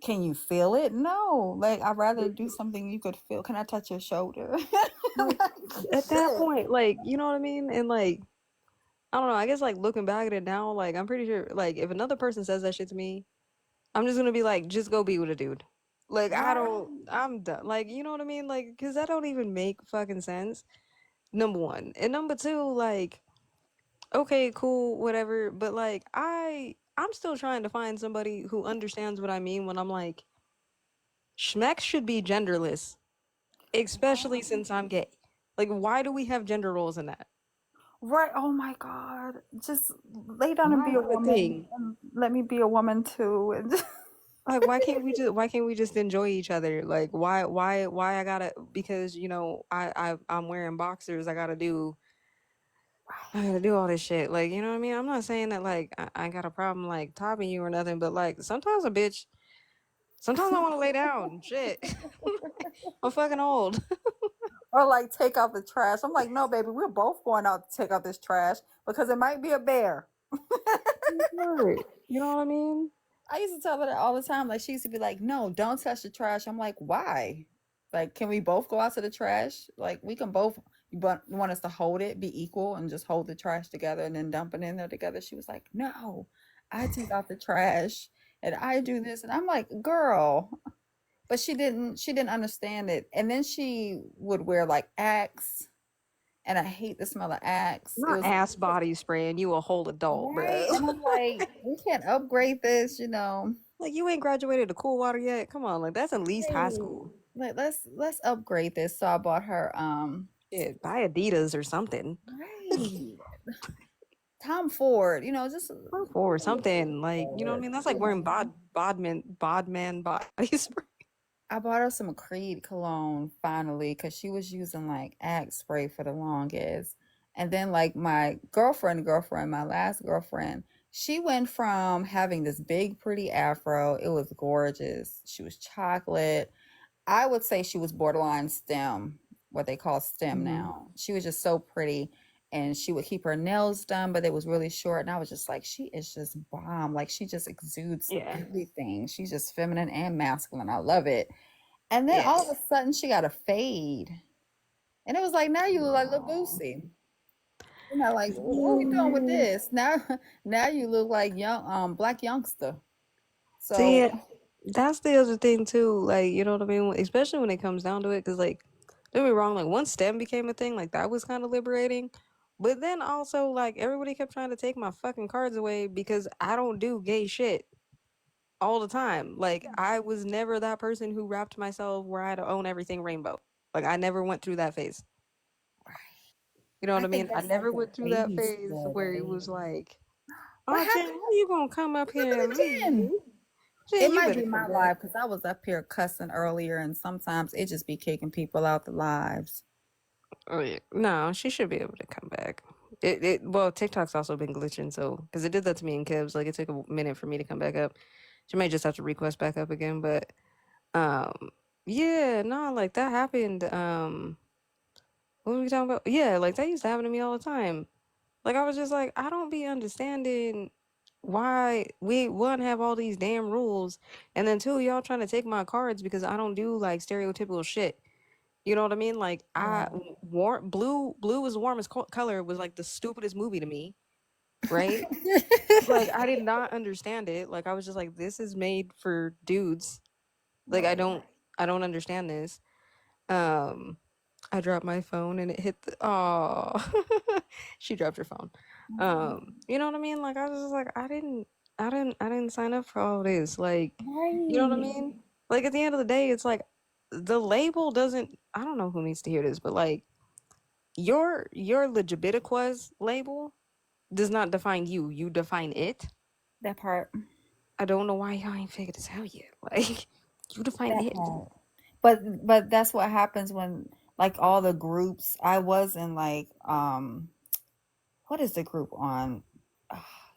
can you feel it? No. Like, I'd rather do something you could feel. Can I touch your shoulder? Like at that Shit. point, like you know what I mean? And like I don't know, I guess like looking back at it now, like I'm pretty sure like if another person says that shit to me, I'm just gonna be like, just go be with a dude. Like Right. I'm done. Like you know what I mean? Like because that don't even make fucking sense. Number one. And number two, like, okay, cool, whatever. But like I'm still trying to find somebody who understands what I mean when I'm like, schmeck should be genderless, especially since I'm gay. Like, why do we have gender roles in that? Right. Oh my God. Just lay down and Why be is a that a woman thing? and let me be a woman too. And Like, why can't we just enjoy each other? Like, why I gotta because you know I'm wearing boxers. I gotta do all this shit. Like, you know what I mean? I'm not saying that like I got a problem like topping you or nothing, but like sometimes I want to lay down. Shit, I'm fucking old. or like take out the trash. I'm like, no, baby, we're both going out to take out this trash because it might be a bear. Right. You know what I mean? I used to tell her that all the time. Like she used to be like, "No, don't touch the trash." I'm like, "Why? Like, can we both go out to the trash? Like, we can both. You want us to hold it, be equal, and just hold the trash together and then dump it in there together?" She was like, "No, I take out the trash and I do this," and I'm like, "Girl." But she didn't understand it. And then she would wear like Axe, and I hate the smell of Axe. It Not was ass body spray, and you a whole adult, bro. right, and I'm like, we can't upgrade this. Like you ain't graduated to cool water yet. Come on, like that's at least high Right. school. Let's upgrade this. So I bought her Shit, buy Adidas or something. right. Tom Ford, just Or something like you know what I mean. That's like wearing bodman body spray. I bought her some Creed cologne finally because she was using like Axe spray for the longest. And then like my girlfriend, my last girlfriend, she went from having this big pretty afro. It was gorgeous. She was chocolate. I would say she was borderline STEM, what they call STEM Mhm. now. She was just so pretty and she would keep her nails done, but it was really short. And I was just like, she is just bomb. Like she just exudes Yeah, everything. She's just feminine and masculine. I love it. And then yeah. all of a sudden she got a fade. And it was like, now you look like Lil Boosie. Like, what are we doing with Mm. this? Now you look like young black youngster. See, So that's the other thing too. Like, you know what I mean? Especially when it comes down to it, because like, don't get me wrong. Like, once STEM became a thing, like that was kind of liberating. But then also, like, everybody kept trying to take my fucking cards away because I don't do gay shit all the time. Like, I was never that person who wrapped myself where I had to own everything rainbow. Like, I never went through that phase. You know what I I mean? think I that's like never a went through that baby phase still, where it was baby. like, What oh, Jen, happened? how you gonna come up What here and happened to leave? Jen? Jen, It you might better be come my back. live because I was up here cussing earlier, and sometimes it just be kicking people out the lives. Oh yeah, no, she should be able to come back. Well, TikTok's also been glitching, so because it did that to me and Kibs, like it took a minute for me to come back up. She may just have to request back up again, but yeah, no, like that happened. What were we talking about? Yeah, like that used to happen to me all the time. Like I was just like, I don't be understanding why we one have all these damn rules, and then two, y'all trying to take my cards because I don't do like stereotypical shit. You know what I mean? Like I Right. warm blue is the warmest color was like the stupidest movie to me, right? Like I did not understand it. Like I was just like, this is made for dudes. Like Right. I don't understand this. Um, I dropped my phone and it hit the oh she dropped her phone. You know what I mean? Like I was just like, I didn't sign up for all this. Like, you know what I Right. mean? Like at the end of the day, it's like the label doesn't I don't know who needs to hear this, but like your Legibitiquas label does not define you. You define it. That part. I don't know why y'all ain't figured this out yet. Like you define That it. part. But that's what happens when like all the groups. I was in like what is the group on?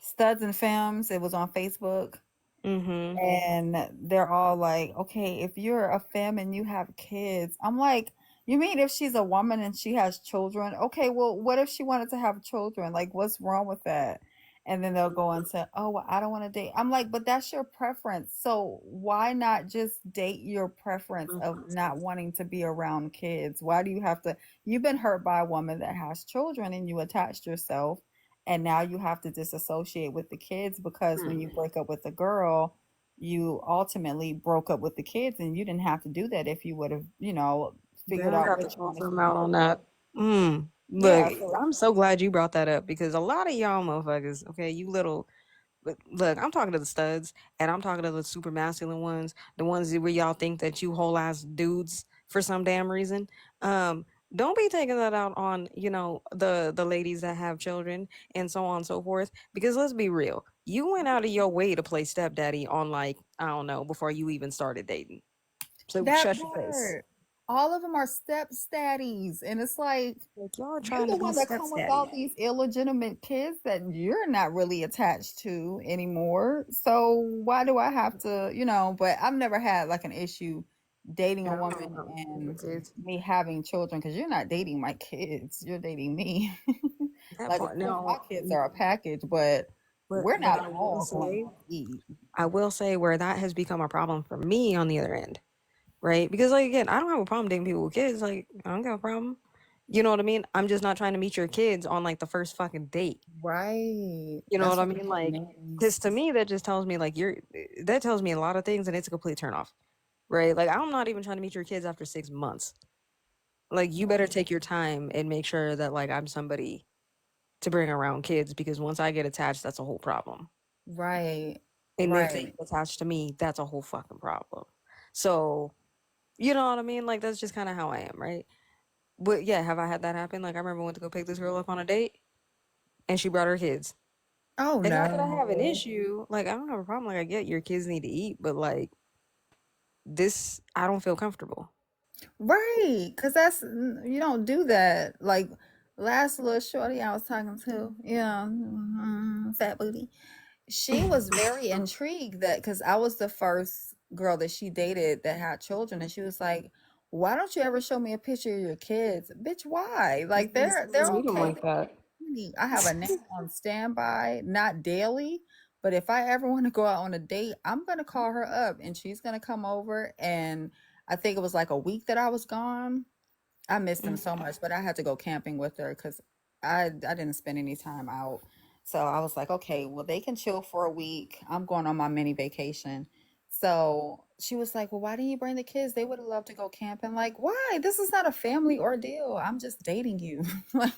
Studs and Femmes. It was on Facebook. Mm-hmm. And they're all like, okay, if you're a femme and you have kids, I'm like, you mean if she's a woman and she has children? Okay, well, what if she wanted to have children? Like, what's wrong with that? And then they'll go into, oh, well, I don't want to date. I'm like, but that's your preference. So why not just date your preference of not wanting to be around kids? Why do you have to? You've been hurt by a woman that has children and you attached yourself, and now you have to disassociate with the kids because when you break up with a girl, you ultimately broke up with the kids, and you didn't have to do that if you would have, figured Girl, I out got to what you call wanted to them do. out on that. Look, Yeah. So I'm so glad you brought that up because a lot of y'all motherfuckers, okay, you little. But look, I'm talking to the studs, and I'm talking to the super masculine ones, the ones where y'all think that you whole ass dudes for some damn reason. Um, don't be taking that out on the ladies that have children and so on and so forth. Because let's be real, you went out of your way to play stepdaddy on like I don't know before you even started dating. So that shut your face. part, all of them are step daddies, and it's like Like y'all are you're trying to the be one that come with all stepdaddy. these illegitimate kids that you're not really attached to anymore. So why do I have to, But I've never had like an issue dating a Yeah, I woman don't know. and Kids. me having children because you're not dating my kids, you're dating me. That Like, of part. course, my No, kids are a package, but we're but not I will all going say. to eat. I will say where that has become a problem for me on the other end, right? Because like again, I don't have a problem dating people with kids. Like I don't got a problem. You know what I mean? I'm just not trying to meet your kids on like the first fucking date. Right. You know what That's I what mean? it Like, because means. to me that just tells me like that tells me a lot of things and it's a complete turn off, right? Like I'm not even trying to meet your kids after 6 months. Like you better take your time and make sure that like I'm somebody to bring around kids because once I get attached, that's a whole problem. Right. And if they Right. get attached to me, that's a whole fucking problem. So, you know what I mean? Like that's just kind of how I am, right? But yeah, have I had that happen? Like I remember I went to go pick this girl up on a date, and she brought her kids. Oh It's not that I have an no. issue. Like I don't have a problem. Like I get your kids need to eat, but like this, I don't feel comfortable. Right. Cause you don't do that. Like last little shorty I was talking to, fat booty. She was very intrigued that because I was the first girl that she dated that had children, and she was like, "Why don't you ever show me a picture of your kids, bitch? Why? Like they're Meet them okay. like that. I have a nanny on standby, not daily, but if I ever want to go out on a date, I'm gonna call her up, and she's gonna come over. And I think it was like a week that I was gone. I missed them so much, but I had to go camping with her because I didn't spend any time out. So I was like, okay, well they can chill for a week. I'm going on my mini vacation. So she was like, well, why didn't you bring the kids? They would have loved to go camping. Like, why? This is not a family ordeal. I'm just dating you. Like,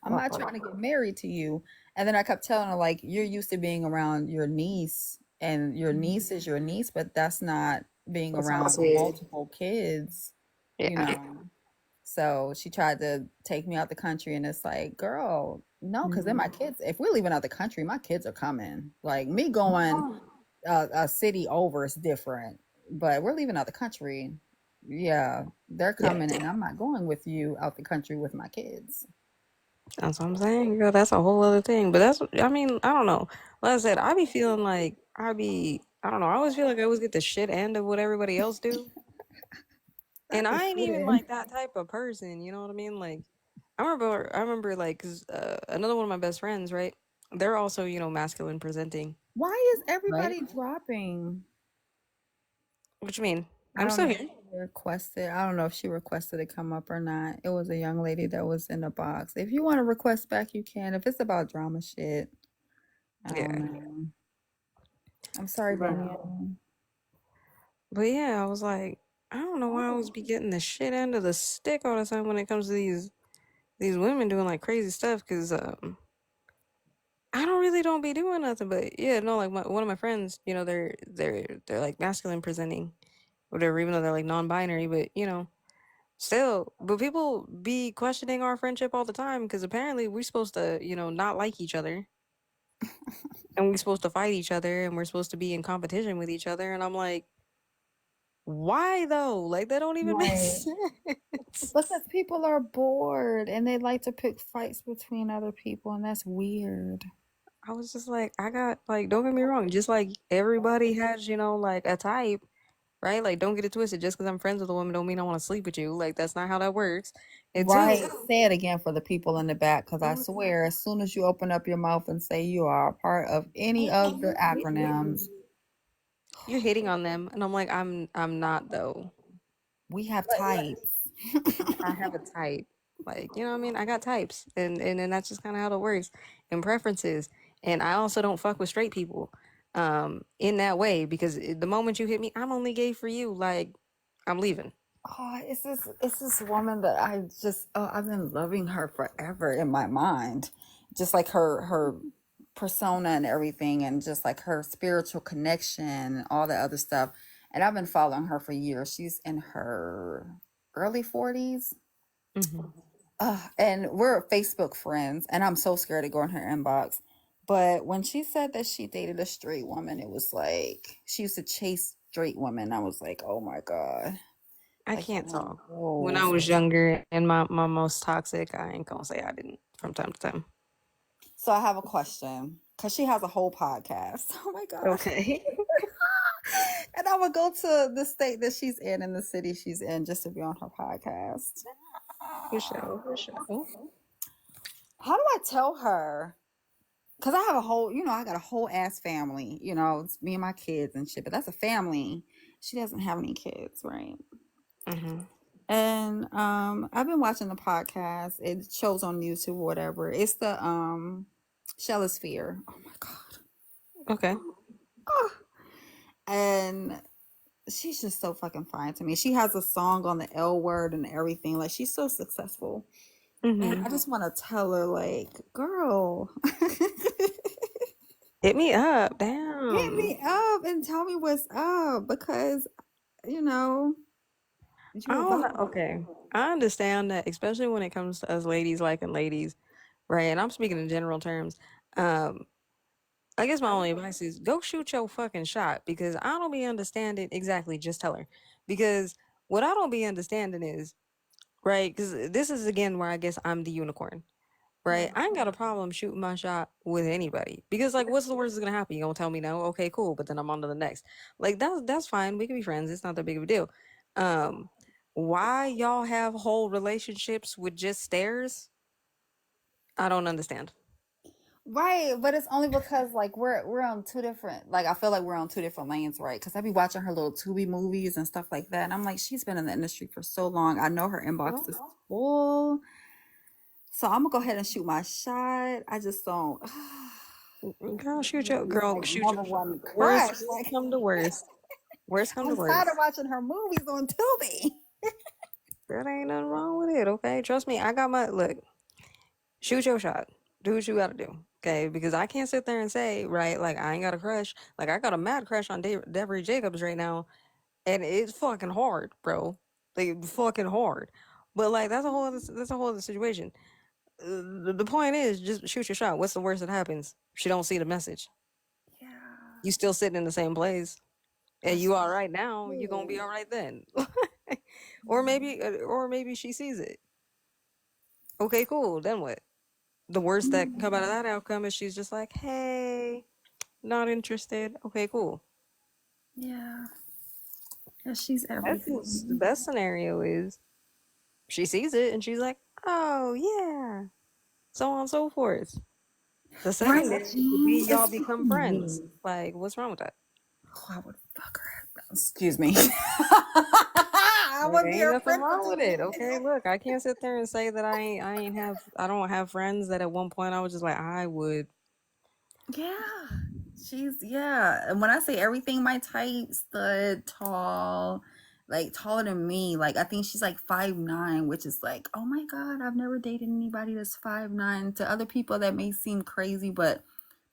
I'm That not part. trying to get married to you. And then I kept telling her, like, you're used to being around your niece, and your niece is your niece, but that's not being That's not a around kid. multiple kids, you Yeah. know. So she tried to take me out the country, and it's like, girl, no, because then my kids, if we're leaving out the country, my kids are coming. Like me going a city over is different, but we're leaving out the country. Yeah, they're Yeah. coming, and I'm not going with you out the country with my kids. That's what I'm saying, girl. That's a whole other thing. But that's, I mean, I don't know. Like I said, I be feeling like I don't know. I always feel like I always get the shit end of what everybody else do. Not And the I ain't shit even in. like that type of person. You know what I mean? Like, I remember like, 'cause, another one of my best friends, right? They're also, masculine presenting, Why is right? everybody dropping? What you mean? I I'm don't still know if here. she requested. I don't know if she requested to come up or not. It was a young lady that was in the box. If you want to request back, you can. If it's about drama shit, I don't Yeah. know. I'm sorry, But, Danielle. but yeah, I was like, I don't know why I always be getting the shit end of the stick all the time when it comes to these women doing like crazy stuff. Cause I don't be doing nothing. But yeah, no, like one of my friends, they're like masculine presenting, whatever. Even though they're like non-binary, but still, but people be questioning our friendship all the time because apparently we're supposed to, not like each other and we're supposed to fight each other and we're supposed to be in competition with each other. And I'm like, why though? Like, that don't even make Right. sense. Because people are bored and they like to pick fights between other people, and that's weird. I was just like, I got, like, don't get me wrong, just like everybody has, like a type, right? Like, don't get it twisted. Just because I'm friends with a woman don't mean I want to sleep with you. Like, that's not how that works. And Right. two, Say it again for the people in the back, because I swear, as soon as you open up your mouth and say you are a part of any of the acronyms, you're hitting on them, and I'm like, I'm not though. we have types. I have a type. Like, you know what I mean? I got types. And then that's just kind of how it works and preferences. And I also don't fuck with straight people in that way because the moment you hit me, I'm only gay for you. Like, I'm leaving. Oh, it's this woman that I've been loving her forever in my mind. Just like her persona and everything, and just like her spiritual connection and all the other stuff. And I've been following her for years. She's in her early 40s. Hmm. And we're Facebook friends, and I'm so scared to go in her inbox. But when she said that she dated a straight woman, it was like she used to chase straight women. I was like, oh my God. I Like, can't talk. When I gross. was younger and my most toxic, I ain't gonna say I didn't from time to time. So I have a question because she has a whole podcast. Oh my God. Okay. And I would go to the state that she's in and the city she's in just to be on her podcast. For sure, for sure. How do I tell her? Because I have a whole, I got a whole ass family. It's me and my kids and shit, but that's a family. She doesn't have any kids, right? Hmm. And I've been watching the podcast. It shows on YouTube or whatever. It's the Shellasphere. Oh my God. Okay. Oh. And she's just so fucking fine to me. She has a song on the L word and everything. Like, she's so successful. And Hmm. I just want to tell her, like, girl, Hit me up. hit Damn. me up and tell me what's up because, you know, I you a don't know. vibe. Okay. I understand that, especially when it comes to us ladies liking ladies, right? And I'm speaking in general terms. Um, I guess my only advice is go shoot your fucking shot because I don't be understanding exactly. Just tell her because what I don't be understanding is right because this is again where I guess I'm the unicorn, right? I ain't got a problem shooting my shot with anybody because like, what's the worst that's gonna happen? You gonna tell me no? Okay, cool. But then I'm on to the next. Like that's fine. We can be friends. It's not that big of a deal. Um, why y'all have whole relationships with just stares? I don't understand. Right, but it's only because like we're on two different, like I feel like we're on two different lanes, right? Because I be watching her little Tubi movies and stuff like that, and I'm like, she's been in the industry for so long. I know her inbox is full, so I'm gonna go ahead and shoot my shot. I just don't. Girl, shoot your It's girl, like shoot your number shot. one Worst, crush. worst Like, come to worst. Worst come to I'm tired of worst. watching her movies on Tubi. There ain't nothing wrong with it, okay? Trust me, I got my look. Shoot your shot. Do what you gotta do, okay? Because I can't sit there and say, right, like I ain't got a crush. Like I got a mad crush on Deborah Jacobs right now, and it's fucking hard, bro. Like fucking hard. But like that's a whole other situation. The point is, just shoot your shot. What's the worst that happens? She don't see the message. Yeah, You still sitting in the same place, and that's you all right now. You gonna be true. all right then. Or maybe she sees it. Okay, cool. Then what? The worst that can come out of that outcome is she's just like, hey, not interested. Okay, cool. Yeah, yeah, she's The everything. best scenario is she sees it and she's like, oh yeah, so on and so forth. The Right, secondary could be James? y'all It's become fucking friends. me. Like, what's wrong with that? Oh, I would fuck her. Excuse me. I There would be ain't her nothing friend for wrong with 2 it. minutes. Okay, look, I can't sit there and say that I don't have friends that at one point I was just like I would. Yeah. Yeah. And when I say everything, my type, stud, tall, like taller than me. Like I think she's like 5'9", which is like, oh my God, I've never dated anybody that's 5'9". To other people that may seem crazy, but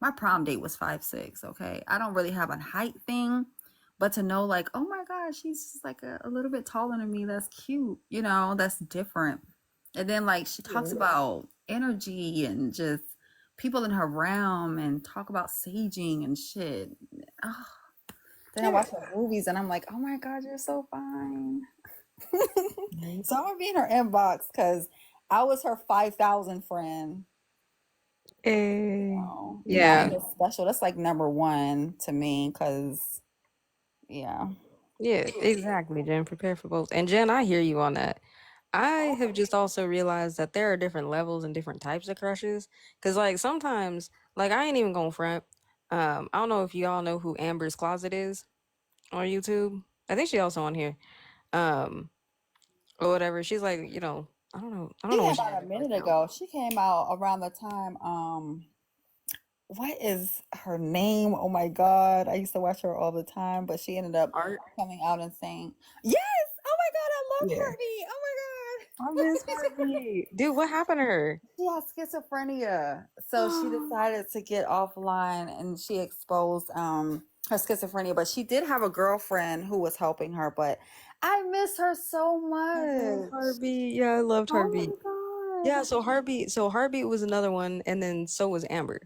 my prom date was 5'6". Okay. I don't really have a height thing, but to know like, oh my God, she's just like a little bit taller than me. That's cute. That's different. And then like she talks about energy and just people in her realm and talk about saging and shit. Oh, then I Yeah. watch her movies and I'm like, oh my God, you're so fine. Mhm. So I'm gonna be in her inbox because I was her 5,000 friend. Oh, that Yeah. is special. That's like number one to me because, yeah. Yeah, exactly, Jen. Prepare for both. And Jen, I hear you on that. I have just also realized that there are different levels and different types of crushes. Cause like sometimes, like I ain't even gonna front. I don't know if y'all know who Amber's Closet is on YouTube. I think she also on here. Um, or whatever. She's like, I don't She know when came she out had a her first minute account. ago. She came out around the time. What is her name? Oh my God. I used to watch her all the time, but she ended up Art. coming out and saying, yes. Oh my God. I love Yeah. Herbie. Oh my I miss Heartbeat. Dude, what happened to her? she has schizophrenia. So she decided to get offline and she exposed her schizophrenia. But she did have a girlfriend who was helping her, but I miss her so I love much. Heartbeat. Yeah, I loved Heartbeat. Oh my Yeah, God. so Heartbeat was another one, and then so was Amber,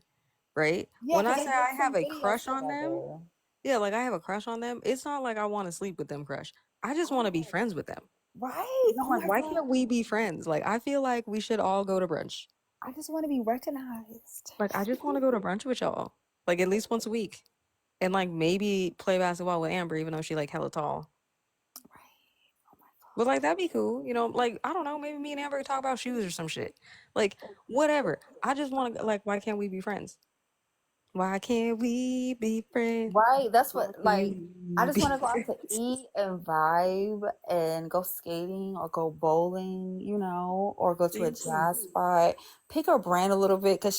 right? Yeah, When because I they say did I have some a videos crush on them, together. yeah, like I have a crush on them, it's not like I want to sleep with them crush. I just want to be friends with them. Right? 'Cause I'm Oh like, my why God. can't we be friends? Like, I feel like we should all go to brunch. I just want to be recognized. Like, I just want to go to brunch with y'all, like at least once a week, and like maybe play basketball with Amber, even though she like hella tall. Right. Oh my But like that'd be cool, Like I don't know, maybe me and Amber could talk about shoes or some shit. Like whatever. I just want to like, why can't we be friends? Why can't we be friends? Right. That's Why what, can't like, I we just want be to go out to friends? eat and vibe and go skating or go bowling, or go to a Me too. jazz spot. Pick her brain a little bit because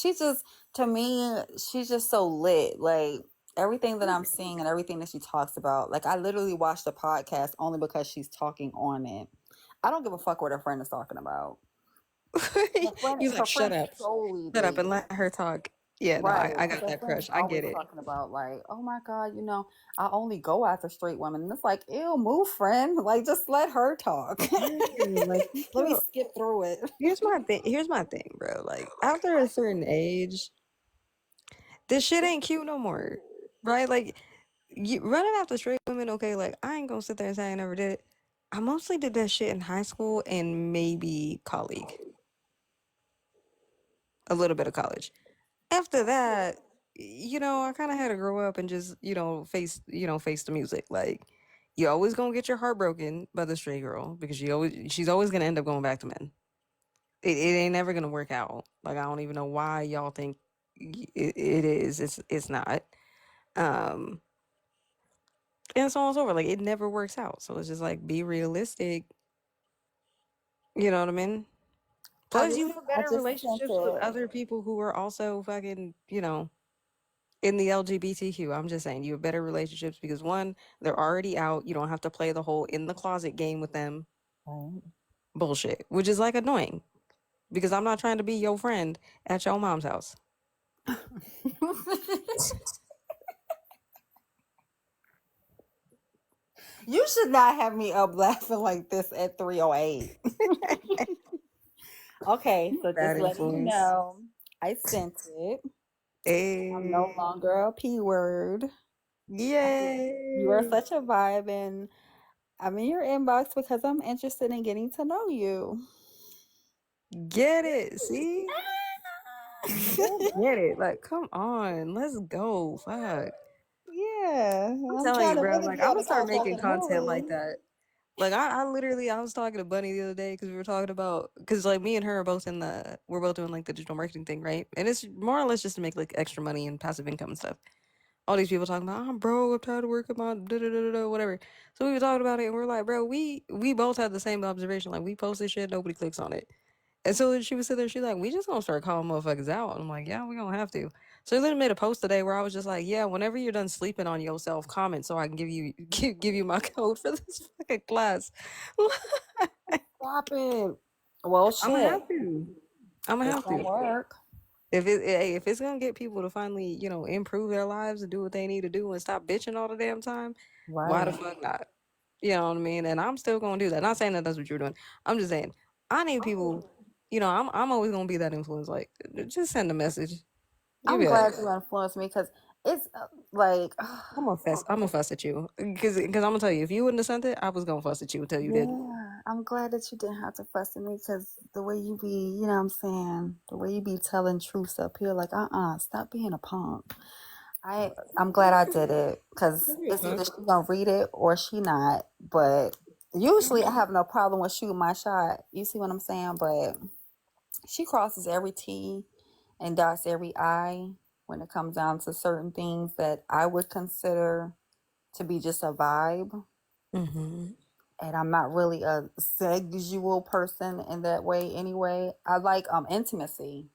to me, she's just so lit. Like, everything that I'm seeing and everything that she talks about. Like, I literally watched the podcast only because she's talking on it. I don't give a fuck what her friend is talking about. He's like, Her friend shut up, solely shut up, and dates. let her talk. Yeah, no, Right, I because got her that friend's crush. I always get it. talking about like, oh my God, I only go after straight women. And it's like, ew, move, friend. Like, just let her talk. Yeah, like Let me skip through it. here's my thing. Here's my thing, bro. Like after a certain age, this shit ain't cute no more, right? Like running after straight women, okay, like I ain't gonna sit there and say I never did it. I mostly did that shit in high school and maybe college, a little bit of college. After that, I kind of had to grow up and just, face the music. Like you always gonna get your heart broken by the straight girl because she's always gonna end up going back to men. It ain't never gonna work out. Like I don't even know why y'all think it is. It's not. Um, and so on and so forth. Like it never works out. So it's just like be realistic. You know what I mean? Plus, you have I better just sent relationships with it. other people who are also fucking, in the LGBTQ. I'm just saying you have better relationships because one, they're already out. You don't have to play the whole in the closet game with them. Right. Bullshit, which is like annoying because I'm not trying to be your friend at your mom's house. You should not have me up laughing like this at 3:08. Okay, so just Bad letting you influence. know, I sent it. I'm no Hey, longer a P word. You are yay! such a vibe, and I'm in your inbox because I'm interested in getting to know you. Get it? See? Go get it. Like, come on. Let's go. Fuck. Yeah, I'm I'm telling trying you, to bro. really Like, be I'm on gonna the start couch making watching a content like movie. that. Like, I was talking to Bunny the other day because we were talking about, because like me and her are both we're both doing like the digital marketing thing, right? And it's more or less just to make like extra money and passive income and stuff. All these people talking about, I'm broke, I'm tired of working my da da da da whatever. So we were talking about it and we're like, bro, we both had the same observation. Like, we post this shit, nobody clicks on it. And so then she was sitting there, she's like, we just gonna start calling motherfuckers out. And I'm like, yeah, we gonna have to. So I literally made a post today where I was just like, yeah, whenever you're done sleeping on yourself, comment so I can give you my code for this fucking class. Stop it. Well, I'm gonna shit. have to. I'm gonna It's have gonna to. work. If it's gonna get people to finally, improve their lives and do what they need to do and stop bitching all the damn time, why the Right. fuck not? You know what I mean? And I'm still gonna do that. Not saying that that's what you're doing. I'm just saying I need people. I'm always gonna be that influence. Like, just send a message. You I'm be like, glad you influenced me because it's like, I'm gonna fuss at you because I'm gonna tell you if you wouldn't have sent it, I was gonna fuss at you until you did. yeah, I'm glad that you didn't have to fuss at me because the way you be, you know what I'm saying, the way you be telling truths up here, like, stop being a punk. I'm glad I did it because it's Mhm. either she gonna read it or she not. But usually I have no problem with shooting my shot. You see what I'm saying? But she crosses every T and dots every I when it comes down to certain things that I would consider to be just a vibe. Mm-hmm. And I'm not really a sexual person in that way anyway. I like intimacy,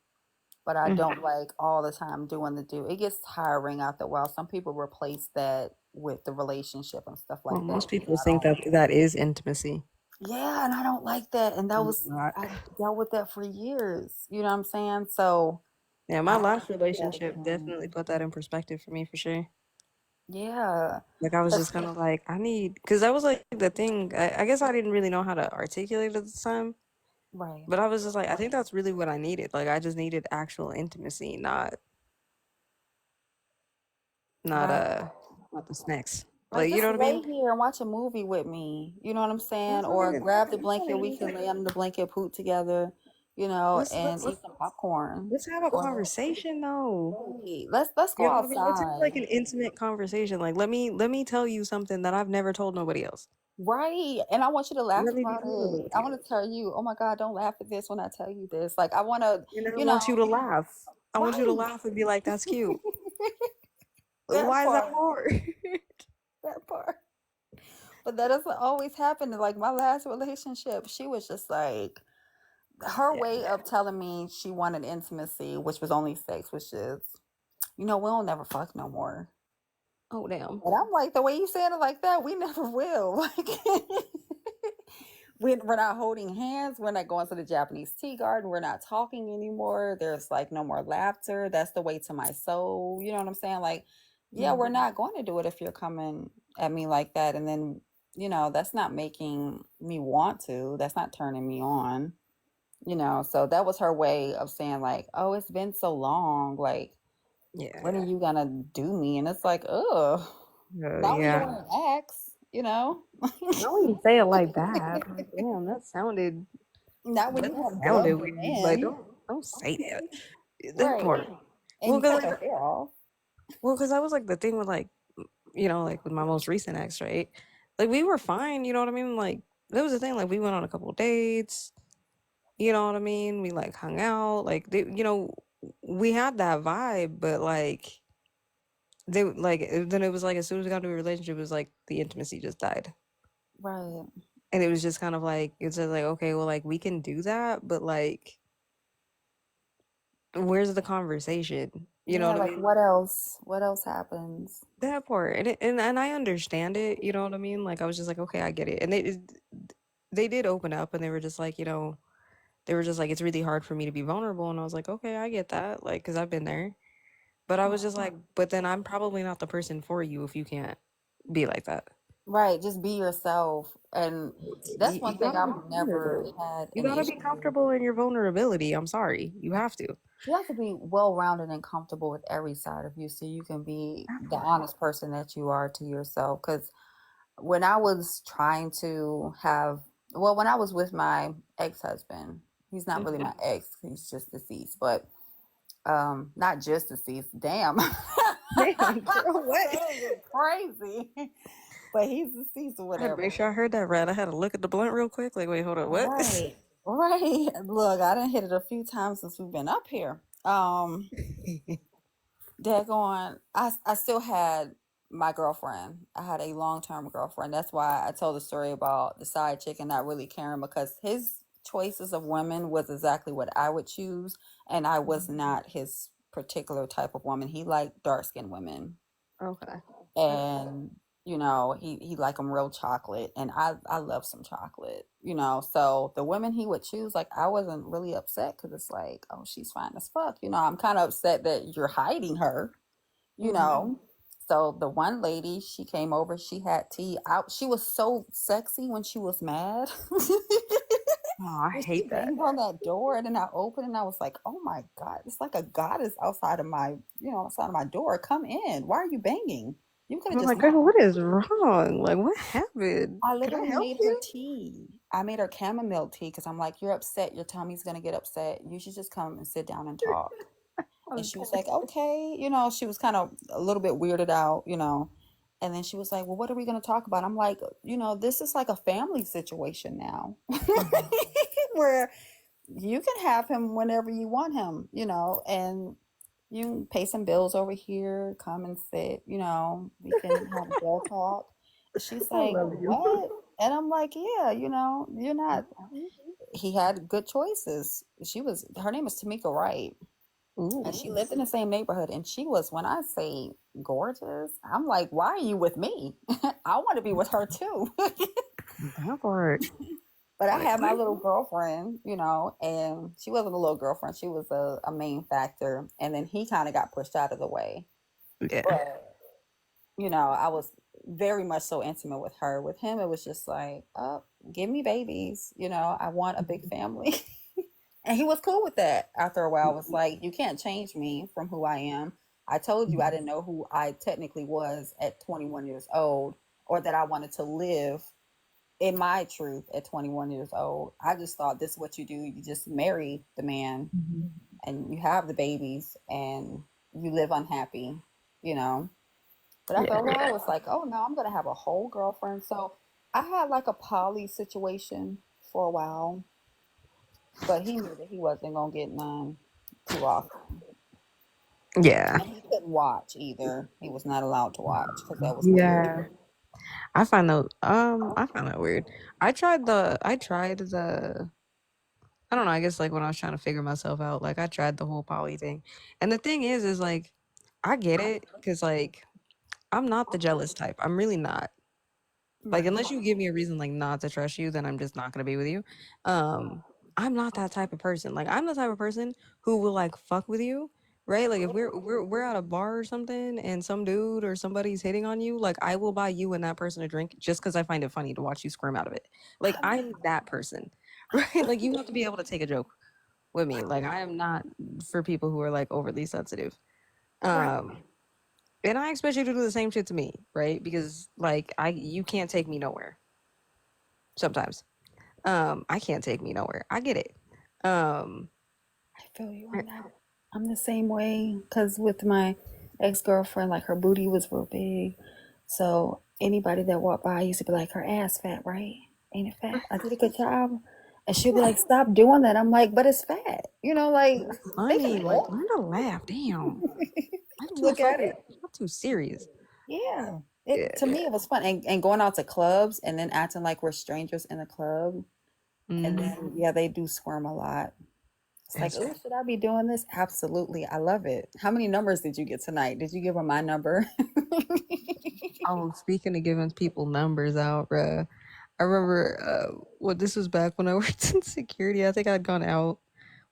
but I Mm-hmm. don't like all the time doing the do. It gets tiring after a while. Some people replace that with the relationship and stuff Well, like that. most people I think don't. that that is intimacy. Yeah, and I don't like that. And that It's was not. I dealt with that for years. You know what I'm saying? So Yeah, my I don't last do that relationship again. definitely put that in perspective for me for sure. Yeah. Like I was just 'Cause- kind of like, I need, because that was like the thing. I guess I didn't really know how to articulate it at the time, right. but I was just like, I think that's really what I needed. Like I just needed actual intimacy, not Right. not the snacks. Like Like you just know what I lay mean? here and watch a movie with me. You know what I'm saying? That's not Or even. grab the That's not blanket. We even. can lay under the blanket, poop together. You know, Let's and let's eat some popcorn. let's have a Or conversation though. right. Let's go You know what I mean? Let's have outside. like an intimate conversation. Like let me tell you something that I've never told nobody else. Right. And I want you to laugh Let me be about it. vulnerable with I you. want to tell you, oh my God, don't laugh at this when I tell you this. Like I want to, And I you know, want you to laugh. I want you to right. laugh and be like, that's cute. That Why is that part. hard? That part. But that doesn't always happen. Like my last relationship, she was just like her Yeah. way of telling me she wanted intimacy, which was only sex, which is, we'll never fuck no more. Oh damn. And I'm like, the way you said it like that, we never will. Like, we're not holding hands. We're not going to the Japanese tea garden. We're not talking anymore. There's like no more laughter. That's the way to my soul. You know what I'm saying? Like, yeah, we're not going to do it if you're coming at me like that. And then, that's not making me want to. That's not turning me on. So that was her way of saying like, oh, it's been so long. Like, when Yeah. are you gonna do me? And it's like, ugh. Not when you're Yeah. wearing X. Not when you say it like that. Like, damn, Not when that you have sounded gloves weird. Like, in. don't say that. That Right. part. And Well, you cause cut like, your hair off. that was like the thing with like, like with my most recent ex, right? Like we were fine. You know what I mean? Like that was the thing. Like we went on a couple dates. You know what I mean? We like hung out. Like we had that vibe, but like then it was like as soon as we got into a relationship, it was like the intimacy just died. Right. And it was just kind of like it's just like okay, well like we can do that, but like where's the conversation? You know Yeah, what I like mean? what else? What else happens? That part, and I understand it. You know what I mean? Like I was just like, okay, I get it. And they did open up, and they were just like, they were just like, it's really hard for me to be vulnerable, and I was like, okay, I get that, like, because I've been there. But I was just like, but then I'm probably not the person for you if you can't be like that. Right. Just be yourself. And that's You one thing gotta be I've never vulnerable. had You an gotta issue be with. comfortable in your vulnerability. I'm sorry, you have to. You have to be well rounded and comfortable with every side of you so you can be That the part. honest person that you are to yourself. Because when I was trying to when I was with my ex husband, he's not really my ex, he's just deceased, but not just deceased, damn. Damn, girl, what? Saying it crazy. But he's deceased or I had to whatever. make sure I heard that right. I had to look at the blunt real quick. Like, wait, hold on, what? Right. Right. Look, I done hit it a few times since we've been up here. Daggone, I still had my girlfriend. I had a long term girlfriend. That's why I told the story about the side chick and not really caring because his choices of women was exactly what I would choose, and I was not his particular type of woman. He liked dark skinned women, Okay. and he like them real chocolate, and I love some chocolate. So the women he would choose, like I wasn't really upset because it's like, oh, she's fine as fuck. I'm kind of upset that you're hiding her. you Mm-hmm. know so the one lady, she came over, she had tea out, she was so sexy when she was mad. Oh, I And she hate that. banged on that door, and then I opened, and I was like, oh my God, it's like a goddess outside of my door. Come in. Why are you banging? You could have I'm just like, knocked. girl, what is wrong? Like, what happened? I Can I literally help made her you? tea. I made her chamomile tea because I'm like, you're upset, your tummy's gonna get upset, you should just come and sit down and talk. And she was like, okay, she was kind of a little bit weirded out, And then she was like, well, what are we going to talk about? I'm like, this is like a family situation now where you can have him whenever you want him, and you can pay some bills over here, come and sit, we can have a girl talk. She's I like, love you. what? And I'm like, yeah, you're not, he had good choices. Her name is Tamika Wright. And she Ooh, lived in the same neighborhood. And she was, when I say gorgeous, I'm like, why are you with me? I want to be with her too. that part. But I Like, had my little girlfriend, and she wasn't a little girlfriend. She was a main factor. And then he kind of got pushed out of the way. yeah, But, I was very much so intimate with her. With him, it was just like, oh, give me babies. I want a big family. And he was cool with that after a while. It was like, you can't change me from who I am. I told you I didn't know who I technically was at 21 years old, or that I wanted to live in my truth at 21 years old. I just thought this is what you do. You just marry the man and you have the babies and you live unhappy, you know. But after a yeah. while, I was like, oh no, I'm going to have a whole girlfriend. So I had like a poly situation for a while, but he knew that he wasn't going to get none too often. Yeah. And he couldn't watch either. He was not allowed to watch because that was weird. Yeah. I find that weird. I tried the I don't know, I guess like when I was trying to figure myself out, like I tried the whole poly thing. And the thing is like I get it cuz like I'm not the jealous type. I'm really not. Like Right. unless you give me a reason like not to trust you, then I'm just not gonna be with you. I'm not that type of person. Like I'm the type of person who will like fuck with you, right? Like if we're at a bar or something and some dude or somebody's hitting on you, like I will buy you and that person a drink just because I find it funny to watch you squirm out of it. Like I'm that person. Right? Like you have to be able to take a joke with me. Like I am not for people who are like overly sensitive. Right. Um and I expect you to do the same shit to me, right? Because like you can't take me nowhere sometimes. I can't take me nowhere. I get it. Um I feel you on that. I'm the same way because with my ex girlfriend, like her booty was real big. So anybody that walked by used to be like, her ass fat, right? Ain't it fat? I did a good job. And she'd be like, stop doing that. I'm like, but it's fat. Like, they can funny, like look, learn to laugh. Damn. I'm too look at fucking it. I'm too serious. Yeah. Yeah. It to me it was fun. And going out to clubs and then acting like we're strangers in a club. And Mm-hmm. then yeah, they do squirm a lot. It's like, It's oh, should I be doing this? Absolutely. I love it. How many numbers did you get tonight? Did you give her my number? oh, speaking of giving people numbers out, bruh. I remember well this was back when I worked in security. I think I'd gone out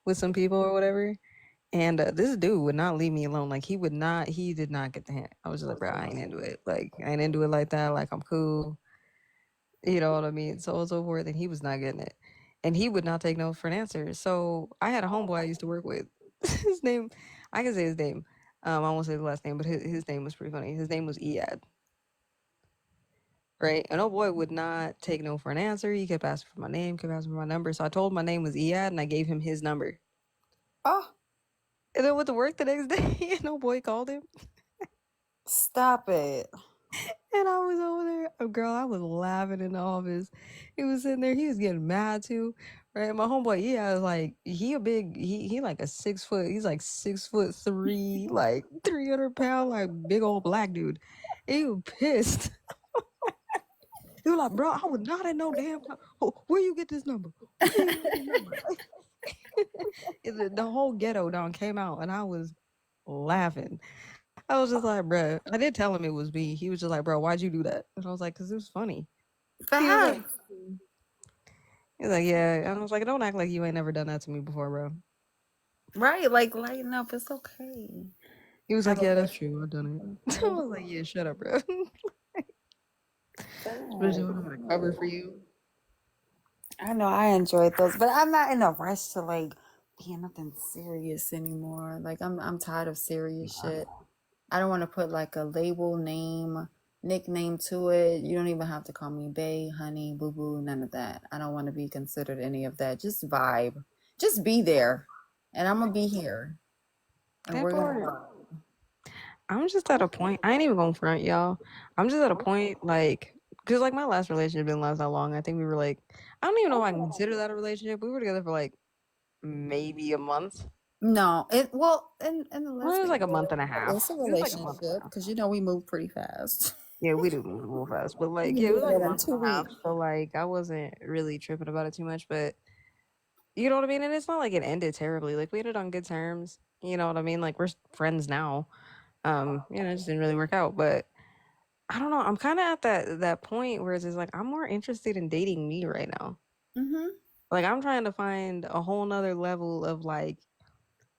with some people or whatever. And this dude would not leave me alone. Like he did not get the hint. I was just like, bro, I ain't into it. Like I ain't into it like that. Like I'm cool. You know what I mean? So on and so forth. And he was not getting it. And he would not take no for an answer. So I had a homeboy I used to work with. His name, I can say his name. I won't say the last name, but his name was pretty funny. His name was Iad, right? And old boy would not take no for an answer. He kept asking for my name, kept asking for my number. So I told him my name was Iad and I gave him his number. Oh, And then went to work the next day and old boy called him. stop it. And I was over there, girl, I was laughing in the office. He was sitting there, he was getting mad too. Right. My homeboy, yeah, like he like a 6 foot, he's like 6'3", like 300 pound, like big old black dude. He was pissed. He was like, bro, I would not have no damn time. Where you get this number? Where you get this number? The whole ghetto down came out and I was laughing. I was just like, bro, I did tell him it was me. He was just like, bro, why'd you do that? And I was like, because it was funny. He was like, Fast. he's like, yeah. And I was like, don't act like you ain't never done that to me before, bro. Right. Like, lighten up. It's okay. He was Have like, a yeah, good that's true. I've done it. I time. was like, yeah, shut up, bro. Especially Fast. when I'm gonna cover for you. I know I enjoyed those, but I'm not in a rush to like be in nothing serious anymore. Like I'm tired of serious shit. I don't want to put like a label name, nickname to it. You don't even have to call me bae, honey, boo boo, none of that. I don't want to be considered any of that. Just vibe. Just be there. And I'm gonna be here. and That we're gonna part. go. I'm just at a point. I ain't even gonna front, y'all. I'm just at a point like, cause like my last relationship didn't last that long. I think we were like, I don't even know if I can consider that a relationship. We were together for like maybe a month. No, it well, and Well, let's it was be like a month real, and a half. it's a It was like a month and a relationship half. because you know we move pretty fast. Yeah, we do move real fast, but You like, can yeah, it do was like a that in month and two a half. weeks. So like, I wasn't really tripping about it too much, but you know what I mean. And it's not like it ended terribly. Like we ended on good terms. You know what I mean? Like we're friends now. It just didn't really work out, but I don't know. I'm kind of at that point where it's just like I'm more interested in dating me right now. Mm-hmm. Like I'm trying to find a whole nother level of like,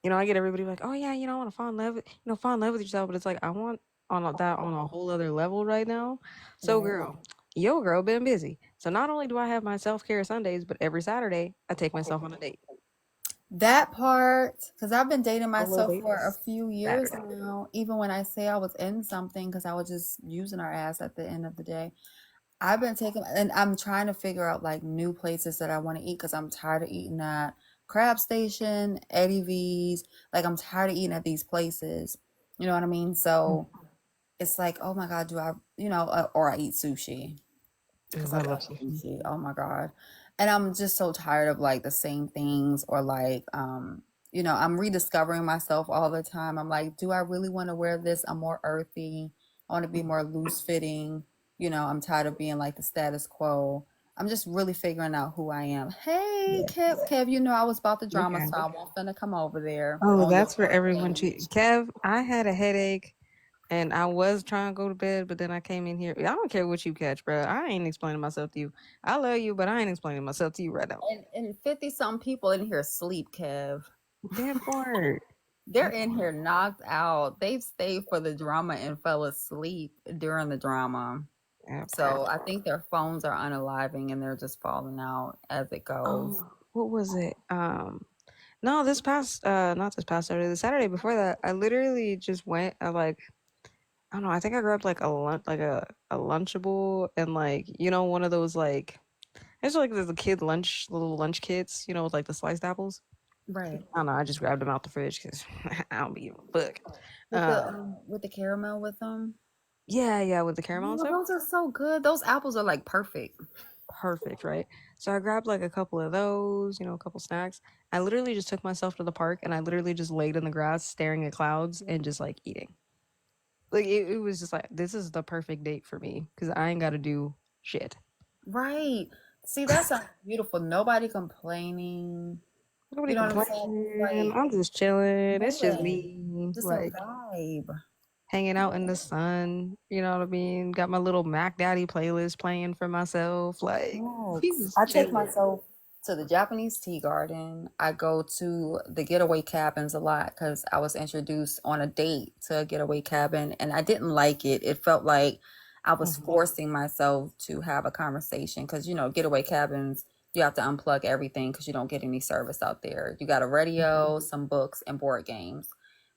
I get everybody like, oh yeah, I want to fall in love, fall in love with yourself, but it's like I want that on a whole other level right now. So Right. girl, girl been busy. So not only do I have my self care Sundays, but every Saturday I take myself on a date. That part, because I've been dating Solo myself for a dates few years Saturday. now. Even when I say I was in something, because I was just using our ass at the end of the day. I've been taking, and I'm trying to figure out like new places that I want to eat because I'm tired of eating at Crab Station, Eddie V's. Like I'm tired of eating at these places. You know what I mean? So it's like, oh my God, do I, or I eat sushi because Ooh, I I love love sushi. sushi. Oh my God. And I'm just so tired of like the same things or like, I'm rediscovering myself all the time. I'm like, do I really want to wear this? I'm more earthy. I want to be more loose fitting. I'm tired of being like the status quo. I'm just really figuring out who I am. Hey, Kev, I was about the drama, Okay. so I won't finna come over there Oh, on your that's for everyone to. birthday. Kev, I had a headache and I was trying to go to bed, but then I came in here. I don't care what you catch, bro. I ain't explaining myself to you. I love you, but I ain't explaining myself to you right now. And 50 some people in here sleep, Kev. That part. They're That in part. here knocked out. They've stayed for the drama and fell asleep during the drama. That So part. I think their phones are unaliving and they're just falling out as it goes. Oh, what was it? No, this past not this past Saturday, the Saturday before that, I literally just went. I don't know. I think I grabbed like a lunch, like a Lunchable, and like one of those like it's like there's a kid lunch, little lunch kits, with like the sliced apples. Right. I don't know. I just grabbed them out the fridge because I don't be giving a fuck. With the caramel with them. Yeah, yeah, with the caramel and Oh, stuff. those are so good. Those apples are like perfect. Perfect, right? So I grabbed like a couple of those, a couple snacks. I literally just took myself to the park and I literally just laid in the grass staring at clouds and just like eating. Like it was just like this is the perfect date for me because I ain't got to do shit. Right. See, that sounds beautiful. Nobody complaining. Nobody You know what I'm saying? complaining. Like I'm just chilling. It's just chilling. me, Just a like vibe. hanging out in the sun. You know what I mean? Got my little Mac Daddy playlist playing for myself. Like we Yes. was I take chilling. myself to the Japanese tea garden. I go to the getaway cabins a lot because I was introduced on a date to a getaway cabin and I didn't like it. It felt like I was Mhm. forcing myself to have a conversation because, getaway cabins, you have to unplug everything because you don't get any service out there. You got a radio, some books, and board games.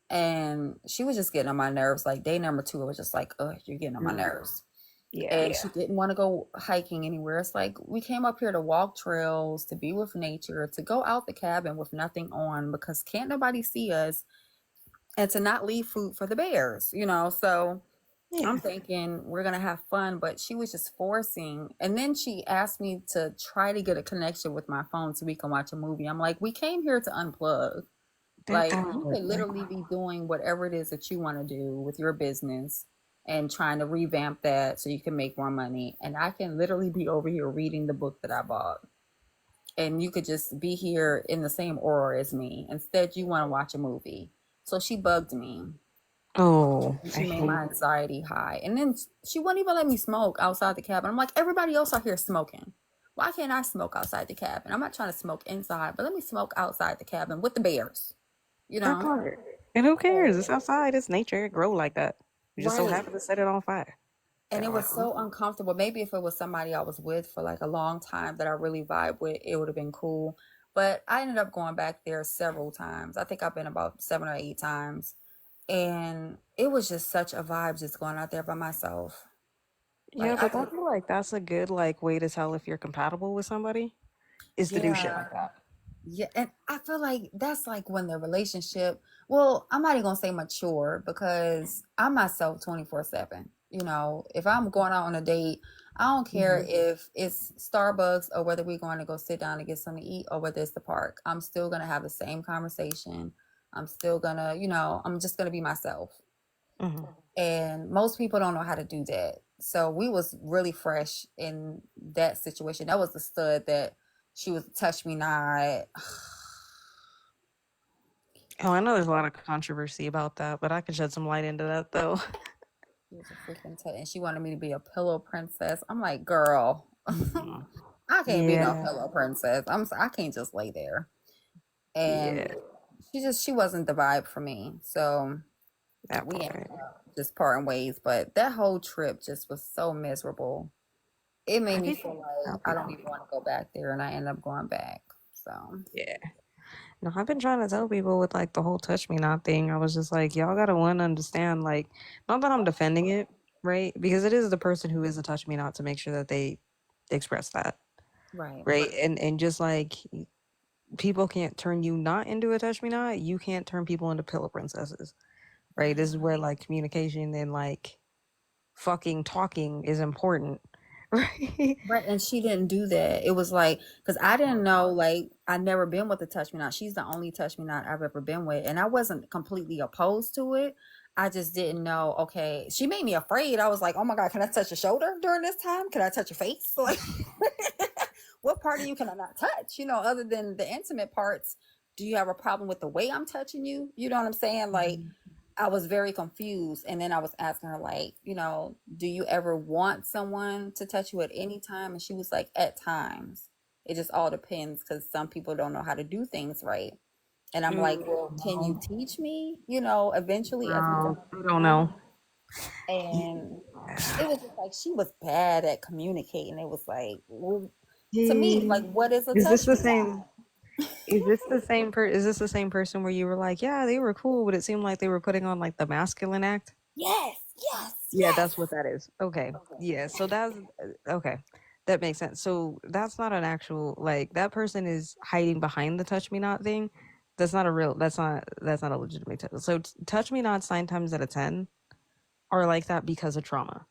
And she was just getting on my nerves. Like day number two, I was just like, ugh, you're getting on my nerves. Yeah. And she didn't want to go hiking anywhere. It's like we came up here to walk trails, to be with nature, to go out the cabin with nothing on because can't nobody see us, and to not leave food for the bears. So I'm Yeah. thinking we're gonna have fun, but she was just forcing. And then she asked me to try to get a connection with my phone so we can watch a movie. I'm like, we came here to unplug. That Like part. you could literally be doing whatever it is that you want to do with your business and trying to revamp that so you can make more money. And I can literally be over here reading the book that I bought. And you could just be here in the same aura as me. Instead, you want to watch a movie. So she bugged me. Oh, And I she made hate. my anxiety high. And then she wouldn't even let me smoke outside the cabin. I'm like, everybody else out here smoking. Why can't I smoke outside the cabin? I'm not trying to smoke inside, but let me smoke outside the cabin with the bears, you That know? part. And who cares? It's outside. It's nature. It grow like that. You just so Right. happen to set it on fire. And Yeah, it like, was so uncomfortable. Maybe if it was somebody I was with for like a long time that I really vibe with, it would have been cool. But I ended up going back there several times. I think I've been about 7 or 8 times. And it was just such a vibe just going out there by myself. yeah, Like I but I could, feel like that's a good like way to tell if you're compatible with somebody is to do shit yeah. like that. Yeah, and I feel like that's like when the relationship, well, I'm not even gonna say mature because I'm myself 24/7. You know, if I'm going out on a date, I don't care Mhm. if it's Starbucks or whether we're going to go sit down and get something to eat or whether it's the park. I'm still gonna have the same conversation. I'm still gonna, I'm just gonna be myself. Hmm. And most people don't know how to do that. So we was really fresh in that situation. That was the stud that she was touch me not. Oh, I know there's a lot of controversy about that, but I can shed some light into that though. She was a freaking and she wanted me to be a pillow princess. I'm like, girl, Mm. I can't be no Yeah, pillow princess. I can't just lay there. And yeah, she wasn't the vibe for me. So that we ended part. up just parting ways. But that whole trip just was so miserable. It made I me be feel trying to like tell I don't people. even want to go back there, and I end up going back. So Yeah. No, I've been trying to tell people with like the whole touch me not thing. I was just like, y'all gotta one understand, like, not that I'm defending it, right? Because it is the person who is a touch me not to make sure that they express that, right, right? And just like people can't turn you not into a touch me not, you can't turn people into pillow princesses, right? This right. is where like communication and like fucking talking is important, right? Right, and she didn't do that. It was like, because I didn't know, like, I never been with a touch me not. She's the only touch me not I've ever been with, and I wasn't completely opposed to it. I just didn't know. Okay, she made me afraid. I was like, oh my god, can I touch your shoulder during this time? Can I touch your face? Like, what part of you can I not touch? Other than the intimate parts. Do you have a problem with the way I'm touching you? You know what I'm saying? Like, I was very confused. And then I was asking her, like, do you ever want someone to touch you at any time? And she was like, at times. It just all depends because some people don't know how to do things right. And I'm like, well, can you No, teach me, eventually as we go I don't along? know. And it was just like she was bad at communicating. It was like, well, to me, Yeah. like, what is a Is this touch the me not? same? Is this the same person where you were like, yeah, they were cool, but it seemed like they were putting on like the masculine act? Yes, yes, Yeah, yes. that's what that is. Okay. Yeah, so that's okay. That makes sense. So that's not an actual like that person is hiding behind the touch me not thing. That's not a legitimate touch. So touch me nots 9 times out of 10 are like that because of trauma,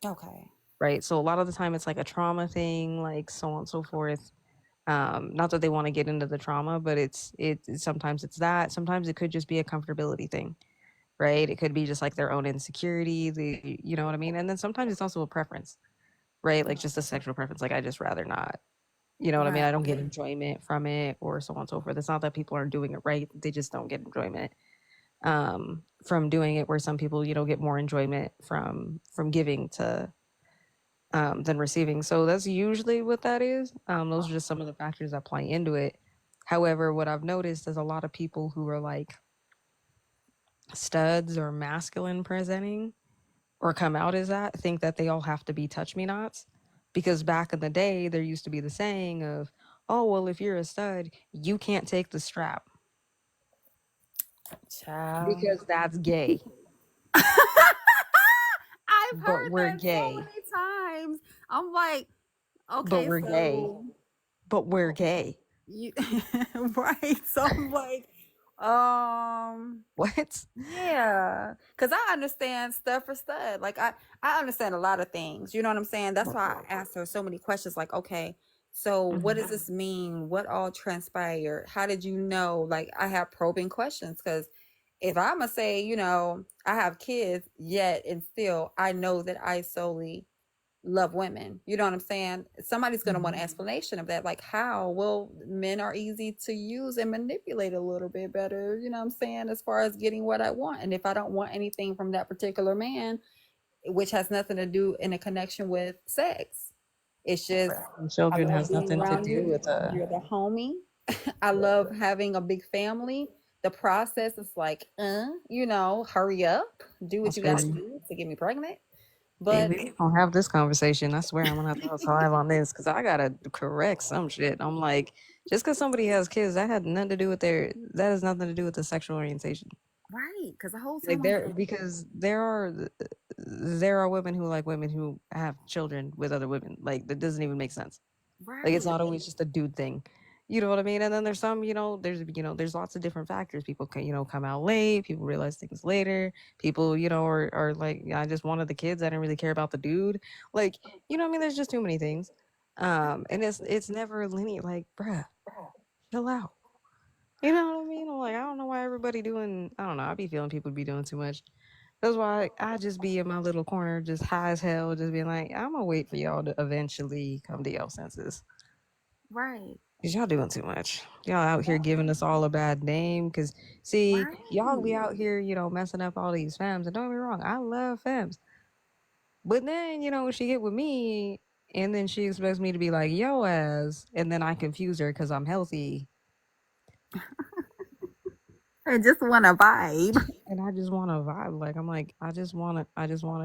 Okay. right? So a lot of the time it's like a trauma thing, like so on and so forth. Not that they want to get into the trauma, but sometimes it's that. Sometimes it could just be a comfortability thing, right? It could be just like their own insecurity, you know what I mean? And then sometimes it's also a preference, right? Like just a sexual preference. Like I just rather not, you know what I mean? Right. I don't get enjoyment from it or so on and so forth. It's not that people aren't doing it right. They just don't get enjoyment from doing it, where some people, get more enjoyment from giving to than receiving. So that's usually what that is. Those are just some of the factors that play into it. However, what I've noticed is a lot of people who are like studs or masculine presenting or come out as that think that they all have to be touch me nots. Because back in the day, there used to be the saying of, oh, well, if you're a stud, you can't take the strap Child. because that's gay. I've But heard we're that so gay. many times. I'm like, But okay, we're gay. so But we're gay. you right. So I'm like, um, What? yeah, because I understand stuff for stud. Like I understand a lot of things. You know what I'm saying? That's why I asked her so many questions. Like, okay, so what does Mhm. this mean? What all transpired? How did you know? Like, I have probing questions because if I'm gonna say, I have kids, yet and still, I know that I solely love women. You know what I'm saying? Somebody's going to want Mhm. an explanation of that. Like, how? Well, men are easy to use and manipulate a little bit better. You know what I'm saying? As far as getting what I want. And if I don't want anything from that particular man, which has nothing to do in a connection with sex, it's just, And I children love has being nothing to around do you. with You're the homie. I love having a big family. The process is like, hurry up, do what that's you got to crazy. do to get me pregnant. Hey, But we don't have this conversation. I swear I'm gonna have to house live on this because I gotta correct some shit. I'm like, just because somebody has kids, that has nothing to do with the sexual orientation. right, because the whole Like time I was like, because there are women who like women who have children with other women. Like that doesn't even make sense. Like it's right, not always just a dude thing. You know what I mean? And then there's some, there's lots of different factors. People can, come out late. People realize things later. People, are like, "Yeah, I just wanted the kids. I didn't really care about the dude." Like, what I mean? There's just too many things. And it's never linear. Like, bruh, chill out. You know what I mean? I'm like, I don't know why everybody doing. I don't know. I be feeling people be doing too much. That's why I just be in my little corner, just high as hell, just being like, I'm gonna wait for y'all to eventually come to y'all senses. Right. Cause y'all doing too much. Y'all out here giving us all a bad name. Cause see, y'all be Right. out here, messing up all these femmes. And don't get me wrong, I love femmes. But then, she get with me, and then she expects me to be like, yo ass, and then I confuse her because I'm healthy, I just want to vibe. and I just want to vibe. Like I'm like, I just wanted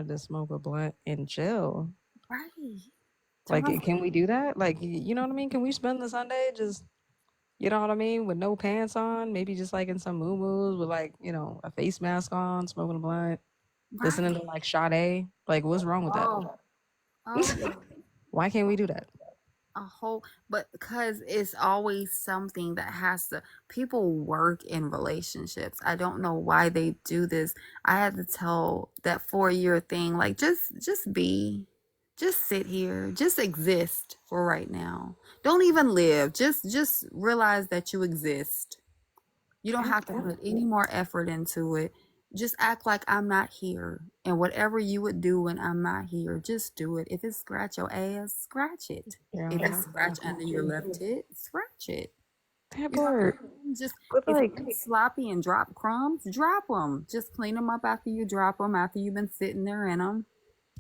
to smoke a blunt and chill. Right. Like, Turn can we do that? Like, you know what I mean? Can we spend the Sunday just, you know what I mean, with no pants on, maybe just like in some moo with like, a face mask on, smoking a blunt, listening to right. like Sade. Like, what's wrong with that? Oh, oh my, Why can't we do that? a whole, but because it's always something that has to, people work in relationships. I don't know why they do this. I had to tell that 4 year thing, like just sit here, just exist for right now. Don't even live. Just realize that you exist. You don't have to put any more effort into it. Just act like I'm not here. And whatever you would do when I'm not here, just do it. If it's scratch your ass, scratch it. Yeah, If it's scratch under your left tit, scratch it. that You know what part. I mean? Just But if like, you're sloppy and drop crumbs, drop them. Just clean them up after you drop them, after you've been sitting there in them.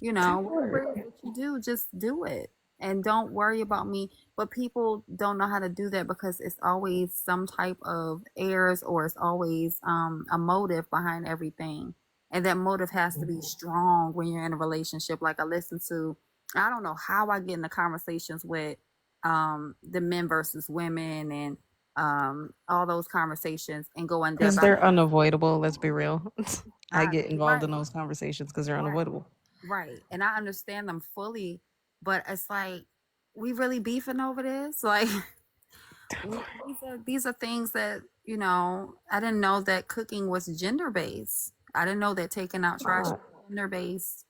that Whatever part. it is that you do, just do it. And don't worry about me. But people don't know how to do that because it's always some type of errors, or it's always a motive behind everything. And that motive has to be strong when you're in a relationship. Like I listen to, I don't know how I get into conversations with the men versus women and all those conversations and go in depth. Because they're unavoidable, let's be real. I I, get involved right, in those conversations because they're right. unavoidable. Right. And I understand them fully, but it's like we really beefing over this. Like these are things that, I didn't know that cooking was gender based. I didn't know that taking out trash was Not. gender based.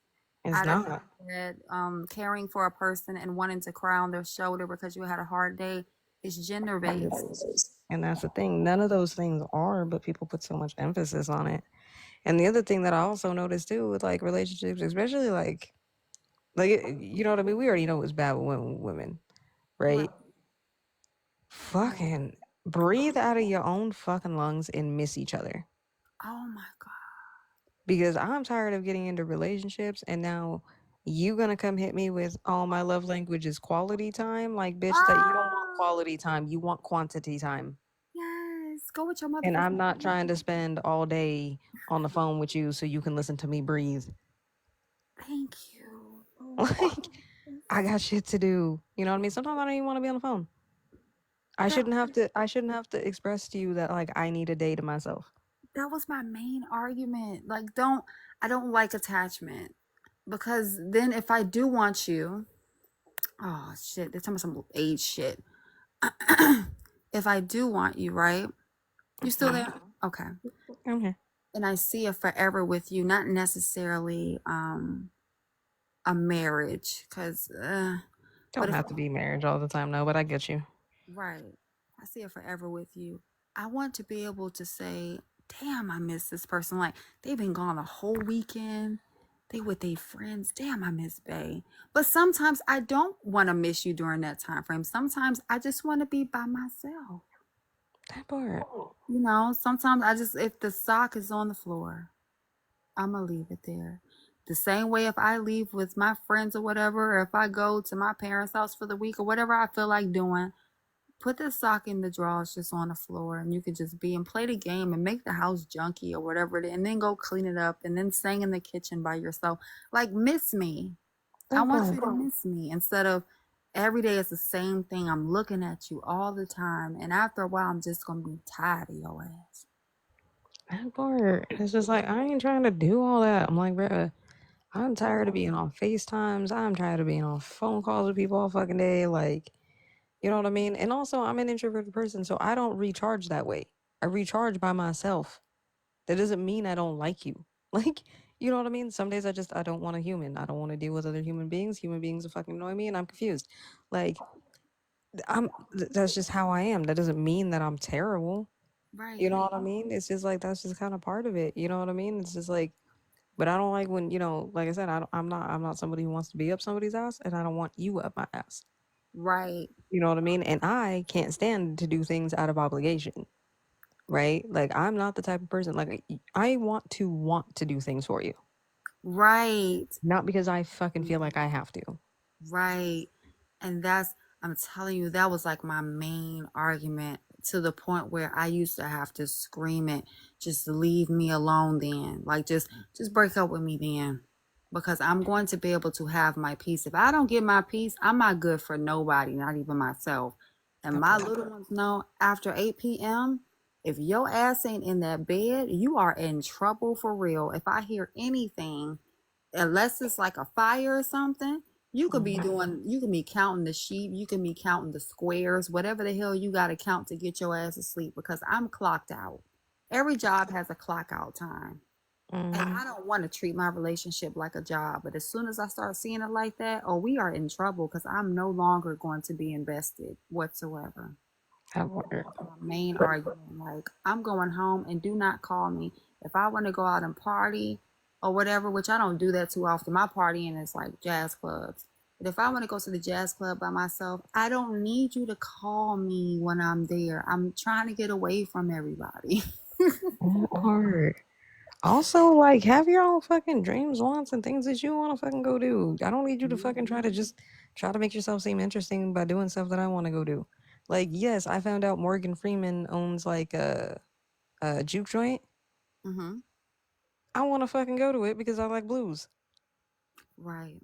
It's I didn't not. know that caring for a person and wanting to cry on their shoulder because you had a hard day is gender based. And that's the thing. None of those things are, but people put so much emphasis on it. And the other thing that I also noticed too with like relationships, especially you know what I mean? We already know it's bad with women, Right. right? Fucking breathe out of your own fucking lungs and miss each other. Oh my God. Because I'm tired of getting into relationships and now you gonna come hit me with all my love language is quality time. Like, bitch, that you don't want Ah, quality time, you want quantity time. yes. Go with your And I'm motherfucking not trying to spend all day on the phone with you so you can listen to me breathe. thank you. Oh, Like, I got shit to do. You know what I mean? Sometimes I don't even want to be on the phone. that I shouldn't have to express to you that like I need a day to myself. that was my main argument. Like, I don't like attachment because then if I do want you, oh shit, they're talking about some age shit. If I do want you, right? You still there? Okay. Okay. And I see a forever with you, not necessarily a marriage, because but Don't if have to be marriage all the time, no, but I get you. right, I see a forever with you. I want to be able to say, damn, I miss this person. Like they've been gone the whole weekend. They with their friends. Damn, I miss Bay. But sometimes I don't want to miss you during that time frame. Sometimes I just want to be by myself. That part. Sometimes I just, if the sock is on the floor, I'm gonna leave it there. The same way if I leave with my friends or whatever, or if I go to my parents' house for the week or whatever I feel like doing, put the sock in the drawers just on the floor and you could just be and play the game and make the house junky or whatever it is, and then go clean it up and then sing in the kitchen by yourself. Like miss me. I That want part. you to miss me instead of every day it's the same thing. I'm looking at you all the time, and after a while I'm just gonna be tired of your ass. That part. It's just like I ain't trying to do all that. I'm like, bruh, I'm tired of being on FaceTimes. I'm tired of being on phone calls with people all fucking day. Like, You know what I mean? And also, I'm an introverted person, so I don't recharge that way. I recharge by myself. That doesn't mean I don't like you. Like, you know what I mean? Some days I don't want a human. I don't want to deal with other human beings. Human beings are fucking annoy me and I'm confused. Like, that's just how I am. That doesn't mean that I'm terrible. You Right. know what I mean? It's just like that's just kind of part of it. You know what I mean? It's just like, but I don't like when, like I said, I'm not somebody who wants to be up somebody's ass, and I don't want you up my ass. Right. You know what I mean? And I can't stand to do things out of obligation, right? Like I'm not the type of person like I want to do things for you, Right. not because I fucking feel like I have to. Right. And I'm telling you, that was like my main argument, to the point where I used to have to scream it, just leave me alone then. Like just break up with me then. Because I'm going to be able to have my peace. If I don't get my peace, I'm not good for nobody, not even myself. And That my part. little ones know, after 8 p.m., if your ass ain't in that bed, you are in trouble for real. If I hear anything, unless it's like a fire or something, you can be counting the sheep, you can be counting the squares, whatever the hell you got to count to get your ass to sleep, because I'm clocked out. Every job has a clock out time. And Mm-hmm. I don't want to treat my relationship like a job, but as soon as I start seeing it like that, oh, we are in trouble, because I'm no longer going to be invested whatsoever. That part. My main argument. Like, I'm going home, and do not call me. If I want to go out and party or whatever, which I don't do that too often, my partying is like jazz clubs. But if I want to go to the jazz club by myself, I don't need you to call me when I'm there. I'm trying to get away from everybody. That part. Also, like, have your own fucking dreams, wants, and things that you want to fucking go do. I don't need you to fucking try to make yourself seem interesting by doing stuff that I want to go do. Like, yes, I found out Morgan Freeman owns like a juke joint. Mm-hmm. I want to fucking go to it because I like blues. Right.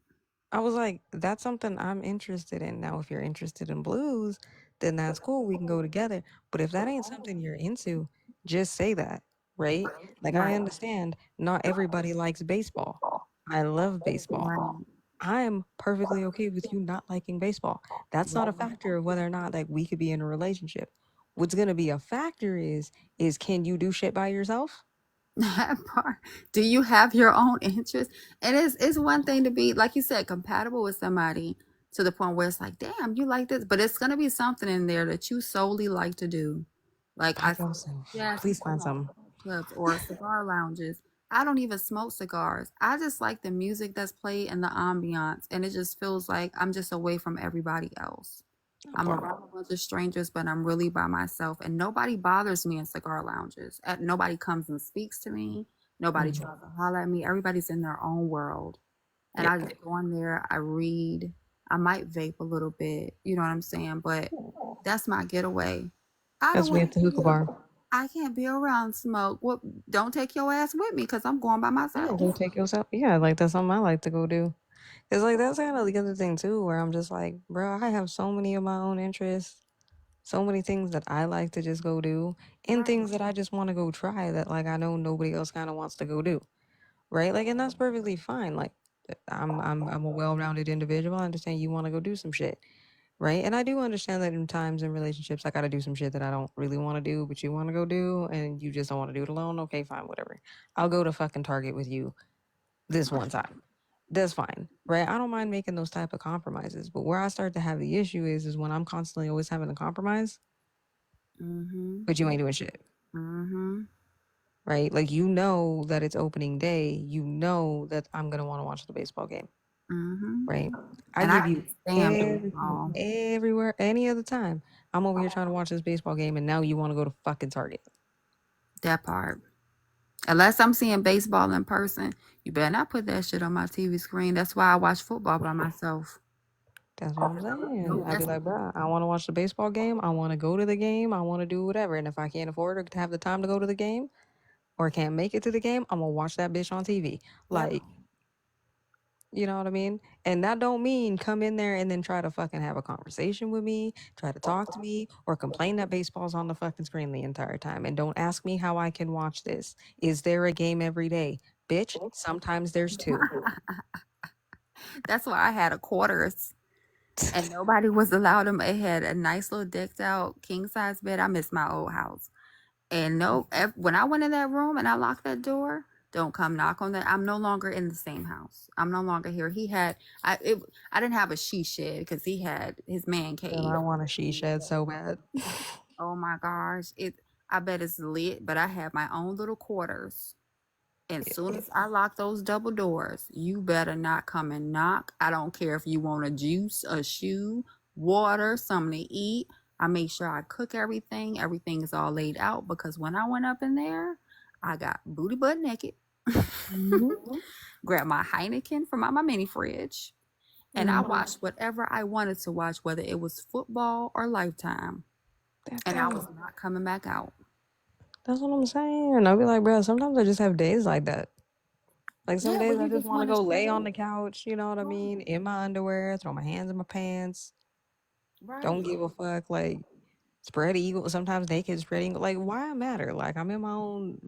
I was like, that's something I'm interested in. Now, if you're interested in blues, then that's cool. We can go together. But if that ain't something you're into, just say that, right? Like, I Right. understand not everybody likes baseball. I love baseball. Right. I'm perfectly okay with you not liking baseball. That's not a Right. factor of whether or not like we could be in a relationship. What's gonna be a factor is can you do shit by yourself? That part. Do you have your own interest? And it's one thing to be, like you said, compatible with somebody to the point where it's like, damn, you like this, but it's gonna be something in there that you solely like to do. Like By I said, yourself. yes, Please find some. clubs or cigar lounges. I don't even smoke cigars. I just like the music that's played and the ambiance, and it just feels like I'm just away from everybody else. That I'm part. around a bunch of strangers, but I'm really by myself, and nobody bothers me in cigar lounges. Nobody comes and speaks to me. Nobody Mhm. tries to holler at me. Everybody's in their own world, and Yeah. I just go in there. I read. I might vape a little bit. You know what I'm saying? But that's my getaway. I don't That's me want at the to be. hookah bar. I can't be around smoke. What? Don't take your ass with me, because I'm going by Yeah, myself. go take yourself. Yeah, like that's something I like to go do. It's like that's kind of the other thing too, where I'm just like, bro, I have so many of my own interests, so many things that I like to just go do, and Right. things that I just want to go try that like I know nobody else kind of wants to go do, right? Like, and that's perfectly fine. Like, I'm a well-rounded individual. I understand you want to go do some shit, right? And I do understand that in times in relationships, I got to do some shit that I don't really want to do, but you want to go do, and you just don't want to do it alone. Okay, fine, whatever. I'll go to fucking Target with you this one time. That's fine, right? I don't mind making those type of compromises, but where I start to have the issue is when I'm constantly always having a compromise, Mhm. but you ain't doing shit, Mhm. right? Like you know that it's opening day, you know that I'm gonna want to watch the baseball game, Mhm. right? I And I give you can't stand everything, baseball. everywhere, any other time. I'm over here trying to watch this baseball game, and now you want to go to fucking Target. That part. Unless I'm seeing baseball in person, you better not put that shit on my TV screen. That's why I watch football by myself. That's what I'm saying. No, I'd be that's like, bro, I want to watch the baseball game. I want to go to the game. I want to do whatever. And if I can't afford or to have the time to go to the game, or can't make it to the game, I'm gonna watch that bitch on TV. yep. Like, you know what I mean? And that don't mean come in there and then try to fucking have a conversation with me, try to talk to me, or complain that baseball's on the fucking screen the entire time. And don't ask me how I can watch this. Is there a game every day? Bitch, sometimes there's two. That's why I had a quarters. and nobody was allowed them. It had a nice little decked out king size bed. I miss my old house. And no, when I went in that room and I locked that door, don't come knock on that. I'm no longer in the same house. I'm no longer here. I didn't have a she shed because he had his man Girl, cave. I want a she shed so bad. Oh my gosh, I bet it's lit, but I have my own little quarters. And soon as I lock those double doors, you better not come and knock. I don't care if you want a juice, a shoe, water, something to eat. I make sure I cook everything. Everything is all laid out because when I went up in there, I got booty butt naked. Mhm. Grabbed my Heineken from my mini fridge, and I Mhm. watched whatever I wanted to watch, whether it was football or Lifetime, and I was not coming back out. That's what I'm saying. I'll be like, bro, sometimes I just have days like that. Like some Yeah, days when I you just just want to want to go lay on chill. the couch, you know what I mean? In my underwear, throw my hands in my pants, don't Right. give a fuck. Like spread eagle, sometimes naked, spread eagle. Like why matter? Like I'm in my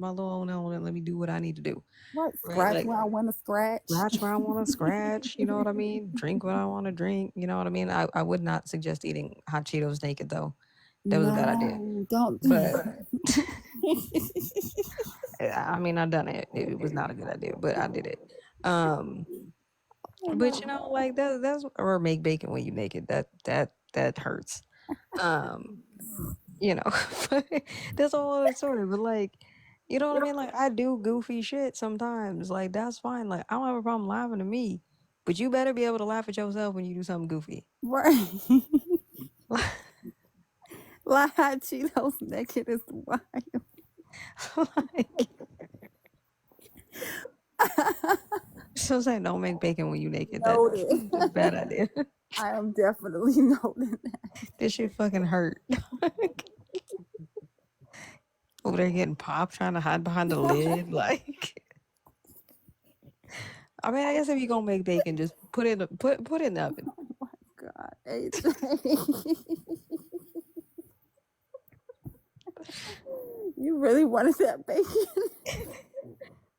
little own element. Let me do what I need to do. Right. Right? Scratch Like where I want to scratch. scratch where I want to scratch, you know what I mean? Drink what I want to drink, you know what I mean? I would not suggest eating hot Cheetos naked though. That was a bad idea. No, don't. But I mean, I done it. It was not a good idea, but I did it. Um, Oh my but you know, like that's or make bacon when you naked. That hurts. Um, you know, but that's a whole other story. But like, you know what I mean? Like I do goofy shit sometimes. Like that's fine. Like I don't have a problem laughing at me, but you better be able to laugh at yourself when you do something goofy. right. Like hot Cheetos naked is wild. Like, so I'm saying don't make bacon when you naked. Noted. That's a bad idea. I am definitely noting that. This shit fucking hurt. Over there getting popped, trying to hide behind the lid. Like, I mean, I guess if you're gonna make bacon, just put it in the oven. God, AJ. You really wanted that bacon?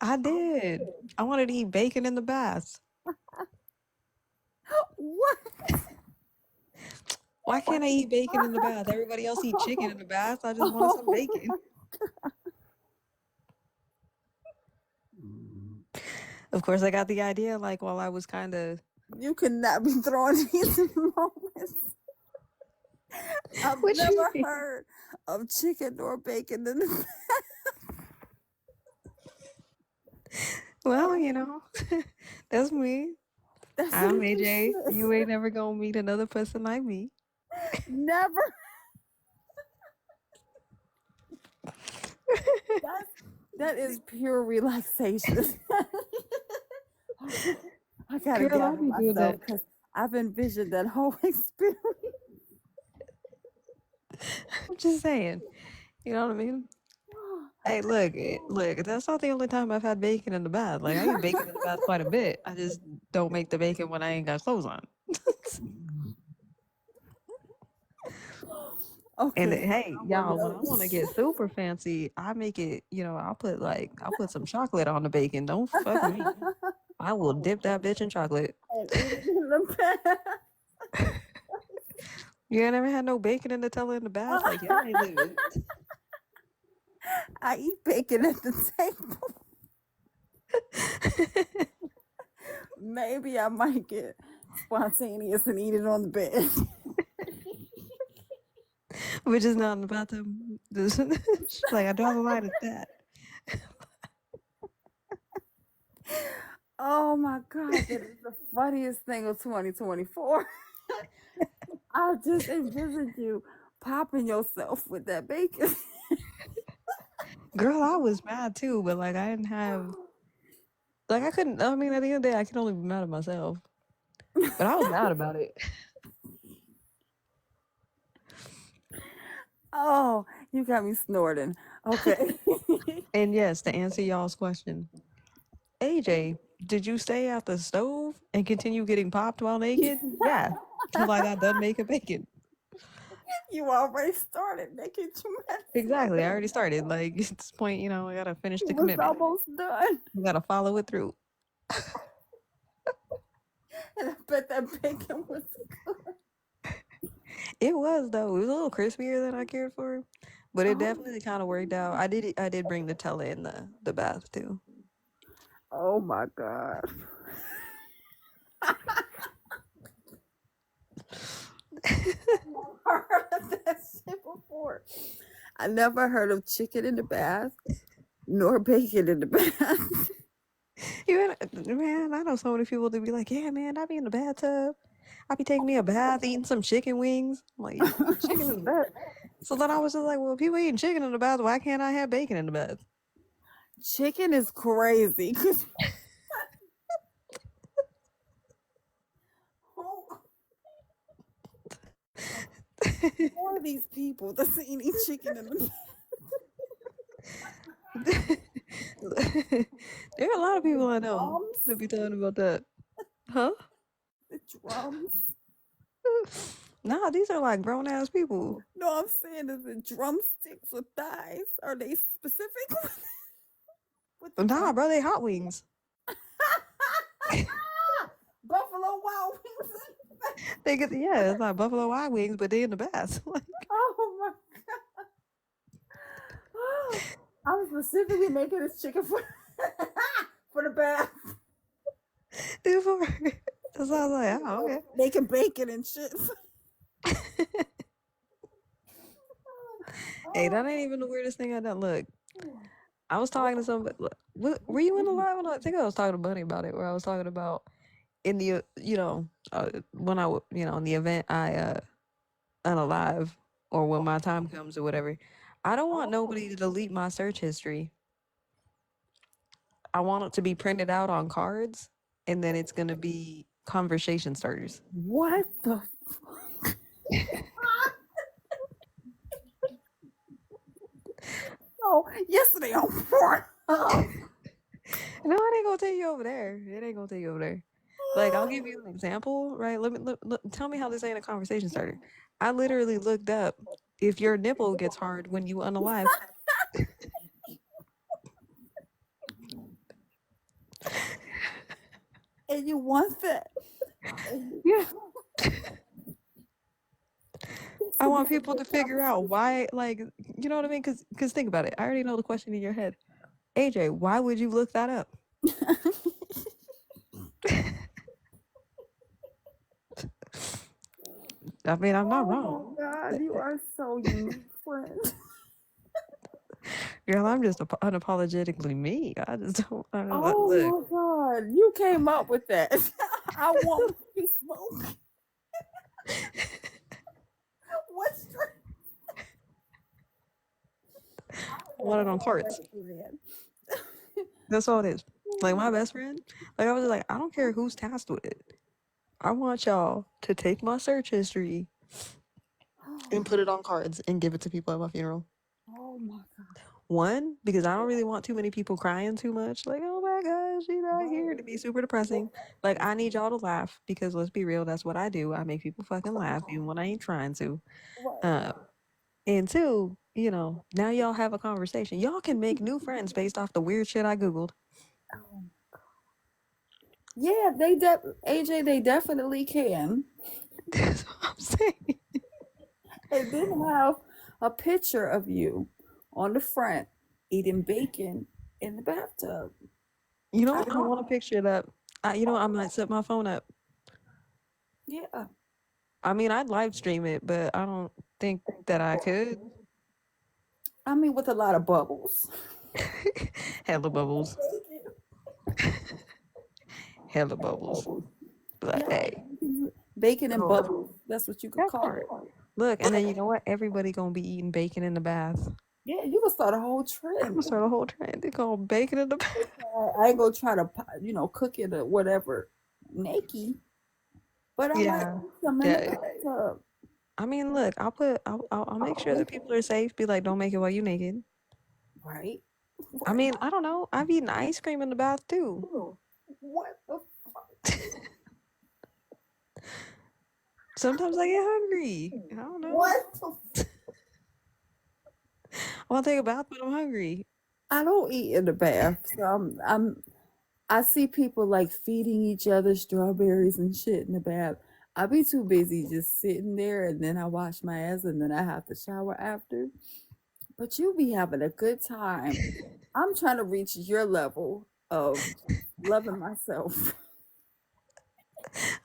I did. I wanted to eat bacon in the bath. What? Why can't I eat bacon in the bath? Everybody else eat chicken in the bath. I just wanted some bacon. Of course, I got the idea like while I was kind of. You could not be throwing these moments. I've What you never mean? heard of chicken or bacon in the Well, you know, that's me. That's I'm some new AJ. shit. You ain't never gonna meet another person like me. Never. That is pure relaxation. I gotta Girl, I gather be doing myself that. because I've envisioned that whole experience. I'm just saying. You know what I mean? Hey, look, that's not the only time I've had bacon in the bath. Like, I eat bacon in the bath quite a bit. I just don't make the bacon when I ain't got clothes on. And Okay. hey, y'all, when I want to get super fancy, I make it, I'll put some chocolate on the bacon. Don't fuck with me. I will dip that bitch in chocolate. And eat it in the bath. You ain't never had no bacon in the Nutella in the bath? Like, y'all ain't living. I eat bacon at the table. Maybe I might get spontaneous and eat it on the bed. Which is not in the bathtub. Like, I draw the line at that. Oh my God, that is the funniest thing of 2024. I just envisioned you popping yourself with that bacon. Girl, I was mad too, but like, I didn't have. Like I couldn't. I mean, at the end of the day, I can only be mad at myself. But I was mad about it. Oh, you got me snorting. Okay. And yes, to answer y'all's question, AJ, did you stay at the stove and continue getting popped while naked? Yeah, till I got done making bacon. You already started making too much. Exactly. I already started. Like at this point, I gotta finish the It was commitment. almost done. I gotta follow it through. And I bet that bacon was good. It was though. It was a little crispier than I cared for, but it Oh, definitely kind of worked out. I did bring Nutella in the bath too. oh my God. I've heard of that shit before. I never heard of chicken in the bath nor bacon in the bath. Man, I know so many people that be like, yeah, man, I be in the bathtub. I be taking me a bath, eating some chicken wings. I'm like, you eat chicken in the bath. So then I was just like, well, people eating chicken in the bath, why can't I have bacon in the bath? Chicken is crazy. 'Cause who are these people that's eating chicken in the There are a lot of people I know drums? that be talking about that. Huh? The drums? Nah, these are like grown ass people. No, I'm saying is it drumsticks or thighs? Are they specific with the Nah, bro, they hot wings. Buffalo Wild Wings? They get yeah, it's like Buffalo Wild Wings, but they in the bath. Like, Oh my God. I'm specifically making this chicken for for the bath. before. So I was like, oh, okay. Making bacon and shit. Hey, that ain't even the weirdest thing I done. Look, I was talking to somebody. Were you in the live? I think I was talking to Bunny about it. Where I was talking about in the when in the event I unalive or when my time comes or whatever. I don't want nobody to delete my search history. I want it to be printed out on cards, and then it's gonna be conversation starters. What the Oh, yesterday on Pornhub. No, it ain't gonna take you over there. It ain't gonna take you over there. Like, I'll give you an example, right? Let me tell me how this ain't a conversation starter. I literally looked up if your nipple gets hard when you unalive. And you want that? Yeah. I want people to figure out why, like, you know what I mean? Because think about it. I already know the question in your head. AJ, why would you look that up? I mean, I'm not wrong. Oh God, you are so unique, friend. Girl, I'm just unapologetically me. I just don't. I don't know. Oh Look, my God, you came up with that. I want to smoke. What's your I want it on cards. That's all it is. Like my best friend, like I was like, I don't care who's tasked with it. I want y'all to take my search history and put it on cards and give it to people at my funeral. Oh my God. One, because I don't really want too many people crying too much. Like, oh my gosh, she's not here to be super depressing. Like, I need y'all to laugh because let's be real, that's what I do. I make people fucking laugh even when I ain't trying to. Right. And two, now y'all have a conversation. Y'all can make new friends based off the weird shit I Googled. Oh. Yeah, AJ, they definitely can. That's what I'm saying. And then have a picture of you on the front eating bacon in the bathtub. You know what? I want a picture of that. I might set my phone up. Yeah. I mean, I'd live stream it, but I don't think that I could. I mean, with a lot of bubbles. Hella bubbles. Hella bubbles. But Yeah. hey, Bacon and oh, bubbles. That's what you could that call part. it. Look, and then you know what? Everybody gonna be eating bacon in the bath. Yeah, you can start a whole I'm trend. gonna start a whole trend. They call bacon in the bath. I ain't gonna try to, cook it or whatever naked, but I might Yeah. put some in the Yeah. bathtub. I mean, look, I'll make sure that people are safe. Be like, don't make it while you naked. Right? I mean, I don't know. I've eaten ice cream in the bath too. What the Sometimes I get hungry. I don't know. what the I want to take a bath, but I'm hungry. I don't eat in the bath, so I see people like feeding each other strawberries and shit in the bath. I be too busy just sitting there, and then I wash my ass, and then I have to shower after. But you be having a good time. I'm trying to reach your level of loving myself.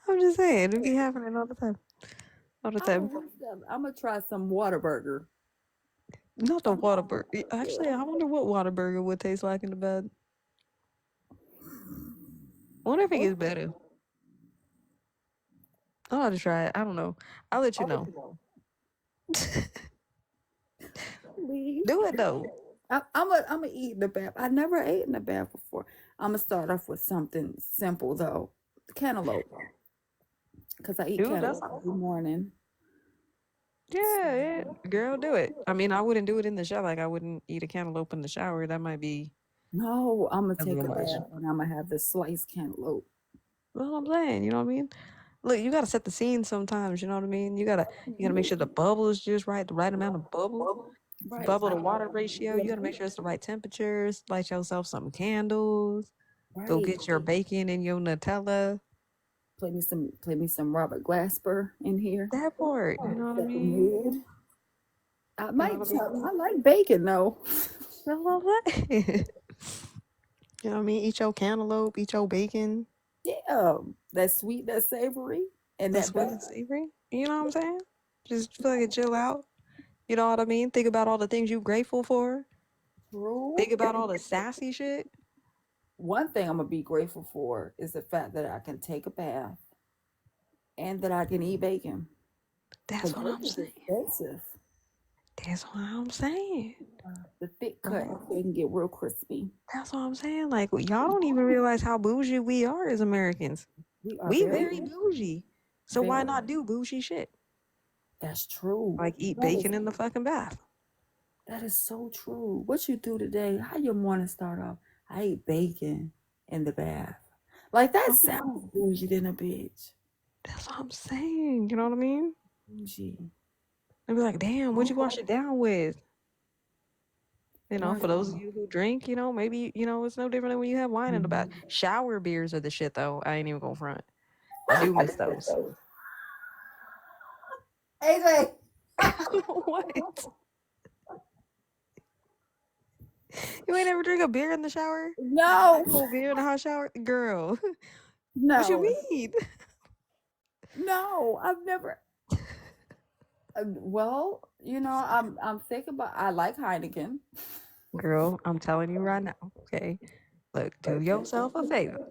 I'm just saying, it be happening all the time. All the time. I'm gonna try some Whataburger. Not the Whataburger. Actually, I wonder what Whataburger would taste like in the bed. I wonder if it gets better. I'll have to try it. I don't know. I'll let you know. Please. Do it though. I'm a eat in the bath. I never ate in the bath before. I'm gonna start off with something simple though, cantaloupe, because I eat Dude, that's cantaloupe every morning. yeah, girl, do it. I mean, I wouldn't do it in the shower. Like I wouldn't eat a cantaloupe in the shower. That might be No, I'm gonna a take little a much. bath and I'm gonna have this sliced cantaloupe. That's what I'm saying. You know what I mean? Look, you gotta set the scene sometimes. You know what I mean? You gotta make sure the bubble is just right, the right amount of bubble, Right, bubble to water ratio. You gotta make sure it's the right temperatures. Light yourself some candles. Go right. get your bacon and your Nutella. Play me some Robert Glasper in here. That part. You know what I Set the mean? mood. I You know might what I mean? I like bacon though. That's what I'm saying. You know what I mean? Eat your cantaloupe, eat your bacon. Yeah, that's sweet, that's savory, and That's that sweet and savory. You know what I'm saying? Just fucking chill out. You know what I mean? Think about all the things you're grateful for. true. Think about all the sassy shit. One thing I'm gonna be grateful for is the fact that I can take a bath and that I can eat bacon. That's Because what I'm bacon's saying. expensive. That's what I'm saying. The thick cut Right. so it can get real crispy. That's what I'm saying. Like y'all don't even realize how bougie we are as Americans. We are We very, very bougie. So why very. not do bougie shit? That's true. Like eat That is bacon in the fucking bath. that is so true. What you do today? How your morning start off? I ate bacon in the bath. Like that sounds bougie than a bitch. That's what I'm saying. You know what I mean? Bougie. They'd be like, damn, what'd you wash it down with? You know, Right. for those of you who drink, maybe, it's no different than when you have wine in the bath. Mm-hmm. Shower beers are the shit, though. I ain't even gonna front. I do miss those. AJ. What? You ain't ever drink a beer in the shower? No. Cold beer in the hot shower? Girl, what you No. mean? No. I've never. Well, I'm thinking about. I like Heineken. Girl, I'm telling you right now, okay? Look, do yourself a favor.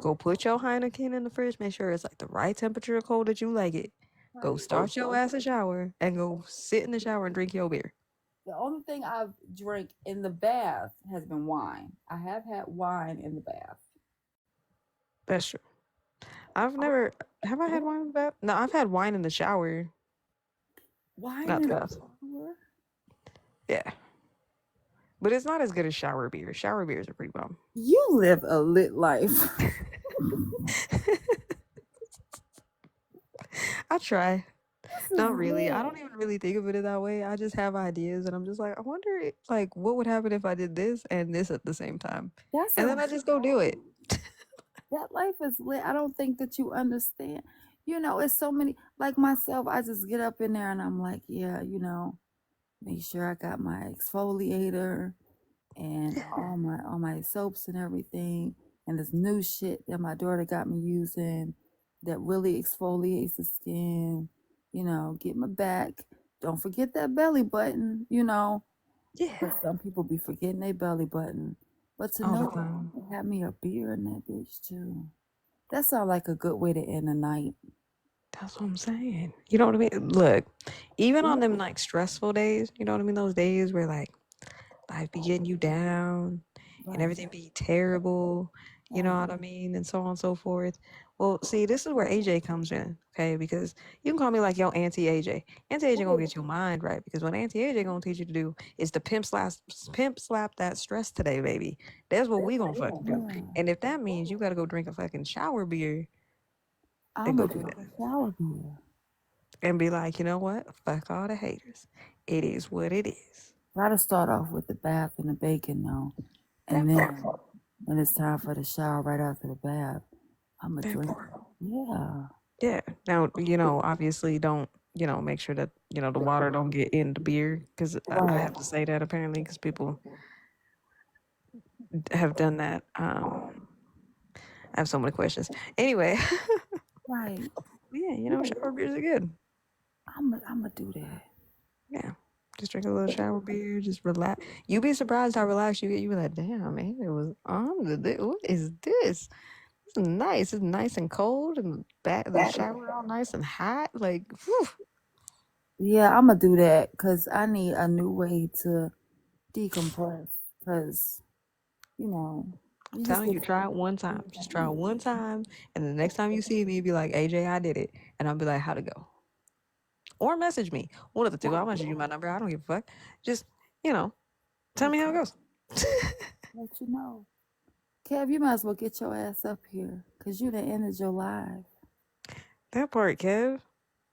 Go put your Heineken in the fridge. Make sure it's like the right temperature of cold that you like it. Go start your ass a shower and go sit in the shower and drink your beer. The only thing I've drank in the bath has been wine. I have had wine in the bath. That's true. I've never. Have I had wine in the bath? No, I've had wine in the shower, Wine not in the the bath. shower? Yeah. But it's not as good as shower beer. Shower beers are pretty bomb. You live a lit life. I try. Not really. I don't even really think of it that way. I just have ideas and I'm just like, I wonder like what would happen if I did this and this at the same time. And then I just go do it. That life is lit. I don't think that you understand. It's so many like myself, I just get up in there and I'm like, yeah, make sure I got my exfoliator and all my soaps and everything. And this new shit that my daughter got me using that really exfoliates the skin. Get my back. Don't forget that belly button, Yeah. But some people be forgetting their belly button. But to All the know time. that have me a beer in that bitch too. That sounds like a good way to end the night. That's what I'm saying. You know what I mean? Look, even on them like stressful days, you know what I mean? Those days where like life be getting you down and everything be terrible, you know what I mean? And so on and so forth. Well, see, this is where AJ comes in, okay? Because you can call me like yo Auntie AJ. Auntie AJ gonna get your mind right because what Auntie AJ gonna teach you to do is to pimp slap that stress today, baby. That's what we gonna fucking do. And if that means you gotta go drink a fucking shower beer, then I'm go gonna do drink that. a shower beer. And be like, you know what? Fuck all the haters. It is what it is. Gotta start off with the bath and the bacon though. And That then part. when it's time for the shower right after the bath, I'm gonna That drink. part. Yeah. Yeah. Now, obviously don't, make sure that, the water don't get in the beer because I Right. have to say that apparently because people have done that. I have so many questions. Anyway, Right. yeah, shower beers are good. I'm gonna do that. Yeah. Just drink a little shower beer, just relax. You'd be surprised how relaxed you get. You be like, damn, man, it was on what is this? It's nice. It's nice and cold and the shower all nice and hot. Like, whew. Yeah, I'm gonna do that because I need a new way to decompress. Because you know, I'm you just telling get you, try it one time. Just try it one time. And the next time you see me, be like, AJ, I did it. And I'll be like, how'd it go? Or message me. One of the two. I'll message you my number. I don't give a fuck. Just, tell let me how it you, goes. let you know. Kev, you might as well get your ass up here because you done ended your life. That part, Kev.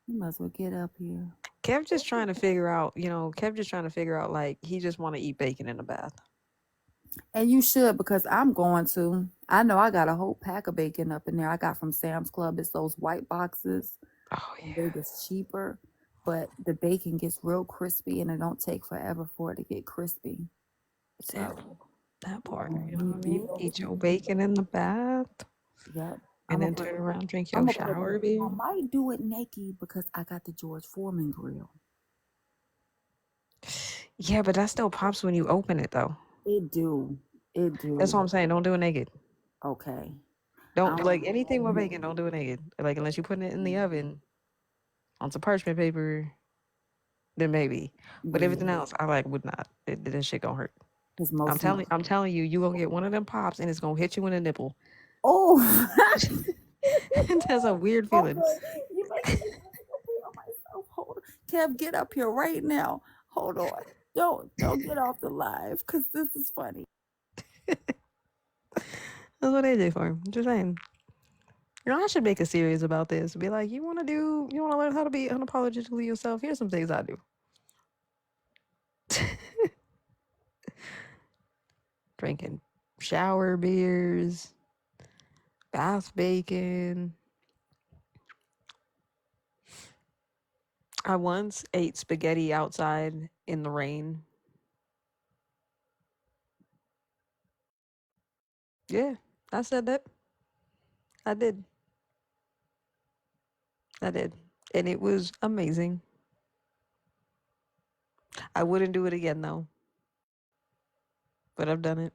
You might as well get up here. Kev just trying to figure out, Kev just trying to figure out, like, he just want to eat bacon in the bath. And you should because I'm going to. I know I got a whole pack of bacon up in there. I got from Sam's Club. It's those white boxes. Oh, And yeah. they just cheaper, but the bacon gets real crispy and it don't take forever for it to get crispy. Yeah, So that part. You know me what I beef mean? over Eat here. your bacon in the bath Yep. and I'm gonna then put turn around, drink I'm your gonna put shower I beer. might do it naked because I got the George Foreman grill. Yeah, but that still pops when you open it, though. It do. It That's what do. I'm saying. Don't do it naked. Okay. Don't, I'm like, anything with bacon, don't do it naked. Like, unless you're putting it in the oven on some parchment paper, then maybe. But yeah. everything else, I, like, would not. This shit gonna hurt. Because I'm most of my telling, I'm telling you, you gonna get one of them pops and it's gonna hit you in the nipple. oh That's a weird feeling. okay. You making me pee on myself. Hold on. Kev, get up here right now. Hold on. Don't get off the live because this is funny. That's what they do for. Just saying. I should make a series about this. Be like, you want to learn how to be unapologetically yourself? Here's some things I do. Drinking shower beers, bath bacon. I once ate spaghetti outside in the rain. Yeah, I said that. I did. I did. And it was amazing. I wouldn't do it again though, but I've done it.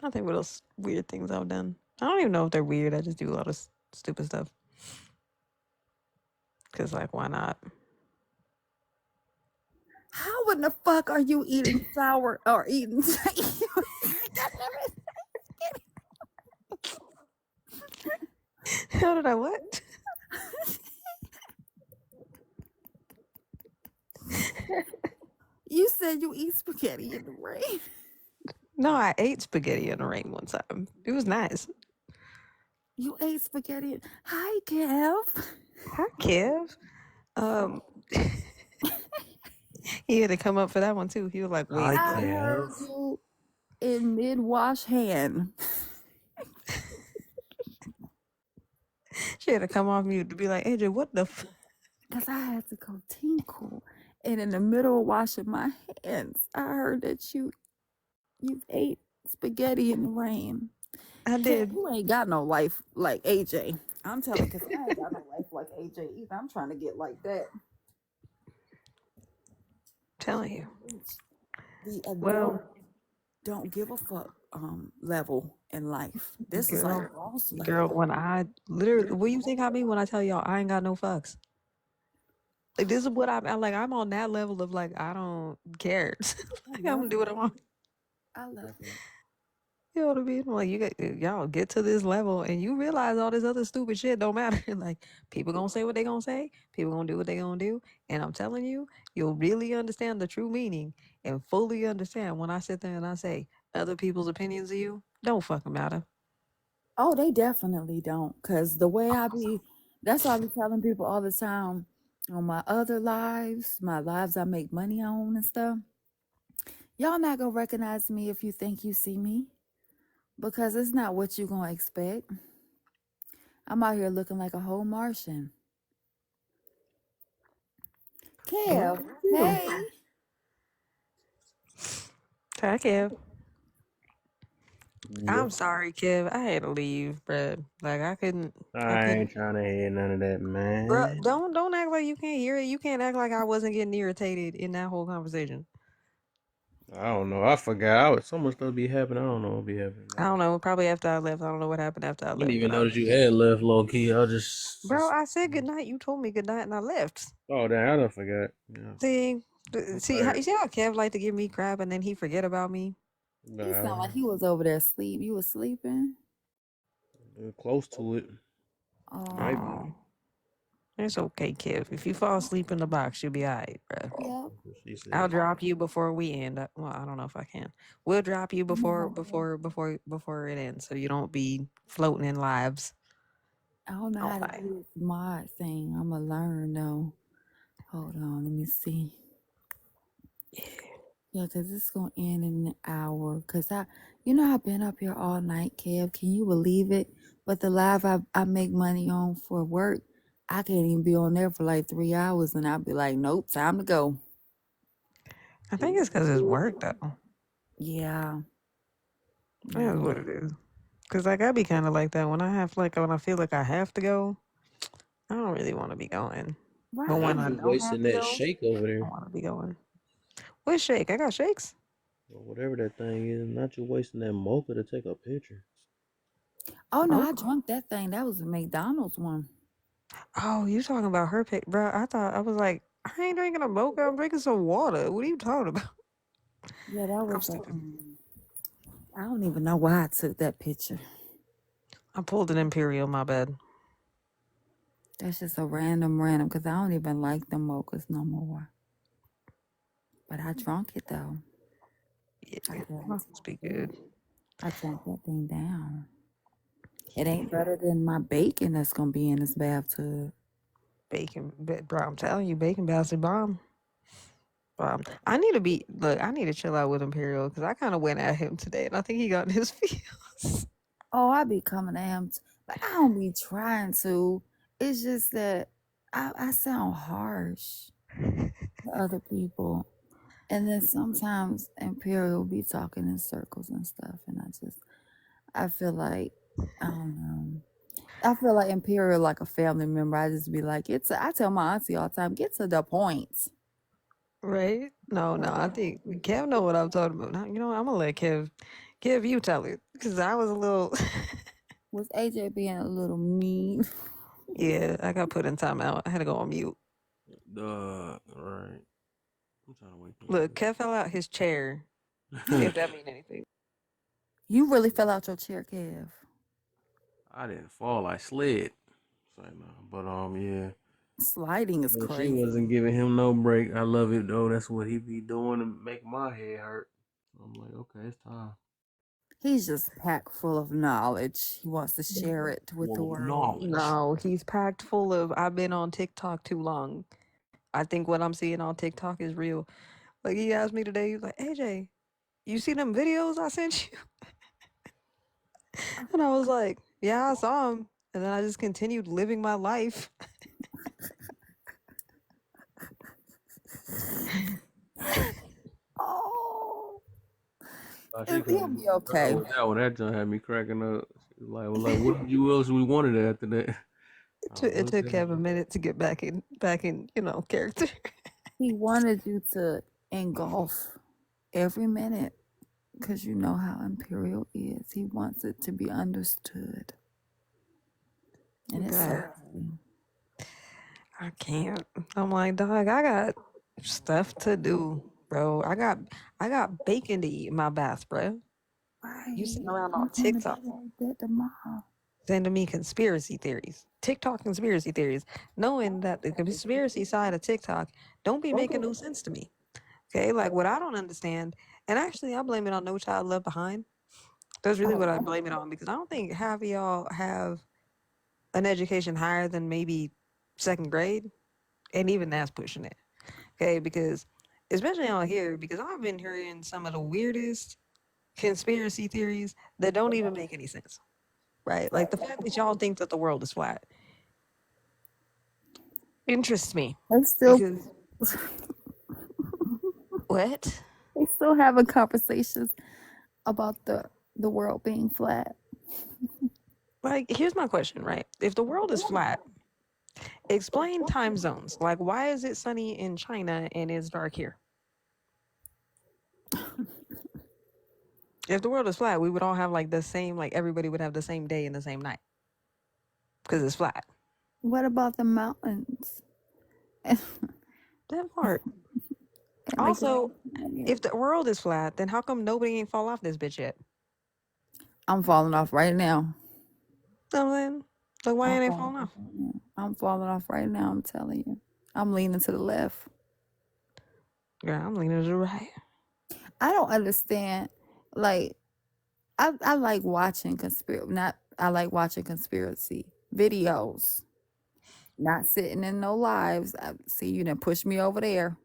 I think what else weird things I've done. I don't even know if they're weird. I just do a lot of stupid stuff. Cause like, why not? How in the fuck are you eating sour or eating? How did I what? You said you eat spaghetti in the rain. No, I ate spaghetti in the rain one time. It was nice. You ate spaghetti. Hi, Kev. Hi, Kev. Um, he had to come up for that one too. He was like, Hi, "Wait, I what?" heard Kev. you in mid wash hand She had to come off mute to be like, "AJ, what the?" because I had to go tinkle. And in the middle of washing my hands, I heard that you ate spaghetti in the rain. I Kev, did. you ain't got no life like AJ. I'm telling because I ain't got no life like AJ either. I'm trying to get like that. Telling you. The adult Well, don't give a fuck level in life. This is like girl, boss girl, level. when I literally, what you think I mean when I tell y'all I ain't got no fucks? Like this is what I'm like. I'm on that level of like I don't care. I Like, I'm love gonna do it. what I want. I love it. You know what I mean? Like y'all get to this level and you realize all this other stupid shit don't matter. Like people gonna say what they gonna say, people gonna do what they gonna do, and I'm telling you, you'll really understand the true meaning and fully understand when I sit there and I say other people's opinions of you don't fucking matter. Oh, they definitely don't. Cause the way I be, that's why I be telling people all the time on my other lives, my lives I make money on and stuff. Y'all not gonna recognize me if you think you see me. because it's not what you gonna expect. I'm out here looking like a whole Martian. Well, Kev, you. hey. Hi, Kev. Yep. I'm sorry, Kev. I had to leave, bruh. Like I I ain't couldn't. trying to hear none of that, Bruh, man. don't act like you can't hear it. You can't act like I wasn't getting irritated in that whole conversation. I don't know. I forgot. So much stuff be happening. I don't know what be happening, I man. don't know. Probably after I left. I don't know what happened after I I didn't left, even but I notice was. you had left low key. I just, Bro, just I said good night. You told me good night, and I left. oh damn, I done forgot. Yeah, See, I'm you tired. see how Kev like to give me crap, and then he forget about me. He sounded Nah, like he was over there asleep. You was sleeping? close to it. Might be. Oh, it's okay, Kev. If you fall asleep in the box, you'll be alright, bro. Yep. That's what she I'll said. drop you before we end. Well, I don't know if I can. We'll drop you before No. before it ends, so you don't be floating in lives. I don't know Oh how to my. do this mod thing. I'm gonna learn though. Hold on, let me see. Yeah, cause it's gonna end in an hour. Cause I've been up here all night, Kev. Can you believe it? But the live I make money on for work, I can't even be on there for like 3 hours, and I'll be like, nope, time to go. I think it's because it's work though. Yeah, That's yeah, what it is. Cause like I be kind of like that when I feel like I have to go. I don't really want to be going. But when Not I right. you don't have wasting to that go, shake over I there, want to be going. What shake? I got shakes. or whatever that thing is. Not you wasting that mocha to take a picture. Oh no, I Okay. drunk that thing. That was a McDonald's one. Oh, you talking about her pick, bro? I thought I was like, I ain't drinking a mocha. I'm drinking some water. What are you talking about? Yeah, that I'm was a. stupid. I don't even know why I took that picture. I pulled an imperial. My bad. That's just a random, because I don't even like the mochas no more. But I drunk it though. I Yeah, drank must be good. I drank that thing down. It ain't better than my bacon that's gonna be in this bathtub. Bacon, bro. I'm telling you, bacon bastard bomb. I need to be look. I need to chill out with Imperial because I kind of went at him today, and I think he got in his feels. Oh, I be coming at him, but I don't be trying to. It's just that I sound harsh to other people, and then sometimes Imperial be talking in circles and stuff, and I feel like I don't know. I feel like Imperial like a family member. I just be like, I tell my auntie all the time, get to the point. Right? No, no. I think Kev know what I'm talking about. Now, you know, what, I'm gonna let Kev, you tell it because I was a little. Was AJ being a little mean? Yeah, I got put in timeout. I had to go on mute. Right. I'm trying to wake Look, him Kev fell out his chair. If up. that mean anything. You really fell out your chair, Kev. I didn't fall. I slid. So, no. But yeah. Sliding is Man, she crazy. wasn't giving him no break. I love it though. That's what he be doing to make my head hurt. I'm like, okay, it's time. He's just packed full of knowledge. He wants to share it with the Full of world. knowledge. No, he's packed full of. I've been on TikTok too long. I think what I'm seeing on TikTok is real. Like he asked me today, he was like, AJ, you see them videos I sent you? And I was like, yeah, I saw them. And then I just continued living my life. Oh, She he'll couldn't be start okay. with that one. That joint had me cracking up. She was like, what did you else we wanted after that? I was It took okay. Kev a minute to get back in, character. He wanted you to engulf every minute because you know how Imperial is. He wants it to be understood. And it's so Bruh, funny. I can't. I'm like, dog, I got stuff to do, bro. I got bacon to eat in my bath, bro. You Right. sitting around You're on going to be TikTok like that tomorrow. sending me conspiracy theories. TikTok conspiracy theories, knowing that the conspiracy side of TikTok don't be making no sense to me. Okay, like what I don't understand, and actually I blame it on No Child Left Behind. That's really what I blame it on because I don't think half of y'all have an education higher than maybe second grade, and even that's pushing it. Okay, because especially out here, because I've been hearing some of the weirdest conspiracy theories that don't even make any sense, right? Like the fact that y'all think that the world is flat interests me They still because what? they still having conversations about the world being flat. Like, here's my question, right? If the world is flat, explain time zones. Like, why is it sunny in China and it's dark here? If the world is flat, we would all have like the same, like everybody would have the same day and the same night because it's flat. What about the mountains? And That part. the Also, Grand Canyon? if the world is flat, then how come nobody ain't fall off this bitch yet? I'm falling off right now. You know what I'm saying? Like, why I'm ain't they falling falling off off? right now. I'm falling off right now. I'm telling you. I'm leaning to the left. Girl, I'm leaning to the right. I don't understand. Like, I like watching I like watching conspiracy videos. Not sitting in no lives. I see you done push me over there.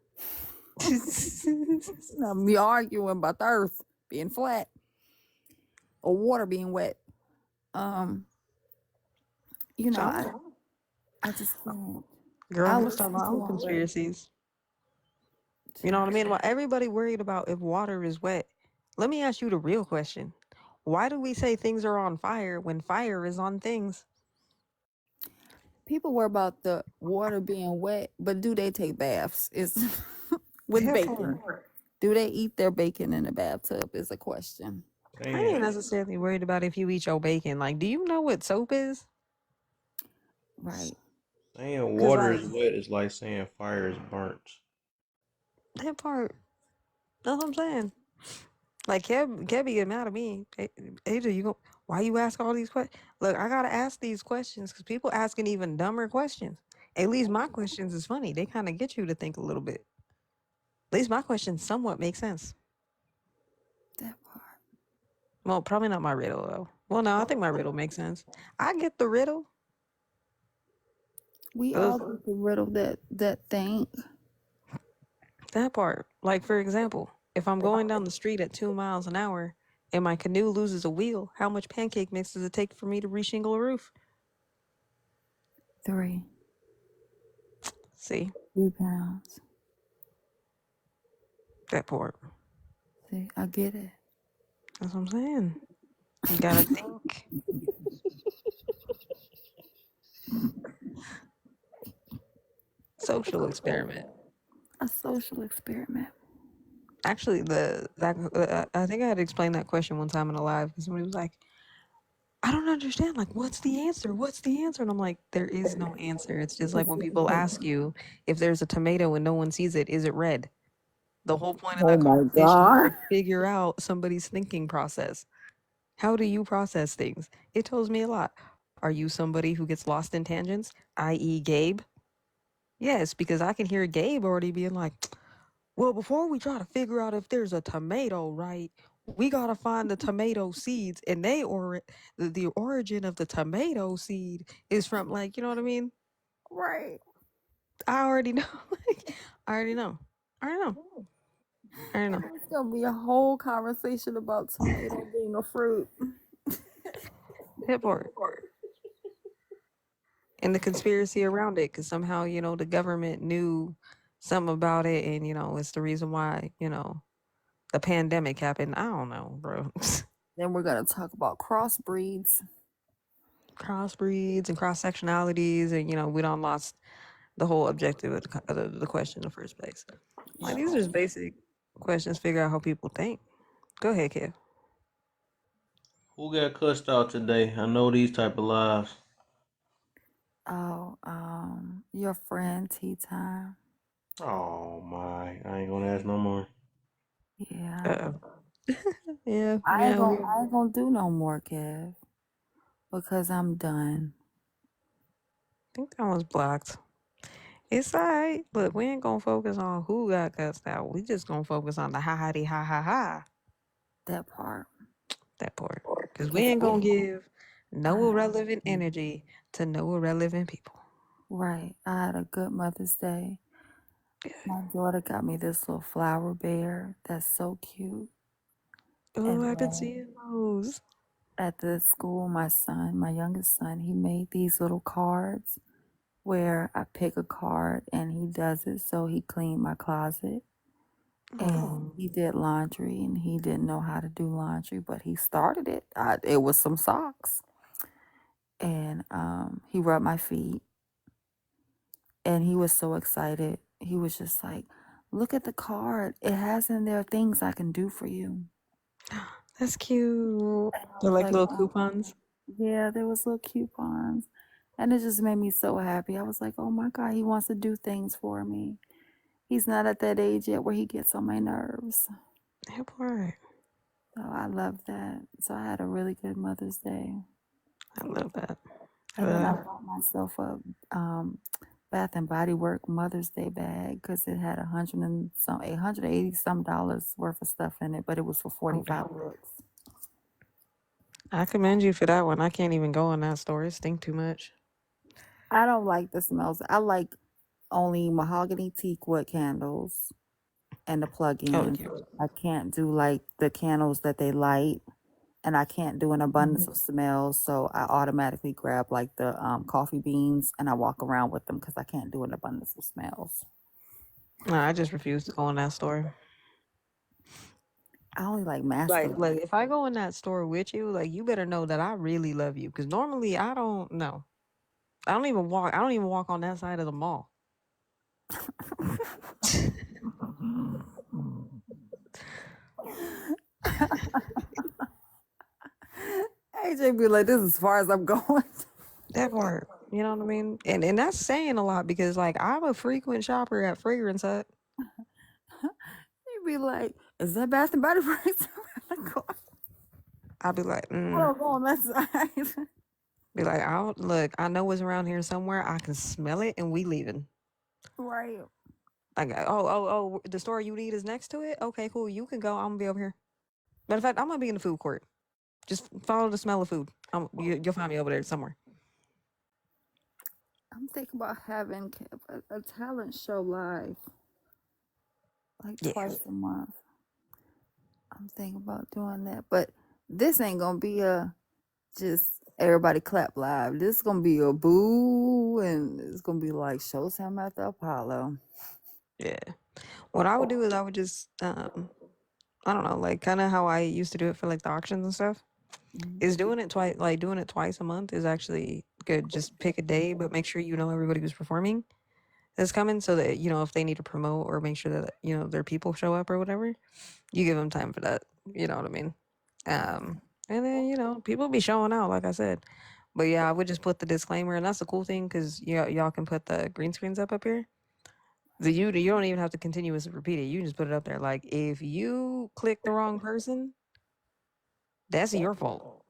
Me arguing about the earth being flat or water being wet. Um, you know, I, So, I just can't. girl, I I'm gonna start listen my to own all the conspiracies. You know what I mean? While everybody worried about if water is wet, let me ask you the real question. Why do we say things are on fire when fire is on things? people worry about the water being wet, but do they take baths? Is with That bacon. part. Do they eat their bacon in the bathtub? Is a question. I ain't Damn. necessarily worried about if you eat your bacon. Like, do you know what soap is? Right. Saying Cause water like is wet is like saying fire is burnt. that part. That's what I'm saying. Like Kev be getting mad at me. Hey, AJ, you go. Why you ask all these questions? Look, I gotta ask these questions because people asking even dumber questions. At least my questions is funny. They kind of get you to think a little bit. At least my questions somewhat make sense. That part. Well, probably not my riddle though. Well, no, I think my riddle makes sense. I get the riddle. We all Ugh, get the riddle that thing. that part. Like for example, if I'm going down the street at 2 miles an hour and my canoe loses a wheel, how much pancake mix does it take for me to reshingle a roof? 3 See, 3 pounds. that part. See, I get it. That's what I'm saying. You gotta think. Social experiment. A social experiment. Actually, I think I had to explain that question one time in a live because somebody was like, "I don't understand. Like, what's the answer? What's the answer?" And I'm like, "There is no answer. It's just like when people ask you if there's a tomato and no one sees it, is it red?" The whole point of Oh that my conversation is God. to figure out somebody's thinking process. How do you process things? It tells me a lot. Are you somebody who gets lost in tangents, i.e., Gabe? Yes, because I can hear Gabe already being like, well, before we try to figure out if there's a tomato, right, we got to find the tomato seeds. And the origin of the tomato seed is from, like, you know what I mean? Right. I already know. Like, I already know. I already know. I already know. It's gonna be a whole conversation about tomato being a fruit. That part. And the conspiracy around it, because somehow, the government knew something about it. And, it's the reason why, the pandemic happened. I don't know, bro. Then we're gonna talk about crossbreeds. Crossbreeds and cross sectionalities, and we don't lost the whole objective of the question in the first place. Like these are just basic questions. Figure out how people think. Go ahead, Kev. Who got cussed out today? I know these type of lives. Oh, your friend Tea Time. Oh my, I ain't gonna ask no more. Yeah. Uh oh. Yeah, I ain't yeah. gonna I ain't gonna do no more, Kev. Because I'm done. Think that one's blocked. It's alright. Look, we ain't gonna focus on who got cussed out. We just gonna focus on the ha ha de ha ha ha. That part. That part. Because we Cause ain't gonna give no I irrelevant energy to no irrelevant people. right. I had a good Mother's Day. My daughter got me this little flower bear that's so cute. Oh, And I've been then seeing those. at the school, my youngest son, he made these little cards where I pick a card and he does it. So he cleaned my closet and Oh, he did laundry and he didn't know how to do laundry, but he started it. It was some socks. And he rubbed my feet and he was so excited. He was just like, look at the card. It has in there things I can do for you. that's cute. And I They're was like like, little oh, coupons. yeah, there was little coupons. And it just made me so happy. I was like, oh my God, he wants to do things for me. He's not at that age yet where he gets on my nerves. That part. So I love that. So I had a really good Mother's Day. I love that. And then I bought myself a Bath and Body Work Mother's Day bag because it had $880 worth of stuff in it, but it was for Okay. 45 bucks. I commend you for that one. I can't even go in that store. It stink too much. I don't like the smells. I like only mahogany teak wood candles and the Oh, plug-in. yeah. I can't do like the candles that they light, and I can't do an abundance of smells. So I automatically grab like the coffee beans and I walk around with them because I can't do an abundance of smells. No, I just refuse to go in that store. I only like Like masculine. if I go in that store with you, like you better know that I really love you. Because normally I don't know. I don't even walk. I don't even walk on that side of the mall. AJ be like, this is as far as I'm going. That part. You know what I mean? And that's saying a lot because like I'm a frequent shopper at Fragrance Hut. He'd be like, is that Bath and Body Works? I'll be like, I don't go on that side. I'll look. I know it's around here somewhere. I can smell it, and we leaving. Right. Like, oh, the store you need is next to it. Okay, cool. You can go. I'm gonna be over here. Matter of fact, I'm gonna be in the food court. Just follow the smell of food. You'll find me over there somewhere. I'm thinking about having a talent show live like Yeah, twice a month. I'm thinking about doing that. But this ain't going to be a just everybody clap live. This is going to be a boo and it's going to be like Showtime at the Apollo. yeah. What I would do is I would just, I don't know, like kind of how I used to do it for like the auctions and stuff. Is doing it twice, like doing it twice a month is actually good. Just pick a day, but make sure you know everybody who's performing is coming so that, if they need to promote or make sure that, their people show up or whatever, you give them time for that. You know what I mean? And then, people be showing out, like I said. But yeah, I would just put the disclaimer, and that's the cool thing because y'all can put the green screens up here. You don't even have to continuously repeat it. You can just put it up there. Like if you click the wrong person, that's your fault.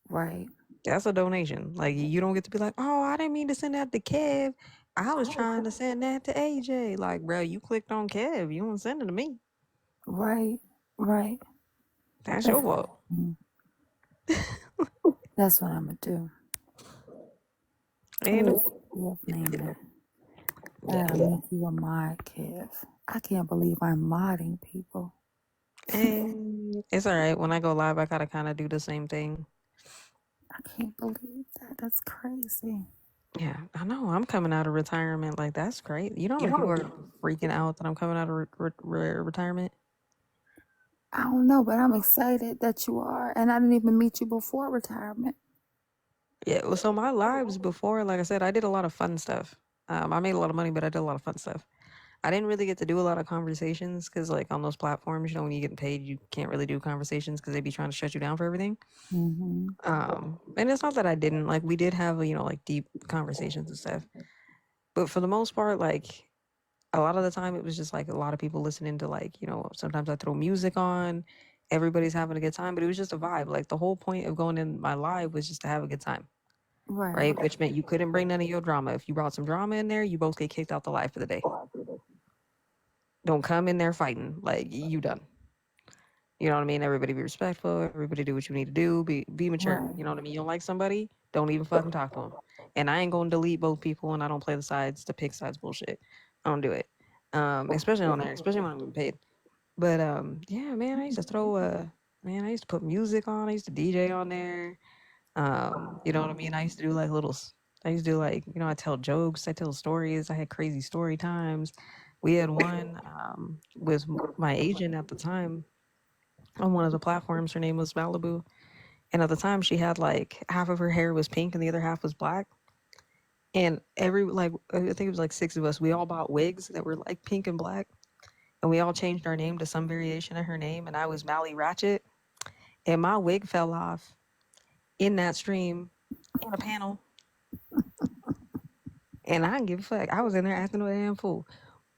Right. That's a donation. Like you don't get to be like, oh, I didn't mean to send that to Kev. I was trying to send that to AJ. Like, bro, you clicked on Kev. You don't send it to me. Right. Right. That's That's, your fault. that's what I'm going to do. And Your name it. yeah, Make you a mod, Kev. I can't believe I'm modding people. and it's all right. When I go live, I gotta kind of do the same thing. I can't believe that. That's crazy. Yeah, I know. I'm coming out of retirement. Like that's great. You know how many people are freaking out that I'm coming out of retirement? I don't know, but I'm excited that you are. And I didn't even meet you before retirement. Yeah. Well, so my lives before, like I said, I did a lot of fun stuff. I made a lot of money, but I did a lot of fun stuff. I didn't really get to do a lot of conversations because, like, on those platforms, when you get paid, you can't really do conversations because they be trying to shut you down for everything. Mm-hmm. And it's not that I didn't. Like, we did have, like, deep conversations and stuff. But for the most part, like, a lot of the time, it was just, like, a lot of people listening to, like, sometimes I throw music on. Everybody's having a good time, but it was just a vibe. Like, the whole point of going in my live was just to have a good time, Right. right? Which meant you couldn't bring none of your drama. If you brought some drama in there, you both get kicked out the live for the day. Don't come in there fighting. Like, you done. You know what I mean? Everybody be respectful. Everybody do what you need to do. Be mature. Right. You know what I mean? You don't like somebody, don't even fucking talk to them. And I ain't gonna delete both people, and I don't play the sides to pick sides bullshit. I don't do it. Especially on there, especially when I'm getting paid. But yeah, man, I used to throw. Man, I used to put music on. I used to DJ on there. You know what I mean? I used to do like I used to do like, I tell jokes, I tell stories. I had crazy story times. We had one with my agent at the time on one of the platforms. Her name was Malibu. And at the time, she had like half of her hair was pink and the other half was black. And I think it was like six of us, we all bought wigs that were like pink and black. And we all changed our name to some variation of her name. And I was Mally Ratchet. And my wig fell off in that stream in a panel. And I didn't give a fuck. I was in there acting a damn fool.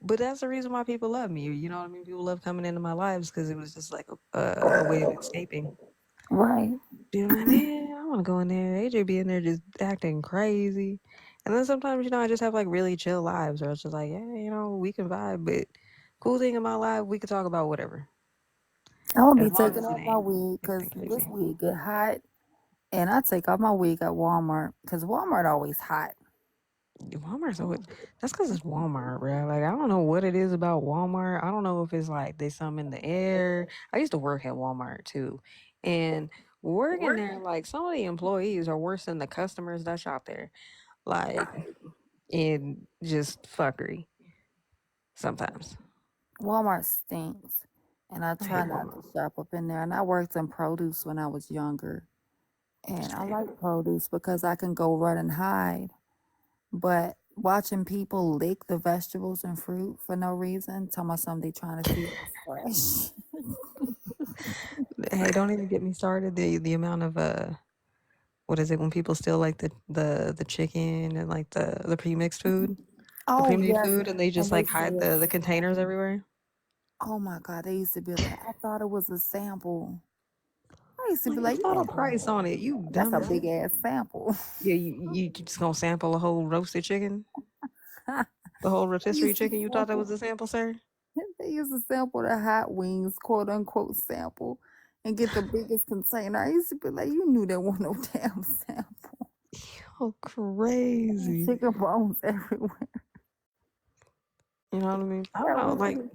But that's the reason why people love me. You know what I mean? People love coming into my lives because it was just like a way of escaping. Right. Be like, man, I want to go in there. AJ be in there just acting crazy. And then sometimes, I just have like really chill lives where it's just like, yeah, we can vibe. But cool thing in my life, we could talk about whatever. I'm gonna As be long taking as it off my ain't wig because anything this crazy. wig get hot, and I take off my wig at Walmart because Walmart always hot. Walmart's always, that's because it's Walmart, bro. Like, I don't know what it is about Walmart. I don't know if it's like there's something in the air. I used to work at Walmart too. And working there, like, some of the employees are worse than the customers that shop there. Like, in just fuckery sometimes. Walmart stinks, and I I try hate not Walmart. to shop up in there. And I worked in produce when I was younger, and I Same. like produce because I can go run and hide. But watching people lick the vegetables and fruit for no reason, talking about something they trying to see if it's fresh. Hey, don't even get me started. The amount of what is it when people steal like the chicken and like the pre-mixed food, the Oh pre-made yes, food, and they and just they like say hide the it's containers everywhere. oh my god, they used to be like, I thought it was a sample. I used to be Like like, it's you not a ain't price on it, you that's a dummy. big ass sample. Yeah, you just gonna sample a whole roasted chicken, the whole They rotisserie used to chicken. You thought that was sample a sample, sir? they used to sample the hot wings, quote unquote sample, and get the biggest container. I used to be like, you knew there wasn't no damn sample. Oh, crazy. Chicken bones everywhere. You know what I mean? I don't That know. was Like the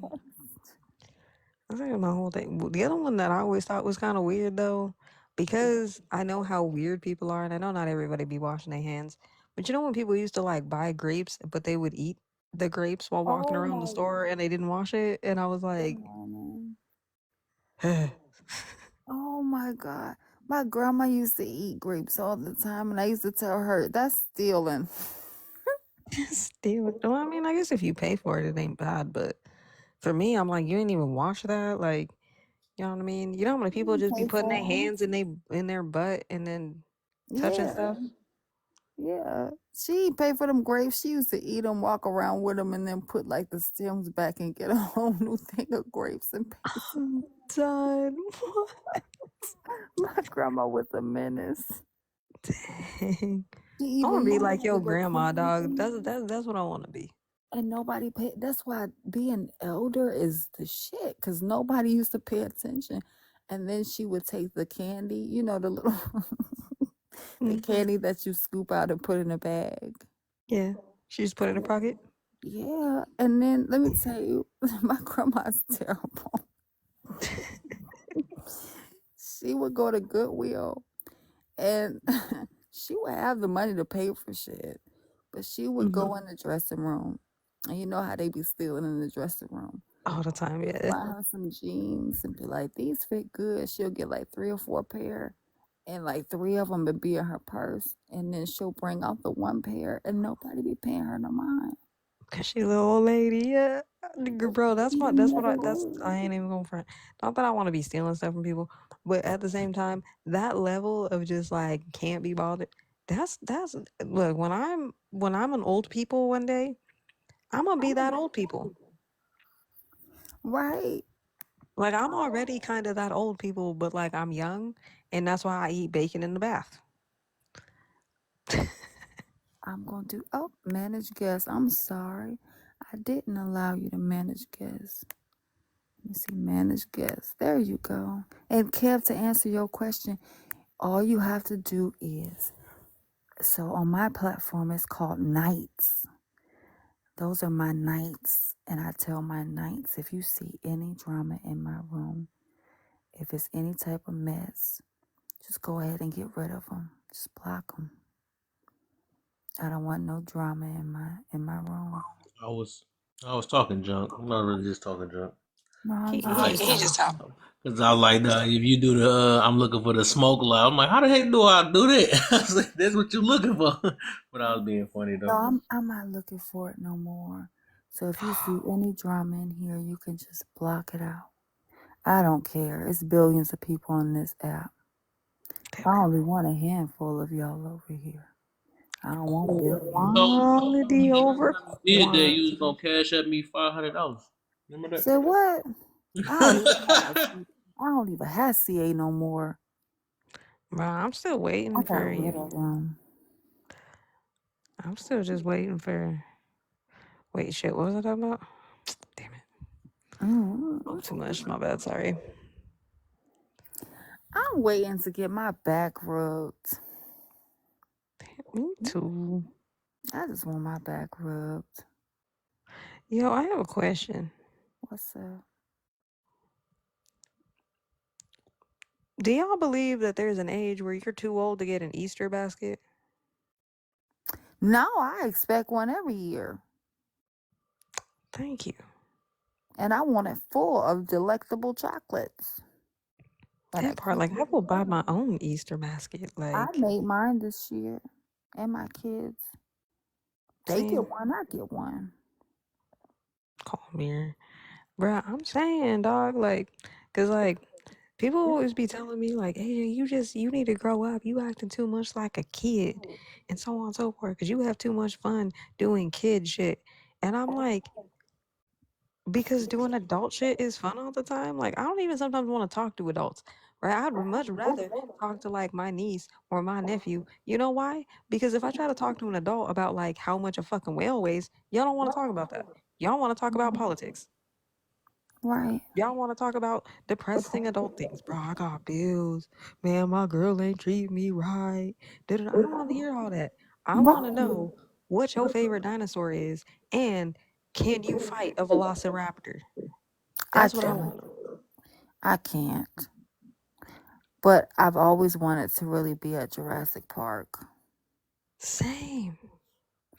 I think my whole thing. The other one that I always thought was kind of weird though, because I know how weird people are, and I know not everybody be washing their hands. But when people used to like buy grapes, but they would eat the grapes while walking oh around the my store, and they didn't wash it, and I was like, god. stealing Oh my god. My grandma used to eat grapes all the time, and I used to tell her that's stealing. it. Well, I mean, I guess if you pay for it, it ain't bad. But for me, I'm like, you ain't even wash that. Like, you know what I mean? You know how many people You just be pay putting their for 'em. hands in their butt and then touching Yeah, stuff. yeah. She pay for them grapes. She used to eat them, walk around with them, and then put like the stems back and get a whole new thing of grapes and pay for. I'm done. My grandma was a menace. Dang. She I want even to be made like your like a grandma, candy dog. thing, That's what I want to be. and nobody paid. That's why being elder is the shit, because nobody used to pay attention. And then she would take the candy, the little the Mm, candy that you scoop out and put in a bag. yeah. She just put it in her pocket. Yeah, and then let me tell you, my grandma's terrible. She would go to Goodwill and she would have the money to pay for shit, but she would Hmm. go in the dressing room, and you know how they be stealing in the dressing room. All the time, yeah. Buy her some jeans and be like, these fit good. She'll get like 3 or 4 pair, and like three of them would be in her purse, and then she'll bring out the one pair, and nobody be paying her no mind. Cause she's an old lady, yeah. Nigga, bro, She never I would. ain't even going front. Not that I want to be stealing stuff from people, but at the same time, that level of just like can't be bothered. That's look, when I'm an old people one day, I'm gonna be that old people. Right. Like I'm already kind of that old people, but like I'm young, and that's why I eat bacon in the bath. I'm going to manage guests. I'm sorry. I didn't allow you to manage guests. Let me see, manage guests. There you go. And Kev, to answer your question, all you have to do is so on my platform, it's called Nights. Those are my nights. And I tell my nights if you see any drama in my room, if it's any type of mess, just go ahead and get rid of them. Just block them. I don't want no drama in my room. I was talking junk. I'm not really just talking junk. No, I'm He just Like, just talking. cause I was like, if you do the, I'm looking for the smoke alarm. I'm like, how the heck do I do that? I was like, that's what you looking for. But I was being funny no, though. I'm not looking for it no more. So if you see any drama in here, you can just block it out. I don't care. It's billions of people on this app. I only want a handful of y'all over here. I don't want billions. Quality over You did that. You was gonna quantity. cash at me $500. Remember Say what? I don't even have that? I don't even have CA no more. Bro, I'm still I waiting for got rid you. of them. I'm still just waiting for. Wait, shit. What was I talking about? Damn it. Mm. Too much. My bad. Sorry. I'm waiting to get my back rubbed. Me too. I just want my back rubbed. Yo, I have a question. What's up? Do y'all believe that there's an age where you're too old to get an Easter basket? No, I expect one every year. Thank you. And I want it full of delectable chocolates. But I That part, can't like, I get will buy one. my own Easter basket. I Like, made mine this year. And my kids. They see, get one, I get one. call me here. Bruh, I'm saying, dog, like, cause like people always be telling me like, hey, you need to grow up. You acting too much like a kid, and so on and so forth. Cause you have too much fun doing kid shit. And I'm like, because doing adult shit is fun all the time. Like, I don't even sometimes want to talk to adults. Right? I'd much rather talk to like my niece or my nephew. You know why? Because if I try to talk to an adult about like how much a fucking whale weighs, y'all don't want to talk about that. Y'all want to talk about politics. Right. Y'all want to talk about depressing adult things, bro. I got bills, man. My girl ain't treat me right. I don't want to hear all that. I want to Right. know what your favorite dinosaur is, and can you fight a velociraptor? I That's what I can't. want to know. I can't. But I've always wanted to really be at Jurassic Park. Same.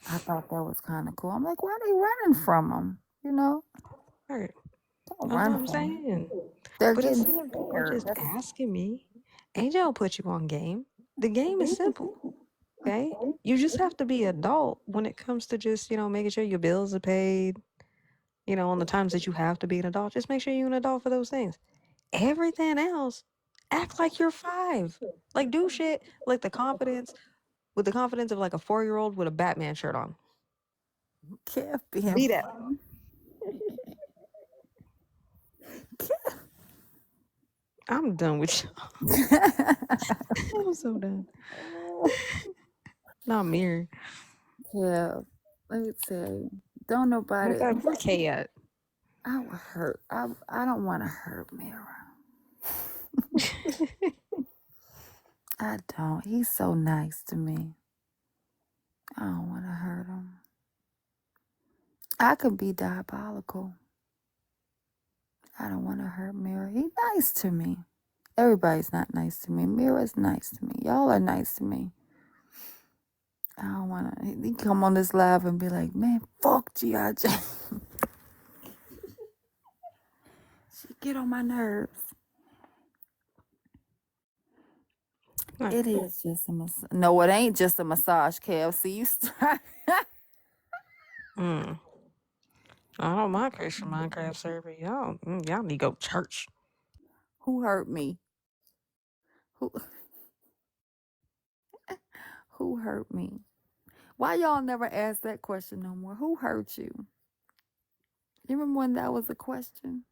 I thought that was kind of cool. I'm like, why are they running from them? You know, Right. don't That's what run I'm from them. saying. They're But getting instead of people scared. just asking me, AJ will put you on game. The game is simple. Okay. You just have to be adult when it comes to just, making sure your bills are paid, on the times that you have to be an adult. Just make sure you're an adult for those things. Everything else, act like you're 5. Like do shit like with the confidence of like a 4-year-old with a Batman shirt on. Kev being Be that. funny. I'm done with you. I'm so done. Not mirror. Kev, let me tell you, don't My nobody. God, where K at? I would hurt. I don't want to hurt Mira. I don't. He's so nice to me. I don't want to hurt him. I could be diabolical. I don't want to hurt Mira. He's nice to me. Everybody's not nice to me. Mira's nice to me. Y'all are nice to me. I don't want to. He come on this live and be like, man, fuck Geyejane. She get on my nerves. Right. It is just a massage. No, it ain't just a massage, Kev. See, you start. Mm. I don't mind Christian Minecraft server. Y'all need to go to church. Who hurt me? Who who hurt me? Why y'all never ask that question no more? Who hurt you? You remember when that was a question?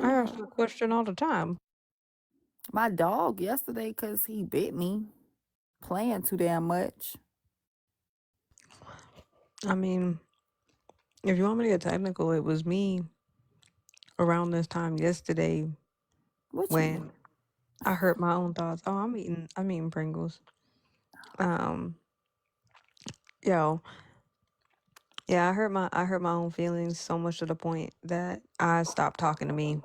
I Who ask hurt? that question all the time. My dog yesterday because he bit me playing too damn much. I mean, if you want me to get technical, it was me around this time yesterday What you when I hurt my own thoughts. Oh, I'm eating Pringles. Um, yo, Yeah, I hurt my own feelings so much to the point that I stopped talking to me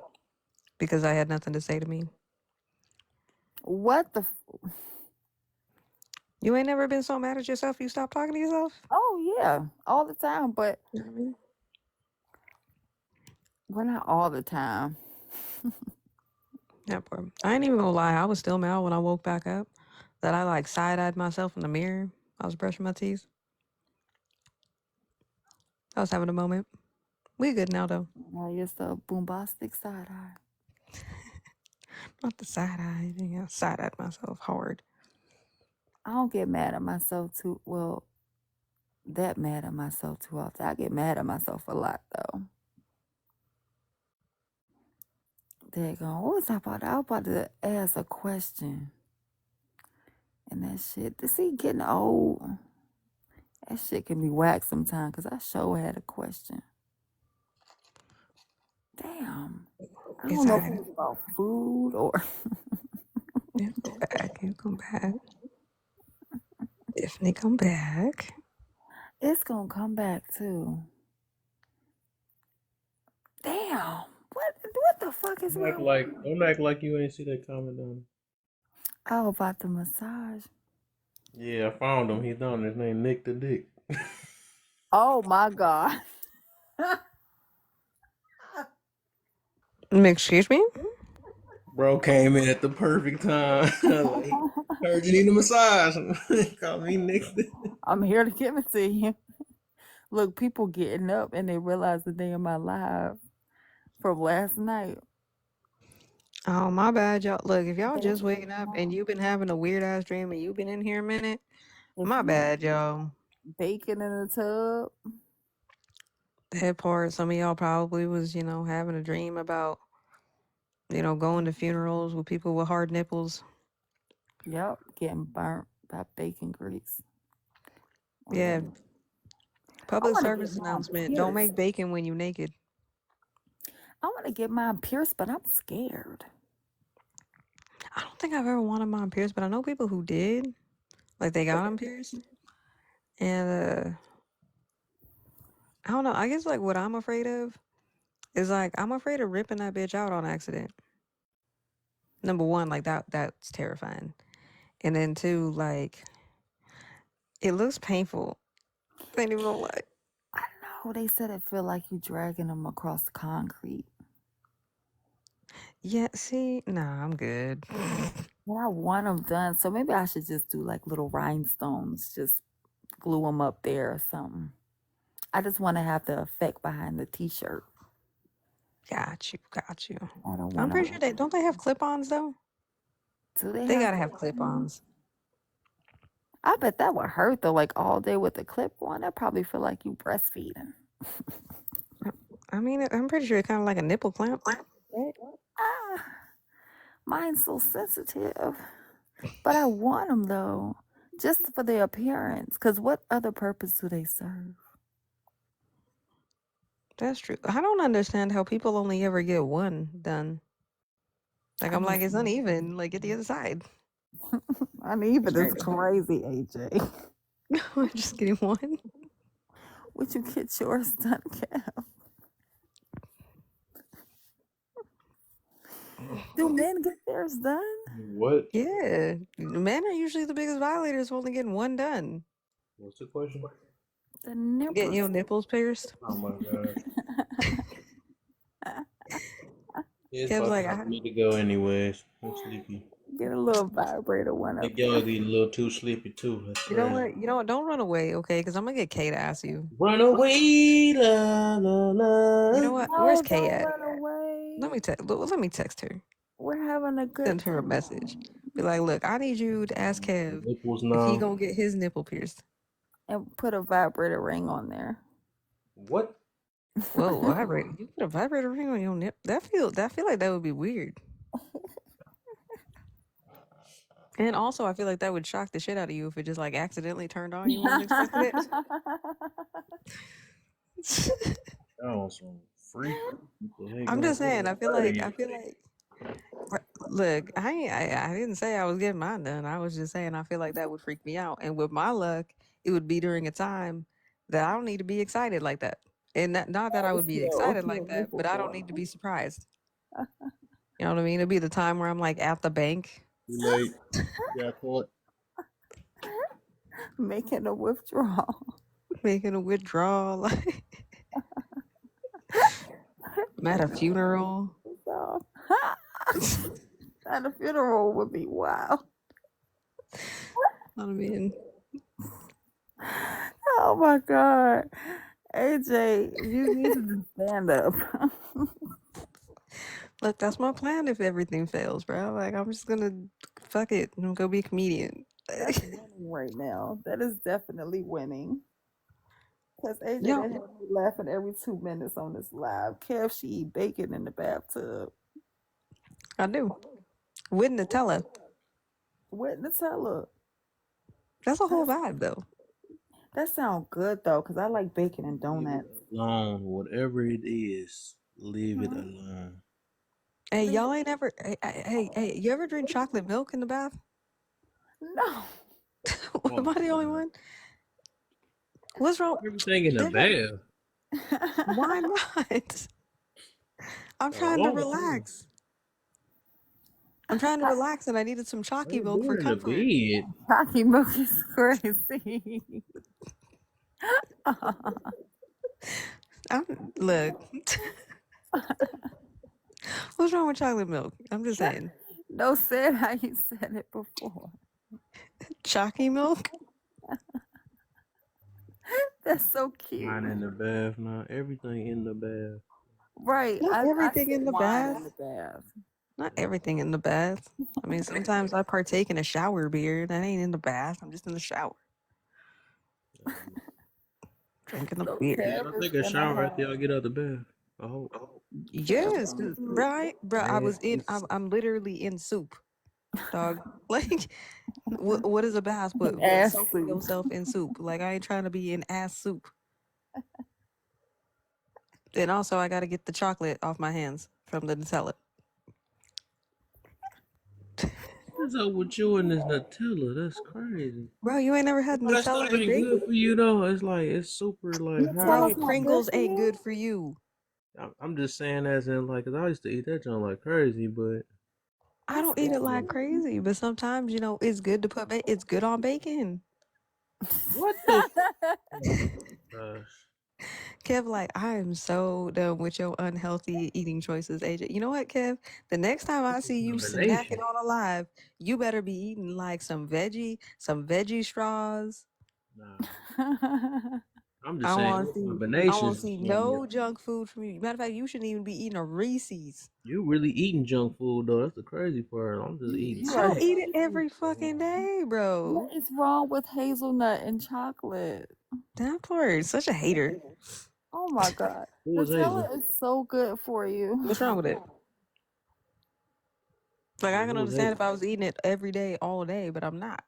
because I had nothing to say to me. What the? You ain't never been so mad at yourself you stopped talking to yourself? Oh yeah, all the time. But You know what I mean? well, not all the time. Yeah, bro. I ain't even gonna lie. I was still mad when I woke back up that I like side-eyed myself in the mirror. I was brushing my teeth. I was having a moment. We good now though. Now you're so bombastic side eye. Not the side-eye. I side-eyed myself hard. I don't get mad at myself too. Well, that mad at myself too often. I get mad at myself a lot though. There you go. What was I about? I was about to ask a question. And that shit, see, getting old, that shit can be whack sometimes because I sure had a question. Damn. I It's don't know if it alright. was about food or. Yeah, come back. You come back. Definitely come back. It's gonna come back too. Damn. What the fuck is wrong? Don't act like you ain't see that comment down. Oh, about the massage. Yeah, I found him. He's down. His name Nick the Dick. Oh my God. Excuse me? Bro came in at the perfect time. Like, heard you need a massage. Call me Nick. I'm here to give it to you. Look, people getting up and they realize that they in my live from last night. Oh, my bad, y'all. Look, if y'all just waking up and you've been having a weird ass dream and you've been in here a minute, If my you bad, y'all. bacon in the tub, That part, some of y'all probably was, having a dream about, going to funerals with people with hard nipples. yep, getting burnt by bacon grease. Yeah, I public want to get service mine announcement. Don't pierced. make bacon when you naked. I want to get mine pierced, but I'm scared. I don't think I've ever wanted mine pierced, but I know people who did. Like, they got them pierced. And, I don't know. I guess, like, what I'm afraid of is, like, I'm afraid of ripping that bitch out on accident. Number one, like, that's terrifying. And then two, like, it looks painful. Ain't even gonna lie. I don't know. They said it feel like you dragging them across the concrete. Yeah, see, nah, I'm good. Well, I want them done, so maybe I should just do like little rhinestones, just glue them up there or something. I just want to have the effect behind the t-shirt. Got you. I don't I'm want pretty sure to. don't they have clip-ons though? Do they They have? gotta have clip-ons. I bet that would hurt though, like all day with the clip on. That probably feel like you breastfeeding. I mean, I'm pretty sure it's kind of like a nipple clamp. Right? Ah, mine's so sensitive. But I want them though, just for their appearance. Cause what other purpose do they serve? That's true. I don't understand how people only ever get one done. Like, I I'm need like, it's uneven. Like, get the other side. uneven is Right. crazy, AJ. I'm just getting one. Would you get yours done, Kev? Do men get theirs done? What? Yeah. Men are usually the biggest violators for only getting one done. What's the question? The Getting your nipples. nipples pierced. Oh my god. It's Kev's about like, time for me to go anyways. I'm sleepy. Get a little vibrator one I up think y'all there. getting a little too sleepy too. That's you know crazy. what? You know what? Don't run away, okay? Because I'm gonna get Kay to ask you. Run away, la la la. You know what? Where's No, Kay don't at? run away. Let me text her. We're having a good Send her a message. Be like, look, I need you to ask Kev Nipples if he now. gonna get his nipple pierced. and put a vibrator ring on there. What? Whoa, vibrator! You put a vibrator ring on your nip? I feel like that would be weird. And also, I feel like that would shock the shit out of you if it just like accidentally turned on. You wasn't expecting it. Oh, some freak. I'm just saying. I feel like. Look, I didn't say I was getting mine done. I was just saying I feel like that would freak me out. And with my luck, it would be during a time that I don't need to be excited like that. And not that I would be excited like that, but I don't need to be surprised. You know what I mean? It'd be the time where I'm like at the bank Too late. Got caught. Making a withdrawal. making a withdrawal, like I'm at a funeral. So, at a funeral would be wild. I mean, Oh my God. AJ, you need to stand up. look, that's my plan if everything fails, bro. Like I'm just gonna fuck it and go be a comedian. That's winning right now. That is definitely winning. Because AJ Yo, done had me laughing every 2 minutes on this live. Kev, she eat bacon in the bathtub. I do. With Nutella. What Nutella? That's a whole vibe though. That sounds good though, because I like bacon and Leave it donuts. alone. Whatever it is, leave it alone. Hey, y'all ain't ever hey, you ever drink chocolate milk in the bath? No. Am I the only one? What's wrong? Everything in the Didn't- bath. Why not? I'm I trying to want relax. I'm trying to relax and I needed some What chalky you milk for doing in the comfort. bed? Rocky milk is crazy. Look. What's wrong with chocolate milk? I'm just saying. No, said how you said it before. Chalky milk? That's so cute. Wine in the bath now. Everything in the bath. Right. Not everything I in the wine bath. in the bath. Not everything in the bath. I mean, sometimes I partake in a shower beer. That ain't in the bath. I'm just in the shower. Drinking a So beer. Yeah, Kev I is take a gonna shower have after y'all get out the bath. I hope. Yes, Kev. right, bro. I was in. Yes. I'm literally in soup, dog. Like, what is a bath? But Ass soaking soup. yourself in soup. Like I ain't trying to be in ass soup. And also, I got to get the chocolate off my hands from the Nutella. What's up with you and this Nutella? That's crazy. Bro, you ain't never had Oh, that Nutella stuff and ain't bacon? good for you though. It's like it's super like high. Nutella's Bro, not good Pringles for ain't you. good for you. I'm just saying as in like, 'cause I used to eat that junk like crazy, but I don't eat it like crazy, but sometimes it's good to put. It's good on bacon. what the? Oh my gosh. Kev, like, I am so done with your unhealthy eating choices, AJ. You know what, Kev? The next time I see you snacking Combination. on a live, you better be eating like some veggie straws. Nah, I'm just I saying want your to see. I want combinations. to see Is something no else. junk food from you. Matter of fact, you shouldn't even be eating a Reese's. You really eating junk food though. That's the crazy part. I'm just eating You I are. don't eat it snacks. every fucking day, bro. What is wrong with hazelnut and chocolate? That part, such a hater. Oh my God. Who was Hazel? Nutella is so good for you. What's wrong with it? Like, I Yeah, can who was understand Hazel? if I was eating it every day, all day, but I'm not.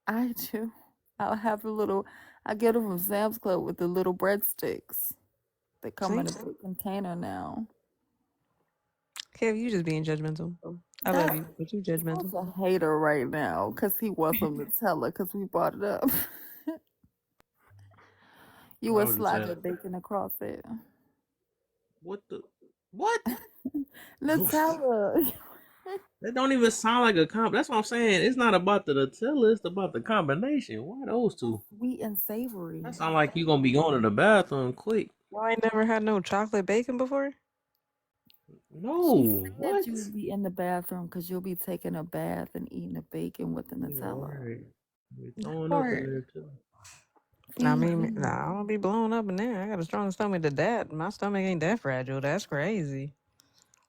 I do. I'll have a little, I get them from Sam's Club with the little breadsticks. They come in a See? big container now. Kev, you just being judgmental. I love you, but you judgmental. That's a hater right now because he wants some Nutella because we brought it up. You I would was just slide saying. your bacon across it. What the? What? Nutella. That don't even sound like a comp. That's what I'm saying. It's not about the Nutella. It's about the combination. Why those two? Sweet and savory. That sound like you gonna be going to the bathroom quick. Well, I ain't never had no chocolate bacon before. No. Said What? you would be in the bathroom because you'll be taking a bath and eating the bacon with the Yeah, Nutella. right. You're throwing up in Part. there too. I mean, nah, I don't be blowing up in there. I got a strong stomach to that. My stomach ain't that fragile. That's crazy.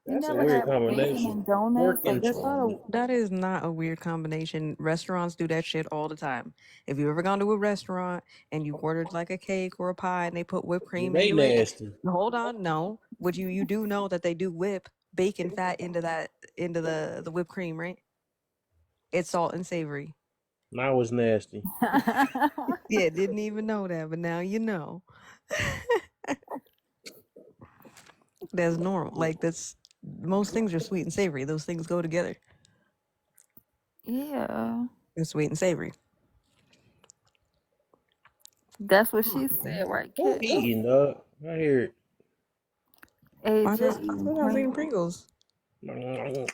You That's a never weird had bacon combination. and donuts? Pork Like and that's not a. chocolate. That is not a weird combination. Restaurants do that shit all the time. If you ever gone to a restaurant and you ordered like a cake or a pie and they put whipped cream They into it, nasty. hold on, no. Would you do know that they do whip bacon fat into the whipped cream, right? It's salt and savory. Now it's nasty. Yeah, didn't even know that, but now you know. That's normal. Like that's most things are sweet and savory. Those things go together. Yeah. It's sweet and savory. That's what she said, right, Who Kev? eating, dog? I hear it. AJ I eating thought I was eating Pringles. Pringles.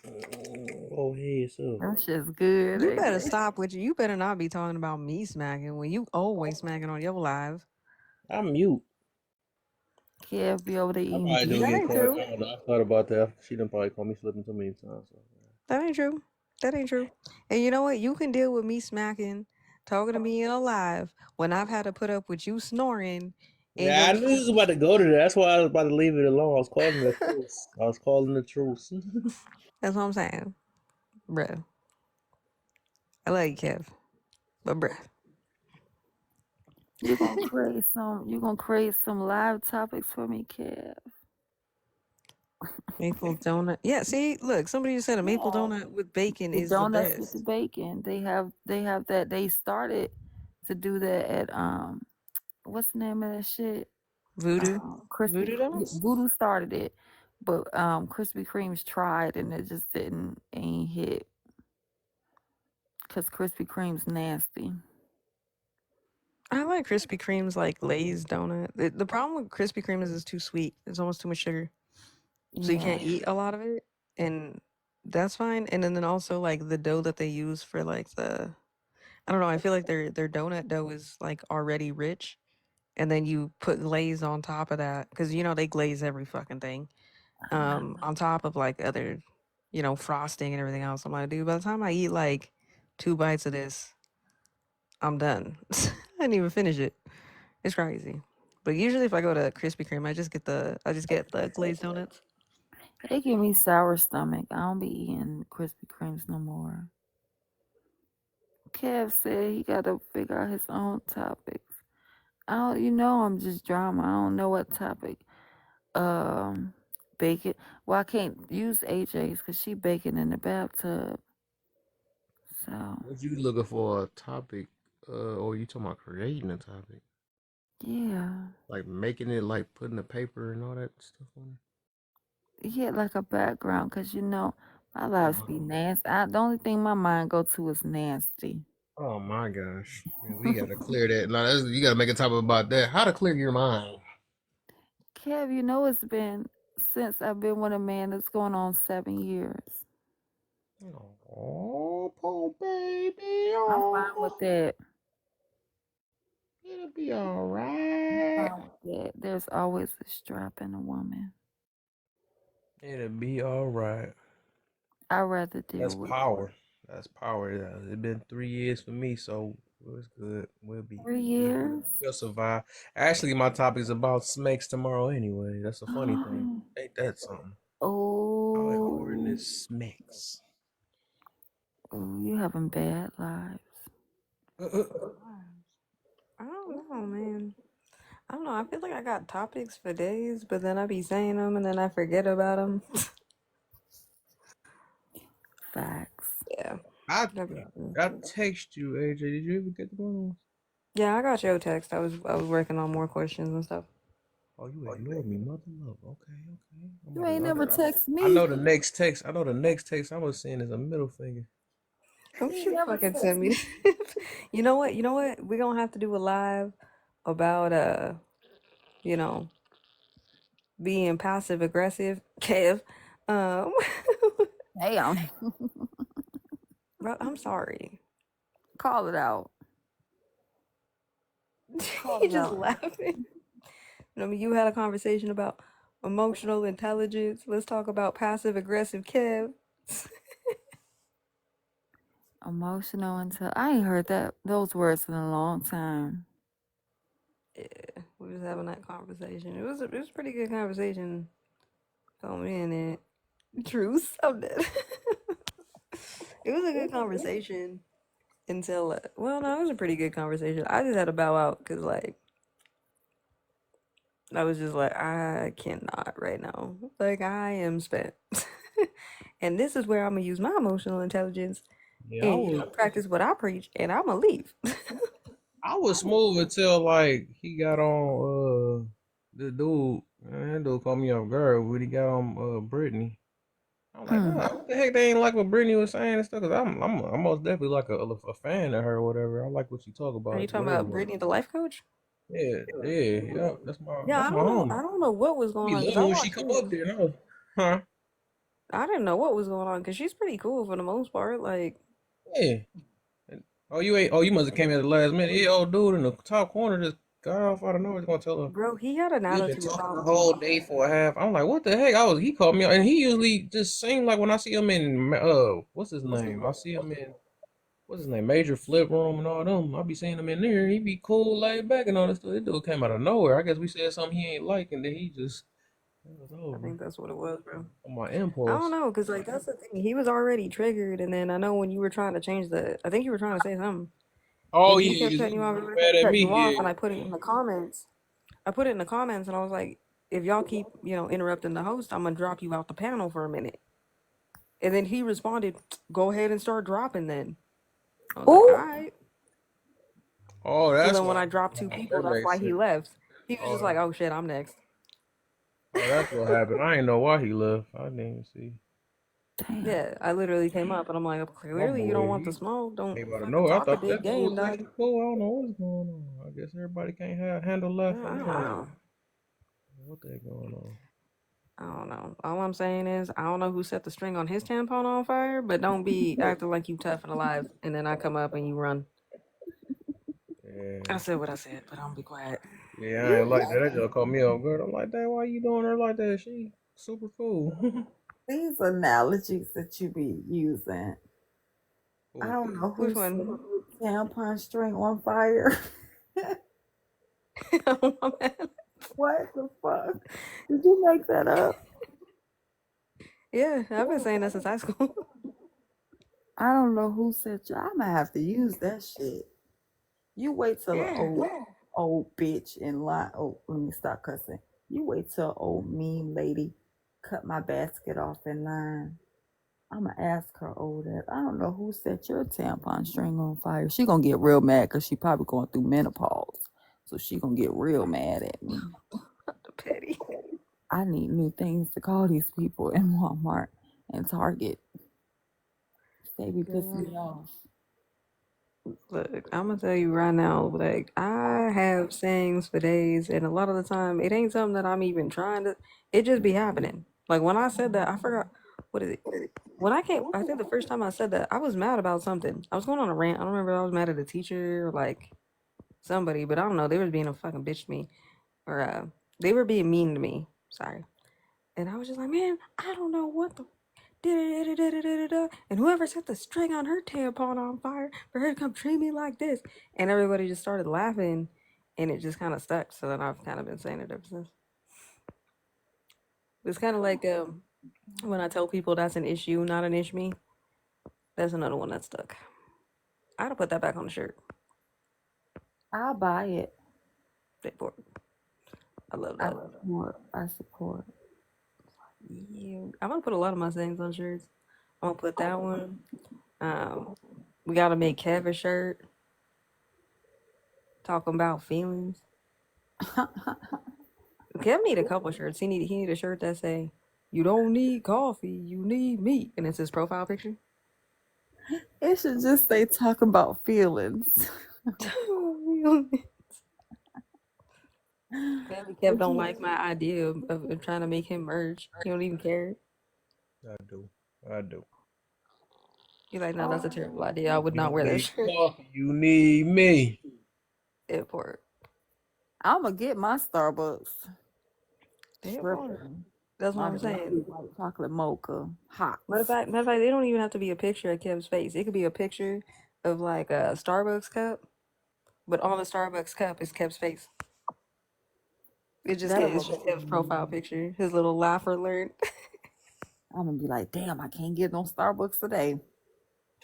Oh, hey, so. Them shit's good, You better AJ. stop with you. You better not be talking about me smacking when you always smacking on your live. I'm mute. Kev be over there I eating probably do That beef. get ain't caught. true. I thought about that. She done probably called me slipping too many times. So. That ain't true. That ain't true. And you know what? You can deal with me smacking, talking to me in a live when I've had to put up with you snoring in Yeah, I your knew you was about to go to that. That's why I was about to leave it alone. I was calling the truth. I was calling the truth. That's what I'm saying. Bruh. I love you, Kev. But bruh. You gonna create some live topics for me, Kev. Maple donut. Yeah, see, look, somebody just said a maple Yeah. donut with bacon The is the donuts with the best. bacon. They have that. They started to do that at what's the name of that shit? Voodoo. Krispy Voodoo donuts? Voodoo started it, but Krispy Kreme's tried and it just ain't hit because Krispy Kreme's nasty. I like Krispy Kreme's like glazed donut. The problem with Krispy Kreme is it's too sweet. It's almost too much sugar. So you Yeah, can't eat a lot of it. And that's fine. And then also like the dough that they use for like the I don't know, I feel like their donut dough is like already rich. And then you put glaze on top of that. Cause you know they glaze every fucking thing. On top of like other, frosting and everything else. I'm like, dude, by the time I eat like 2 bites of this, I'm done. I didn't even finish it. It's crazy. But usually if I go to Krispy Kreme, I just get the glazed donuts. they give me sour stomach. I don't be eating Krispy Kremes no more. Kev said he got to figure out his own topics. I'm just drama. I don't know what topic. Um, Bacon. Well, I can't use AJ's because she baking in the bathtub. So What you looking for a topic? Or you talking about creating a topic? yeah, Like making it, like putting the paper and all that stuff on yeah, like a background because my it? lives be nasty. The only thing my mind go to is nasty. Oh my gosh. Man, we gotta clear that. No, you gotta make a topic about that. How to clear your mind. Kev, it's been since I've been with a man that's going on 7 years. Oh, poor baby. I'm fine Oh, with that. it'll be all I'm right. fine with that. There's always a strap in a woman. It'll be all right. I'd rather That's deal with power. That's power. Yeah. It's been 3 years for me, so it's good. We'll be three we'll be years. we'll survive. Actually, my topic is about snakes tomorrow anyway. That's a funny thing. Ain't that something? How important Oh, is snakes? oh, you having bad lives. I don't know, man. I don't know. I feel like I got topics for days, but then I be saying them and then I forget about them. Facts. Yeah. I That'd be cool. I text you, AJ. Did you ever get the one? Yeah, I got your text. I was working on more questions and stuff. Oh, you ignored me, mother love. Okay, okay. You ain't never text I me. know the next text. I know the next text I was seeing is a middle finger. Don't You ain't you never fucking text send me. me. You know what? You know what? We're gonna have to do a live about you know, being passive aggressive. Kev. Um Damn. bro, I'm sorry. Call it out. Call He it just out. laughing. I mean, you had a conversation about emotional intelligence. Let's talk about passive aggressive Kev. Emotional until I ain't heard those words in a long time. Yeah, we was having that conversation. It was a pretty good conversation. Told me in it. Truth. I'm dead. It was a good conversation until well, no, it was a pretty good conversation. I just had to bow out because like I was just like I cannot right now. Like I am spent, and this is where I'm gonna use my emotional intelligence Yeah, and practice what I preach, and I'm gonna leave. I was smooth until like he got on the dude. Man, that dude called me off guard when he got on Brittany. I'm like, oh, Hmm. what the heck? They ain't like what Brittany was saying and stuff. Cause I'm most definitely like a fan of her or whatever. I like what she talk Are you about, talking whatever. about Brittany, the life coach? Yeah. Yeah, That's my I homie. don't know what was I going be on because I loving when she walked come in. up there. No, huh? I didn't know what was going on because she's pretty cool for the most part. Like, Yeah. And- Oh, you ain't. Oh, you must have came at the last minute. Yeah, old dude in the top corner just got off out of nowhere. He's gonna tell her. bro, he had an We've been attitude talking the problem. whole day for a half. I'm like, what the heck? He called me out, and he usually just seemed like when I see him in what's his name? I see him in what's his name, Major Flip Room and all them. I be seeing him in there. He be cool, laid back, and all this stuff. This dude came out of nowhere. I guess we said something he ain't like, and then he just it was I over think that's what it was, bro. on my I don't impulse. know because like that's the thing. He was already triggered, and then I know when you were trying to change the, I think you were trying to say something, Oh and he yeah, kept 'cause cutting he you off. was Everybody mad kept at cutting me. you off, and Yeah. I put it in the comments. I put it in the comments, and I was like, if y'all keep interrupting the host, I'm gonna drop you out the panel for a minute. And then he responded, "Go ahead and start dropping." Then I was like, "All Oh, right." Oh, So that's then when why. I dropped two people, That that's why makes he sense. left. He was just Oh, like, "Oh shit, I'm next." that's what happened. I ain't know why he left. I didn't even see. damn. Yeah, I literally came up and I'm like, My clearly you don't boy, want the he smoke. Don't came out of fucking nowhere. I talk a thought big that dude game, was dog. actually cool. I don't know what's going on. I guess everybody can't handle I left for don't long. know. What they going on? I don't know. All I'm saying is, I don't know who set the string on his tampon on fire, but don't be acting like you tough and alive, and then I come up and you run. Yeah. I said what I said, but I'm be quiet. Yeah, I ain't like that. That just caught me off guard. I'm like, dang, why you doing her like that? She super cool. These analogies that you be using. I Cool. don't know Which who set one? tampon string on fire. What the fuck? Did you make that up? Yeah, I've been saying that since high school. I don't know who said you. I'm gonna have to use that shit. You wait till an Yeah. old bitch in line. Oh, let me stop cussing. You wait till an old mean lady cut my basket off in line. I'm gonna ask her old ass. I don't know who set your tampon string on fire. She gonna get real mad because she probably going through menopause. So she gonna get real mad at me. Petty. I need new things to call these people in Walmart and Target. They be pissing Girl. me off. Look, I'm gonna tell you right now, like I have sayings for days, and a lot of the time it ain't something that I'm even trying to. It just be happening. Like when I said that, I forgot what is it. When I came, I think the first time I said that, I was mad about something. I was going on a rant. I don't remember if I was mad at a teacher or like somebody, but I don't know. They was being a fucking bitch to me, or they were being mean to me. Sorry, and I was just like, man, I don't know what the and whoever set the string on her tampon on fire for her to come treat me like this. And everybody just started laughing and it just kind of stuck. So then I've kind of been saying it ever since. It's kind of like when I tell people that's an issue, not an issue me. That's another one that stuck. I gotta put that back on the shirt. I'll buy it. I love I that. support. I support. Yeah, I'm gonna put a lot of my sayings on shirts. I'm gonna put that one. We gotta make Kev a shirt talking about feelings. Kev need a couple shirts. He need a shirt that say, "You don't need coffee, you need me," and it's his profile picture. It should just say talk about feelings. Kev don't like my idea of trying to make him merge. He don't even care. I do. I do. He's like, "No, that's a terrible idea. I would You not don't wear that need shirt." coffee. You need me. Airport. I'm gonna get my Starbucks Airport. dripping. That's what My I'm saying. white chocolate mocha hot. Matter of fact, they don't even have to be a picture of Kev's face. It could be a picture of like a Starbucks cup, but on the Starbucks cup is Kev's face. That'll It's work. just Kev's profile picture, his little laugh alert. I'm gonna be like, damn, I can't get no Starbucks today.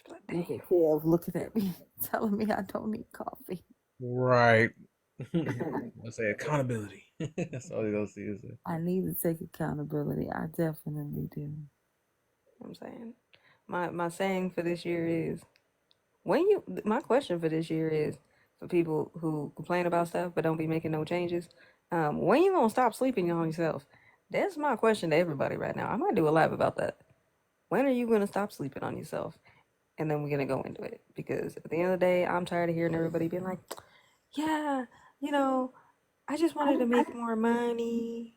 Like, Look damn. at Kev looking at me, telling me I don't need coffee. Right. I say accountability. That's all you gonna see is it. I need to take accountability. I definitely do. I'm saying, my saying for this year is when you. My question for this year is for people who complain about stuff but don't be making no changes. When you gonna stop sleeping on yourself? That's my question to everybody right now. I might do a live about that. When are you gonna stop sleeping on yourself? And then we're gonna go into it because at the end of the day, I'm tired of hearing everybody being like, "Yeah, you know, I just wanted to make more money.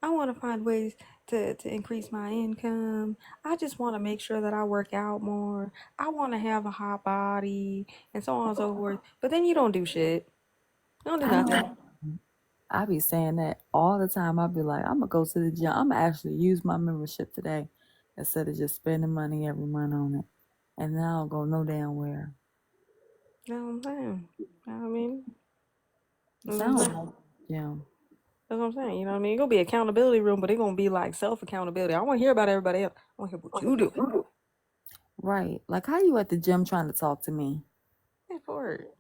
I want to find ways to increase my income. I just want to make sure that I work out more. I want to have a hot body and so on and so forth. But then you don't do shit. You don't do I nothing. know. I be saying that all the time. I be like, I'm gonna go to the gym. I'm gonna actually use my membership today instead of just spending money every month on it. And then I don't go no damn where. You know what I'm saying? You know what I mean? It That's what I'm sounds saying. like gym. That's what I'm saying. You know what I mean? It's gonna be accountability room, but it's gonna be like self accountability. I don't want to hear about everybody else. I want to hear what you do. Right. Like how you at the gym trying to talk to me? Yeah, for it.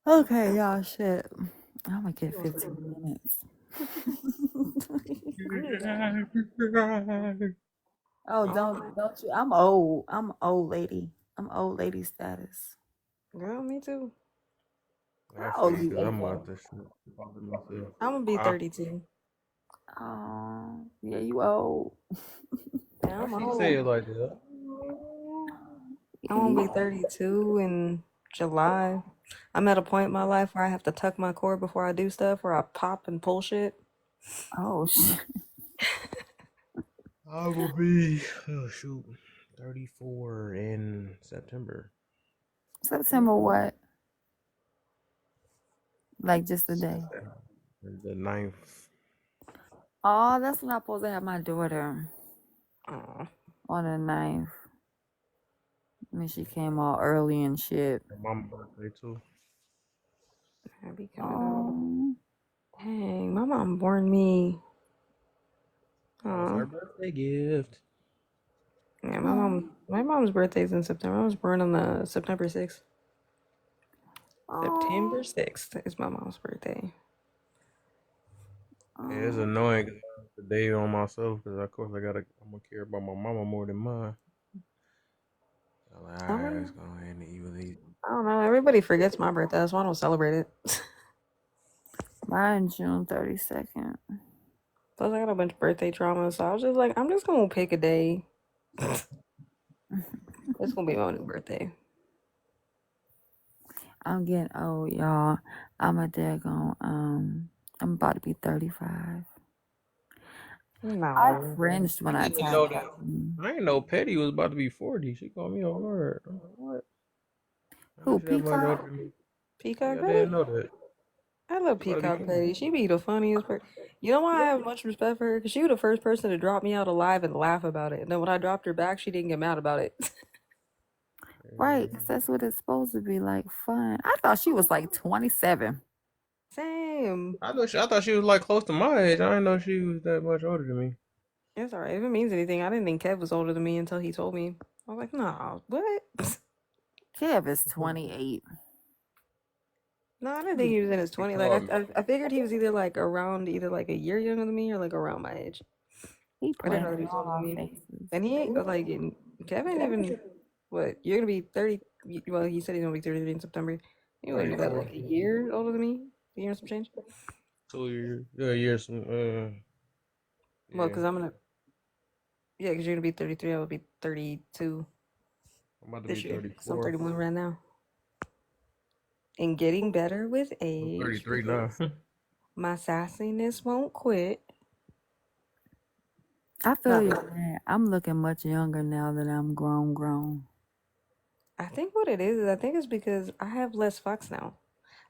Okay, y'all shit. I'm gonna get 15 minutes. Oh, Oh, don't you? I'm old. I'm old lady. I'm old lady status. girl, me too. I How feel old you, you, cause I'm out AJ? this shit. Popping myself. I'm gonna be Huh? 32. Oh, yeah, you old. Yeah, Why I'm she say old. it like that? I'm gonna be 32 in July. I'm at a point in my life where I have to tuck my cord before I do stuff, where I pop and pull shit. Oh shit. I will be, oh shoot, 34 in September. September what? Like just a day. The 9th. Oh, that's when I'm supposed to have my daughter Aw, on the 9th. I mean, she came all early and shit. And my birthday too. I be coming up. Oh, Dang, my mom born me. That was Aw. her birthday gift. Yeah, oh, my mom's birthday's in September. I was born on the September 6th. September oh, 6th is my mom's birthday. Yeah, it's oh. annoying 'cause I have the day on myself because of course I'm gonna care about my mama more than mine. I'm like, I alright, let's don't, go ahead and eat with these. I don't know. Everybody forgets my birthday, so I don't celebrate it. Mine June 32nd. Plus, I got a bunch of birthday trauma, so I was just like, I'm just gonna pick a day. It's gonna be my new birthday. I'm getting old, y'all. I'm a daggone, I'm about to be 35. I No. cringed I when I didn't even know turned that. 13. I didn't know Petty was about to be 40. She called me on guard. I'm like, what? I Who, ain't that much older Peacock? than me. Peacock Yeah, I didn't Petty? know that. I love She about to be Peacock 40. Petty. She be the funniest person. You know why I have much respect for her? Because she was the first person to drop me out alive and laugh about it. And then when I dropped her back, she didn't get mad about it. Right, 'cause that's what it's supposed to be like fun. I thought she was like 27. Same. I thought she was like close to my age. I didn't know she was that much older than me. It's alright. If it means anything, I didn't think Kev was older than me until he told me. I was like, nah, what? Kev is 28. No, I didn't think he was in his He 20s. Like, called me. I figured he was either like around, either like a year younger than me or like around my age. He I didn't playing know in he was all older than our me. faces. And he ain't like, Kevin even, what, you're gonna be 30, well, he said he's gonna be 33 in September. You know, you got 34. like a year older than me? A year and some change? 2 years. Yeah, years. Well, Yeah. because I'm gonna, yeah, because you're gonna be 33, I would be 32 I'm about to be this year. So I'm 34. 31 right now. And getting better with I'm age 33 now. because my sassiness won't quit. I feel you, No. man. I'm looking much younger now that I'm grown. I think what it is I think it's because I have less fucks now.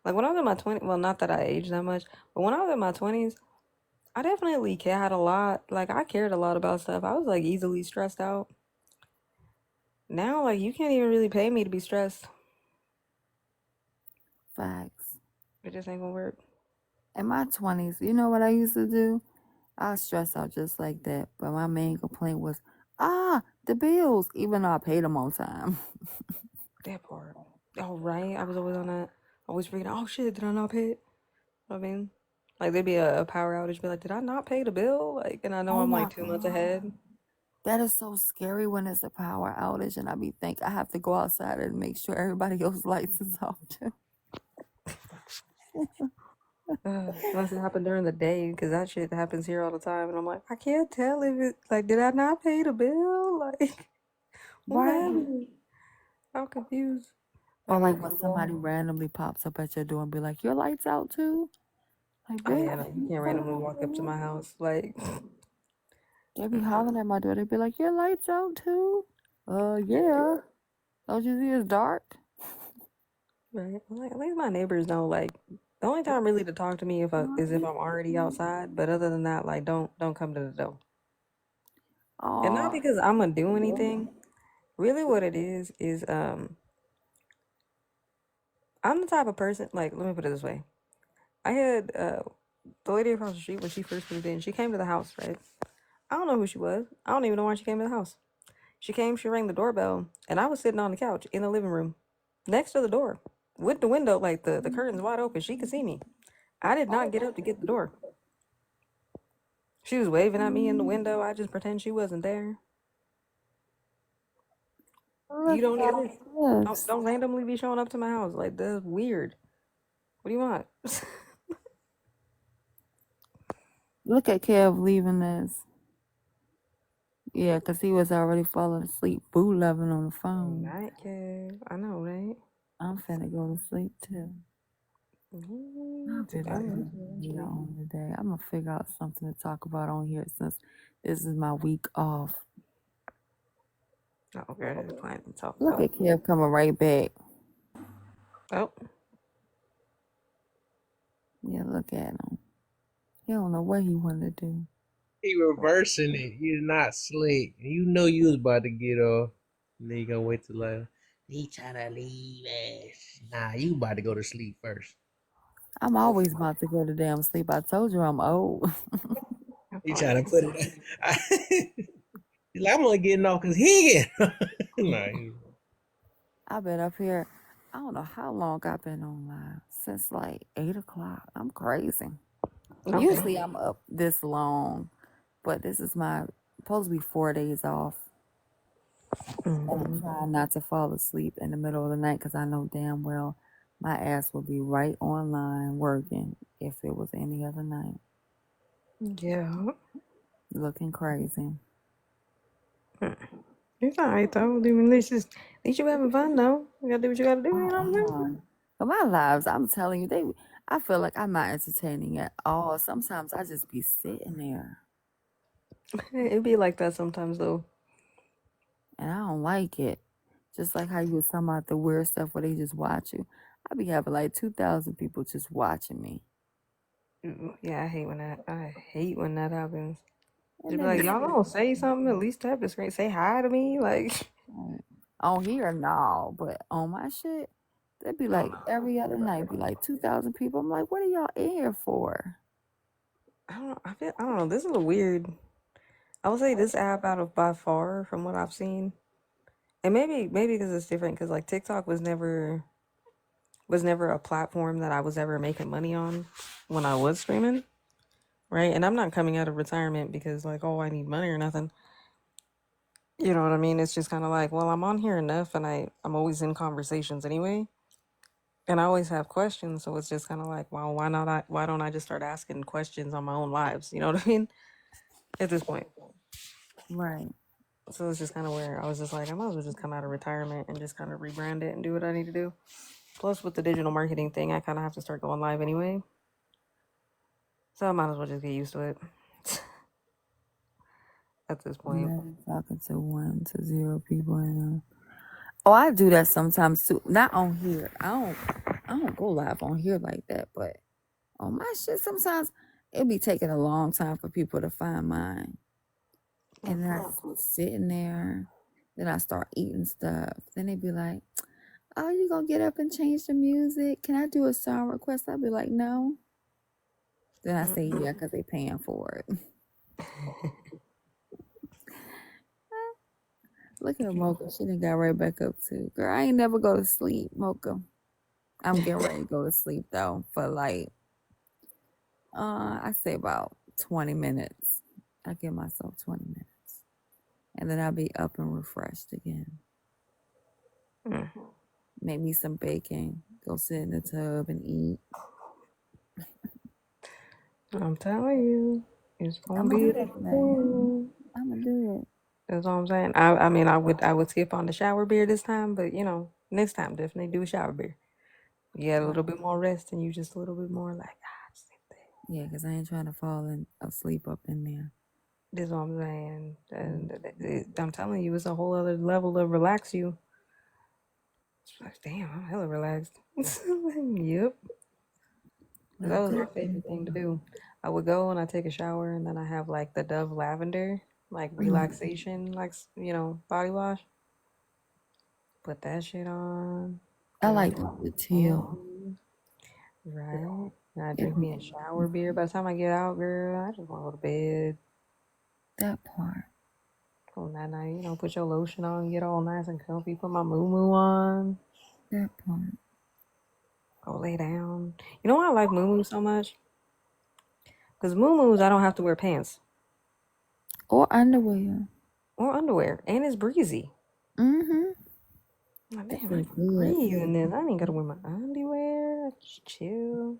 Like when I was in my 20s, well, not that I aged that much, but when I was in my 20s, I definitely cared a lot. Like I cared a lot about stuff. I was like easily stressed out. Now, like you can't even really pay me to be stressed. Facts. It just ain't gonna work. In my 20s, you know what I used to do? I stress out just like that. But my main complaint was, the bills, even though I paid them on time. That part. Oh, right. I was always on that. Always freaking out. Oh shit, did I not pay it? I mean, like there'd be a power outage, be like, did I not pay the bill? Like, and I know Oh I'm my like 2 months God. ahead. That is so scary when it's a power outage and I be think I have to go outside and make sure everybody else's lights is off too. Unless it happened during the day, because that shit happens here all the time, and I'm like, I can't tell if it like, did I not pay the bill? Like, what Right. happened? I'm confused. Or like when somebody randomly pops up at your door and be like, "Your lights out too?" Like, Oh bitch, yeah, no, you can't randomly walk up to my house. Like, they be hollering at my door. They be like, "Your lights out too?" Yeah. Don't you see it's dark? right? Like, at least my neighbors know. Like, the only time really to talk to me is if I'm already outside. But other than that, like, don't come to the door. And not Oh, because I'm gonna do anything. Really, what it is I'm the type of person. Like, let me put it this way. I had the lady across the street when she first moved in. She came to the house, right? I don't know who she was. I don't even know why she came to the house. She came, she rang the doorbell, and I was sitting on the couch in the living room next to the door with the window, like the curtains wide open. She could see me. I did not get up to get the door. She was waving at me in the window. I just pretend she wasn't there. You look don't at either. this. Don't randomly be showing up to my house. Like, that's weird. What do you want? Look at Kev leaving this. Yeah, 'cause he was already falling asleep, boo loving on the phone. Night, kid. I know, right? I'm finna go to sleep too. I'll be like, later Eventually. on today. I'm gonna figure out something to talk about on here since this is my week off. Oh, okay. I just plan to talk Look about. at Kev coming right back. Oh, Yeah, look at him. He don't know what he wanted to do. He reversing it. You're not slick. You know you was about to get off. And then you gonna wait till like he trying to leave us. Nah, you about to go to sleep first. I'm always about to go to damn sleep. I told you I'm old. I He thought trying to you put it. He's like, I'm only getting off because he get. Nah, I've been up here. I don't know how long I've been on live. Since like 8 o'clock. I'm crazy. okay. Usually I'm up this long, but this is my supposed to be 4 days off. And I'm Mhm. trying not to fall asleep in the middle of the night because I know damn well my ass will be right online working if it was any other night. Yeah. Looking crazy. It's all right though. I mean, at least you having fun though. You gotta do what you gotta do. You know what But my lives, I'm telling you, I feel like I'm not entertaining at all. Sometimes I just be sitting there I'm saying? It'd be like that sometimes though. and I don't like it. Just like how you was talking about the weird stuff where they just watch you. I be having like 2,000 people just watching me. Yeah, I hate when that happens. And Just be they be like, y'all don't say something. At least tap the screen. Say hi to me. Like, like, on here, no, but on my shit, they'd be like every other night, be like 2,000 people. I'm like, what are y'all in here for? I don't know. This is a weird. I would say this app out of by far from what I've seen, and maybe because it's different. Because like TikTok was never a platform that I was ever making money on when I was streaming, right? And I'm not coming out of retirement because like, oh, I need money or nothing. You know what I mean? It's just kind of like, well, I'm on here enough, and I'm always in conversations anyway, and I always have questions, so it's just kind of like, well, why don't I just start asking questions on my own lives? You know what I mean? At this point. Right. So it's just kind of where I was just like, I might as well just come out of retirement and just kind of rebrand it and do what I need to do. Plus, with the digital marketing thing, I kind of have to start going live anyway. So I might as well just get used to it at this point. Imagine talking to 1 to 0 people in Oh, I do that sometimes too. Not on here. I don't go live on here like that, but on my shit sometimes it be taking a long time for people to find mine. And then I just be sitting there. Then I start eating stuff. Then they be like, "Oh, you gonna get up and change the music? Can I do a song request?" I'll be like, "No." Then I say, "Yeah," because they paying for it. Look at Mocha. She done got right back up too. Girl, I ain't never go to sleep, Mocha. I'm getting ready to go to sleep though for like I say about 20 minutes. I give myself 20 minutes. And then I'll be up and refreshed again. Make me some bacon. Go sit in the tub and eat. I'm telling you, it's gonna I'm gonna be do a that today. thing. I'm gonna do it. That's all I'm saying. I mean, I would skip on the shower beer this time, but you know, Next time, definitely do a shower beer. You get a little bit more rest and you just a little bit more like, just sleep there. Yeah, because I ain't trying to fall asleep up in there. This is what I'm saying. And I'm telling you, it's a whole other level to relax you. It's like, damn, I'm hella relaxed. Yep. Well, That was my good. favorite thing to do. I would go and I take a shower and then I have like the Dove lavender, like Mhm. relaxation, like, body wash. Put that shit on. I Then I like do the my teal. thing. Right. And I It, drink me a shower beer. By the time I get out, girl, I just want to go to bed. that part. On that night, put your lotion on, get all nice and comfy, put my moo on, That part. go lay down. You know why I like moo so much? Because moo I don't have to wear pants Or underwear. or underwear, and it's breezy. Mm-hmm. Like, That damn, I feels can good. breathe in this. I ain't got to wear my underwear. I just chill.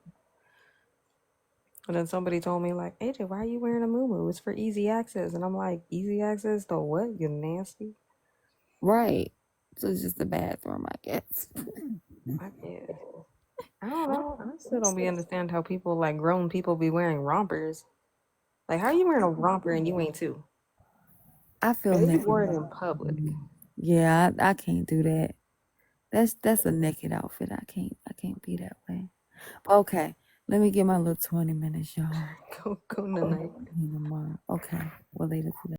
And then somebody told me, like, AJ, why are you wearing a moo? It's for easy access. And I'm like, easy access to what? You nasty? Right. So it's just the bathroom, I guess. I guess. I don't know. I still don't be understand how people, like grown people, be wearing rompers. Like, how are you wearing a romper and you ain't too? I feel And then you naked. wore it in public. Yeah, I can't do that. That's a naked outfit. I can't be that way. Okay. Let me get my little 20 minutes, y'all. Go tonight. Tomorrow. Okay. Well, later today.